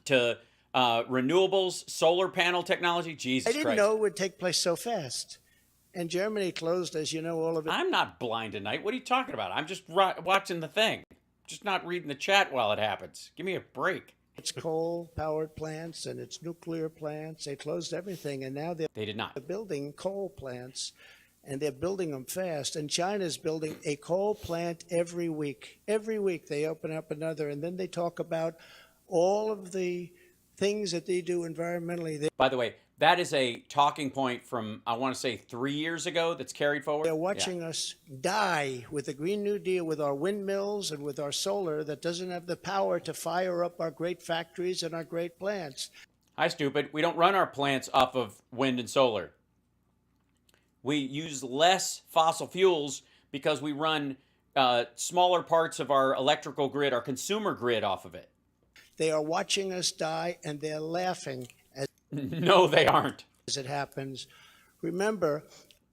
to renewables, solar panel technology? Jesus Christ. I didn't know it would take place so fast. And Germany closed, as you know, all of it. I'm not blind tonight. What are you talking about? I'm just watching the thing. Just not reading the chat while it happens. Give me a break. It's coal-powered plants and it's nuclear plants. They closed everything, and now they did not. They're building coal plants, and they're building them fast. And China's building a coal plant every week. Every week they open up another, and then they talk about all of the things that they do environmentally. By the way, that is a talking point from, I want to say, 3 years ago that's carried forward. They're watching us die with the Green New Deal, with our windmills and with our solar that doesn't have the power to fire up our great factories and our great plants. Hi, stupid. We don't run our plants off of wind and solar. We use less fossil fuels because we run smaller parts of our electrical grid, our consumer grid, off of it. They are watching us die, and they're laughing. No, they aren't. As it happens. Remember,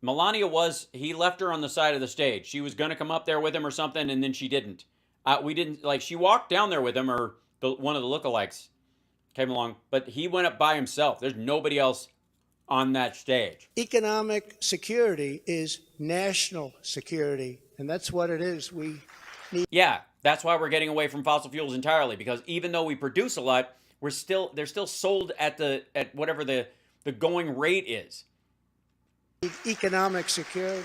Melania he left her on the side of the stage. She was going to come up there with him or something, and then she didn't. We didn't, she walked down there with him, or one of the lookalikes came along, but he went up by himself. There's nobody else on that stage. Economic security is national security, and that's what it is. We need. Yeah, that's why we're getting away from fossil fuels entirely, because even though we produce a lot, they're still sold at whatever the going rate is. Economic security.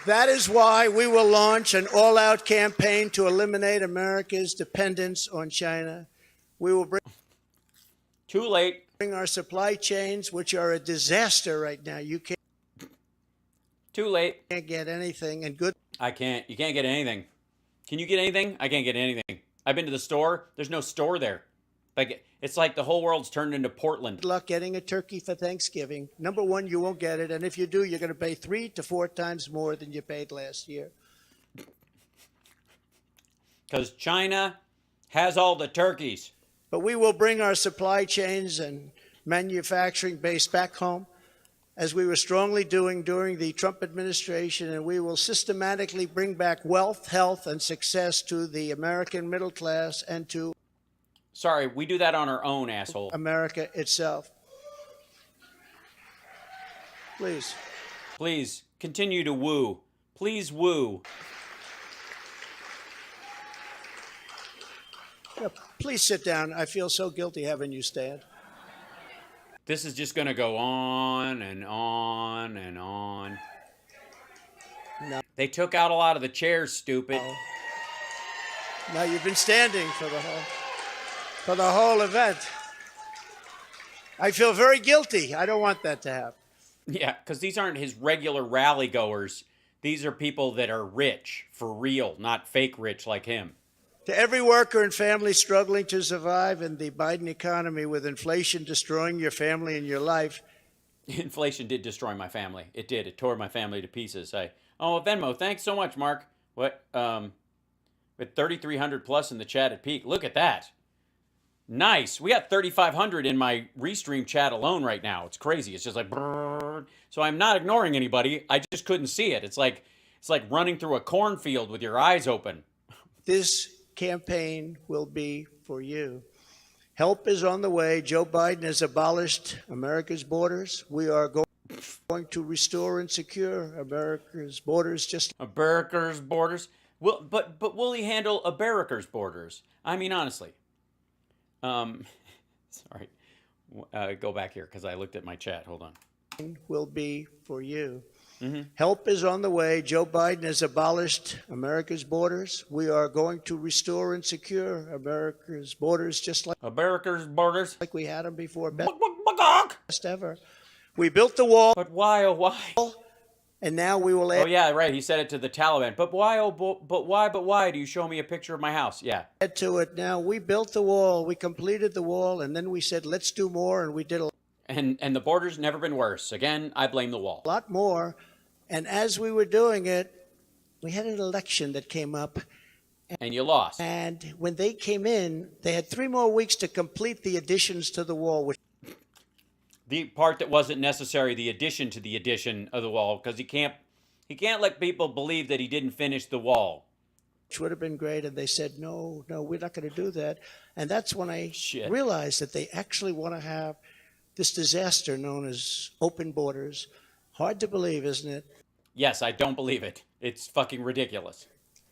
That is why we will launch an all-out campaign to eliminate America's dependence on China. We will bring Too late. Bring our supply chains, which are a disaster right now. You can't. Too late. Can't get anything, and good. I can't. You can't get anything. Can you get anything? I can't get anything. I've been to the store. There's no store there. It's like the whole world's turned into Portland. Good luck getting a turkey for Thanksgiving. Number one, you won't get it. And if you do, you're going to pay 3 to 4 times more than you paid last year. Because China has all the turkeys. But we will bring our supply chains and manufacturing base back home, as we were strongly doing during the Trump administration, and we will systematically bring back wealth, health, and success to the American middle class and to... Sorry, we do that on our own, asshole. America itself. Please. Please, continue to woo. Please woo. Yeah, please sit down. I feel so guilty having you stand. This is just going to go on and on and on. No. They took out a lot of the chairs, stupid. Oh. Now you've been standing for the whole event. I feel very guilty. I don't want that to happen. Yeah, because these aren't his regular rally goers. These are people that are rich, for real, not fake rich like him. To every worker and family struggling to survive in the Biden economy with inflation destroying your family and your life. Inflation did destroy my family. It did. It tore my family to pieces. Venmo, thanks so much, Mark. What? With 3,300 plus in the chat at peak. Look at that. Nice. We got 3,500 in my Restream chat alone right now. It's crazy. It's just like, brrr. So I'm not ignoring anybody. I just couldn't see it. It's like running through a cornfield with your eyes open. This campaign will be for you. Help is on the way. Joe Biden has abolished America's borders. We are going to restore and secure America's borders. America's borders? But will he handle America's borders? I mean, honestly. Sorry. Go back here because I looked at my chat. Hold on. Will be for you. Mm-hmm. Help is on the way. Joe Biden has abolished America's borders. We are going to restore and secure America's borders, just like America's borders, like we had them before. Best ever. We built the wall. But why, oh why? And now we will add. Oh yeah, right. He said it to the Taliban. But why, oh, but why do you show me a picture of my house? Yeah. Add to it now. We built the wall. We completed the wall. And then we said, let's do more. And we did a And the border's never been worse. Again, I blame the wall. lot more. And as we were doing it, we had an election that came up. And you lost. And when they came in, they had 3 more weeks to complete the additions to the wall, which The part that wasn't necessary, the addition to the addition of the wall, because he can't let people believe that he didn't finish the wall. would have been great. And they said, no, we're not going to do that. And that's when I realized that they actually want to have this disaster known as open borders. Hard to believe, isn't it? Yes, I don't believe it. It's fucking ridiculous.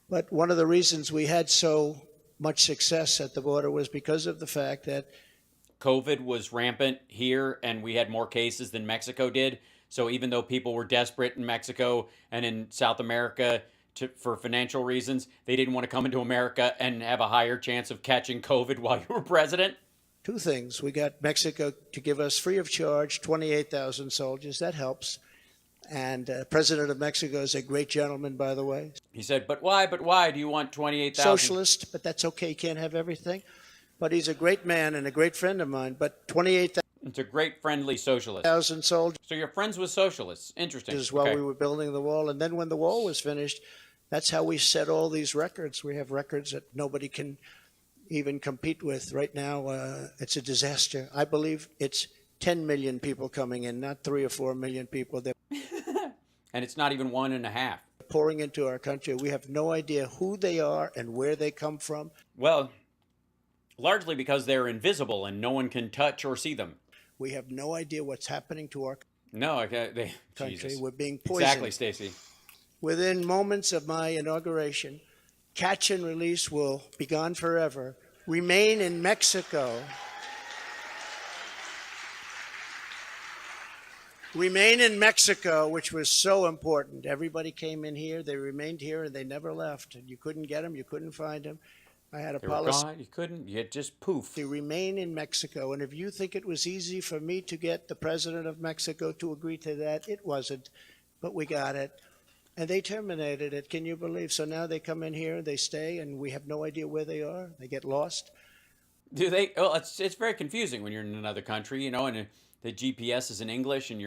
But one of the reasons we had so much success at the border was because of the fact that COVID was rampant here, and we had more cases than Mexico did. So even though people were desperate in Mexico and in South America for financial reasons, they didn't want to come into America and have a higher chance of catching COVID while you were president. 2 things. We got Mexico to give us free of charge 28,000 soldiers. That helps. And President of Mexico is a great gentleman, by the way. He said, but why do you want 28,000? Socialist, but that's okay. Can't have everything. But he's a great man and a great friend of mine. But 28,000. It's a great friendly socialist. Soldiers. So you're friends with socialists. Interesting. While we were building the wall. And then when the wall was finished, that's how we set all these records. We have records that nobody can even compete with. Right now, it's a disaster. I believe it's 10 million people coming in, not 3 or 4 million people. They're and it's not even 1.5. pouring into our country. We have no idea who they are and where they come from. Well, largely because they're invisible and no one can touch or see them. We have no idea what's happening to our country. Jesus. We're being poisoned. Exactly, Stacey. Within moments of my inauguration, catch and release will be gone forever. Remain in Mexico. Remain in Mexico, which was so important. Everybody came in here, they remained here, and they never left. And you couldn't get them, you couldn't find them. I had a policy. You couldn't, you just poof. To remain in Mexico. And if you think it was easy for me to get the president of Mexico to agree to that, it wasn't. But we got it. And they terminated it. Can you believe? So now they come in here, they stay, and we have no idea where they are. They get lost. Do they? Well, it's very confusing when you're in another country, and the GPS is in English, and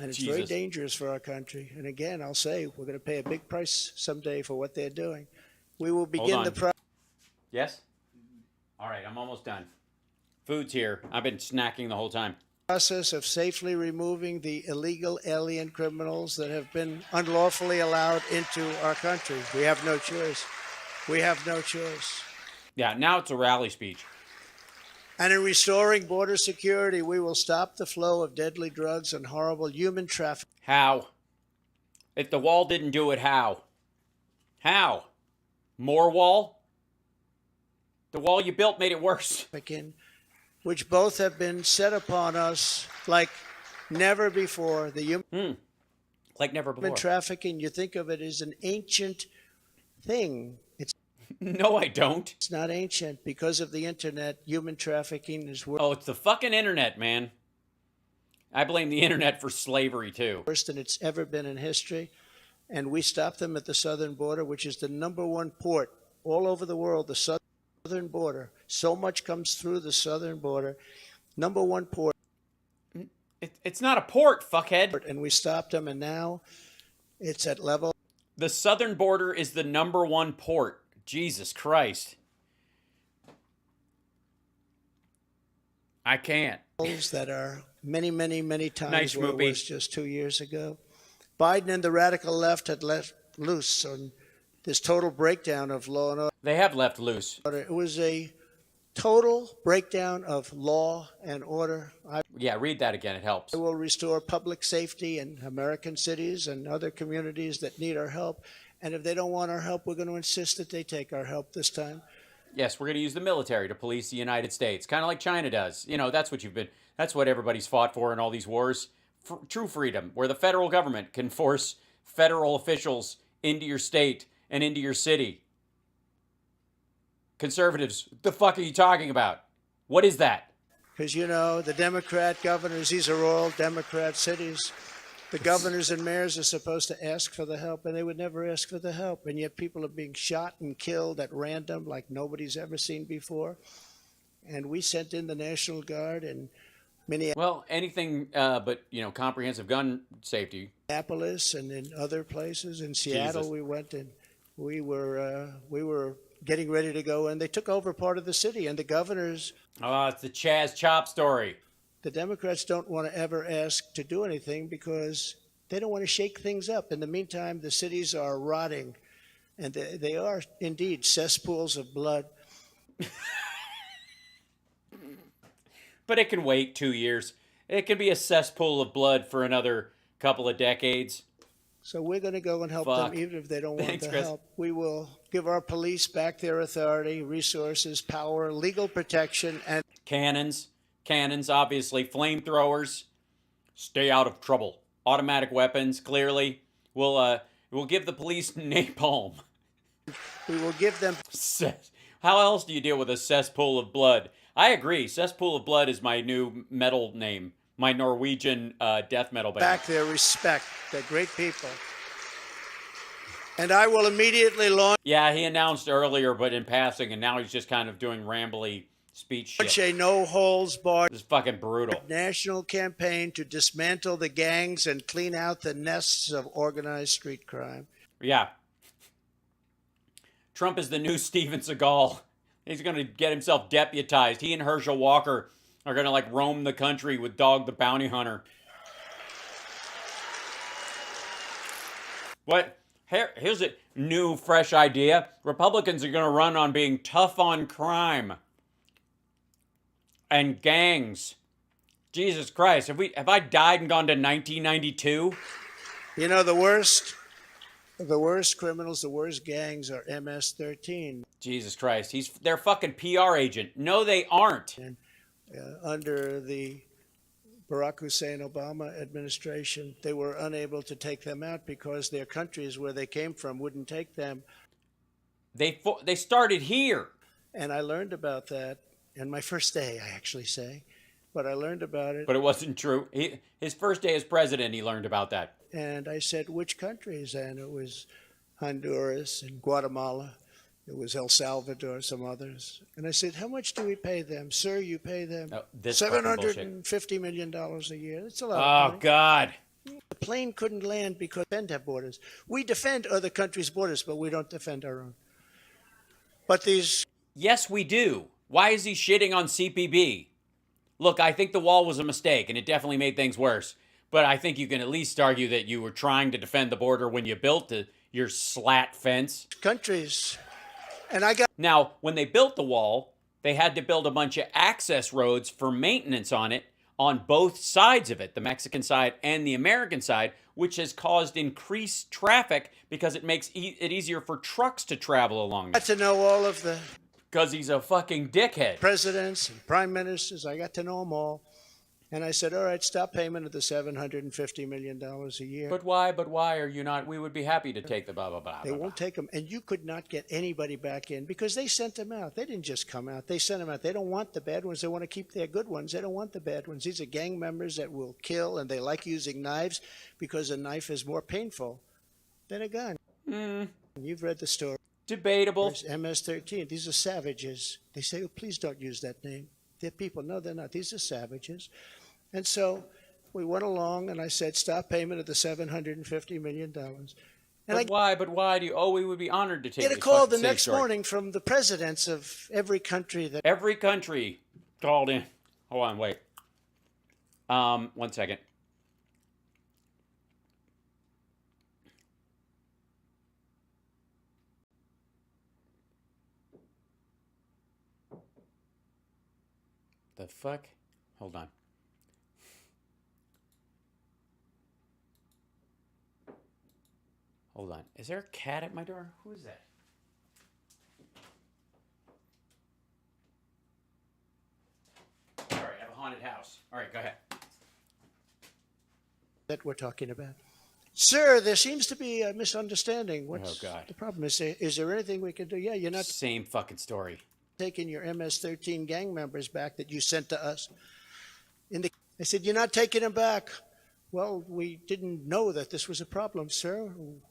it's very dangerous for our country. And again, I'll say we're going to pay a big price someday for what they're doing. We will begin the process. Yes? All right, I'm almost done. Food's here. I've been snacking the whole time. Process of safely removing the illegal alien criminals that have been unlawfully allowed into our country. We have no choice. We have no choice. Yeah, now it's a rally speech. And in restoring border security, we will stop the flow of deadly drugs and horrible human trafficking. How? If the wall didn't do it, how? How? More wall? The wall you built made it worse. Which both have been set upon us like never before. The human like never before. Trafficking, you think of it as an ancient thing. No, I don't. It's not ancient. Because of the internet, human trafficking is worse. Oh, it's the fucking internet, man. I blame the internet for slavery, too. Worse than it's ever been in history. And we stopped them at the southern border, which is the #1 port all over the world, the southern border. So much comes through the southern border. #1 port. It's not a port, fuckhead. And we stopped them, and now it's at level. The southern border is the #1 port. Jesus Christ. I can't. That are many, many, many times nice where movie. It was just 2 years ago. Biden and the radical left had let loose on this total breakdown of law and order. They have left loose. It was a total breakdown of law and order. Yeah, read that again. It helps. I will restore public safety in American cities and other communities that need our help. And if they don't want our help, we're going to insist that they take our help this time. Yes, we're going to use the military to police the United States, kind of like China does. That's what everybody's fought for in all these wars. True freedom, where the federal government can force federal officials into your state and into your city. Conservatives, what the fuck are you talking about? What is that? Because, you know, the Democrat governors, these are all Democrat cities. The governors and mayors are supposed to ask for the help, and they would never ask for the help. And yet people are being shot and killed at random like nobody's ever seen before. And we sent in the National Guard and Minneapolis. Well, anything but, you know, comprehensive gun safety. Minneapolis and in other places. In Seattle, Jesus. we went and we were getting ready to go, and they took over part of the city. And the governors. Oh, it's the Chaz Chop story. The Democrats don't want to ever ask to do anything because they don't want to shake things up. In the meantime, the cities are rotting, and they are indeed cesspools of blood. But it can wait 2 years. It can be a cesspool of blood for another couple of decades. So we're going to go and help them, even if they don't want the help. We will give our police back their authority, resources, power, legal protection, and cannons. Cannons, obviously. Flamethrowers. Stay out of trouble. Automatic weapons, clearly. We'll give the police napalm. We will give them... How else do you deal with a cesspool of blood? I agree. Cesspool of Blood is my new metal name. My Norwegian death metal band. Back their respect. They're great people. And I will immediately launch... Yeah, he announced earlier, but in passing, and now he's just kind of doing rambly speech shit. A no-holds-barred... This is fucking brutal. ...national campaign to dismantle the gangs and clean out the nests of organized street crime. Yeah. Trump is the new Steven Seagal. He's going to get himself deputized. He and Herschel Walker are going to like roam the country with Dog the Bounty Hunter. What? Here's a new, fresh idea. Republicans are going to run on being tough on crime and gangs. Jesus Christ. Have I died and gone to 1992? You know, the worst criminals, the worst gangs are MS-13. Jesus Christ. They're fucking PR agent. No, they aren't. And, under the Barack Hussein Obama administration, they were unable to take them out because their countries where they came from wouldn't take them. They started here. And I learned about that on my first day, I actually say. But I learned about it. But it wasn't true. His first day as president, he learned about that. And I said, which countries? And it was Honduras and Guatemala. It was El Salvador, some others. And I said, how much do we pay them? Sir, you pay them $750 million a year. That's a lot of money. Oh, God. The plane couldn't land because we have borders. We defend other countries' borders, but we don't defend our own. But these... Yes, we do. Why is he shitting on CPB? Look, I think the wall was a mistake, and it definitely made things worse. But I think you can at least argue that you were trying to defend the border when you built your slat fence. Countries. And Now, when they built the wall, they had to build a bunch of access roads for maintenance on it on both sides of it, the Mexican side and the American side, which has caused increased traffic because it makes it easier for trucks to travel along I got to know all of the... Because he's a fucking dickhead. Presidents and prime ministers, I got to know them all. And I said, all right, stop payment of the $750 million a year. But why are you not? We would be happy to take the blah, blah, blah. They won't take them. And you could not get anybody back in because they sent them out. They didn't just come out. They sent them out. They don't want the bad ones. They want to keep their good ones. They don't want the bad ones. These are gang members that will kill, and they like using knives because a knife is more painful than a gun. You've read the story. Debatable. MS-13. These are savages. They say, oh, please don't use that name. They're people. No, they're not. These are savages. And so we went along, and I said, stop payment of the $750 million. And But why do you? Oh, we would be honored to take get a call the next morning from the presidents of every country. Every country called in. Hold on, wait. 1 second. The fuck? Hold on. Hold on. Is there a cat at my door? Who is that? All right, I have a haunted house. All right, go ahead. That we're talking about. Sir, there seems to be a misunderstanding. What's God. the problem? Is there anything we can do? Yeah, you're not... Same fucking story. taking your MS-13 gang members back that you sent to us. I said, you're not taking them back. Well, we didn't know that this was a problem, sir.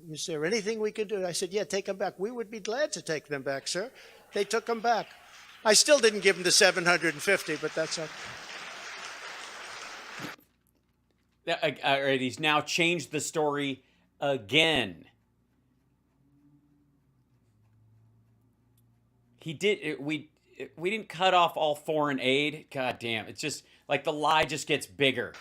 Is there anything we can do? I said, yeah, take them back. We would be glad to take them back, sir. They took them back. I still didn't give them the 750, but that's okay. All right, he's now changed the story again. We didn't cut off all foreign aid. God damn, it's just like the lie just gets bigger.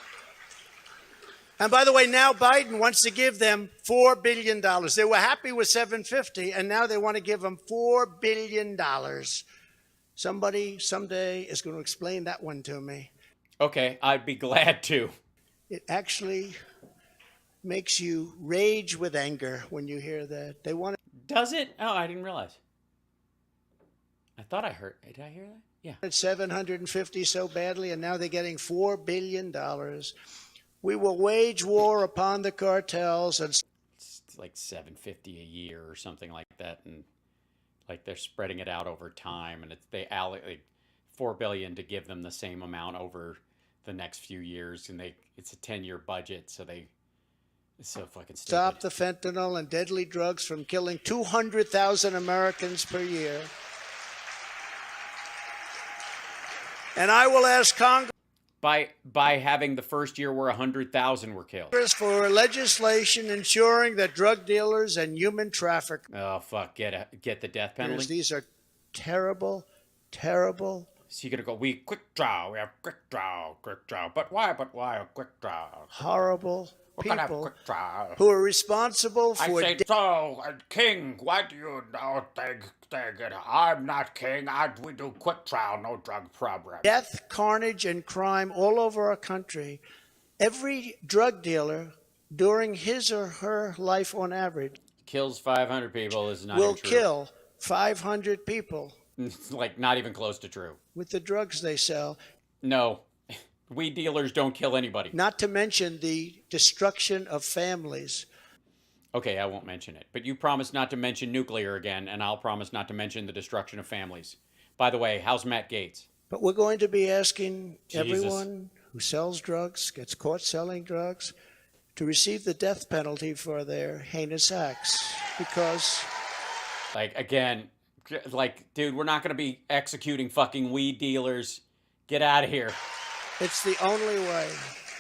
And by the way, now Biden wants to give them $4 billion. They were happy with $750, and now they want to give them $4 billion. Somebody someday is going to explain that one to me. Okay, I'd be glad to. It actually makes you rage with anger when you hear that. They want to. Does it? Oh, I didn't realize. I thought I heard. Did I hear that? Yeah. 750 so badly, and now they're getting $4 billion. We will wage war upon the cartels. And it's like $750 a year or something like that, and like they're spreading it out over time, and they allocate $4 billion to give them the same amount over the next few years, and it's a 10-year budget, so it's so fucking stupid. Stop the fentanyl and deadly drugs from killing 200,000 Americans per year. And I will ask Congress by having the first year where 100,000 were killed. For legislation ensuring that drug dealers and human traffickers. Oh fuck! Get the death penalty. These are terrible, terrible. So you're gonna go? We have quick trial. But why a quick trial? Horrible people who are responsible for. I say so, King. Why do you not think it? I'm not king. We do quick trial, no drug program. Death, carnage, and crime all over our country. Every drug dealer, during his or her life on average, kills 500 people. Is not will true. Kill 500 people. It's like not even close to true. With the drugs they sell. No. Weed dealers don't kill anybody. Not to mention the destruction of families. Okay, I won't mention it. But you promised not to mention nuclear again, and I'll promise not to mention the destruction of families. By the way, how's Matt Gaetz? But we're going to be asking everyone who sells drugs, gets caught selling drugs, to receive the death penalty for their heinous acts. Because... dude, we're not going to be executing fucking weed dealers. Get out of here. It's the only way.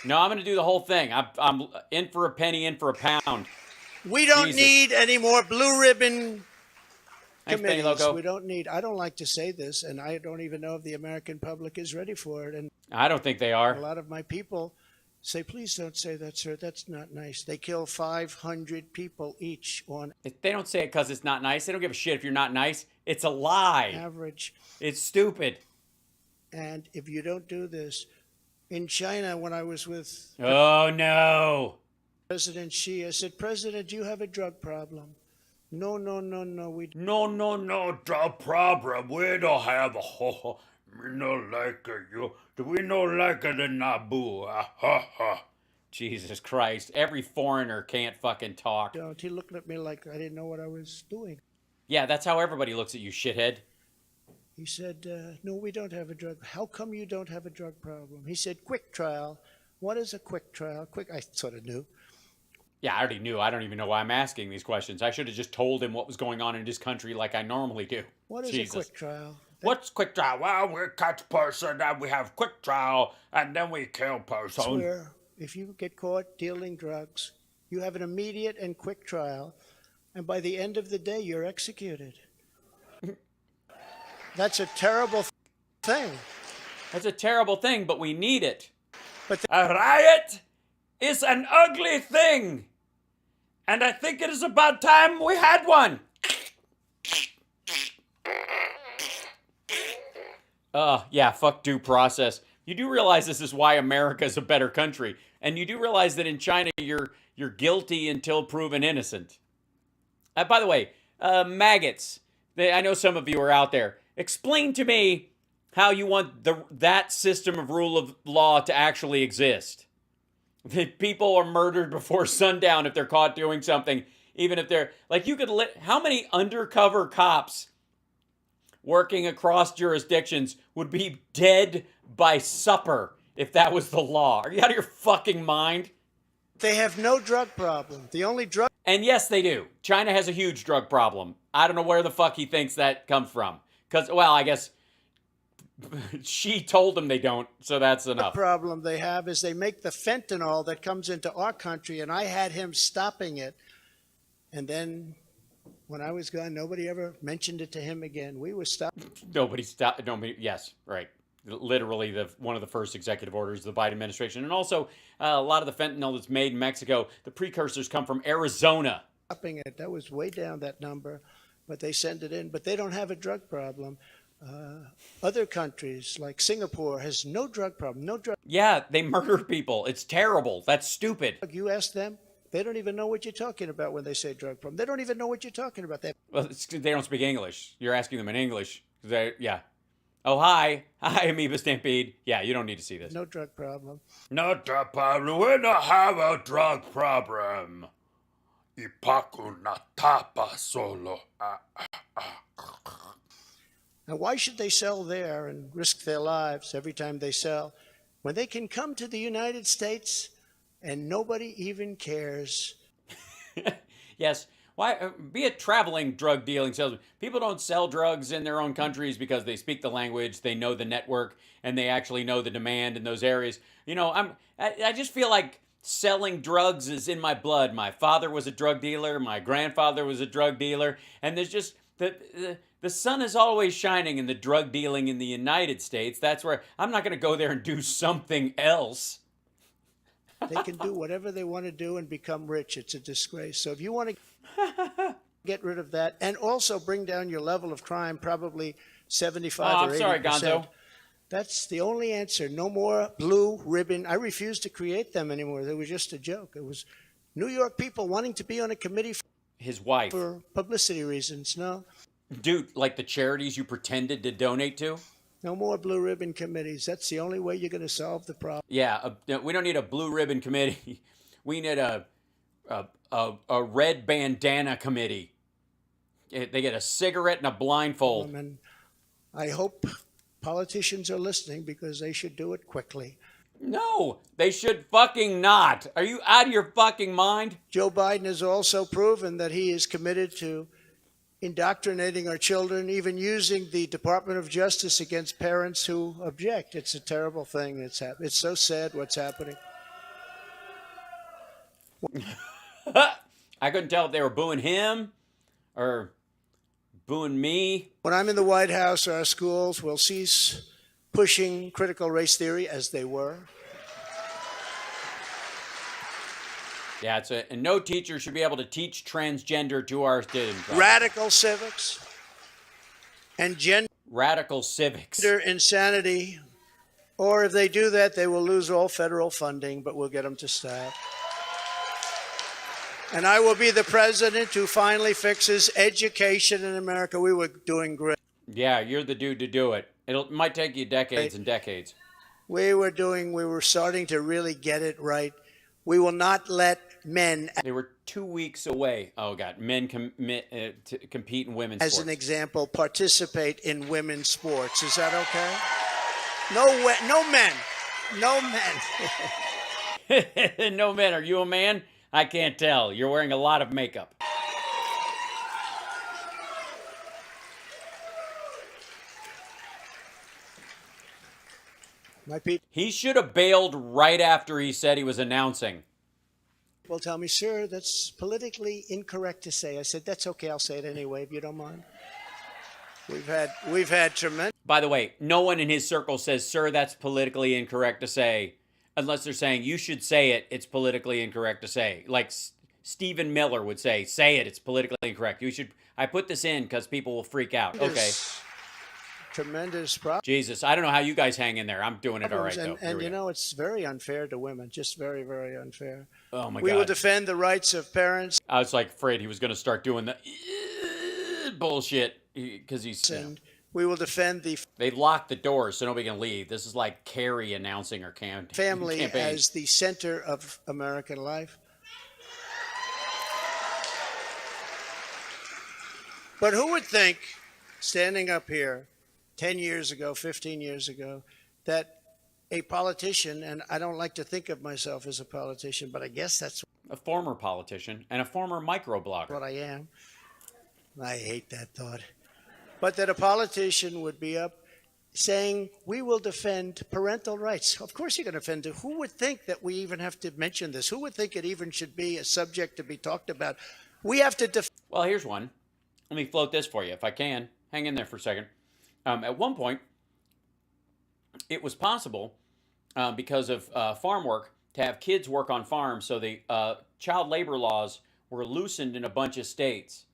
No, I'm going to do the whole thing. I'm in for a penny, in for a pound. We don't need any more blue ribbon committees. Loco. We don't need. I don't like to say this, and I don't even know if the American public is ready for it. And I don't think they are. A lot of my people say, please don't say that, sir. That's not nice. They kill 500 people each on. If they don't say it because it's not nice. They don't give a shit if you're not nice. It's a lie. Average. It's stupid. And if you don't do this, in China, when I was with President Xi, I said, President, do you have a drug problem? No, drug problem. We don't have a we no like you. Do we no like the Naboo? Jesus Christ. Every foreigner can't fucking talk. He looked at me like I didn't know what I was doing. Yeah, that's how everybody looks at you, shithead. He said, no, we don't have a drug. How come you don't have a drug problem? He said, quick trial. What is a quick trial? I sort of knew. Yeah, I already knew. I don't even know why I'm asking these questions. I should have just told him what was going on in his country like I normally do. What is a quick trial? What's quick trial? Well, we catch person and we have quick trial and then we kill person. It's where if you get caught dealing drugs, you have an immediate and quick trial, and by the end of the day, you're executed. That's a terrible thing. That's a terrible thing, but we need it. But a riot is an ugly thing. And I think it is about time we had one. Yeah, fuck due process. You do realize this is why America is a better country. And you do realize that in China, you're guilty until proven innocent. By the way, maggots. I know some of you are out there. Explain to me how you want that system of rule of law to actually exist. That people are murdered before sundown if they're caught doing something, even if they're... Like, you could... How many undercover cops working across jurisdictions would be dead by supper if that was the law. Are you out of your fucking mind? They have no drug problem. The only drug... And yes, they do. China has a huge drug problem. I don't know where the fuck he thinks that comes from. Because, well, I guess she told him they don't, so that's enough. The problem they have is they make the fentanyl that comes into our country, and I had him stopping it. And then when I was gone, nobody ever mentioned it to him again. We were stopped. Nobody stopped. Nobody. Yes, right. Literally, one of the first executive orders of the Biden administration. And also, a lot of the fentanyl that's made in Mexico, the precursors come from Arizona. Stopping it. That was way down, that number. But they send it in. But they don't have a drug problem. Other countries like Singapore has no drug problem. No drug. Yeah, they murder people. It's terrible. That's stupid. You ask them, they don't even know what you're talking about when they say drug problem. They don't even know what you're talking about. Well, they don't speak English. You're asking them in English. Yeah. Oh, hi. Hi, Amoeba Stampede. Yeah, you don't need to see this. No drug problem. No drug problem. We don't have a drug problem. Ipaku na tapa solo. Now, why should they sell there and risk their lives every time they sell when they can come to the United States and nobody even cares? Yes. Why be a traveling drug dealing salesman? People don't sell drugs in their own countries because they speak the language, they know the network, and they actually know the demand in those areas. You know, I just feel like selling drugs is in my blood. My father was a drug dealer, my grandfather was a drug dealer, and there's just the sun is always shining in the drug dealing in the United States. That's where I'm not going to go there and do something else. They can do whatever they want to do and become rich. It's a disgrace. So if you want to get rid of that and also bring down your level of crime, probably 75 or 80%. I'm sorry, Gonzo. That's the only answer. No more blue ribbon. I refuse to create them anymore. They were just a joke. It was New York people wanting to be on a committee his wife for publicity reasons. No. Dude, like the charities you pretended to donate to? No more blue ribbon committees. That's the only way you're going to solve the problem. Yeah, we don't need a blue ribbon committee. We need a red bandana committee. They get a cigarette and a blindfold. And I hope politicians are listening because they should do it quickly. No, they should fucking not. Are you out of your fucking mind? Joe Biden has also proven that he is committed to indoctrinating our children, even using the Department of Justice against parents who object. It's a terrible thing that's happening. It's so sad what's happening. I couldn't tell if they were booing him or booing me. When I'm in the White House, our schools will cease pushing critical race theory as they were. Yeah, and no teacher should be able to teach transgender to our students. Radical civics and radical civics. Gender insanity. Or if they do that, they will lose all federal funding, but we'll get them to stop. And I will be the president who finally fixes education in America. We were doing great. Yeah, you're the dude to do it. It might take you decades and decades. We were starting to really get it right. We will not let men. They were 2 weeks away. Oh, God. Men to compete in women's sports. As an example, participate in women's sports. Is that okay? No men. No men. No men. Are you a man? I can't tell. You're wearing a lot of makeup. He should have bailed right after he said he was announcing. People tell me, sir, that's politically incorrect to say. I said, that's okay. I'll say it anyway, if you don't mind. We've had tremendous. By the way, no one in his circle says, sir, that's politically incorrect to say, unless they're saying you should say it. It's politically incorrect to say. Like Stephen Miller would say it. It's politically incorrect. You should. I put this in because people will freak out. Okay. Tremendous problem. Jesus, I don't know how you guys hang in there. I'm doing it all right, though. And you know, it's very unfair to women. Just very, very unfair. Oh, my God. We will defend the rights of parents. I was like afraid he was going to start doing the bullshit because he's... And we will defend the... They locked the doors so nobody can leave. This is like Carrie announcing her campaign. Family as the center of American life. But who would think standing up here 10 years ago, 15 years ago, that a politician, and I don't like to think of myself as a politician, but I guess that's a former politician and a former microblogger. What I am. I hate that thought. But that a politician would be up saying, we will defend parental rights. Of course you're going to defend it. Who would think that we even have to mention this? Who would think it even should be a subject to be talked about? We have to defend. Well, here's one. Let me float this for you, if I can. Hang in there for a second. At one point, it was possible, because of farm work, to have kids work on farms. So the child labor laws were loosened in a bunch of states,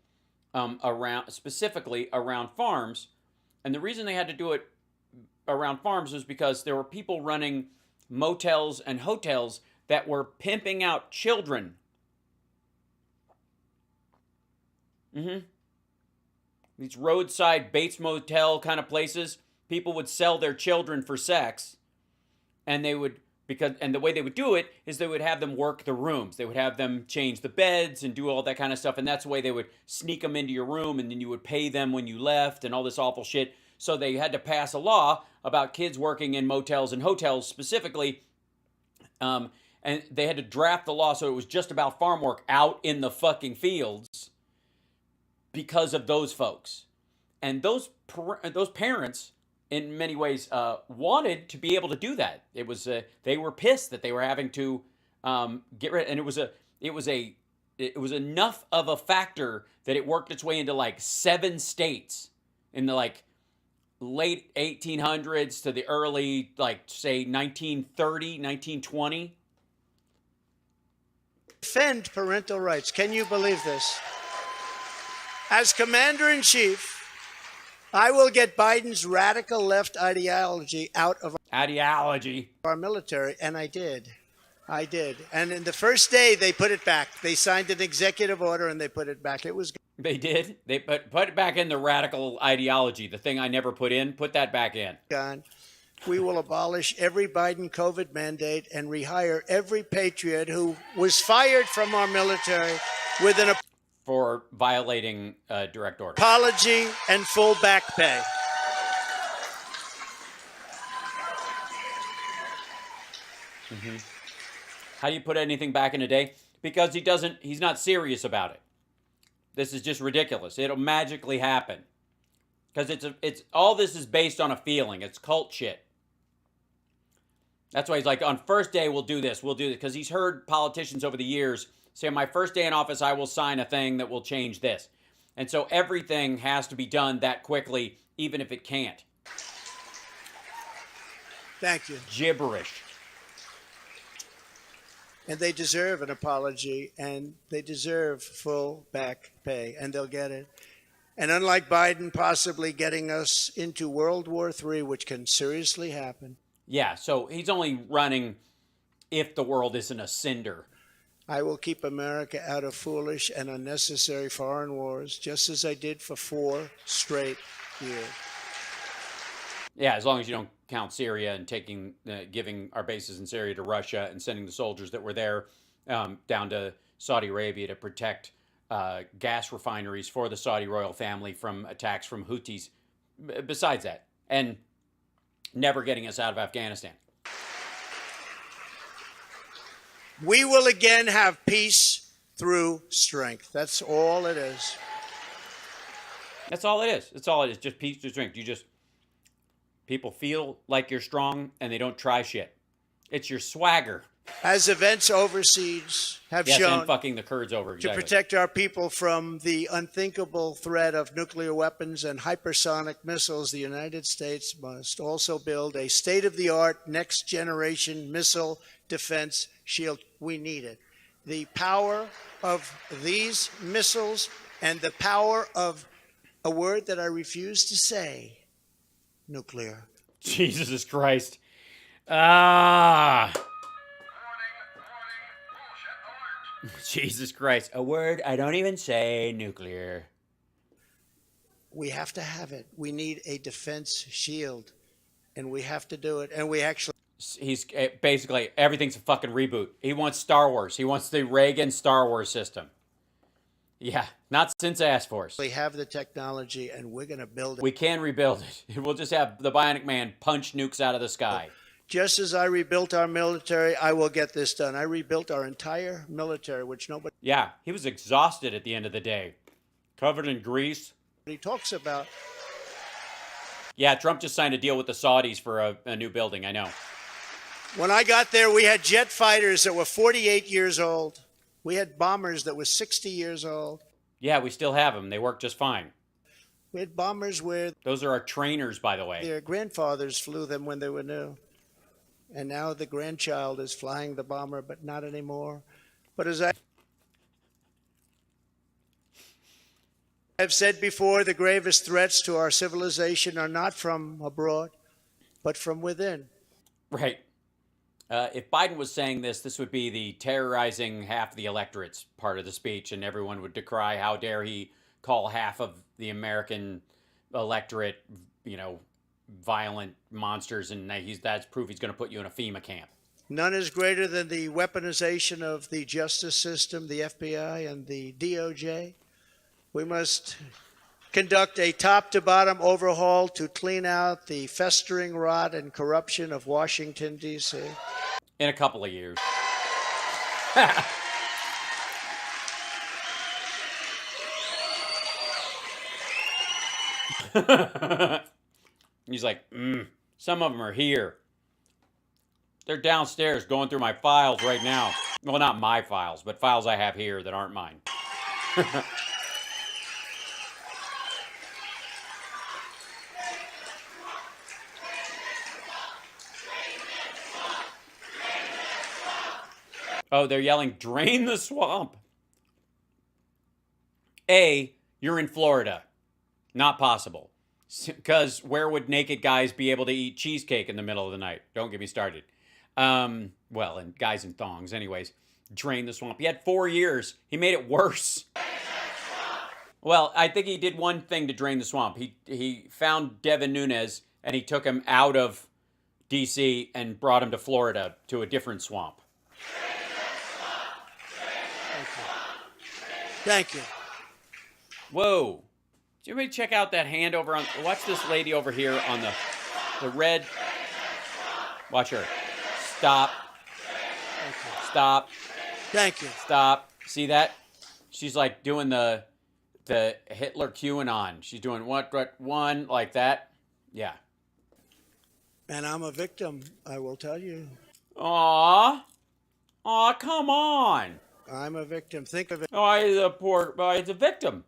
specifically around farms. And the reason they had to do it around farms was because there were people running motels and hotels that were pimping out children. These roadside Bates Motel kind of places, people would sell their children for sex, and they would, and the way they would do it is they would have them work the rooms. They would have them change the beds and do all that kind of stuff, and that's the way they would sneak them into your room, and then you would pay them when you left and all this awful shit. So they had to pass a law about kids working in motels and hotels specifically, and they had to draft the law so it was just about farm work out in the fucking fields because of those folks. And those parents, in many ways, wanted to be able to do that. It was they were pissed that they were having to get rid, and it was enough of a factor that it worked its way into like 7 states in the like late 1800s to the early, like, say 1930, 1920. Defend parental rights. Can you believe this? As commander-in-chief, I will get Biden's radical left ideology out of our military, and I did. And in the first day, they put it back. They signed an executive order, and they put it back. It was good. They did? They put it back in the radical ideology, the thing I never put in. Put that back in. Gone. We will abolish every Biden COVID mandate and rehire every patriot who was fired from our military with an for violating direct order. Apology and full back pay. How do you put anything back in a day? Because he's not serious about it. This is just ridiculous. It'll magically happen. Because it's all this is based on a feeling. It's cult shit. That's why he's like, on first day we'll do this. Because he's heard politicians over the years say, on my first day in office, I will sign a thing that will change this. And so everything has to be done that quickly, even if it can't. Thank you. Gibberish. And they deserve an apology, and they deserve full back pay, and they'll get it. And unlike Biden possibly getting us into World War III, which can seriously happen. Yeah, so he's only running if the world isn't a cinder. I will keep America out of foolish and unnecessary foreign wars, just as I did for 4 straight years. Yeah, as long as you don't count Syria and giving our bases in Syria to Russia and sending the soldiers that were there down to Saudi Arabia to protect gas refineries for the Saudi royal family from attacks from Houthis. Besides that, and never getting us out of Afghanistan. We will again have peace through strength. That's all it is. That's all it is. That's all it is. Just peace through strength. People feel like you're strong and they don't try shit. It's your swagger. As events overseas have shown, and fucking the Kurds over, exactly. To protect our people from the unthinkable threat of nuclear weapons and hypersonic missiles, the United States must also build a state-of-the-art, next-generation missile defense shield. We need it. The power of these missiles and the power of a word that I refuse to say, nuclear. Jesus Christ. Jesus Christ. A word I don't even say, nuclear. We have to have it. We need a defense shield, and we have to do it. And we actually... He's basically, everything's a fucking reboot. He wants Star Wars. He wants the Reagan Star Wars system. Yeah, not since Ask Force. We have the technology, and we're going to build it. We can rebuild it. We'll just have the Bionic Man punch nukes out of the sky. Just as I rebuilt our military, I will get this done. I rebuilt our entire military, which nobody... Yeah, he was exhausted at the end of the day. Covered in grease. He talks about... Yeah, Trump just signed a deal with the Saudis for a new building, I know. When I got there, we had jet fighters that were 48 years old. We had bombers that were 60 years old. Yeah, we still have them. They work just fine. We had bombers where... Those are our trainers, by the way. Their grandfathers flew them when they were new. And now the grandchild is flying the bomber, but not anymore. But as I've said before, the gravest threats to our civilization are not from abroad, but from within. Right. If Biden was saying this, this would be the terrorizing half the electorate's part of the speech, and everyone would decry, how dare he call half of the American electorate, you know, violent monsters, and that's proof he's going to put you in a FEMA camp. None is greater than the weaponization of the justice system, the FBI, and the DOJ. We must conduct a top-to-bottom overhaul to clean out the festering rot and corruption of Washington, D.C. In a couple of years. He's like, some of them are here. They're downstairs going through my files right now. Well, not my files, but files I have here that aren't mine. Oh, they're yelling, drain the swamp. A, you're in Florida. Not possible. Because where would naked guys be able to eat cheesecake in the middle of the night? Don't get me started. Well, and guys in thongs. Anyways, drain the swamp. He had 4 years. He made it worse. Well, I think he did one thing to drain the swamp. He found Devin Nunes, and he took him out of D.C. and brought him to Florida to a different swamp. Thank you. Whoa. Did everybody check out that hand over on... Watch this lady over here on the red... Watch her. Stop. Stop. Thank you. Stop. See that? She's like doing the Hitler QAnon. She's doing one like that. Yeah. And I'm a victim, I will tell you. Aw, come on. I'm a victim. Think of it. Oh, he's a poor... he's a victim.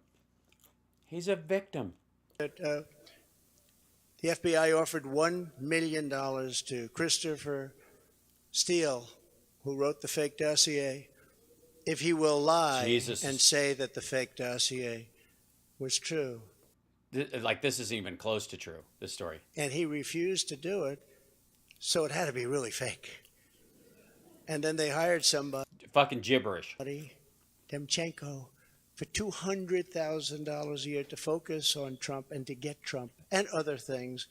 He's a victim. The FBI offered $1 million to Christopher Steele, who wrote the fake dossier, if he will lie and say that the fake dossier was true. This isn't even close to true, this story. And he refused to do it, so it had to be really fake. And then they hired somebody. Fucking gibberish. Demchenko, for $200,000 a year to focus on Trump and to get Trump and other things,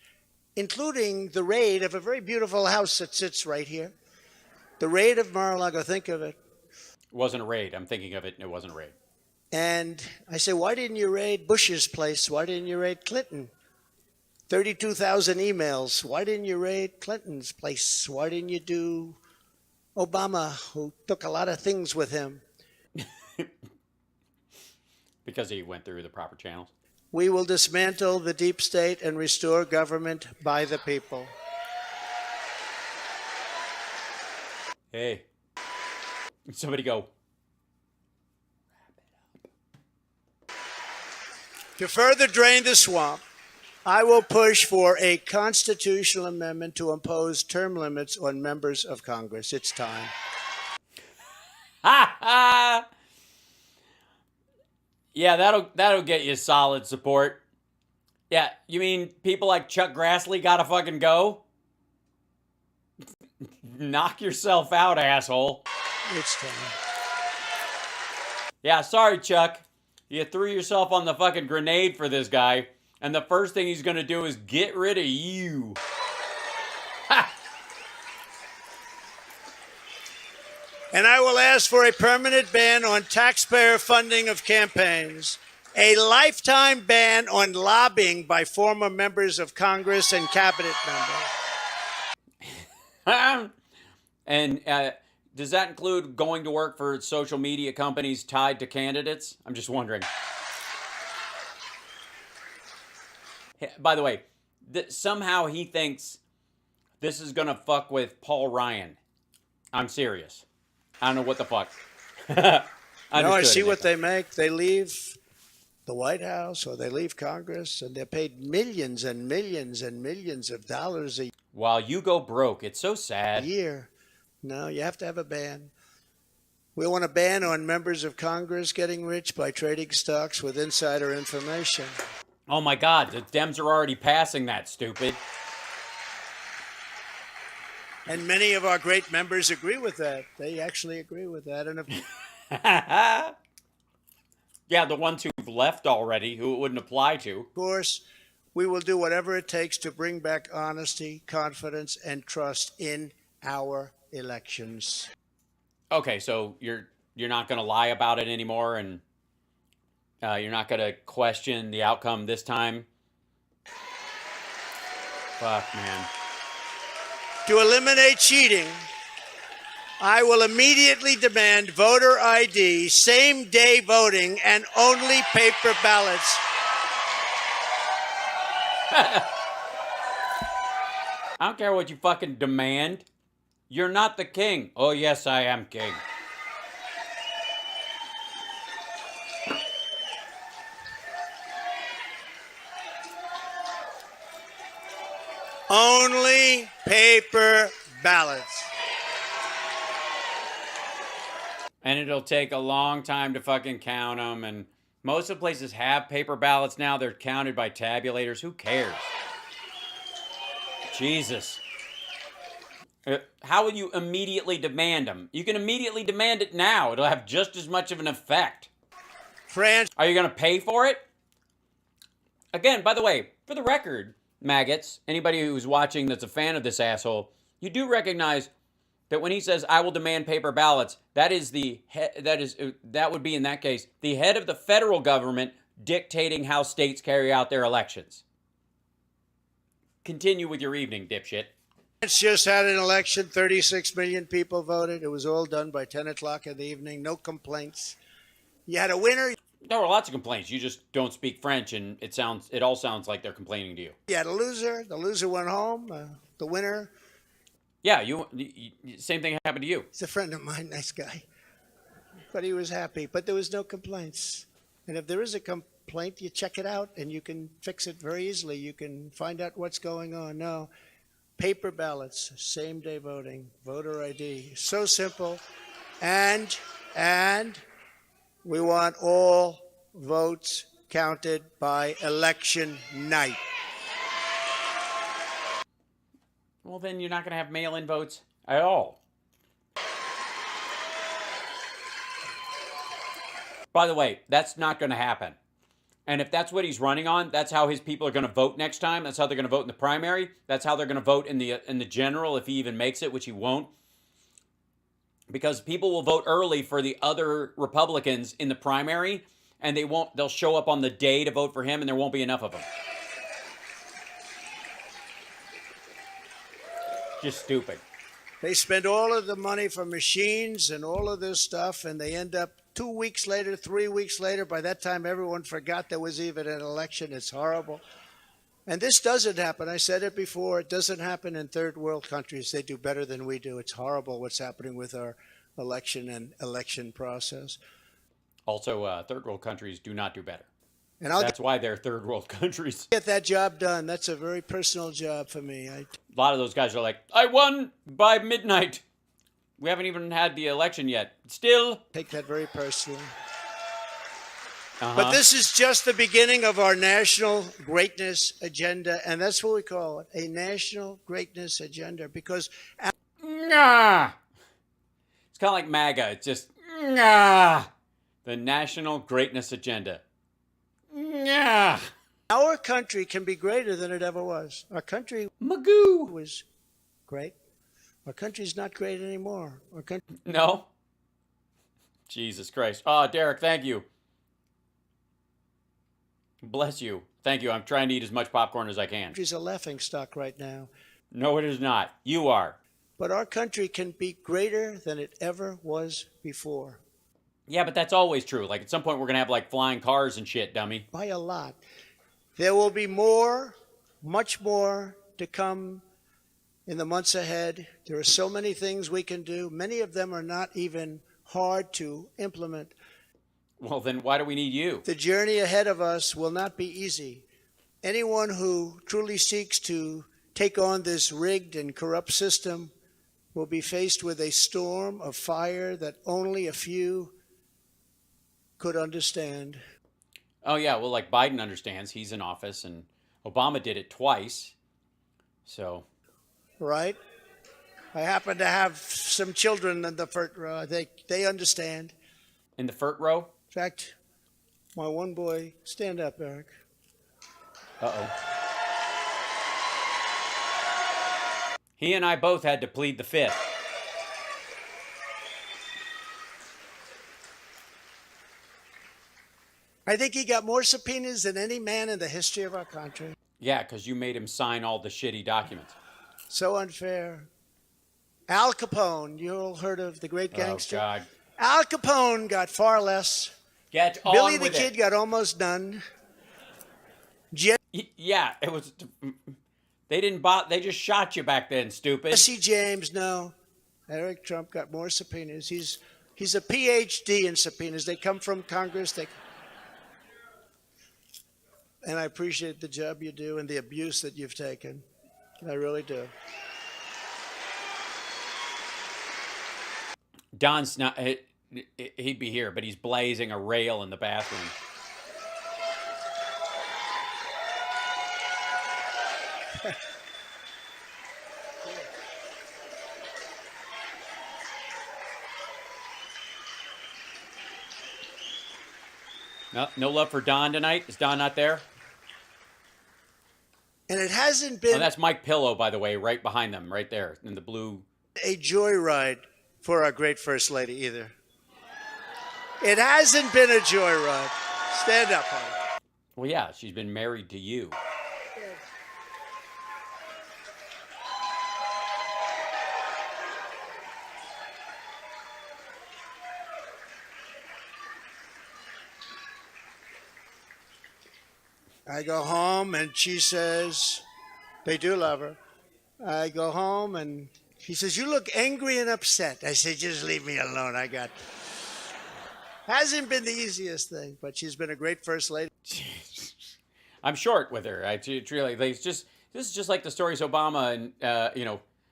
including the raid of a very beautiful house that sits right here. The raid of Mar-a-Lago, think of it. It wasn't a raid. I'm thinking of it, and it wasn't a raid. And I say, why didn't you raid Bush's place? Why didn't you raid Clinton? 32,000 emails. Why didn't you raid Clinton's place? Why didn't you do Obama, who took a lot of things with him? Because he went through the proper channels. We will dismantle the deep state and restore government by the people. Hey. Somebody go. To further drain the swamp, I will push for a constitutional amendment to impose term limits on members of Congress. It's time. Ha ha! Yeah, that'll get you solid support. Yeah, you mean people like Chuck Grassley gotta fucking go? Knock yourself out, asshole. It's time. Yeah, sorry, Chuck. You threw yourself on the fucking grenade for this guy, and the first thing he's gonna do is get rid of you. Ha! And I will ask for a permanent ban on taxpayer funding of campaigns, a lifetime ban on lobbying by former members of Congress and cabinet members. And does that include going to work for social media companies tied to candidates? I'm just wondering. By the way, somehow he thinks this is going to fuck with Paul Ryan. I'm serious. I don't know what the fuck. I see what they make. They leave the White House or they leave Congress and they're paid millions and millions and millions of dollars a year. While you go broke. It's so sad. No, you have to have a ban. We want a ban on members of Congress getting rich by trading stocks with insider information. Oh my God, the Dems are already passing that, stupid. And many of our great members agree with that. They actually agree with that. And yeah, the ones who've left already, who it wouldn't apply to. Of course, we will do whatever it takes to bring back honesty, confidence, and trust in our elections. Okay, so you're not going to lie about it anymore, and you're not going to question the outcome this time? Fuck, man. To eliminate cheating, I will immediately demand voter ID, same-day voting, and only paper ballots. I don't care what you fucking demand. You're not the king. Oh, yes, I am king. Only paper ballots. And it'll take a long time to fucking count them. And most of the places have paper ballots now. They're counted by tabulators. Who cares? Jesus. How will you immediately demand them? You can immediately demand it now. It'll have just as much of an effect. France. Are you going to pay for it? Again, by the way, for the record, maggots, anybody who's watching that's a fan of this asshole, you do recognize that when he says, I will demand paper ballots, that would be, in that case, the head of the federal government dictating how states carry out their elections. Continue with your evening, dipshit. France just had an election. 36 million people voted. It was all done by 10 o'clock in the evening. No complaints. You had a winner. There were lots of complaints. You just don't speak French, and it all sounds like they're complaining to you. You had a loser. The loser went home. The winner. Yeah, same thing happened to you. He's a friend of mine, nice guy. But he was happy. But there was no complaints. And if there is a complaint, you check it out, and you can fix it very easily. You can find out what's going on. No, paper ballots, same-day voting, voter ID. So simple. And we want all votes counted by election night. Well, then you're not going to have mail-in votes at all. By the way, that's not going to happen. And if that's what he's running on, that's how his people are going to vote next time. That's how they're going to vote in the primary. That's how they're going to vote in the general if he even makes it, which he won't. Because people will vote early for the other Republicans in the primary, and they'll show up on the day to vote for him, and there won't be enough of them. Just stupid. They spend all of the money for machines and all of this stuff, and they end up 2 weeks later, 3 weeks later. By that time, everyone forgot there was even an election. It's horrible. And this doesn't happen. I said it before. It doesn't happen in third world countries. They do better than we do. It's horrible what's happening with our election and election process. Also, third world countries do not do better. And that's why they're third world countries. Get that job done. That's a very personal job for me. A lot of those guys are like, I won by midnight. We haven't even had the election yet. Still. Take that very personally. But this is just the beginning of our national greatness agenda, and that's what we call it, a national greatness agenda, because... Nah. It's kind of like MAGA. It's just, nah. The national greatness agenda. Nah. Our country can be greater than it ever was. Our country Magoo was great. Our country's not great anymore. No, Jesus Christ. Oh, Derek, thank you. Bless you. Thank you. I'm trying to eat as much popcorn as I can. Country's a laughingstock right now. No, it is not. You are. But our country can be greater than it ever was before. Yeah, but that's always true. Like, at some point, we're going to have, like, flying cars and shit, dummy. By a lot. There will be more, much more to come in the months ahead. There are so many things we can do. Many of them are not even hard to implement. Well, then why do we need you? The journey ahead of us will not be easy. Anyone who truly seeks to take on this rigged and corrupt system will be faced with a storm of fire that only a few could understand. Oh, yeah. Well, like Biden understands. He's in office, and Obama did it twice. So. Right? I happen to have some children in the first row. They understand. In the first row? In fact, my one boy, stand up, Eric. Uh-oh. He and I both had to plead the fifth. I think he got more subpoenas than any man in the history of our country. Yeah, because you made him sign all the shitty documents. So unfair. Al Capone, you all heard of the great gangster? Oh, God. Al Capone got far less. Get on Billy with the Kid got almost done. Yeah, it was. They didn't bot. They just shot you back then, stupid. Jesse James, no. Eric Trump got more subpoenas. He's a PhD in subpoenas. They come from Congress. And I appreciate the job you do and the abuse that you've taken. I really do. Don's not. He'd be here, but he's blazing a rail in the bathroom. No love for Don tonight? Is Don not there? And it hasn't been... Oh, that's Mike Pillow, by the way, right behind them, right there, in the blue... a joyride for our great First Lady either. It hasn't been a joyride. Stand up, honey. Well, yeah, she's been married to you. I go home and she says, they do love her. I go home and she says, you look angry and upset. I say, just leave me alone. Hasn't been the easiest thing, but she's been a great First Lady. I'm short with her. Really, this is just like the stories Obama and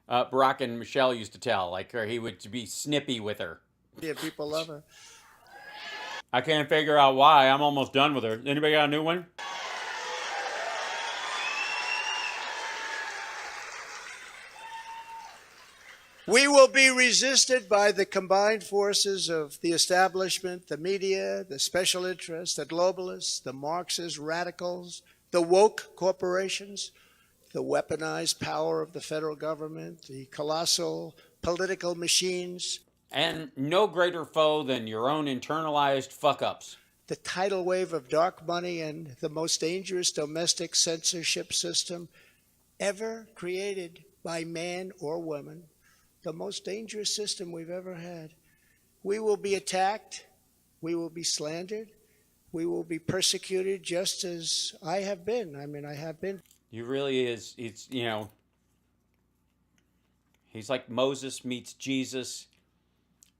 Barack and Michelle used to tell. Like he would be snippy with her. Yeah, people love her. I can't figure out why. I'm almost done with her. Anybody got a new one? We will be resisted by the combined forces of the establishment, the media, the special interests, the globalists, the Marxist radicals, the woke corporations, the weaponized power of the federal government, the colossal political machines. And no greater foe than your own internalized fuck-ups. The tidal wave of dark money and the most dangerous domestic censorship system ever created by man or woman. The most dangerous system we've ever had. We will be attacked. We will be slandered. We will be persecuted just as I have been. I have been. He really is. He's like Moses meets Jesus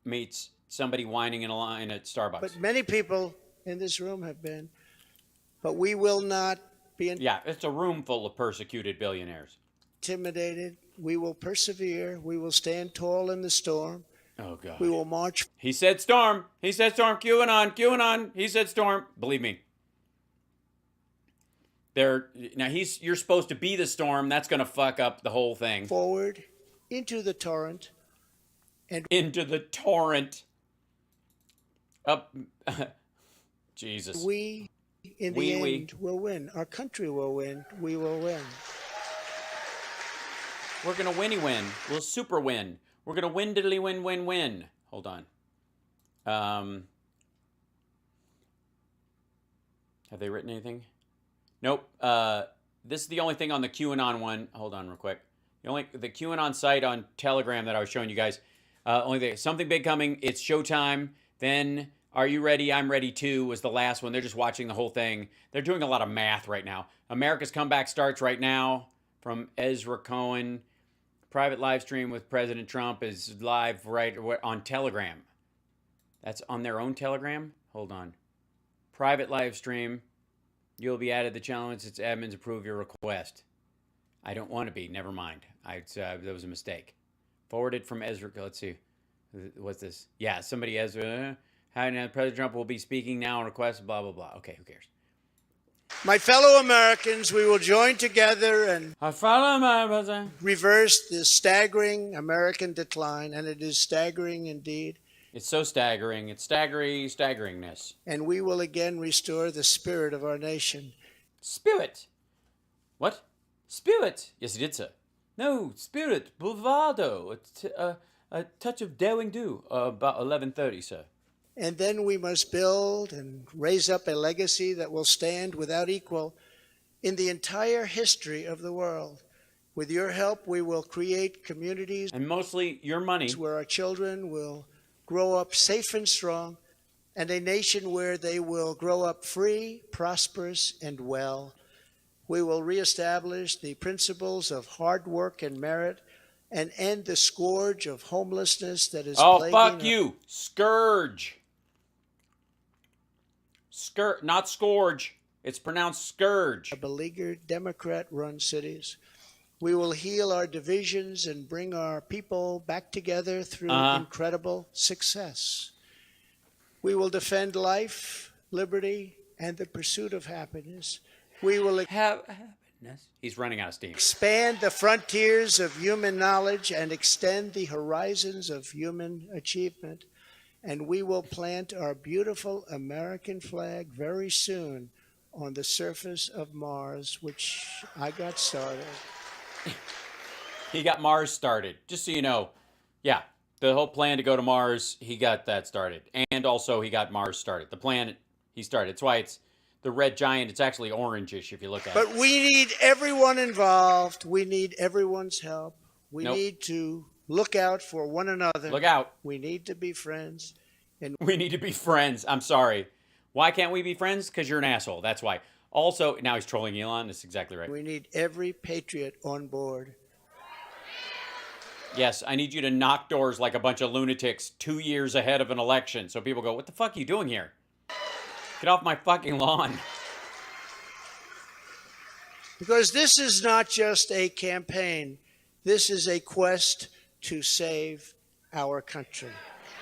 meets somebody whining in a line at Starbucks. But many people in this room have been. But we will not be Yeah, it's a room full of persecuted billionaires. Intimidated. We will persevere. We will stand tall in the storm. Oh, God. We will march. He said storm. He said storm. QAnon. He said storm. Believe me. You're supposed to be the storm. That's going to fuck up the whole thing. Forward into the torrent. And into the torrent. Up. Jesus. We, in the end, will win. Our country will win. We will win. We're going to win. We'll super win. We're going to win diddly win. Hold on. Have they written anything? Nope. This is the only thing on the QAnon one. Hold on real quick. The QAnon site on Telegram that I was showing you guys. Only thing, something big coming. It's showtime. Then Are You Ready? I'm Ready Too was the last one. They're just watching the whole thing. They're doing a lot of math right now. America's Comeback starts right now from Ezra Cohen. Private live stream with President Trump is live right on Telegram. That's on their own Telegram? Hold on. Private live stream. You'll be added to the challenge. It's admins approve your request. I don't want to be. Never mind. That was a mistake. Forwarded from Ezra. Let's see. What's this? Yeah, somebody Ezra. Hi, now President Trump will be speaking now on request. Blah, blah, blah. Okay, who cares? My fellow Americans, we will join together and reverse this staggering American decline, and it is staggering indeed. It's so staggering. It's staggeringness. And we will again restore the spirit of our nation. Spirit? What? Spirit? Yes, he did, sir. No, spirit, bravado, a touch of daring do. About 11:30, sir. And then we must build and raise up a legacy that will stand without equal in the entire history of the world. With your help, we will create communities. And mostly your money. Where our children will grow up safe and strong, and a nation where they will grow up free, prosperous, and well. We will reestablish the principles of hard work and merit and end the scourge of homelessness that is plaguing. Oh, fuck you. Scourge. Not scourge. It's pronounced scourge. Our beleaguered Democrat-run cities. We will heal our divisions and bring our people back together through incredible success. We will defend life, liberty, and the pursuit of happiness. We will have happiness. He's running out of steam. Expand the frontiers of human knowledge and extend the horizons of human achievement. And we will plant our beautiful American flag very soon on the surface of Mars, which I got started. He got Mars started, just so you know. Yeah, the whole plan to go to Mars, he got that started. And also he got Mars started. The planet he started. That's why it's the red giant. It's actually orangish if you look at it. But we need everyone involved. We need everyone's help. We need to look out for one another. Look out. We need to be friends. And we need to be friends. I'm sorry. Why can't we be friends? Because you're an asshole. That's why. Also, now he's trolling Elon. That's exactly right. We need every patriot on board. Yes, I need you to knock doors like a bunch of lunatics 2 years ahead of an election. So people go, what the fuck are you doing here? Get off my fucking lawn. Because this is not just a campaign. This is a quest to save our country.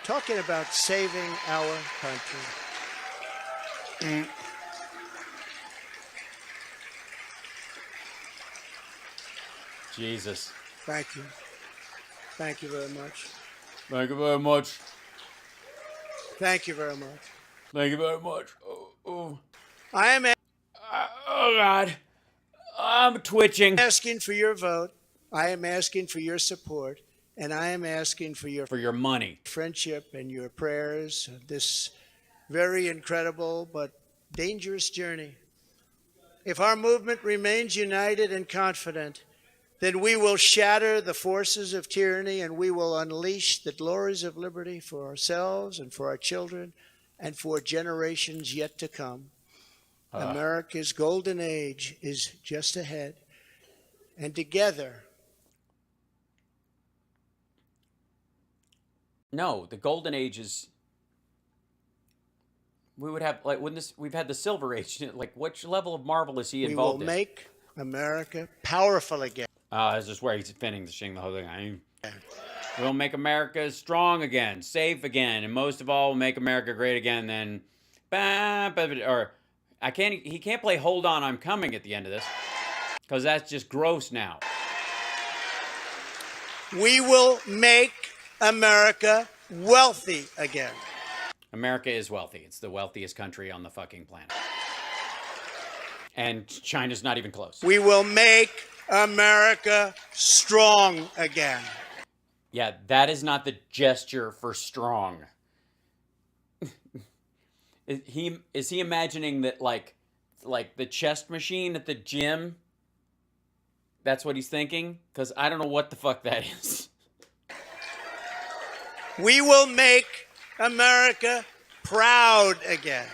Talking about saving our country. Jesus. Thank you. Thank you very much. Thank you very much. Thank you very much. Thank you very much. Oh. I am oh, God. I'm twitching. Asking for your vote. I am asking for your support. And I am asking for your money, friendship, and your prayers of this very incredible but dangerous journey. If our movement remains united and confident, then we will shatter the forces of tyranny and we will unleash the glories of liberty for ourselves and for our children and for generations yet to come. America's golden age is just ahead. And together, no, the golden age is. We would have we've had the silver age. Like, which level of Marvel is he involved in? We will make America powerful again. This is where he's finishing the whole thing. We'll make America strong again, safe again, and most of all, we'll make America great again. Then, he can't play "Hold On, I'm Coming" at the end of this, because that's just gross now. We will make America wealthy again. America is wealthy. It's the wealthiest country on the fucking planet. And China's not even close. We will make America strong again. Yeah, that is not the gesture for strong. Is he imagining that like the chest machine at the gym? That's what he's thinking? Because I don't know what the fuck that is. We will make America proud again.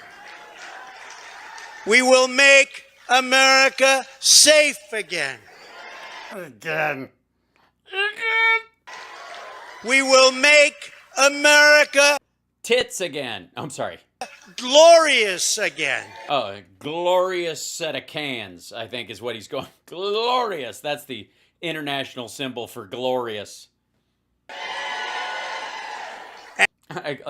We will make America safe again. Again. We will make America tits again. I'm sorry. Glorious again. Oh, a glorious set of cans, I think is what he's going. Glorious. That's the international symbol for glorious.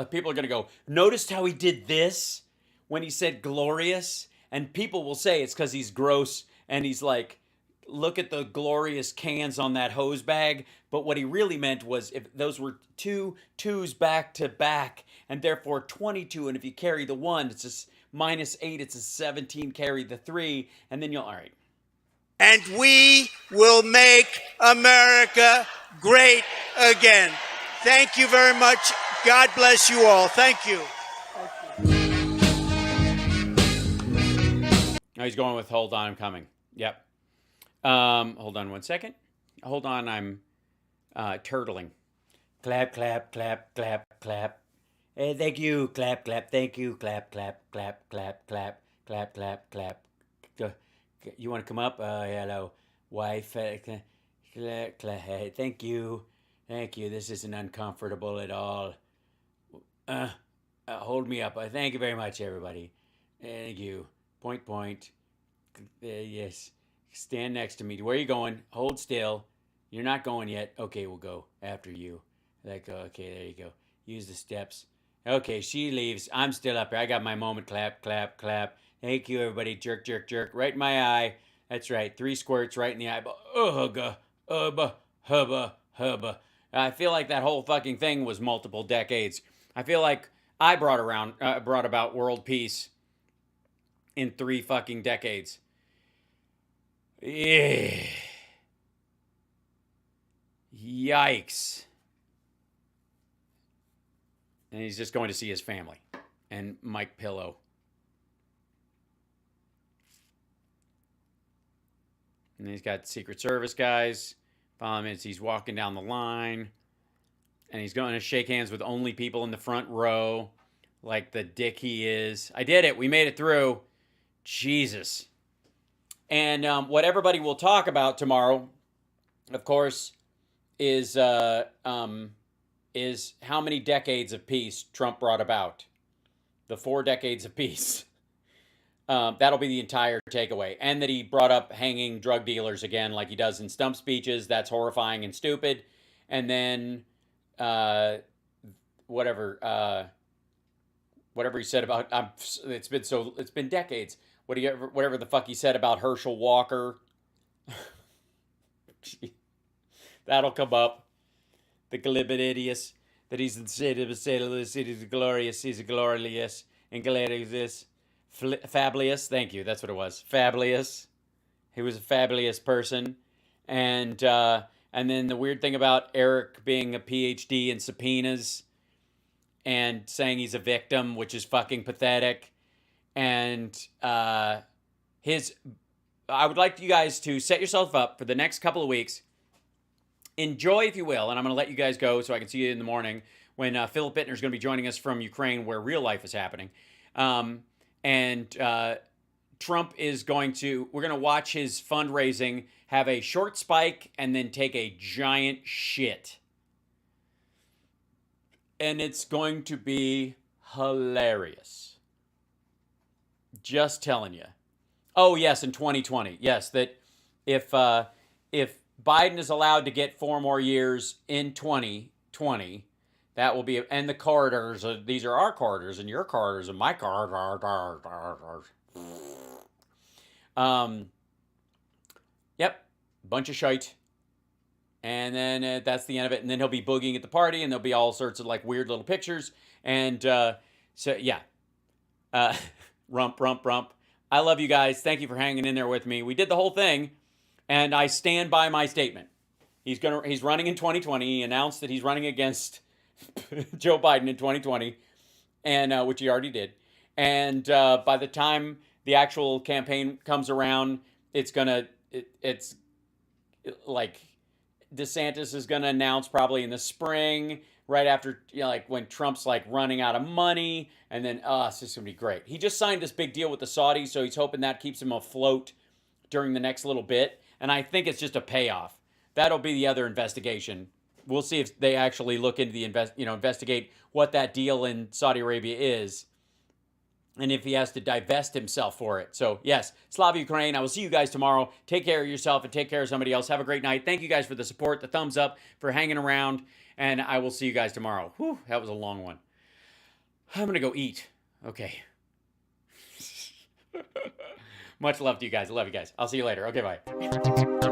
People are going to go, noticed how he did this when he said glorious? And people will say it's because he's gross and he's like, look at the glorious cans on that hose bag. But what he really meant was if those were two twos back to back and therefore 22. And if you carry the 1, it's just -8. It's a 17. Carry the 3. And then you'll, all right. And we will make America great again. Thank you very much. God bless you all. Thank you. No, he's going with hold on, I'm coming. Yep. Hold on 1 second. Hold on, I'm turtling. Clap, clap, clap, clap, clap. Hey, thank you. Clap, clap. Thank you. Clap, clap, clap, clap, clap, clap, clap, clap. You want to come up? Hello, wife. Hey, thank you. Thank you. This isn't uncomfortable at all. Hold me up. Thank you very much, everybody. Thank you. Point. Yes. Stand next to me. Where are you going? Hold still. You're not going yet. Okay, we'll go after you. Okay, there you go. Use the steps. Okay, she leaves. I'm still up here. I got my moment. Clap, clap, clap. Thank you, everybody. Jerk, jerk, jerk. Right in my eye. That's right. 3 squirts right in the eyeball. Hubba. I feel like that whole fucking thing was multiple decades. I feel like I brought about world peace in 3 fucking decades. Yeah. Yikes. And he's just going to see his family and Mike Pillow. And he's got Secret Service guys following him as he's walking down the line. And he's going to shake hands with only people in the front row, like the dick he is. I did it. We made it through. Jesus. And what everybody will talk about tomorrow, of course, is how many decades of peace Trump brought about. The 4 decades of peace. That'll be the entire takeaway. And that he brought up hanging drug dealers again like he does in stump speeches. That's horrifying and stupid. And then whatever he said about it's been decades. Whatever the fuck he said about Herschel Walker. That'll come up. The glibbididious. That he's the city of the city is glorious. He's glorious and glorious. Fabulous. Thank you. That's what it was. Fabulous. He was a fabulous person. And then the weird thing about Eric being a PhD in subpoenas and saying he's a victim, which is fucking pathetic. And I would like you guys to set yourself up for the next couple of weeks. Enjoy, if you will, and I'm going to let you guys go so I can see you in the morning when Philip Bittner is going to be joining us from Ukraine, where real life is happening. And Trump is we're going to watch his fundraising have a short spike and then take a giant shit. And it's going to be hilarious. Just telling you. Oh, yes, in 2020. Yes, that if Biden is allowed to get 4 more years in 2020, that will be, and the corridors, these are our corridors and your corridors and my corridors. Yep, bunch of shite. And then that's the end of it. And then he'll be boogieing at the party and there'll be all sorts of like weird little pictures. And so, yeah. Rump. I love you guys. Thank you for hanging in there with me. We did the whole thing, and I stand by my statement. He's running in 2020. He announced that he's running against Joe Biden in 2020, and which he already did. And by the time the actual campaign comes around, it's like DeSantis is going to announce probably in the spring, right after, like when Trump's like running out of money, and then it's just going to be great. He just signed this big deal with the Saudis, so he's hoping that keeps him afloat during the next little bit, and I think it's just a payoff. That'll be the other investigation. We'll see if they actually look into the investigate what that deal in Saudi Arabia is, and if he has to divest himself for it. So, yes, Slava Ukraine. I will see you guys tomorrow. Take care of yourself and take care of somebody else. Have a great night. Thank you guys for the support, the thumbs up, for hanging around, and I will see you guys tomorrow. Whew, that was a long one. I'm going to go eat. Okay. Much love to you guys. I love you guys. I'll see you later. Okay, bye.